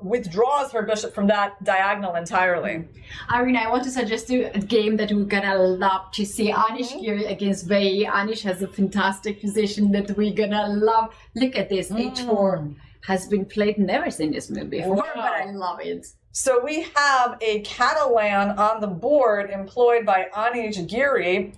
withdraws her bishop from that diagonal entirely. Irina, I want to suggest you a game that we're gonna love to see. Anish here against Wei. Anish has a fantastic position that we're gonna love. Look at this, h4 has been played, never seen this move before, but I love it. So we have a Catalan on the board employed by Anish Giri,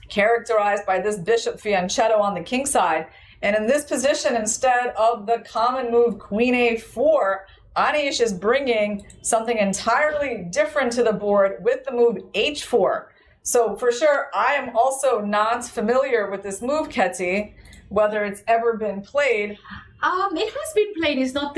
characterized by this bishop fianchetto on the king side. And in this position, instead of the common move queen a4, Anish is bringing something entirely different to the board with the move h4. So for sure, I am also not familiar with this move, Ketsi, whether it's ever been played. It has been played. It's not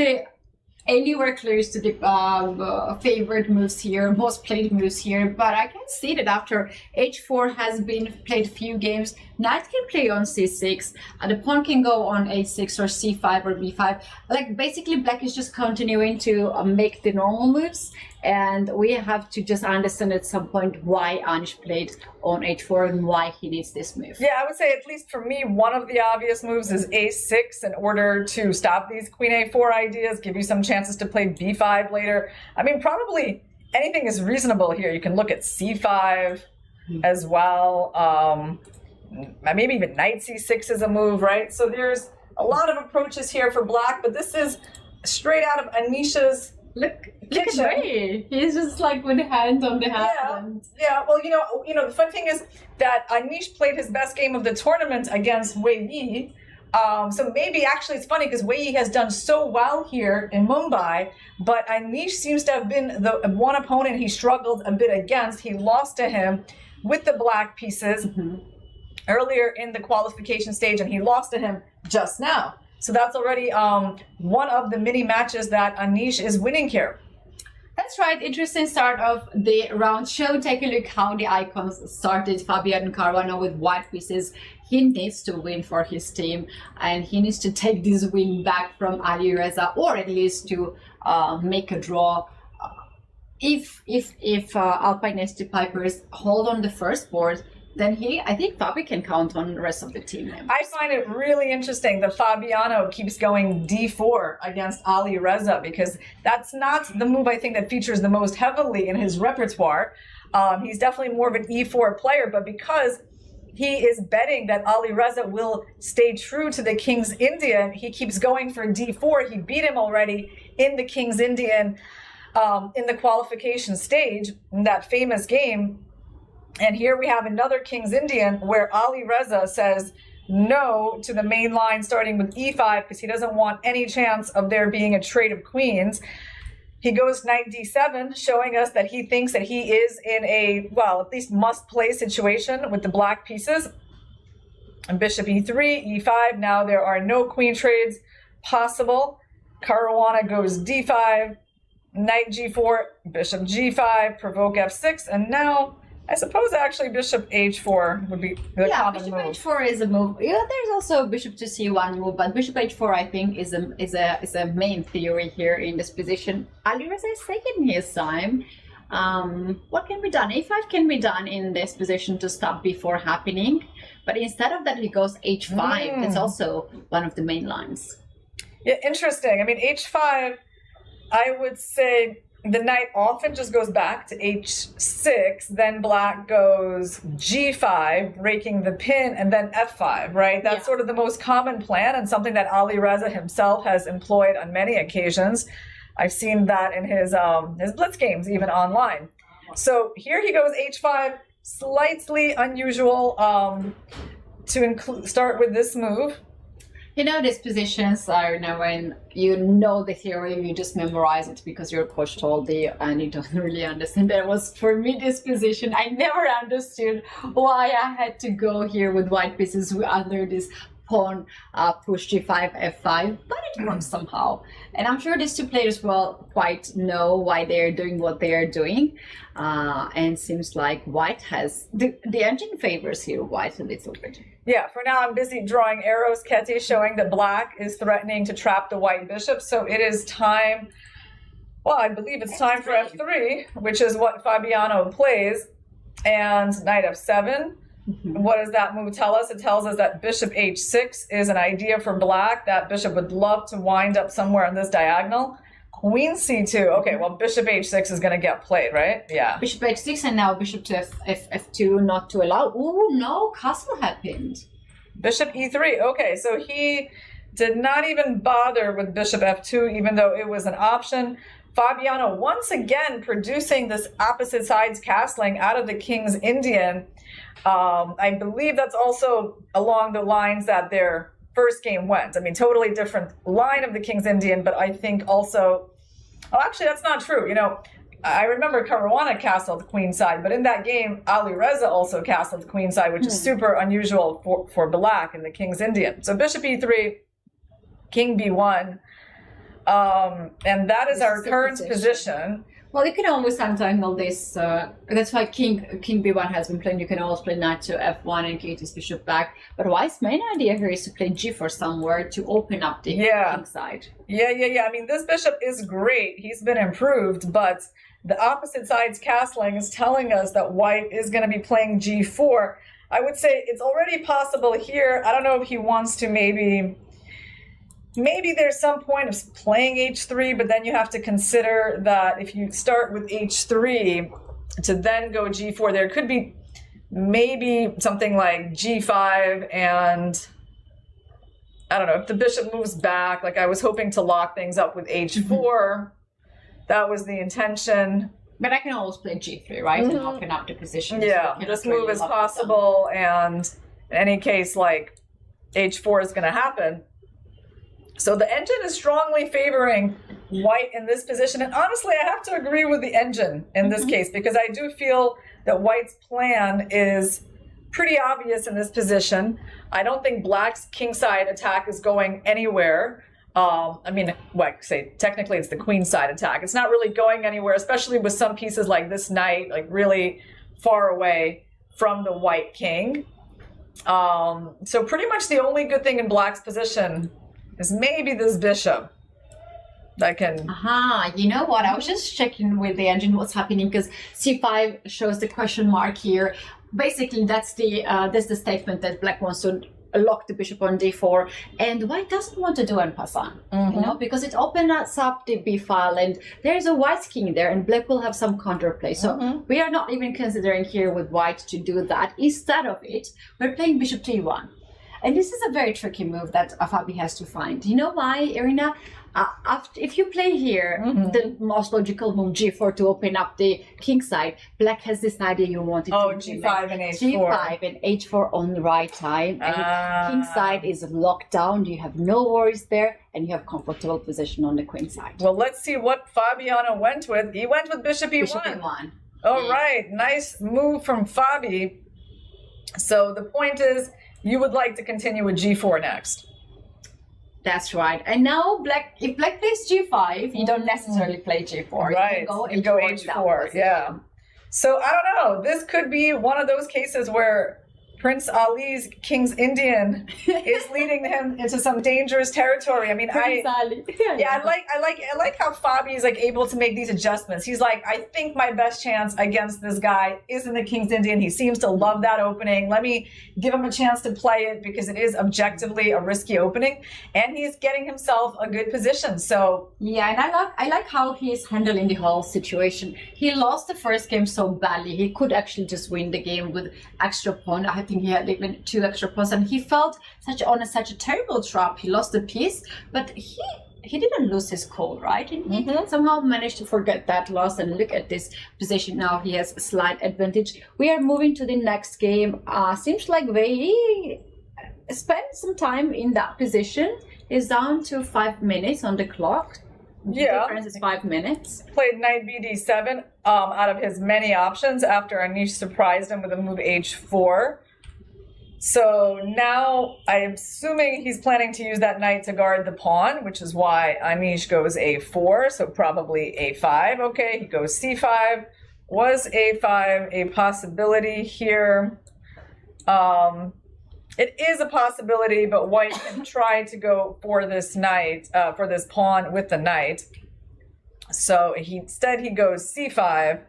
anywhere close to the favorite moves here, most played moves here, but I can see that after h4 has been played few games, knight can play on c6, and the pawn can go on a6 or c5 or b5. Like basically black is just continuing to make the normal moves, and we have to just understand at some point why Anish played on h4 and why he needs this move. Yeah, I would say at least for me, one of the obvious moves is a6 in order to stop these queen a4 ideas, give you some chances to play b5 later. I mean, probably anything is reasonable here. You can look at c5 as well. Maybe even knight c6 is a move, right? So there's a lot of approaches here for black, but this is straight out of Anish's Look at Ray. He's just like with a hand on the hand. Yeah. Well, you know, the fun thing is that Anish played his best game of the tournament against Wei Yi. So maybe actually it's funny because Wei Yi has done so well here in Mumbai, but Anish seems to have been the one opponent he struggled a bit against. He lost to him with the black pieces earlier in the qualification stage, and he lost to him just now. So that's already one of the mini matches that Anish is winning here. That's right. Interesting start of the round. Shall we take a look how the icons started? Fabiano Caruana with white pieces. He needs to win for his team, and he needs to take this win back from Alireza, or at least to make a draw. if Alpine SG Pipers hold on the first board, then I think Fabi can count on the rest of the team members. I find it really interesting that Fabiano keeps going d4 against Alireza, because that's not the move I think that features the most heavily in his repertoire. He's definitely more of an e4 player, but because he is betting that Alireza will stay true to the King's Indian, he keeps going for d4. He beat him already in the King's Indian in the qualification stage, in that famous game. And here we have another King's Indian where Alireza says no to the main line starting with e5 because he doesn't want any chance of there being a trade of queens. He goes knight d7, showing us that he thinks that he is in a, well, at least must-play situation with the black pieces. And bishop e3, e5. Now there are no queen trades possible. Caruana goes d5, knight g4, bishop g5, provoke f6, and now I suppose actually bishop h4 would be the common bishop move. h4 is a move. Yeah, there's also bishop to c1 move, but bishop h4 I think is a main theory here in this position. Alireza is taking his time. What can be done? a5 can be done in this position to stop b4 happening, but instead of that he goes h5. It's also one of the main lines. Yeah, interesting. I mean, h5, I would say the knight often just goes back to h6, then black goes g5, breaking the pin, and then f5, right? That's sort of the most common plan and something that Alireza himself has employed on many occasions. I've seen that in his blitz games, even online. So here he goes h5, slightly unusual to start with this move. You know, these positions are now when you know the theory, you just memorize it because your coach told you and you don't really understand. That was, for me, this position. I never understood why I had to go here with white pieces under this pawn push g5, f5, but it works somehow. And I'm sure these two players will quite know why they're doing what they're doing. And seems like white has, the engine favors here white a little bit. Yeah, for now I'm busy drawing arrows, Ketty, showing that black is threatening to trap the white bishop. So it is time, well, I believe it's time for f3, which is what Fabiano plays. And knight f7. What does that move tell us? It tells us that bishop h6 is an idea for black. That bishop would love to wind up somewhere on this diagonal. Queen c2. Okay, well, bishop h6 is going to get played, right? Yeah. Bishop h6 and now bishop to f2 not to allow. Oh, no, castle happened. Bishop e3. Okay, so he did not even bother with bishop f2, even though it was an option. Fabiano once again producing this opposite sides castling out of the King's Indian. I believe that's also along the lines that their first game went. I mean, totally different line of the King's Indian, but I think also, oh, actually, that's not true. You know, I remember Caruana castled queenside, but in that game, Alireza also castled queenside, which is super unusual for black in the King's Indian. So bishop e3, king b1, and that is our current position. Well, you can always untangle this. That's why king b1 has been playing. You can always play knight to f1 and get his bishop back. But White's main idea here is to play g4 somewhere to open up the king side. Yeah. I mean, this bishop is great. He's been improved, but the opposite side's castling is telling us that White is going to be playing g4. I would say it's already possible here. I don't know if he wants to Maybe there's some point of playing h3, but then you have to consider that if you start with h3 to then go g4, there could be maybe something like g5 and I don't know, if the bishop moves back, like I was hoping to lock things up with h4. That was the intention. But I can always play g3, right? And open up the position. Yeah, this move is possible, and in any case, like h4 is going to happen. So the engine is strongly favoring White in this position. And honestly, I have to agree with the engine in this case, because I do feel that White's plan is pretty obvious in this position. I don't think Black's kingside attack is going anywhere. I mean, technically it's the queenside attack. It's not really going anywhere, especially with some pieces like this knight, like really far away from the White king. So pretty much the only good thing in Black's position is maybe this bishop. that can... You know what? I was just checking with the engine what's happening because C5 shows the question mark here. Basically, that's the statement that Black wants to lock the bishop on d4, and White doesn't want to do en passant, you know, because it opens up the b file, and there's a White king there, and Black will have some counterplay. So we are not even considering here with White to do that. Instead of it, we're playing bishop t1. And this is a very tricky move that Fabi has to find. You know why, Irina? If you play here, the most logical move g4 to open up the king side, Black has decided you want it to g5 and h4. G5 and h4 on the right time. And king side is locked down. You have no worries there, and you have comfortable position on the queen side. Well, let's see what Fabiano went with. He went with bishop e1. Bishop e1. All right, nice move from Fabi. So the point is, you would like to continue with g4 next. That's right. And now if Black plays g5, you don't necessarily play g4. Right, you go h4, yeah. So I don't know, this could be one of those cases where Prince Ali's King's Indian is leading him into some dangerous territory. I mean, I like how Fabi is like able to make these adjustments. He's like, I think my best chance against this guy is in the King's Indian. He seems to love that opening. Let me give him a chance to play it because it is objectively a risky opening, and he's getting himself a good position. So yeah, and I like how he is handling the whole situation. He lost the first game so badly. He could actually just win the game with extra pawn. I think he had even 2 extra pawns, and he felt such a terrible trap. He lost the piece, but he didn't lose his cool, right? And he somehow managed to forget that loss and look at this position now. He has a slight advantage. We are moving to the next game. Seems like we spent some time in that position. It's down to 5 minutes on the clock. Yeah. The difference is 5 minutes. Played knight bd7 out of his many options after Anish surprised him with a move h4. So now I'm assuming he's planning to use that knight to guard the pawn, which is why Anish goes a4, so probably a5. Okay, he goes c5. Was a5 a possibility here? It is a possibility, but White can try to go for this knight, for this pawn with the knight. So instead he goes c5,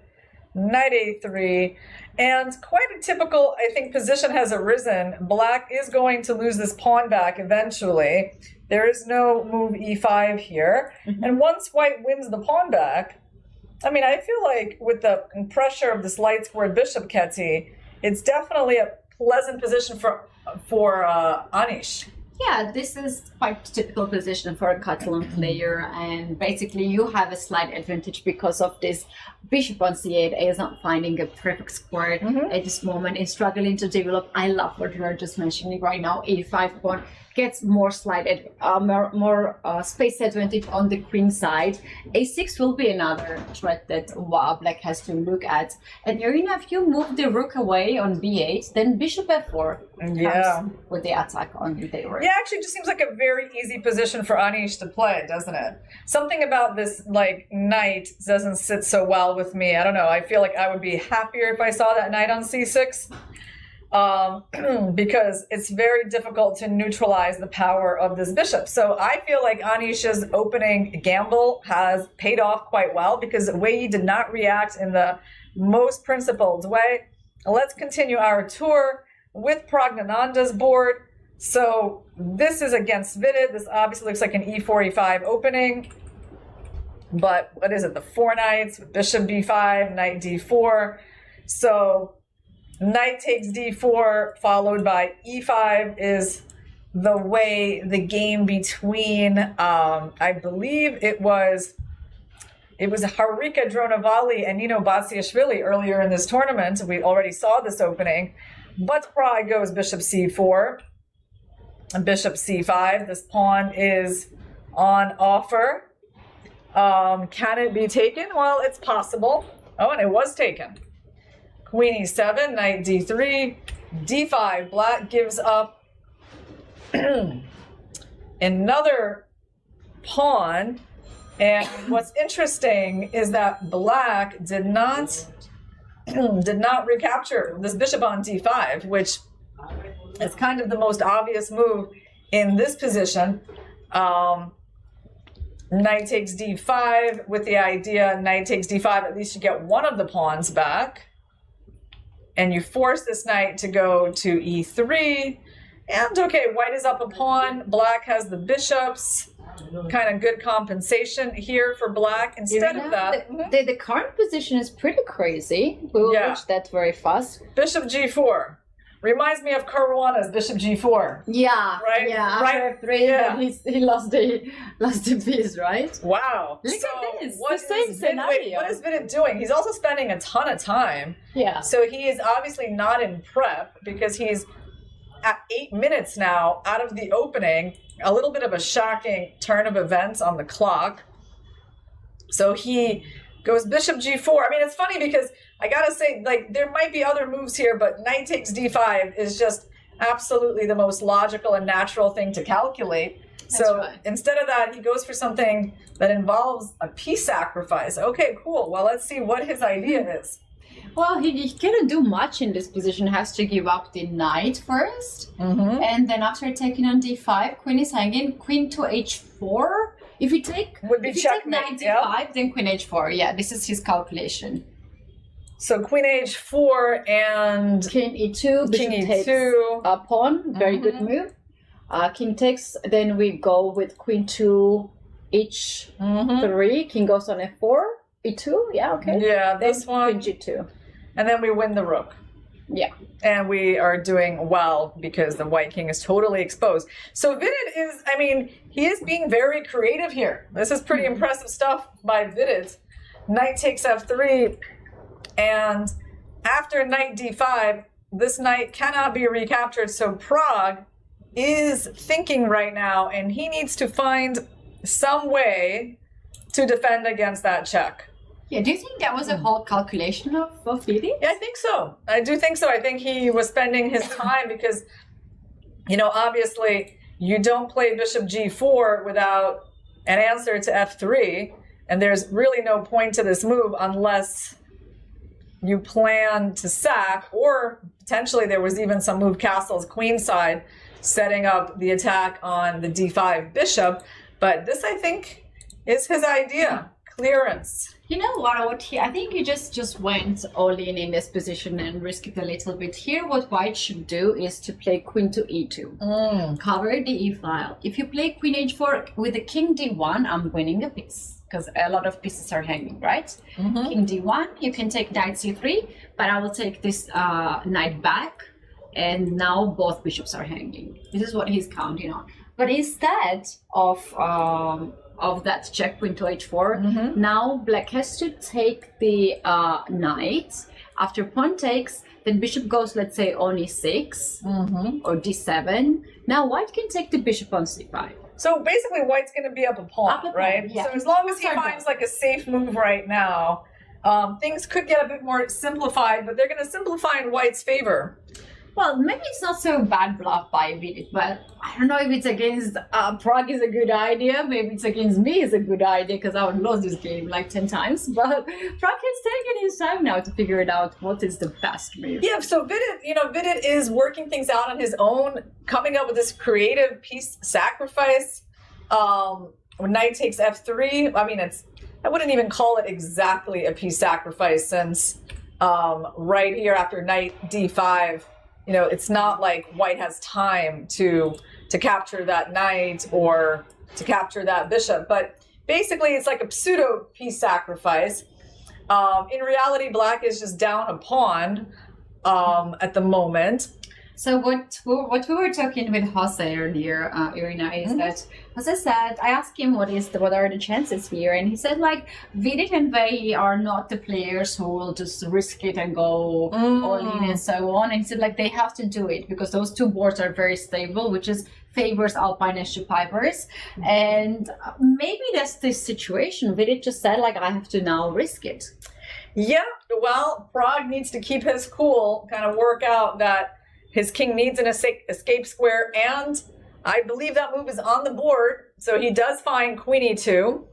knight a3, and quite a typical, I think, position has arisen. Black is going to lose this pawn back eventually. There is no move e5 here. And once White wins the pawn back, I mean, I feel like with the pressure of this light squared bishop, Ketty, it's definitely a pleasant position for Anish. Yeah, this is quite typical position for a Catalan player, and basically you have a slight advantage because of this bishop on c8 is not finding a perfect square at this moment and struggling to develop. I love what you're just mentioning right now. a5 pawn gets more slight, more space advantage on the queen side. a6 will be another threat that Black has to look at. And Irina, if you move the rook away on b8, then bishop f4 comes with the attack on the rook. Yeah, actually, it just seems like a very easy position for Anish to play, doesn't it? Something about this like knight doesn't sit so well with me. I don't know. I feel like I would be happier if I saw that knight on c6. Because it's very difficult to neutralize the power of this bishop. So I feel like Anish's opening gamble has paid off quite well because Wei did not react in the most principled way. Let's continue our tour with Pragnananda's board. So this is against Vidit. This obviously looks like an e4, e5 opening. But what is it? The 4 knights, bishop b5, knight d4. So knight takes d4 followed by e5 is the way the game between I believe it was Harika Dronavali and Nino Batsiashvili earlier in this tournament. We already saw this opening, but Prague goes bishop c4 and bishop c5. This pawn is on offer. Can it be taken? Well, it's possible. Oh, and it was taken. Queen e7, knight d3, d5. Black gives up another pawn. And what's interesting is that Black did not recapture this bishop on d5, which is kind of the most obvious move in this position. Knight takes d5 with the idea knight takes d5, at least you get one of the pawns back. And you force this knight to go to e3. And okay, white is up a pawn. Black has the bishops. Kind of good compensation here for black. Instead of that, the current position is pretty crazy. We will reach that very fast. Bishop g4. Reminds me of Caruana's bishop g4. Yeah, right. Yeah, right. After F3, Yeah. he lost the piece, right? Wow. Look So at this. what The same is Vin- wait, scenario. what is Vidit doing? He's also spending a ton of time. Yeah. So he is obviously not in prep because he's at 8 minutes now out of the opening. A little bit of a shocking turn of events on the clock. So he goes bishop g4. I mean, it's funny because I gotta say, like, there might be other moves here, but knight takes d5 is just absolutely the most logical and natural thing to calculate. So instead of that, he goes for something that involves a piece sacrifice. Okay, cool. Well, let's see what his idea is. Well, he cannot do much in this position. Has to give up the knight first, and then after taking on d5, queen is hanging. Queen to h4. If you take if you take knight d5, then queen h4. Yeah, this is his calculation. So queen h4 and king e2. King Bishop e2. takes a pawn. Very good move. King takes. Then we go with queen to h3. King goes on f4. e2. Yeah. Okay. Yeah, Then this one. queen g2. And then we win the rook. Yeah. And we are doing well because the white king is totally exposed. So Vidit is, I mean, he is being very creative here. This is pretty impressive stuff by Vidit. Knight takes f3. And after knight d5, this knight cannot be recaptured. So Prague is thinking right now, and he needs to find some way to defend against that check. Yeah, do you think that was a whole calculation of Vidit? Yeah, I think so. I do think so. I think he was spending his time because, you know, obviously you don't play bishop g4 without an answer to f3, and there's really no point to this move unless you plan to sack, or potentially there was even some move castles queenside setting up the attack on the d5 bishop. But this, I think, is his idea. Clearance. You know what? I think you just went all in this position and risked it a little bit. Here, what white should do is to play queen to e2. Cover the e file. If you play queen h4 with the king d1, I'm winning a piece because a lot of pieces are hanging, right? King d1, you can take knight c3, but I will take this knight back, and now both bishops are hanging. This is what he's counting on. But instead of that check queen to h4, now black has to take the knight. After pawn takes, then bishop goes, let's say, on e6 or d7. Now white can take the bishop on c5. So basically white's going to be up a pawn, right? yeah. So as long as he finds like a safe move right now, things could get a bit more simplified, but they're going to simplify in white's favor. Well, maybe it's not so bad bluff by Vidit, but I don't know if it's against Prague is a good idea. Maybe it's against me is a good idea because I would lose this game like 10 times. But Prague has taken his time now to figure it out what is the best move. Yeah, so Vidit is working things out on his own, coming up with this creative piece sacrifice. When knight takes f3, I mean, I wouldn't even call it exactly a piece sacrifice since right here after knight d5, you know, it's not like white has time to capture that knight or to capture that bishop. But basically, it's like a pseudo piece sacrifice. In reality, black is just down a pawn at the moment. So what we were talking with Jose earlier, Irina, is that Jose said, I asked him what are the chances here, and he said like Vidit and Vei are not the players who will just risk it and go all in and so on. And he said like they have to do it because those two boards are very stable, which is favors Alpine SG Pipers, and maybe that's the situation. Vidit just said like I have to now risk it. Yeah, well, Prague needs to keep his cool, kind of work out that his king needs an escape square, and I believe that move is on the board. So he does find queen e2.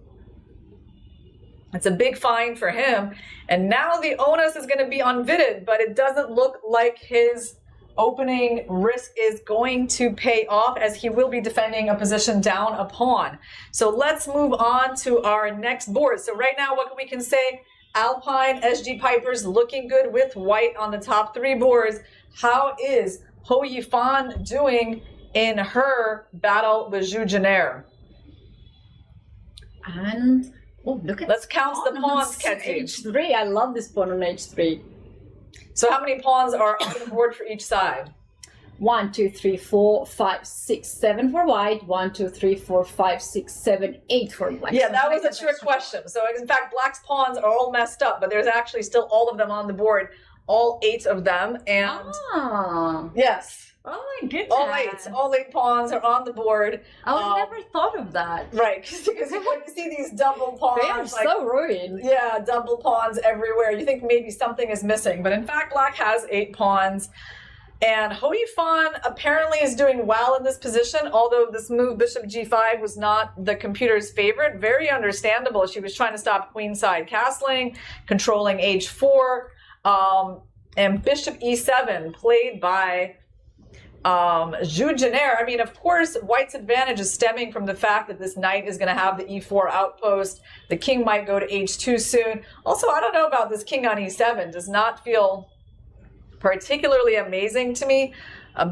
It's a big find for him. And now the onus is going to be on Vidit, but it doesn't look like his opening risk is going to pay off, as he will be defending a position down a pawn. So let's move on to our next board. So right now, what we can say, Alpine, SG Pipers looking good with white on the top 3 boards. How is Ho Yifan doing in her battle with Zhu Jinier? And oh, look at let's count the pawns, Ketty. H3. I love this pawn on H3. So how many pawns are on the board for each side? 1, 2, 3, 4, 5, 6, 7 for white. 1, 2, 3, 4, 5, 6, 7, 8 for black. Yeah, that was a trick question. So in fact, black's pawns are all messed up, but there's actually still all of them on the board, all 8 of them. And yes. Oh my goodness. All eight pawns are on the board. I never thought of that. Right, because when you see these double pawns, they are so ruined. Yeah, double pawns everywhere. You think maybe something is missing, but in fact, black has 8 pawns. And Ho Yifan apparently is doing well in this position, although this move, bishop g5, was not the computer's favorite. Very understandable. She was trying to stop queenside castling, controlling h4, and bishop e7 played by Zhu Jinier. I mean, of course, white's advantage is stemming from the fact that this knight is going to have the e4 outpost. The king might go to h2 soon. Also, I don't know about this king on e7. Does not feel particularly amazing to me.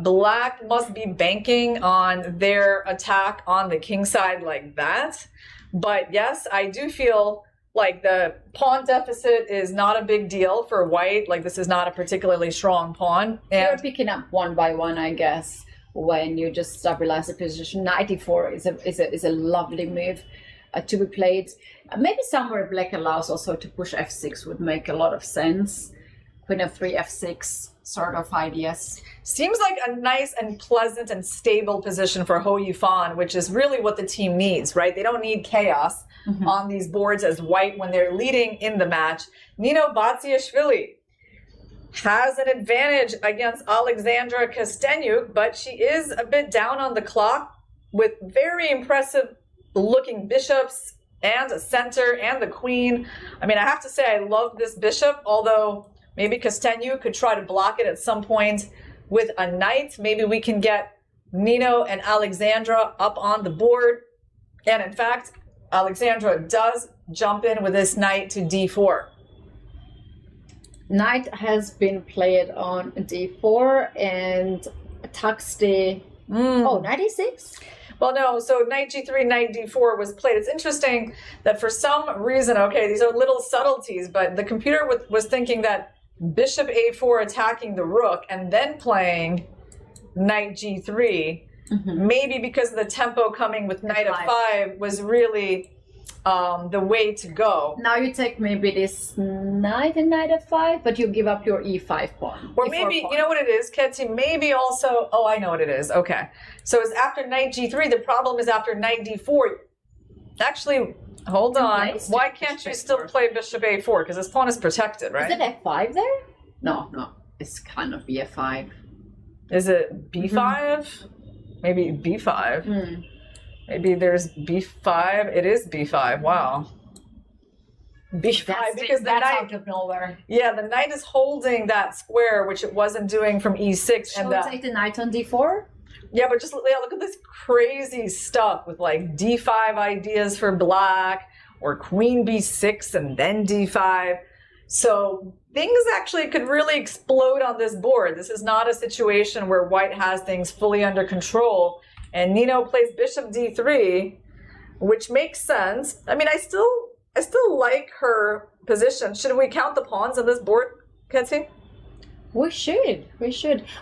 Black must be banking on their attack on the king side like that. But yes, I do feel like the pawn deficit is not a big deal for white. Like, this is not a particularly strong pawn. And you're picking up one by one, I guess, when you just stabilize the position. Knight e4 is a lovely move to be played. Maybe somewhere black allows also to push f6 would make a lot of sense. Queen f3, f6 sort of ideas. Seems like a nice and pleasant and stable position for Ho Yifan, which is really what the team needs, right? They don't need chaos on these boards as white when they're leading in the match. Nino Vachier-Lagrave has an advantage against Alexandra Kostenyuk, but she is a bit down on the clock with very impressive looking bishops and a center and the queen. I mean, I have to say I love this bishop, although maybe Kostenyuk could try to block it at some point with a knight. Maybe we can get Nino and Alexandra up on the board. And in fact, Alexandra does jump in with this knight to d4. Knight has been played on d4 and attacks the... Oh, knight e6? Well, no, so knight g3, knight d4 was played. It's interesting that for some reason, okay, these are little subtleties, but the computer was thinking that bishop a4 attacking the rook and then playing knight g3, maybe because of the tempo coming with knight f5 was really the way to go. Now you take maybe this knight and knight f5, but you give up your e5 pawn. Or maybe, you know what it is, Ketty? Maybe also, oh, I know what it is. Okay. So it's after knight g3. The problem is after knight d4. Actually, hold on. Why can't you still play bishop a4? Because this pawn is protected, right? Is it f5 there? No. It's kind of b5. Is it b5? Maybe b5. Maybe there's b5. It is b5. Wow. b5 because the knight out of nowhere. Yeah, the knight is holding that square, which it wasn't doing from e6. Shall we take the knight on d4? Yeah, but just look at this crazy stuff with like d5 ideas for black, or queen b6 and then d5. So things actually could really explode on this board. This is not a situation where white has things fully under control. And Nino plays bishop d3, which makes sense. I mean, I still like her position. Should we count the pawns on this board, Ketty? We should.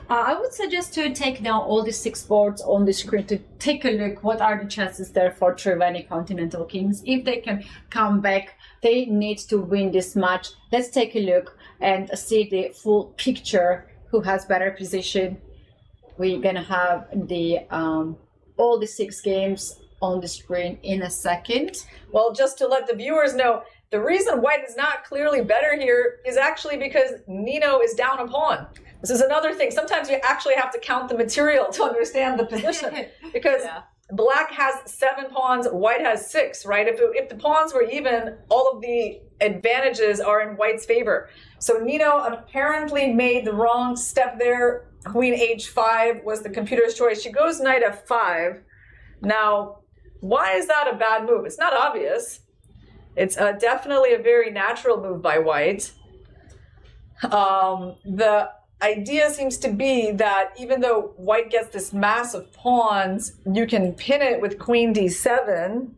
I would suggest to take down all the 6 boards on the screen to take a look. What are the chances there for Triveni Continental Kings? If they can come back, they need to win this match. Let's take a look and see the full picture. Who has better position? We're gonna have the all the 6 games on the screen in a second. Well, just to let the viewers know, the reason white is not clearly better here is actually because Nino is down a pawn. This is another thing. Sometimes you actually have to count the material to understand the position, because black has 7 pawns, white has 6, right? If the pawns were even, all of the advantages are in white's favor. So Nino apparently made the wrong step there. queen h5 was the computer's choice. She goes knight f5. Now, why is that a bad move? It's not obvious. It's definitely a very natural move by white. The idea seems to be that even though white gets this mass of pawns, you can pin it with queen d7.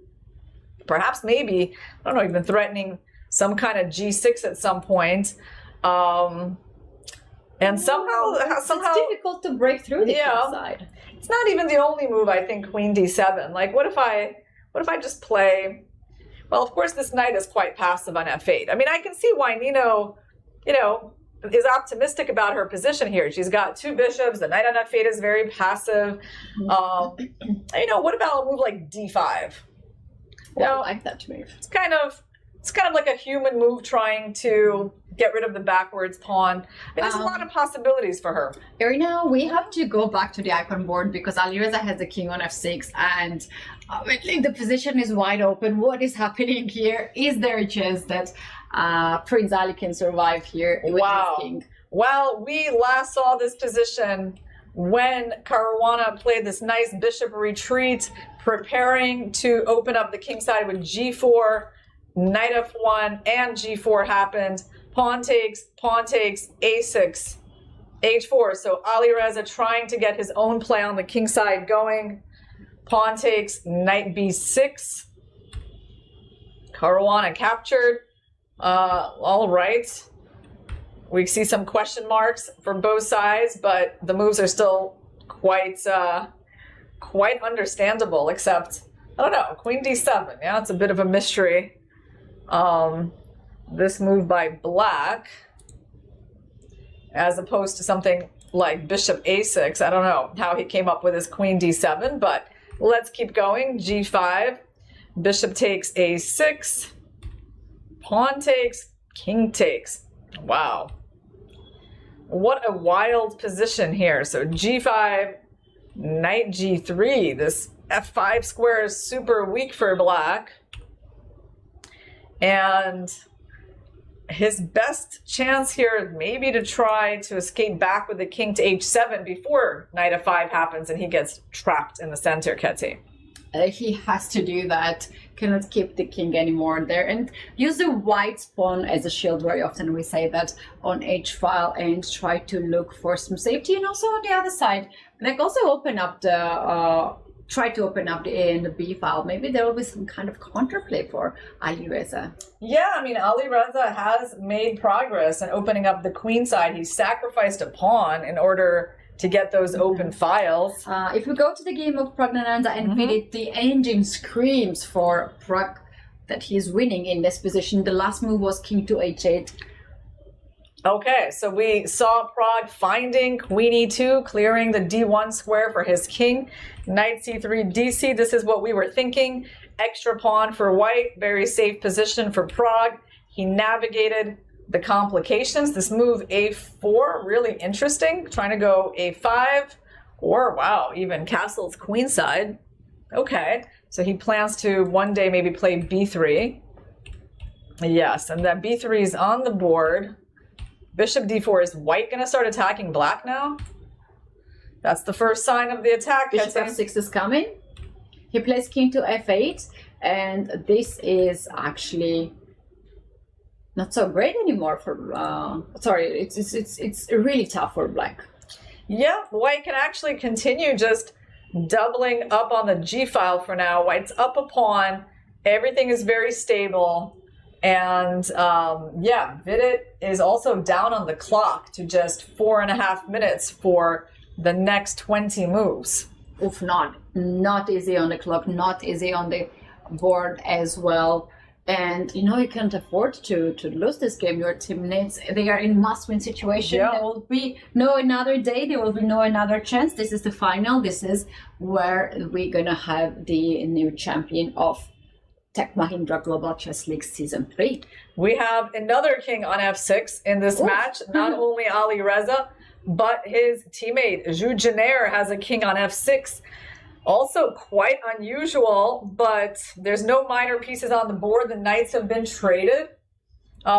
Perhaps maybe, I don't know, even threatening some kind of g6 at some point. And somehow it's difficult to break through the side. It's not even the only move, I think, queen d7. Like, what if I just play? Well, of course, this knight is quite passive on f8. I mean, I can see why Nino, is optimistic about her position here. She's got two bishops. The knight on f8 is very passive. What about a move like d5? I like that move. It's kind of like a human move trying to get rid of the backwards pawn. There's a lot of possibilities for her. Irina, we have to go back to the icon board because Alireza has the king on f6 and the position is wide open. What is happening here? Is there a chance that Prince Ali can survive here with his king? Well, we last saw this position when Caruana played this nice bishop retreat, preparing to open up the king side with g4, knight f1, and g4 happened. Pawn takes, a6, h4. So Alireza trying to get his own play on the king side going. Pawn takes, knight b6. Caruana captured. All right. We see some question marks for both sides, but the moves are still quite understandable, except, I don't know, queen d7. Yeah, it's a bit of a mystery. This move by black, as opposed to something like bishop a6. I don't know how he came up with his queen d7, but let's keep going. g5, bishop takes a6, pawn takes, king takes. Wow. What a wild position here. So g5, knight g3. This f5 square is super weak for black. And his best chance here may be to try to escape back with the king to h7 before knight f5 happens and he gets trapped in the center, Ketty. He has to do that. Cannot keep the king anymore there and use the white pawn as a shield. Very often we say that on h file and try to look for some safety. And also on the other side, like also open up the try to open up the A and the B file. Maybe there will be some kind of counterplay for Alireza. Yeah, I mean, Alireza has made progress in opening up the queen side. He sacrificed a pawn in order to get those open files. If we go to the game of Pragnananda and Vidit, the engine screams for Prag that he's winning in this position. The last move was king to h8. Okay, so we saw Prag finding queen e2, clearing the d1 square for his king. Knight c3, dc, this is what we were thinking. Extra pawn for white, very safe position for Prag. He navigated the complications. This move a4, really interesting. Trying to go a5, or wow, even castle's queenside. Okay, so he plans to one day maybe play b3. Yes, and that b3 is on the board. Bishop d4. Is white going to start attacking black now? That's the first sign of the attack. Bishop f6 is coming. He plays king to f8, and this is actually not so great anymore for. Sorry, it's really tough for black. Yeah, white can actually continue just doubling up on the g file for now. White's up a pawn. Everything is very stable. And yeah, Vidit is also down on the clock to just 4.5 minutes for the next 20 moves. Oof, not easy on the clock, not easy on the board as well. And you know, you can't afford to lose this game. Your teammates, they are in must-win situation. Yeah. There will be no another day, there will be no another chance. This is the final. This is where we're gonna have the new champion of Tech Mahindra Global Chess League Season 3. We have another king on f6 in this match. Not only Alireza, but his teammate Zhu Jinair has a king on f6. Also quite unusual, but there's no minor pieces on the board. The knights have been traded.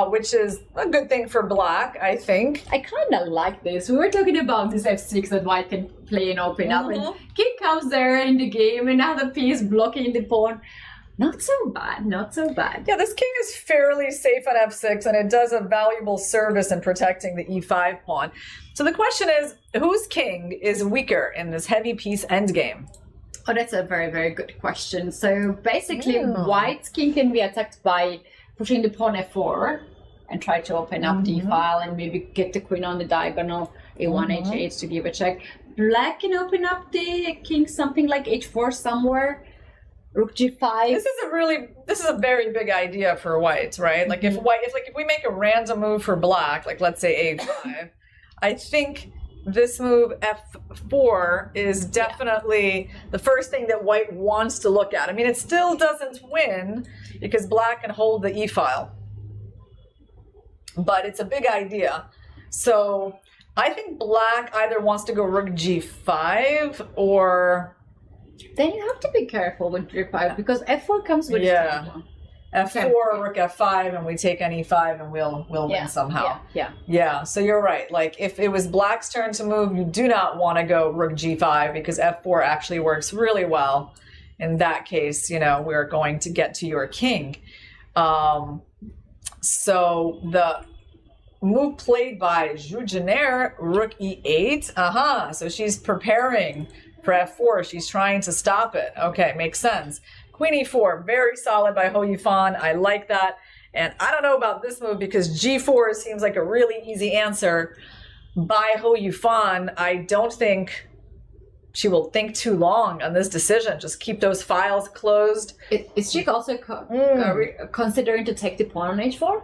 which is a good thing for black, I think. I kind of like this. We were talking about this f6 that white can play and open up, and king comes there in the game, and now the piece blocking the pawn. Not so bad, not so bad. Yeah, this king is fairly safe at f6, and it does a valuable service in protecting the e5 pawn. So the question is, whose king is weaker in this heavy piece endgame? Oh, that's a very, very good question. So basically, white's king can be attacked by pushing the pawn f4 and try to open up the file and maybe get the queen on the diagonal, a1, h8 to give a check. Black can open up the king something like h4 somewhere. Rook g5. This is a very big idea for white, right? Like if we make a random move for black, like let's say a5, I think this move f4 is definitely the first thing that white wants to look at. I mean, it still doesn't win because black can hold the e-file, but it's a big idea. So I think black either wants to go rook g5 or... Then you have to be careful with g5 because f4 comes with f4, rook f5, and we take on e5 and we'll win somehow. Yeah, so you're right. Like if it was black's turn to move, you do not want to go rook g5 because f4 actually works really well. In that case, you know, we're going to get to your king. So the move played by Zhu Jiner, rook e8. So she's preparing for f4. She's trying to stop it. Okay, makes sense. Queen e4, very solid by Hou Yifan. I like that. And I don't know about this move because g4 seems like a really easy answer by Hou Yifan. I don't think she will think too long on this decision. Just keep those files closed. Is she also considering to take the pawn on h4?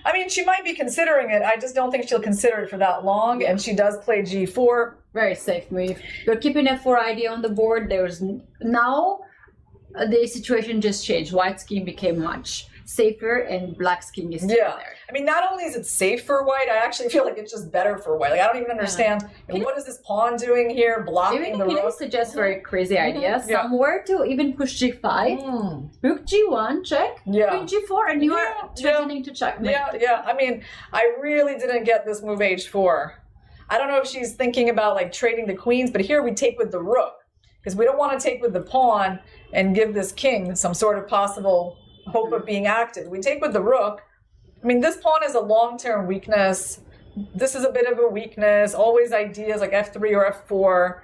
I mean, she might be considering it. I just don't think she'll consider it for that long. And she does play g4. Very safe move. You're keeping f4 idea on the board. There's now the situation just changed. White's king became much safer, and black's king is still there. I mean, not only is it safe for white, I actually feel like it's just better for white. Like, I don't even understand what is this pawn doing here, blocking the rook. Even suggest very crazy ideas. Somewhere to even push g5, rook g1, check, queen g4, and you are threatening to checkmate. I mean, I really didn't get this move h4. I don't know if she's thinking about like trading the queens, but here we take with the rook because we don't want to take with the pawn and give this king some sort of possible hope of being active. We take with the rook. I mean, this pawn is a long-term weakness. This is a bit of a weakness. Always ideas like f3 or f4.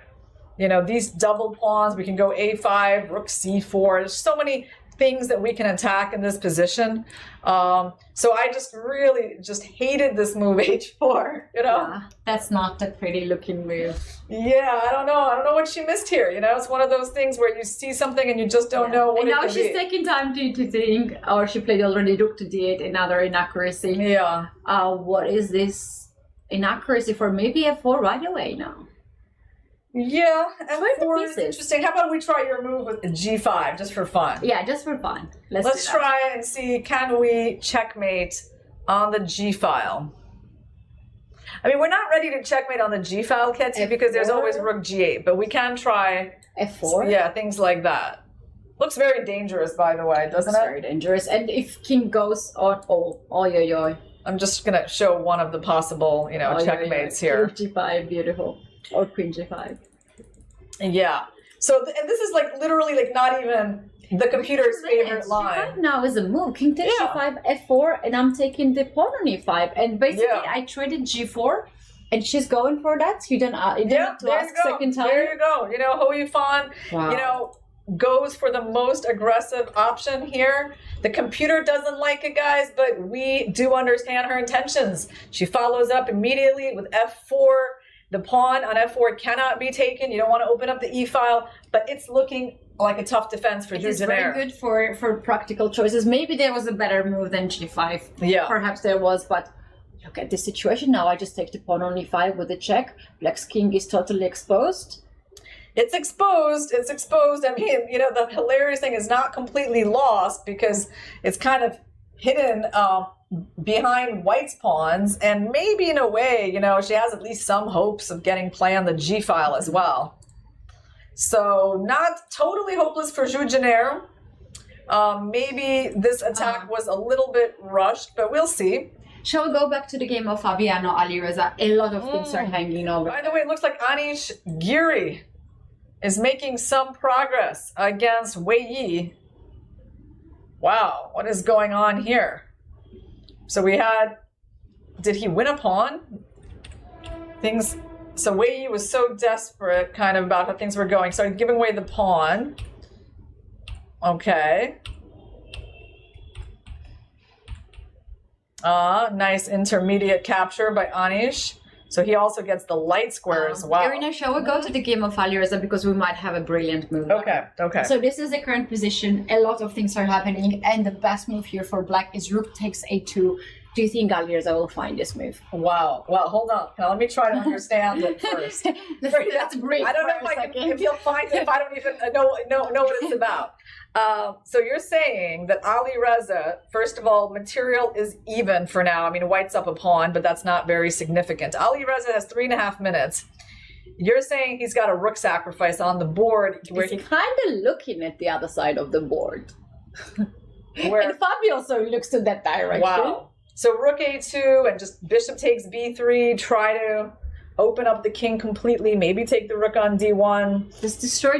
You know, these double pawns, we can go a5, rook c4. There's so many things that we can attack in this position. So I just really just hated this move h4, you know? Yeah, that's not a pretty looking move. Yeah, I don't know what she missed here, you know? It's one of those things where you see something and you just don't know what and it now could she's be. taking time to think, or she played already rook to d8, another inaccuracy. Yeah. What is this inaccuracy for? Maybe f4 right away now. Yeah, f4 is interesting. How about we try your move with g5 just for fun? Yeah, just for fun. Let's try and see, can we checkmate on the g file? I mean, we're not ready to checkmate on the g file, Ketty, because there's always rook g8, but we can try f4. Yeah, things like that. Looks very dangerous, by the way, doesn't it? Very dangerous. And if king goes on, I'm just gonna show one of the possible, you know, checkmates here. Rook g5, beautiful. Or queen g5. Yeah. So, and this is like literally like not even the computer's favorite line. G5 now is a move. King takes g5, f4, and I'm taking the pawn on e5. And basically, I traded g4, and she's going for that. You don't need to ask second time. There you go. You know, Hou Yifan, you know, goes for the most aggressive option here. The computer doesn't like it, guys, but we do understand her intentions. She follows up immediately with f4. The pawn on f4 cannot be taken. You don't want to open up the e-file, but it's looking like a tough defense for Zhu Jiner. It's very good for practical choices. Maybe there was a better move than g5. Yeah. Perhaps there was, but look at this situation now. I just take the pawn on e5 with a check. Black's king is totally exposed. It's exposed. It's exposed. I mean, you know, the hilarious thing is not completely lost because it's kind of hidden behind white's pawns, and maybe in a way, you know, she has at least some hopes of getting play on the g file as well. So not totally hopeless for Zhu Jiner. Maybe this attack was a little bit rushed, but we'll see. Shall we go back to the game of Fabiano, Alireza? A lot of things are hanging over. By the way, it looks like Anish Giri is making some progress against Wei Yi. Wow, what is going on here? So we had, did he win a pawn? So Wei Yi was so desperate kind of about how things were going. So giving away the pawn. Okay. Nice intermediate capture by Anish. So he also gets the light square as well. Irina, shall we go to the game of Alireza because we might have a brilliant move. Okay, okay. So this is the current position. A lot of things are happening, and the best move here for black is rook takes a2. Do you think Alireza will find this move? Wow. Well, hold on. Now let me try to understand it first. That's great. I don't know if he'll find it if I don't even know what it's about. So you're saying that Alireza, first of all, material is even for now. I mean, white's up a pawn, but that's not very significant. Alireza has 3.5 minutes. You're saying he's got a rook sacrifice on the board. Where he's kind of looking at the other side of the board. And Fabio also looks to that direction. Wow. So rook a2 and just bishop takes b3, try to open up the king completely, maybe take the rook on d1. Just destroy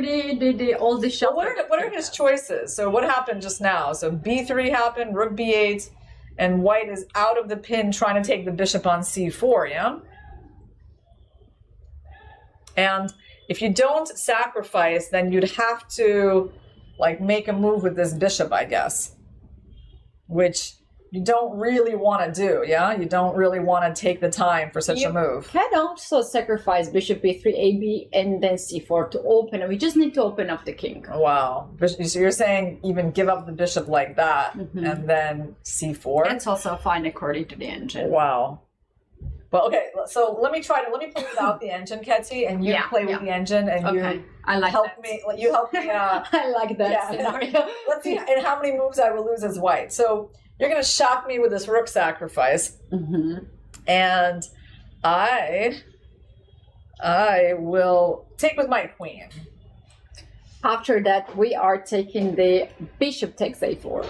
all the shelter. What are his choices? So what happened just now? So b3 happened, rook b8, and white is out of the pin trying to take the bishop on c4, yeah? And if you don't sacrifice, then you'd have to like make a move with this bishop, I guess. Which you don't really want to do, yeah? You don't really want to take the time for such a move. You can also sacrifice bishop b3, ab, and then c4 to open, and we just need to open up the king. Wow. So you're saying even give up the bishop like that, and then c4? That's also fine according to the engine. Wow. Well, okay, so let me play without the engine, Ketty, and you play with the engine, and you help me. I like that scenario. Let's see in how many moves I will lose as white. So you're going to shock me with this rook sacrifice, and I will take with my queen. After that, we are taking the bishop takes a4.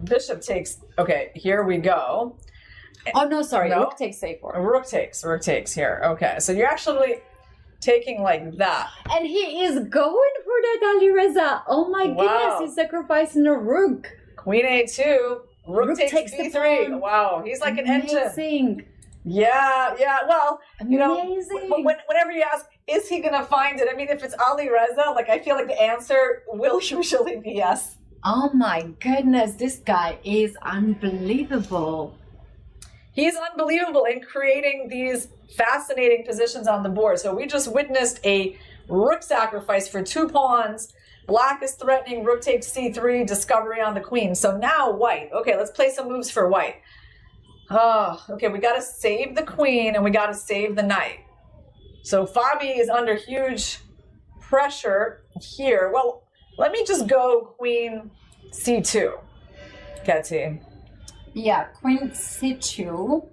Bishop takes. Okay, here we go. Oh no, sorry. No? Rook takes a4. Rook takes here. Okay, so you're actually taking like that. And he is going for that, Alireza. Oh my goodness, he's sacrificing a rook. Queen a2. Rook takes b3. Wow, he's like an engine. Yeah. Well, you know, whenever you ask, is he gonna find it? I mean, if it's Alireza, like I feel like the answer will usually be yes. Oh my goodness, this guy is unbelievable. He's unbelievable in creating these fascinating positions on the board. So we just witnessed a rook sacrifice for 2 pawns. Black is threatening, rook takes c3, discovery on the queen. So now white. Okay, let's play some moves for white. Okay, we got to save the queen and we got to save the knight. So Fabi is under huge pressure here. Well, let me just go queen c2, Ketty. Yeah, queen c2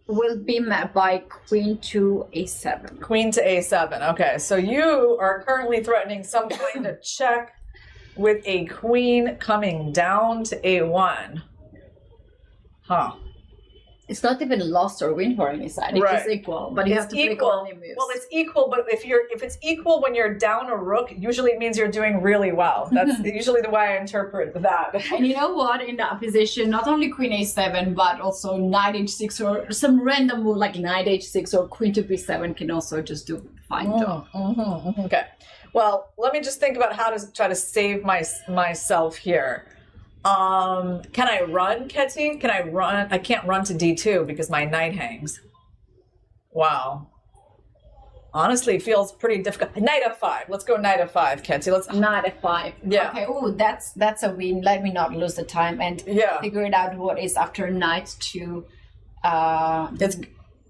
will be met by queen to a7. Queen to a7. Okay, so you are currently threatening some queen to check with a queen coming down to a1. Huh. It's not even lost or win for any side. It's just equal, but you have to play only moves. Well, it's equal, but if it's equal when you're down a rook, usually it means you're doing really well. That's usually the way I interpret that. And you know what? In that position, not only queen a7, but also knight h6 or some random move like knight h6 or queen to b7 can also just do fine job. Okay. Well, let me just think about how to try to save myself here. Can I run, Ketty? Can I run? I can't run to d2 because my knight hangs. Wow. Honestly, it feels pretty difficult. Knight f5. Let's go knight f5, Ketty. Let's knight f5. Yeah. Okay. Oh, that's a win. Let me not lose the time and figure it out. What is after knight to? It's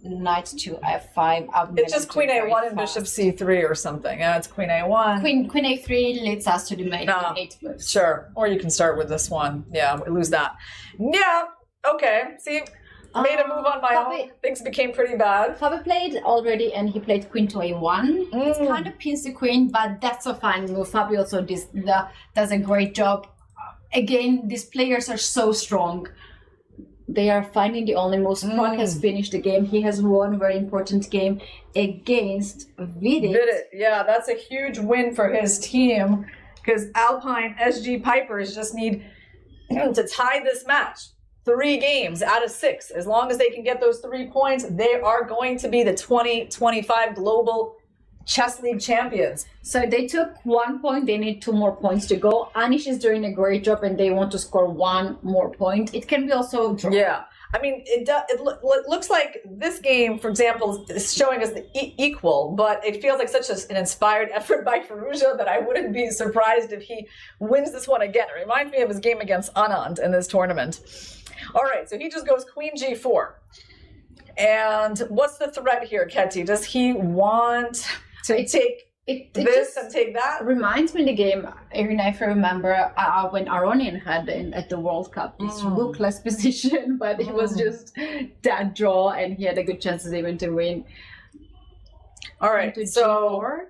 knight to f5. It's just queen a1 and bishop c3 or something. Yeah, it's queen a1. Queen a3 leads us to the mate 8 moves. Sure. Or you can start with this one. Yeah, we lose that. Yeah. Okay. See, made a move on my own. Things became pretty bad. Fabi played already and he played queen to a1. It's kind of pins the queen, but that's a fine move. Fabi also does a great job. Again, these players are so strong. They are finding the only moves. Prok has finished the game. He has won a very important game against Vidit. Yeah, that's a huge win for his team because Alpine SG Pipers just need to tie this match. 3 games out of 6. As long as they can get those 3 points, they are going to be the 2025 Global Chess League champions. So they took 1 point. They need 2 more points to go. Anish is doing a great job and they want to score 1 more point. It can be also draw. Yeah. I mean, it looks like this game, for example, is showing us the equal, but it feels like such an inspired effort by Firouzja that I wouldn't be surprised if he wins this one again. It reminds me of his game against Anand in this tournament. All right, so he just goes queen g4. And what's the threat here, Ketty? Does he want to take this and take that? Reminds me of the game, Irina, if you remember, when Aronian had at the World Cup, this rookless position, but it was just that draw and he had a good chances even to win. All right, so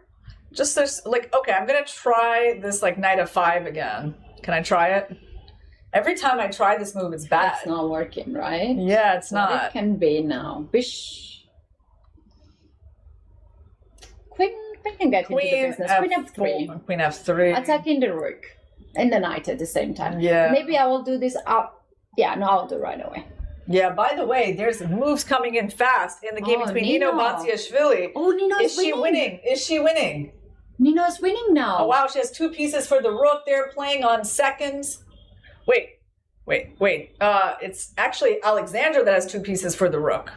just this, like, okay, I'm going to try this like knight f5 again. Can I try it? Every time I try this move, it's bad. It's not working, right? Yeah, it's not. It can be now. Queen can get into the business. Queen f3. Queen f3. Attacking the rook and the knight at the same time. Yeah. Maybe I will do this up. Yeah, no, I'll do it right away. Yeah, by the way, there's moves coming in fast in the game between Nino Vachier-Lagrave. Oh, Nino's Is she winning? Is she winning? Nino's winning now. Oh, wow, she has 2 pieces for the rook. They're playing on seconds. Wait. It's actually Alexandra that has 2 pieces for the rook.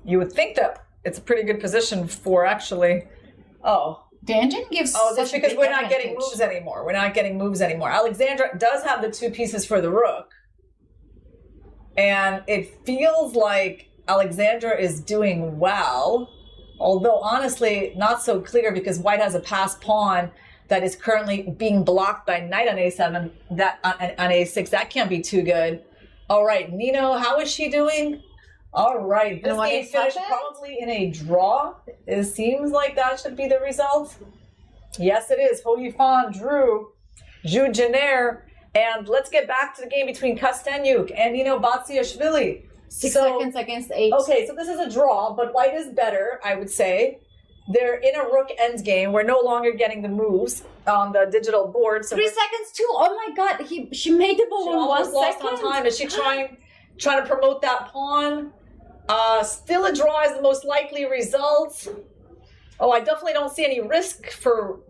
You would think that it's a pretty good position for actually. Oh. The engine gives. Oh, that's because we're not getting moves anymore. We're not getting moves anymore. Alexandra does have the 2 pieces for the rook. And it feels like Alexandra is doing well. Although, honestly, not so clear because white has a passed pawn that is currently being blocked by knight on a7, that on a6. That can't be too good. All right, Nino, how is she doing? All right, this game finished probably in a draw. It seems like that should be the result. Yes, it is. Ho Yifan drew Jude Jenner. And let's get back to the game between Kostyanyuk and Nino Vachier-Lagrave. 6 seconds against 8. Okay, so this is a draw, but white is better, I would say. They're in a rook endgame. We're no longer getting the moves on the digital board. So 3 seconds too. Oh my God, she made the ball in 1 second. Lost on time. Is she trying to promote that pawn? Still a draw is the most likely result. Oh, I definitely don't see any risk for.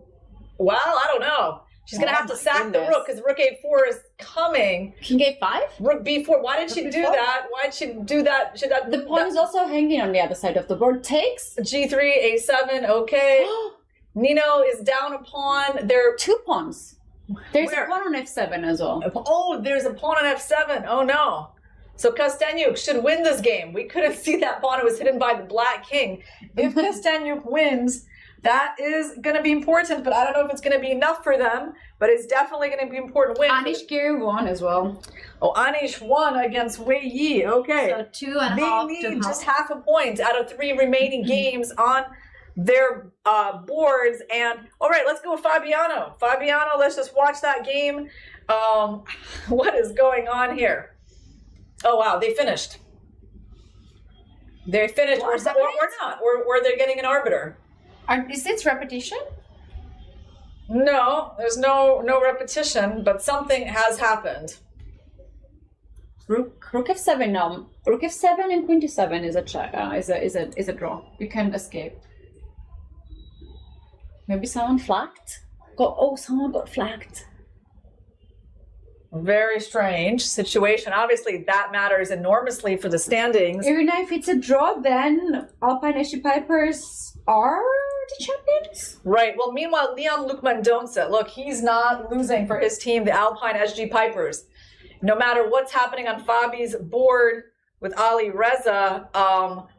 Well, I don't know. She's gonna have to sack the rook because rook a4 is coming. King a5. Rook b4. Why did she do that? Why did she do that? The pawn is also hanging on the other side of the board. Takes g3, a7. Okay. Nino is down a pawn. There are 2 pawns. There's a pawn on f7 as well. Oh, there's a pawn on f7. Oh no. So Kostyanyuk should win this game. We couldn't see that pawn. It was hidden by the black king. If Kostyanyuk wins, that is going to be important, but I don't know if it's going to be enough for them, but it's definitely going to be an important win. Anish Giri won as well. Oh, Anish won against Wei Yi. Okay. So 2.5 They need just half a point out of 3 remaining games on their boards. And all right, let's go with Fabiano. Fabiano, let's just watch that game. What is going on here? Oh, wow, they finished. They finished, or not, or they're getting an arbiter. Is it repetition? No, there's no repetition, but something has happened. Rook f7 now. Rook f7 and queen d7 is a check. Is a draw. You can escape. Maybe someone flagged. Someone got flagged. Very strange situation. Obviously, that matters enormously for the standings. Irina, if it's a draw, then Alpine SG Pipers are the champions? Right. Well, meanwhile, Leon Luc Mendonça, look, he's not losing for his team, the Alpine SG Pipers. No matter what's happening on Fabi's board with Alireza,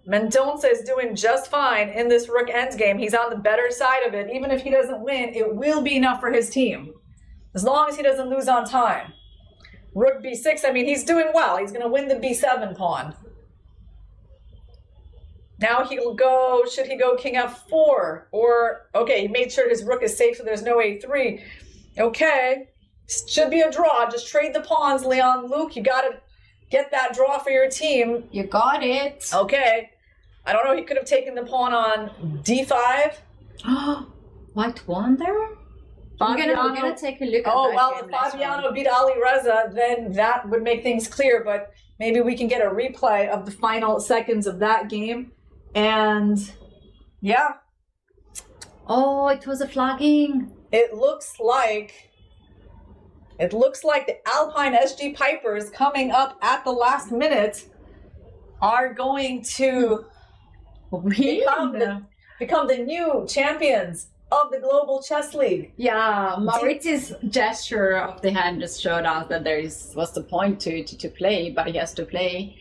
Mendonça is doing just fine in this rook endgame. He's on the better side of it. Even if he doesn't win, it will be enough for his team. As long as he doesn't lose on time. Rook b6, I mean, he's doing well. He's going to win the b7 pawn. Now he'll go, should he go king f4? Or, okay, he made sure his rook is safe so there's no a3. Okay, should be a draw. Just trade the pawns, Leon. Luke, you got to get that draw for your team. You got it. Okay. I don't know, he could have taken the pawn on d5. White won there? We're gonna take a look at Oh, that well, game if later Fabiano on. beat Alireza, then that would make things clear, but maybe we can get a replay of the final seconds of that game. And yeah. Oh, it was a flagging. It looks like the Alpine SG Pipers coming up at the last minute are going to become the new champions of the Global Chess League. Yeah, Mauritius' gesture of the hand just showed us that what's the point to play, but he has to play.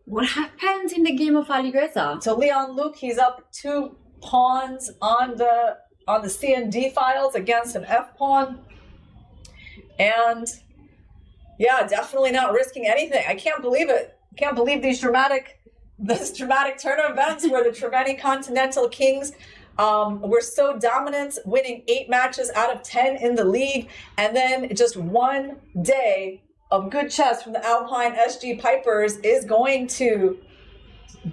What happened in the game of Alireza? So Leon Luke, he's up 2 pawns on the C and D files against an F pawn. And yeah, definitely not risking anything. I can't believe it. I can't believe this dramatic turn of events where the Triveni Continental Kings were so dominant, winning 8 matches out of 10 in the league, and then just one day of good chess from the Alpine SG Pipers is going to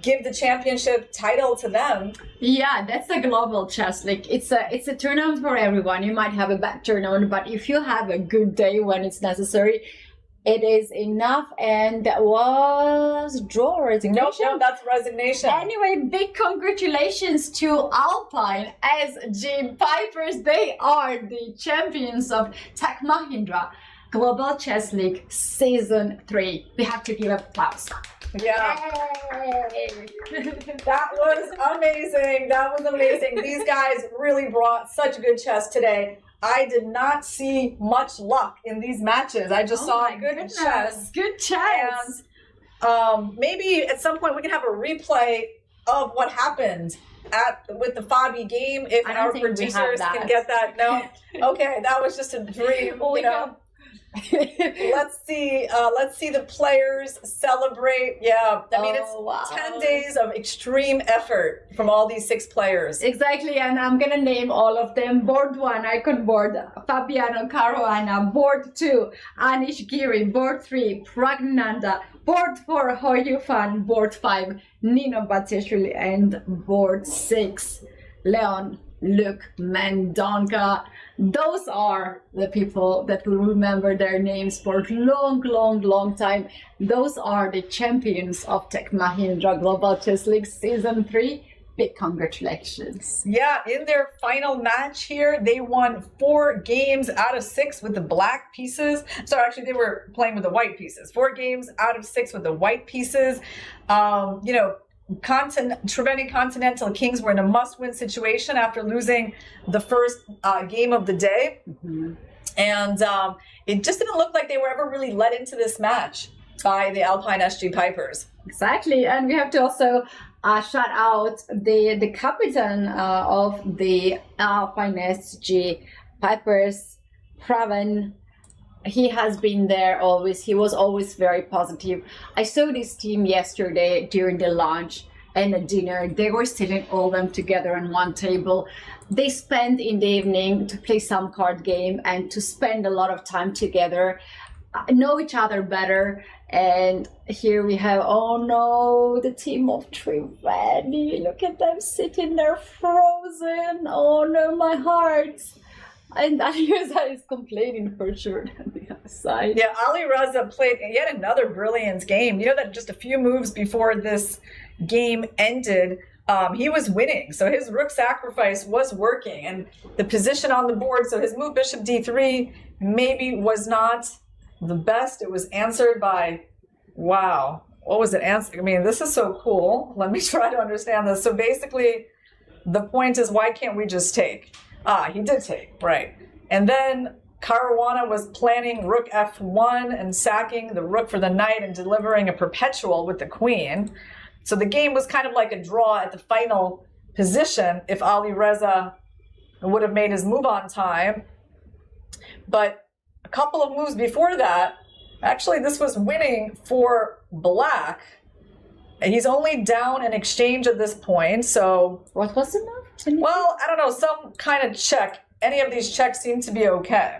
give the championship title to them. Yeah, that's the Global Chess League. It's a tournament for everyone. You might have a bad tournament, but if you have a good day when it's necessary, it is enough. And that was draw resignation. No, that's resignation. Anyway, big congratulations to Alpine SG Pipers. They are the champions of Tech Mahindra Global Chess League Season 3. We have to give applause. Yeah. That was amazing. That was amazing. These guys really brought such good chess today. I did not see much luck in these matches. I just saw good chess. Good chess. And maybe at some point we can have a replay of what happened with the Fabi game if our producers can get that. No? Okay, that was just a dream. You know. Let's see the players celebrate. Yeah, I mean, it's 10 days of extreme effort from all these 6 players. Exactly, and I'm gonna name all of them. Board 1, Icon Board, Fabiano Caruana. Board 2, Anish Giri. Board 3, Pragnanda. Board 4, Hoyufan. Board 5, Nino Batishvili. And Board 6, Leon Luke Mendonca. Those are the people that will remember their names for a long time. Those are the champions of Tech Mahindra Global Chess League Season 3. Big congratulations. Yeah, in their final match here, they won 4 games out of 6 with the black pieces. So actually, they were playing with the white pieces. 4 games out of 6 with the white pieces. You know, Triveni Continental Kings were in a must-win situation after losing the first game of the day. And it just didn't look like they were ever really led into this match by the Alpine SG Pipers. Exactly, and we have to also shout out the captain of the Alpine SG Pipers, Praven. He has been there always. He was always very positive. I saw this team yesterday during the lunch and the dinner. They were sitting all them together on one table. They spent in the evening to play some card game and to spend a lot of time together, know each other better. And here we have, oh no, the team of Triveni. Look at them sitting there frozen. Oh no, my heart. And Alireza is complaining for sure on the other side. Yeah, Alireza played yet another brilliant game. You know that just a few moves before this game ended, he was winning. So his rook sacrifice was working. And the position on the board, so his move bishop d3 maybe was not the best. It was answered by, wow, what was it answered? I mean, this is so cool. Let me try to understand this. So basically, the point is, why can't we just take? He did take, right. And then Caruana was planning rook f1 and sacking the rook for the knight and delivering a perpetual with the queen. So the game was kind of like a draw at the final position if Alireza would have made his move on time. But a couple of moves before that, actually this was winning for black. He's only down an exchange at this point, so... What was the move? Well, I don't know, some kind of check. Any of these checks seem to be okay.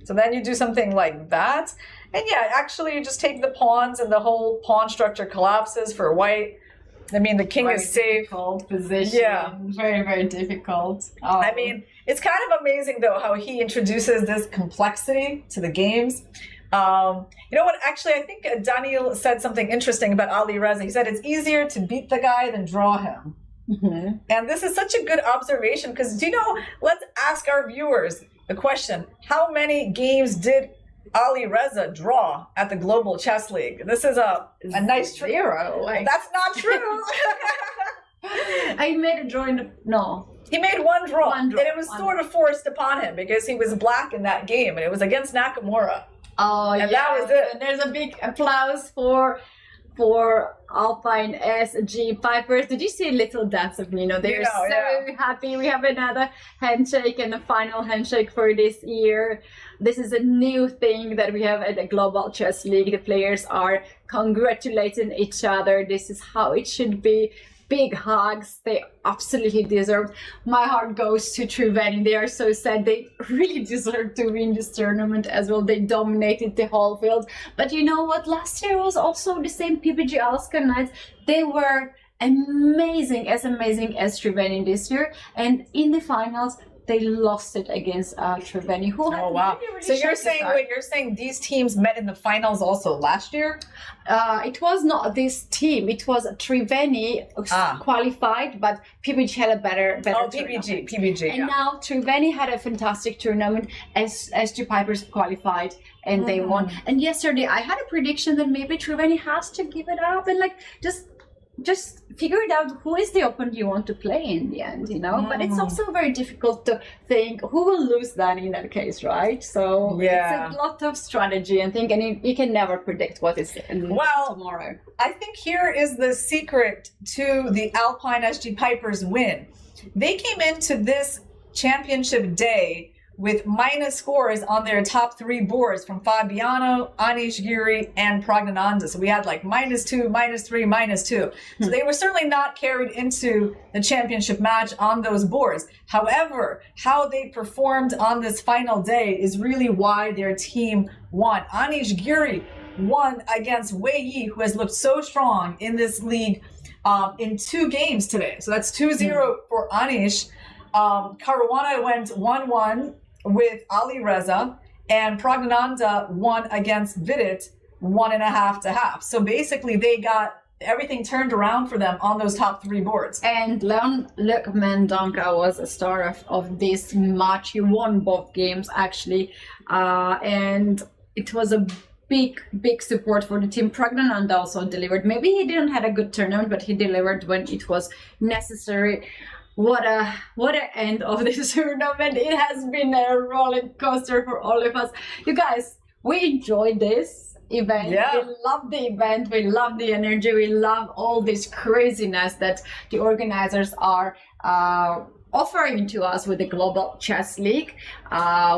So then you do something like that. And yeah, actually you just take the pawns and the whole pawn structure collapses for white. I mean, the king is safe. Difficult position. Yeah. Very, very difficult. I mean, it's kind of amazing, though, how he introduces this complexity to the games. You know what? Actually, I think Daniel said something interesting about Alireza. He said it's easier to beat the guy than draw him. Mm-hmm. And this is such a good observation because, do you know, let's ask our viewers the question, how many games did Alireza draw at the Global Chess League? This is a nice... Zero. Like... That's not true. I made a draw in the... No. He made one draw, and it was sort of forced upon him because he was black in that game, and it was against Nakamura. Oh, and yeah. that was it. And there's a big applause for Alpine SG Pipers. Did you see a little dance of Nino? They were so happy. We have another handshake and the final handshake for this year. This is a new thing that we have at the Global Chess League. The players are congratulating each other. This is how it should be. Big hugs. They absolutely deserve. My heart goes to Triveni. They are so sad. They really deserve to win this tournament as well. They dominated the whole field. But you know what? Last year was also the same PPG Alaska Knights. They were amazing as Triveni this year. And in the finals, they lost it against Triveni. Who had really So you're saying, wait, you're saying these teams met in the finals also last year? It was not this team. It was Triveni qualified, but PPG had a better PPG. And now Triveni had a fantastic tournament as SG Pipers qualified and they won. And yesterday I had a prediction that maybe Triveni has to give it up and like just figure it out who is the opponent you want to play in the end, you know. But it's also very difficult to think who will lose then in that case, right? So it's a lot of strategy and thinking, and you can never predict what is tomorrow. I think here is the secret to the Alpine SG Pipers win. They came into this championship day with minus scores on their top 3 boards from Fabiano, Anish Giri, and Pragnananda. So we had like -2, -3, -2. So they were certainly not carried into the championship match on those boards. However, how they performed on this final day is really why their team won. Anish Giri won against Wei Yi, who has looked so strong in this league in 2 games today. So that's 2-0 for Anish. Caruana went 1-1 with Alireza, and Pragnananda won against Vidit 1.5-1/2. So basically they got everything turned around for them on those top 3 boards. And Luc Mendonca was a star of this match. He won both games actually, and it was a big support for the team. Pragnananda also delivered. Maybe he didn't have a good tournament, but he delivered when it was necessary. What a end of this tournament. It has been a roller coaster for all of us. You guys, we enjoyed this event. We love the event. We love the energy. We love all this craziness that the organizers are offering to us with the Global Chess League.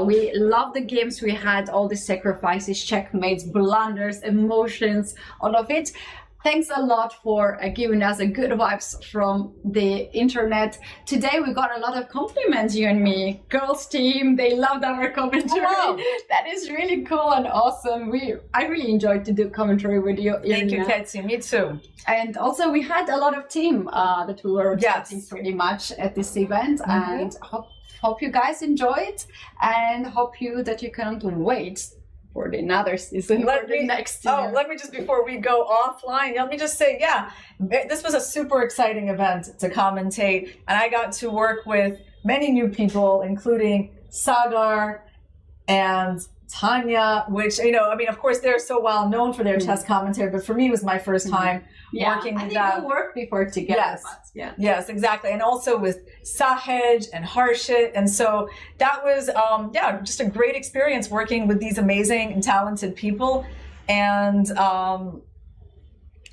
We love the games we had, all the sacrifices, checkmates, blunders, emotions, all of it. Thanks a lot for giving us a good vibes from the internet. Today we got a lot of compliments, you and me. Girls team, they loved our commentary. Wow. That is really cool and awesome. I really enjoyed to do commentary with you. Thank you, Ketsi. Me too. And also we had a lot of team that we were chatting pretty much at this event. And hope you guys enjoyed and hope that you can't wait for another season, next year. Let me just, before we go offline, let me just say, this was a super exciting event to commentate, and I got to work with many new people, including Sagar and Tanya, which, you know, I mean, of course, they're so well known for their chess commentary, but for me, it was my first time working with them. I think we worked before together. Yes, exactly. And also with Sahej and Harshit. And so that was, just a great experience working with these amazing and talented people. And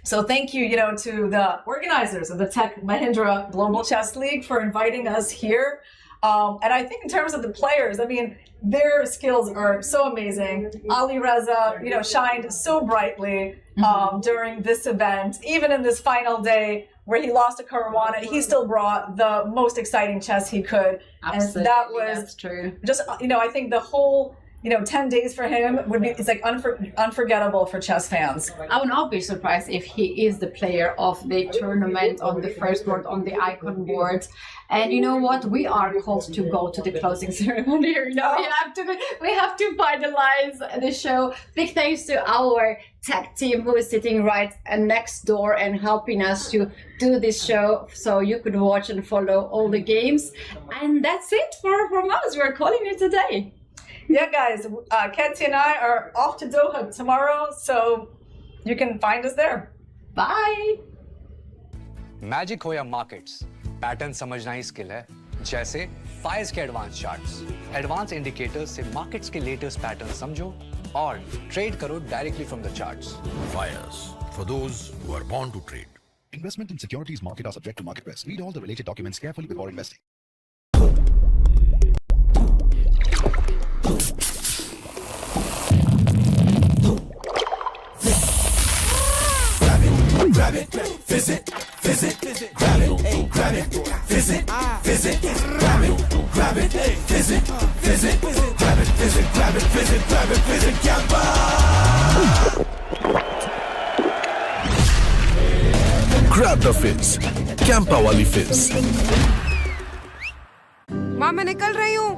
so thank you, to the organizers of the Tech Mahindra Global Chess League for inviting us here. And I think in terms of the players, I mean, their skills are so amazing. Alireza, shined so brightly during this event. Even in this final day where he lost to Caruana, he still brought the most exciting chess he could. Absolutely, and that was that's true. Just, I think the whole 10 days for him it's like unforgettable for chess fans. I would not be surprised if he is the player of the tournament on the first board, on the icon board. And you know what? We are called to go to the closing ceremony. We have to finalize the show. Big thanks to our tech team who is sitting right next door and helping us to do this show so you could watch and follow all the games. And that's it from us. We're calling it a day. Yeah, guys, Ketty and I are off to Doha tomorrow, so you can find us there. Bye. Magic हो या markets, pattern समझना ही skill है. जैसे Fyers के advance charts, advance indicators से markets के latest pattern समझो और ट्रेड करो directly from the charts. Fires, for those who are born to trade. Investment in securities market are subject to market risk. Read all the related documents carefully before investing. Grab it, visit, grab it, grab it, visit, grab it, visit, grab it, visit, Gampa! Grab the fizz. Campa wali fizz. माँ मैं निकल रही हूँ.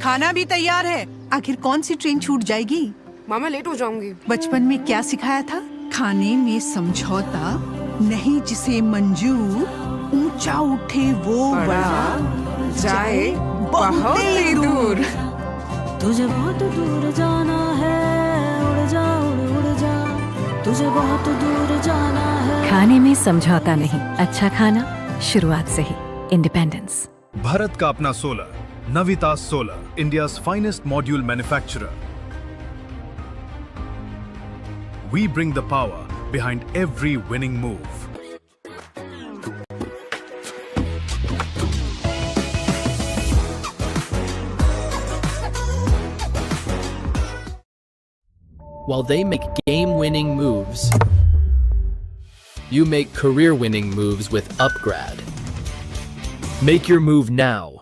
खाना भी तैयार है. आखिर कौन सी ट्रेन छूट जाएगी? माँ मैं लेट हो जाऊंगी. बचपन में क्या सिखाया था? खाने में समझौता नहीं, जिसे मंजूर ऊंचा उठे वो बड़ा जाए बहुत ही दूर. तुझे बहुत दूर जाना है, उड़ जा उड़ जा, तुझे बहुत दूर जाना है. खाने में समझौता नहीं. अच्छा खाना शुरुआत से ही. इंडिपेंडेंस. भारत का अपना solar, नवितास solar, India's finest module manufacturer. We bring the power behind every winning move. While they make game-winning moves, you make career-winning moves with Upgrad. Make your move now.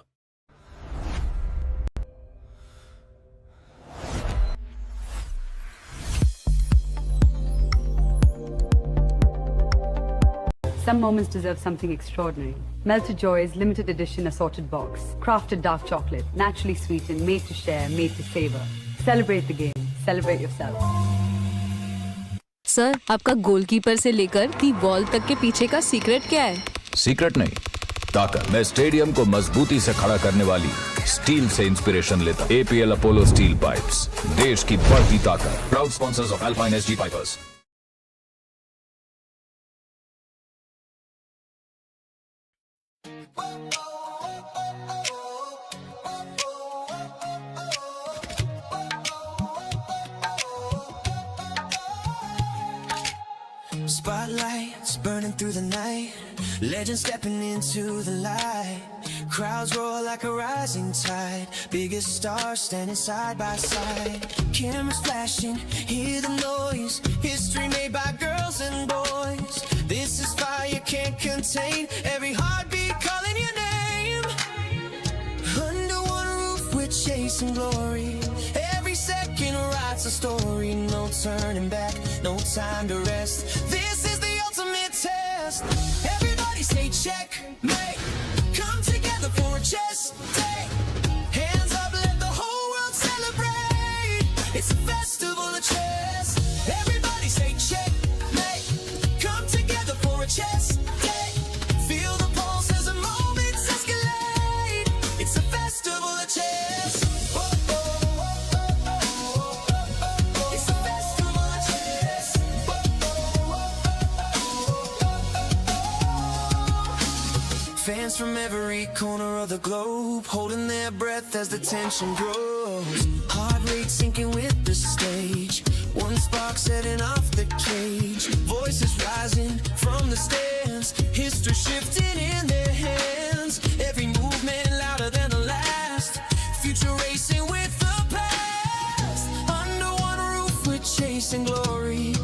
Some moments deserve something extraordinary. Melted Joy's limited edition assorted box. Crafted dark chocolate, naturally sweetened, made to share, made to savor. Celebrate the game. Celebrate yourself. Sir, आपका goalkeeper से लेकर the ball तक के पीछे का secret क्या है? Secret नहीं, ताकत. मैं स्टेडियम को मजबूती से खड़ा करने वाली स्टील से इंस्पिरेशन लेता. APL अपोलो स्टील पाइप्स, देश की बढ़ती ताकत. Proud sponsors of Alpine SG pipers. Spotlights burning through the night, legends stepping into the light. Crowds roar like a rising tide, biggest stars standing side by side. Cameras flashing, hear the noise, history made by girls and boys. This is fire can't contain, every heartbeat calling your name. Under one roof we're chasing glory, every second writes a story. No turning back, no time to rest. This is the ultimate test. Everybody say checkmate. Come together for a chess day. Hands up, let the whole world celebrate. It's a festival of chess. Everybody say checkmate. Come together for a chess day. Feel the pulse as the moments escalate. It's a festival of chess. Fans from every corner of the globe, holding their breath as the tension grows. Heart rate sinking with the stage, one spark setting off the cage. Voices rising from the stands, history shifting in their hands. Every movement loud. with the past. Under one roof, we're chasing glory.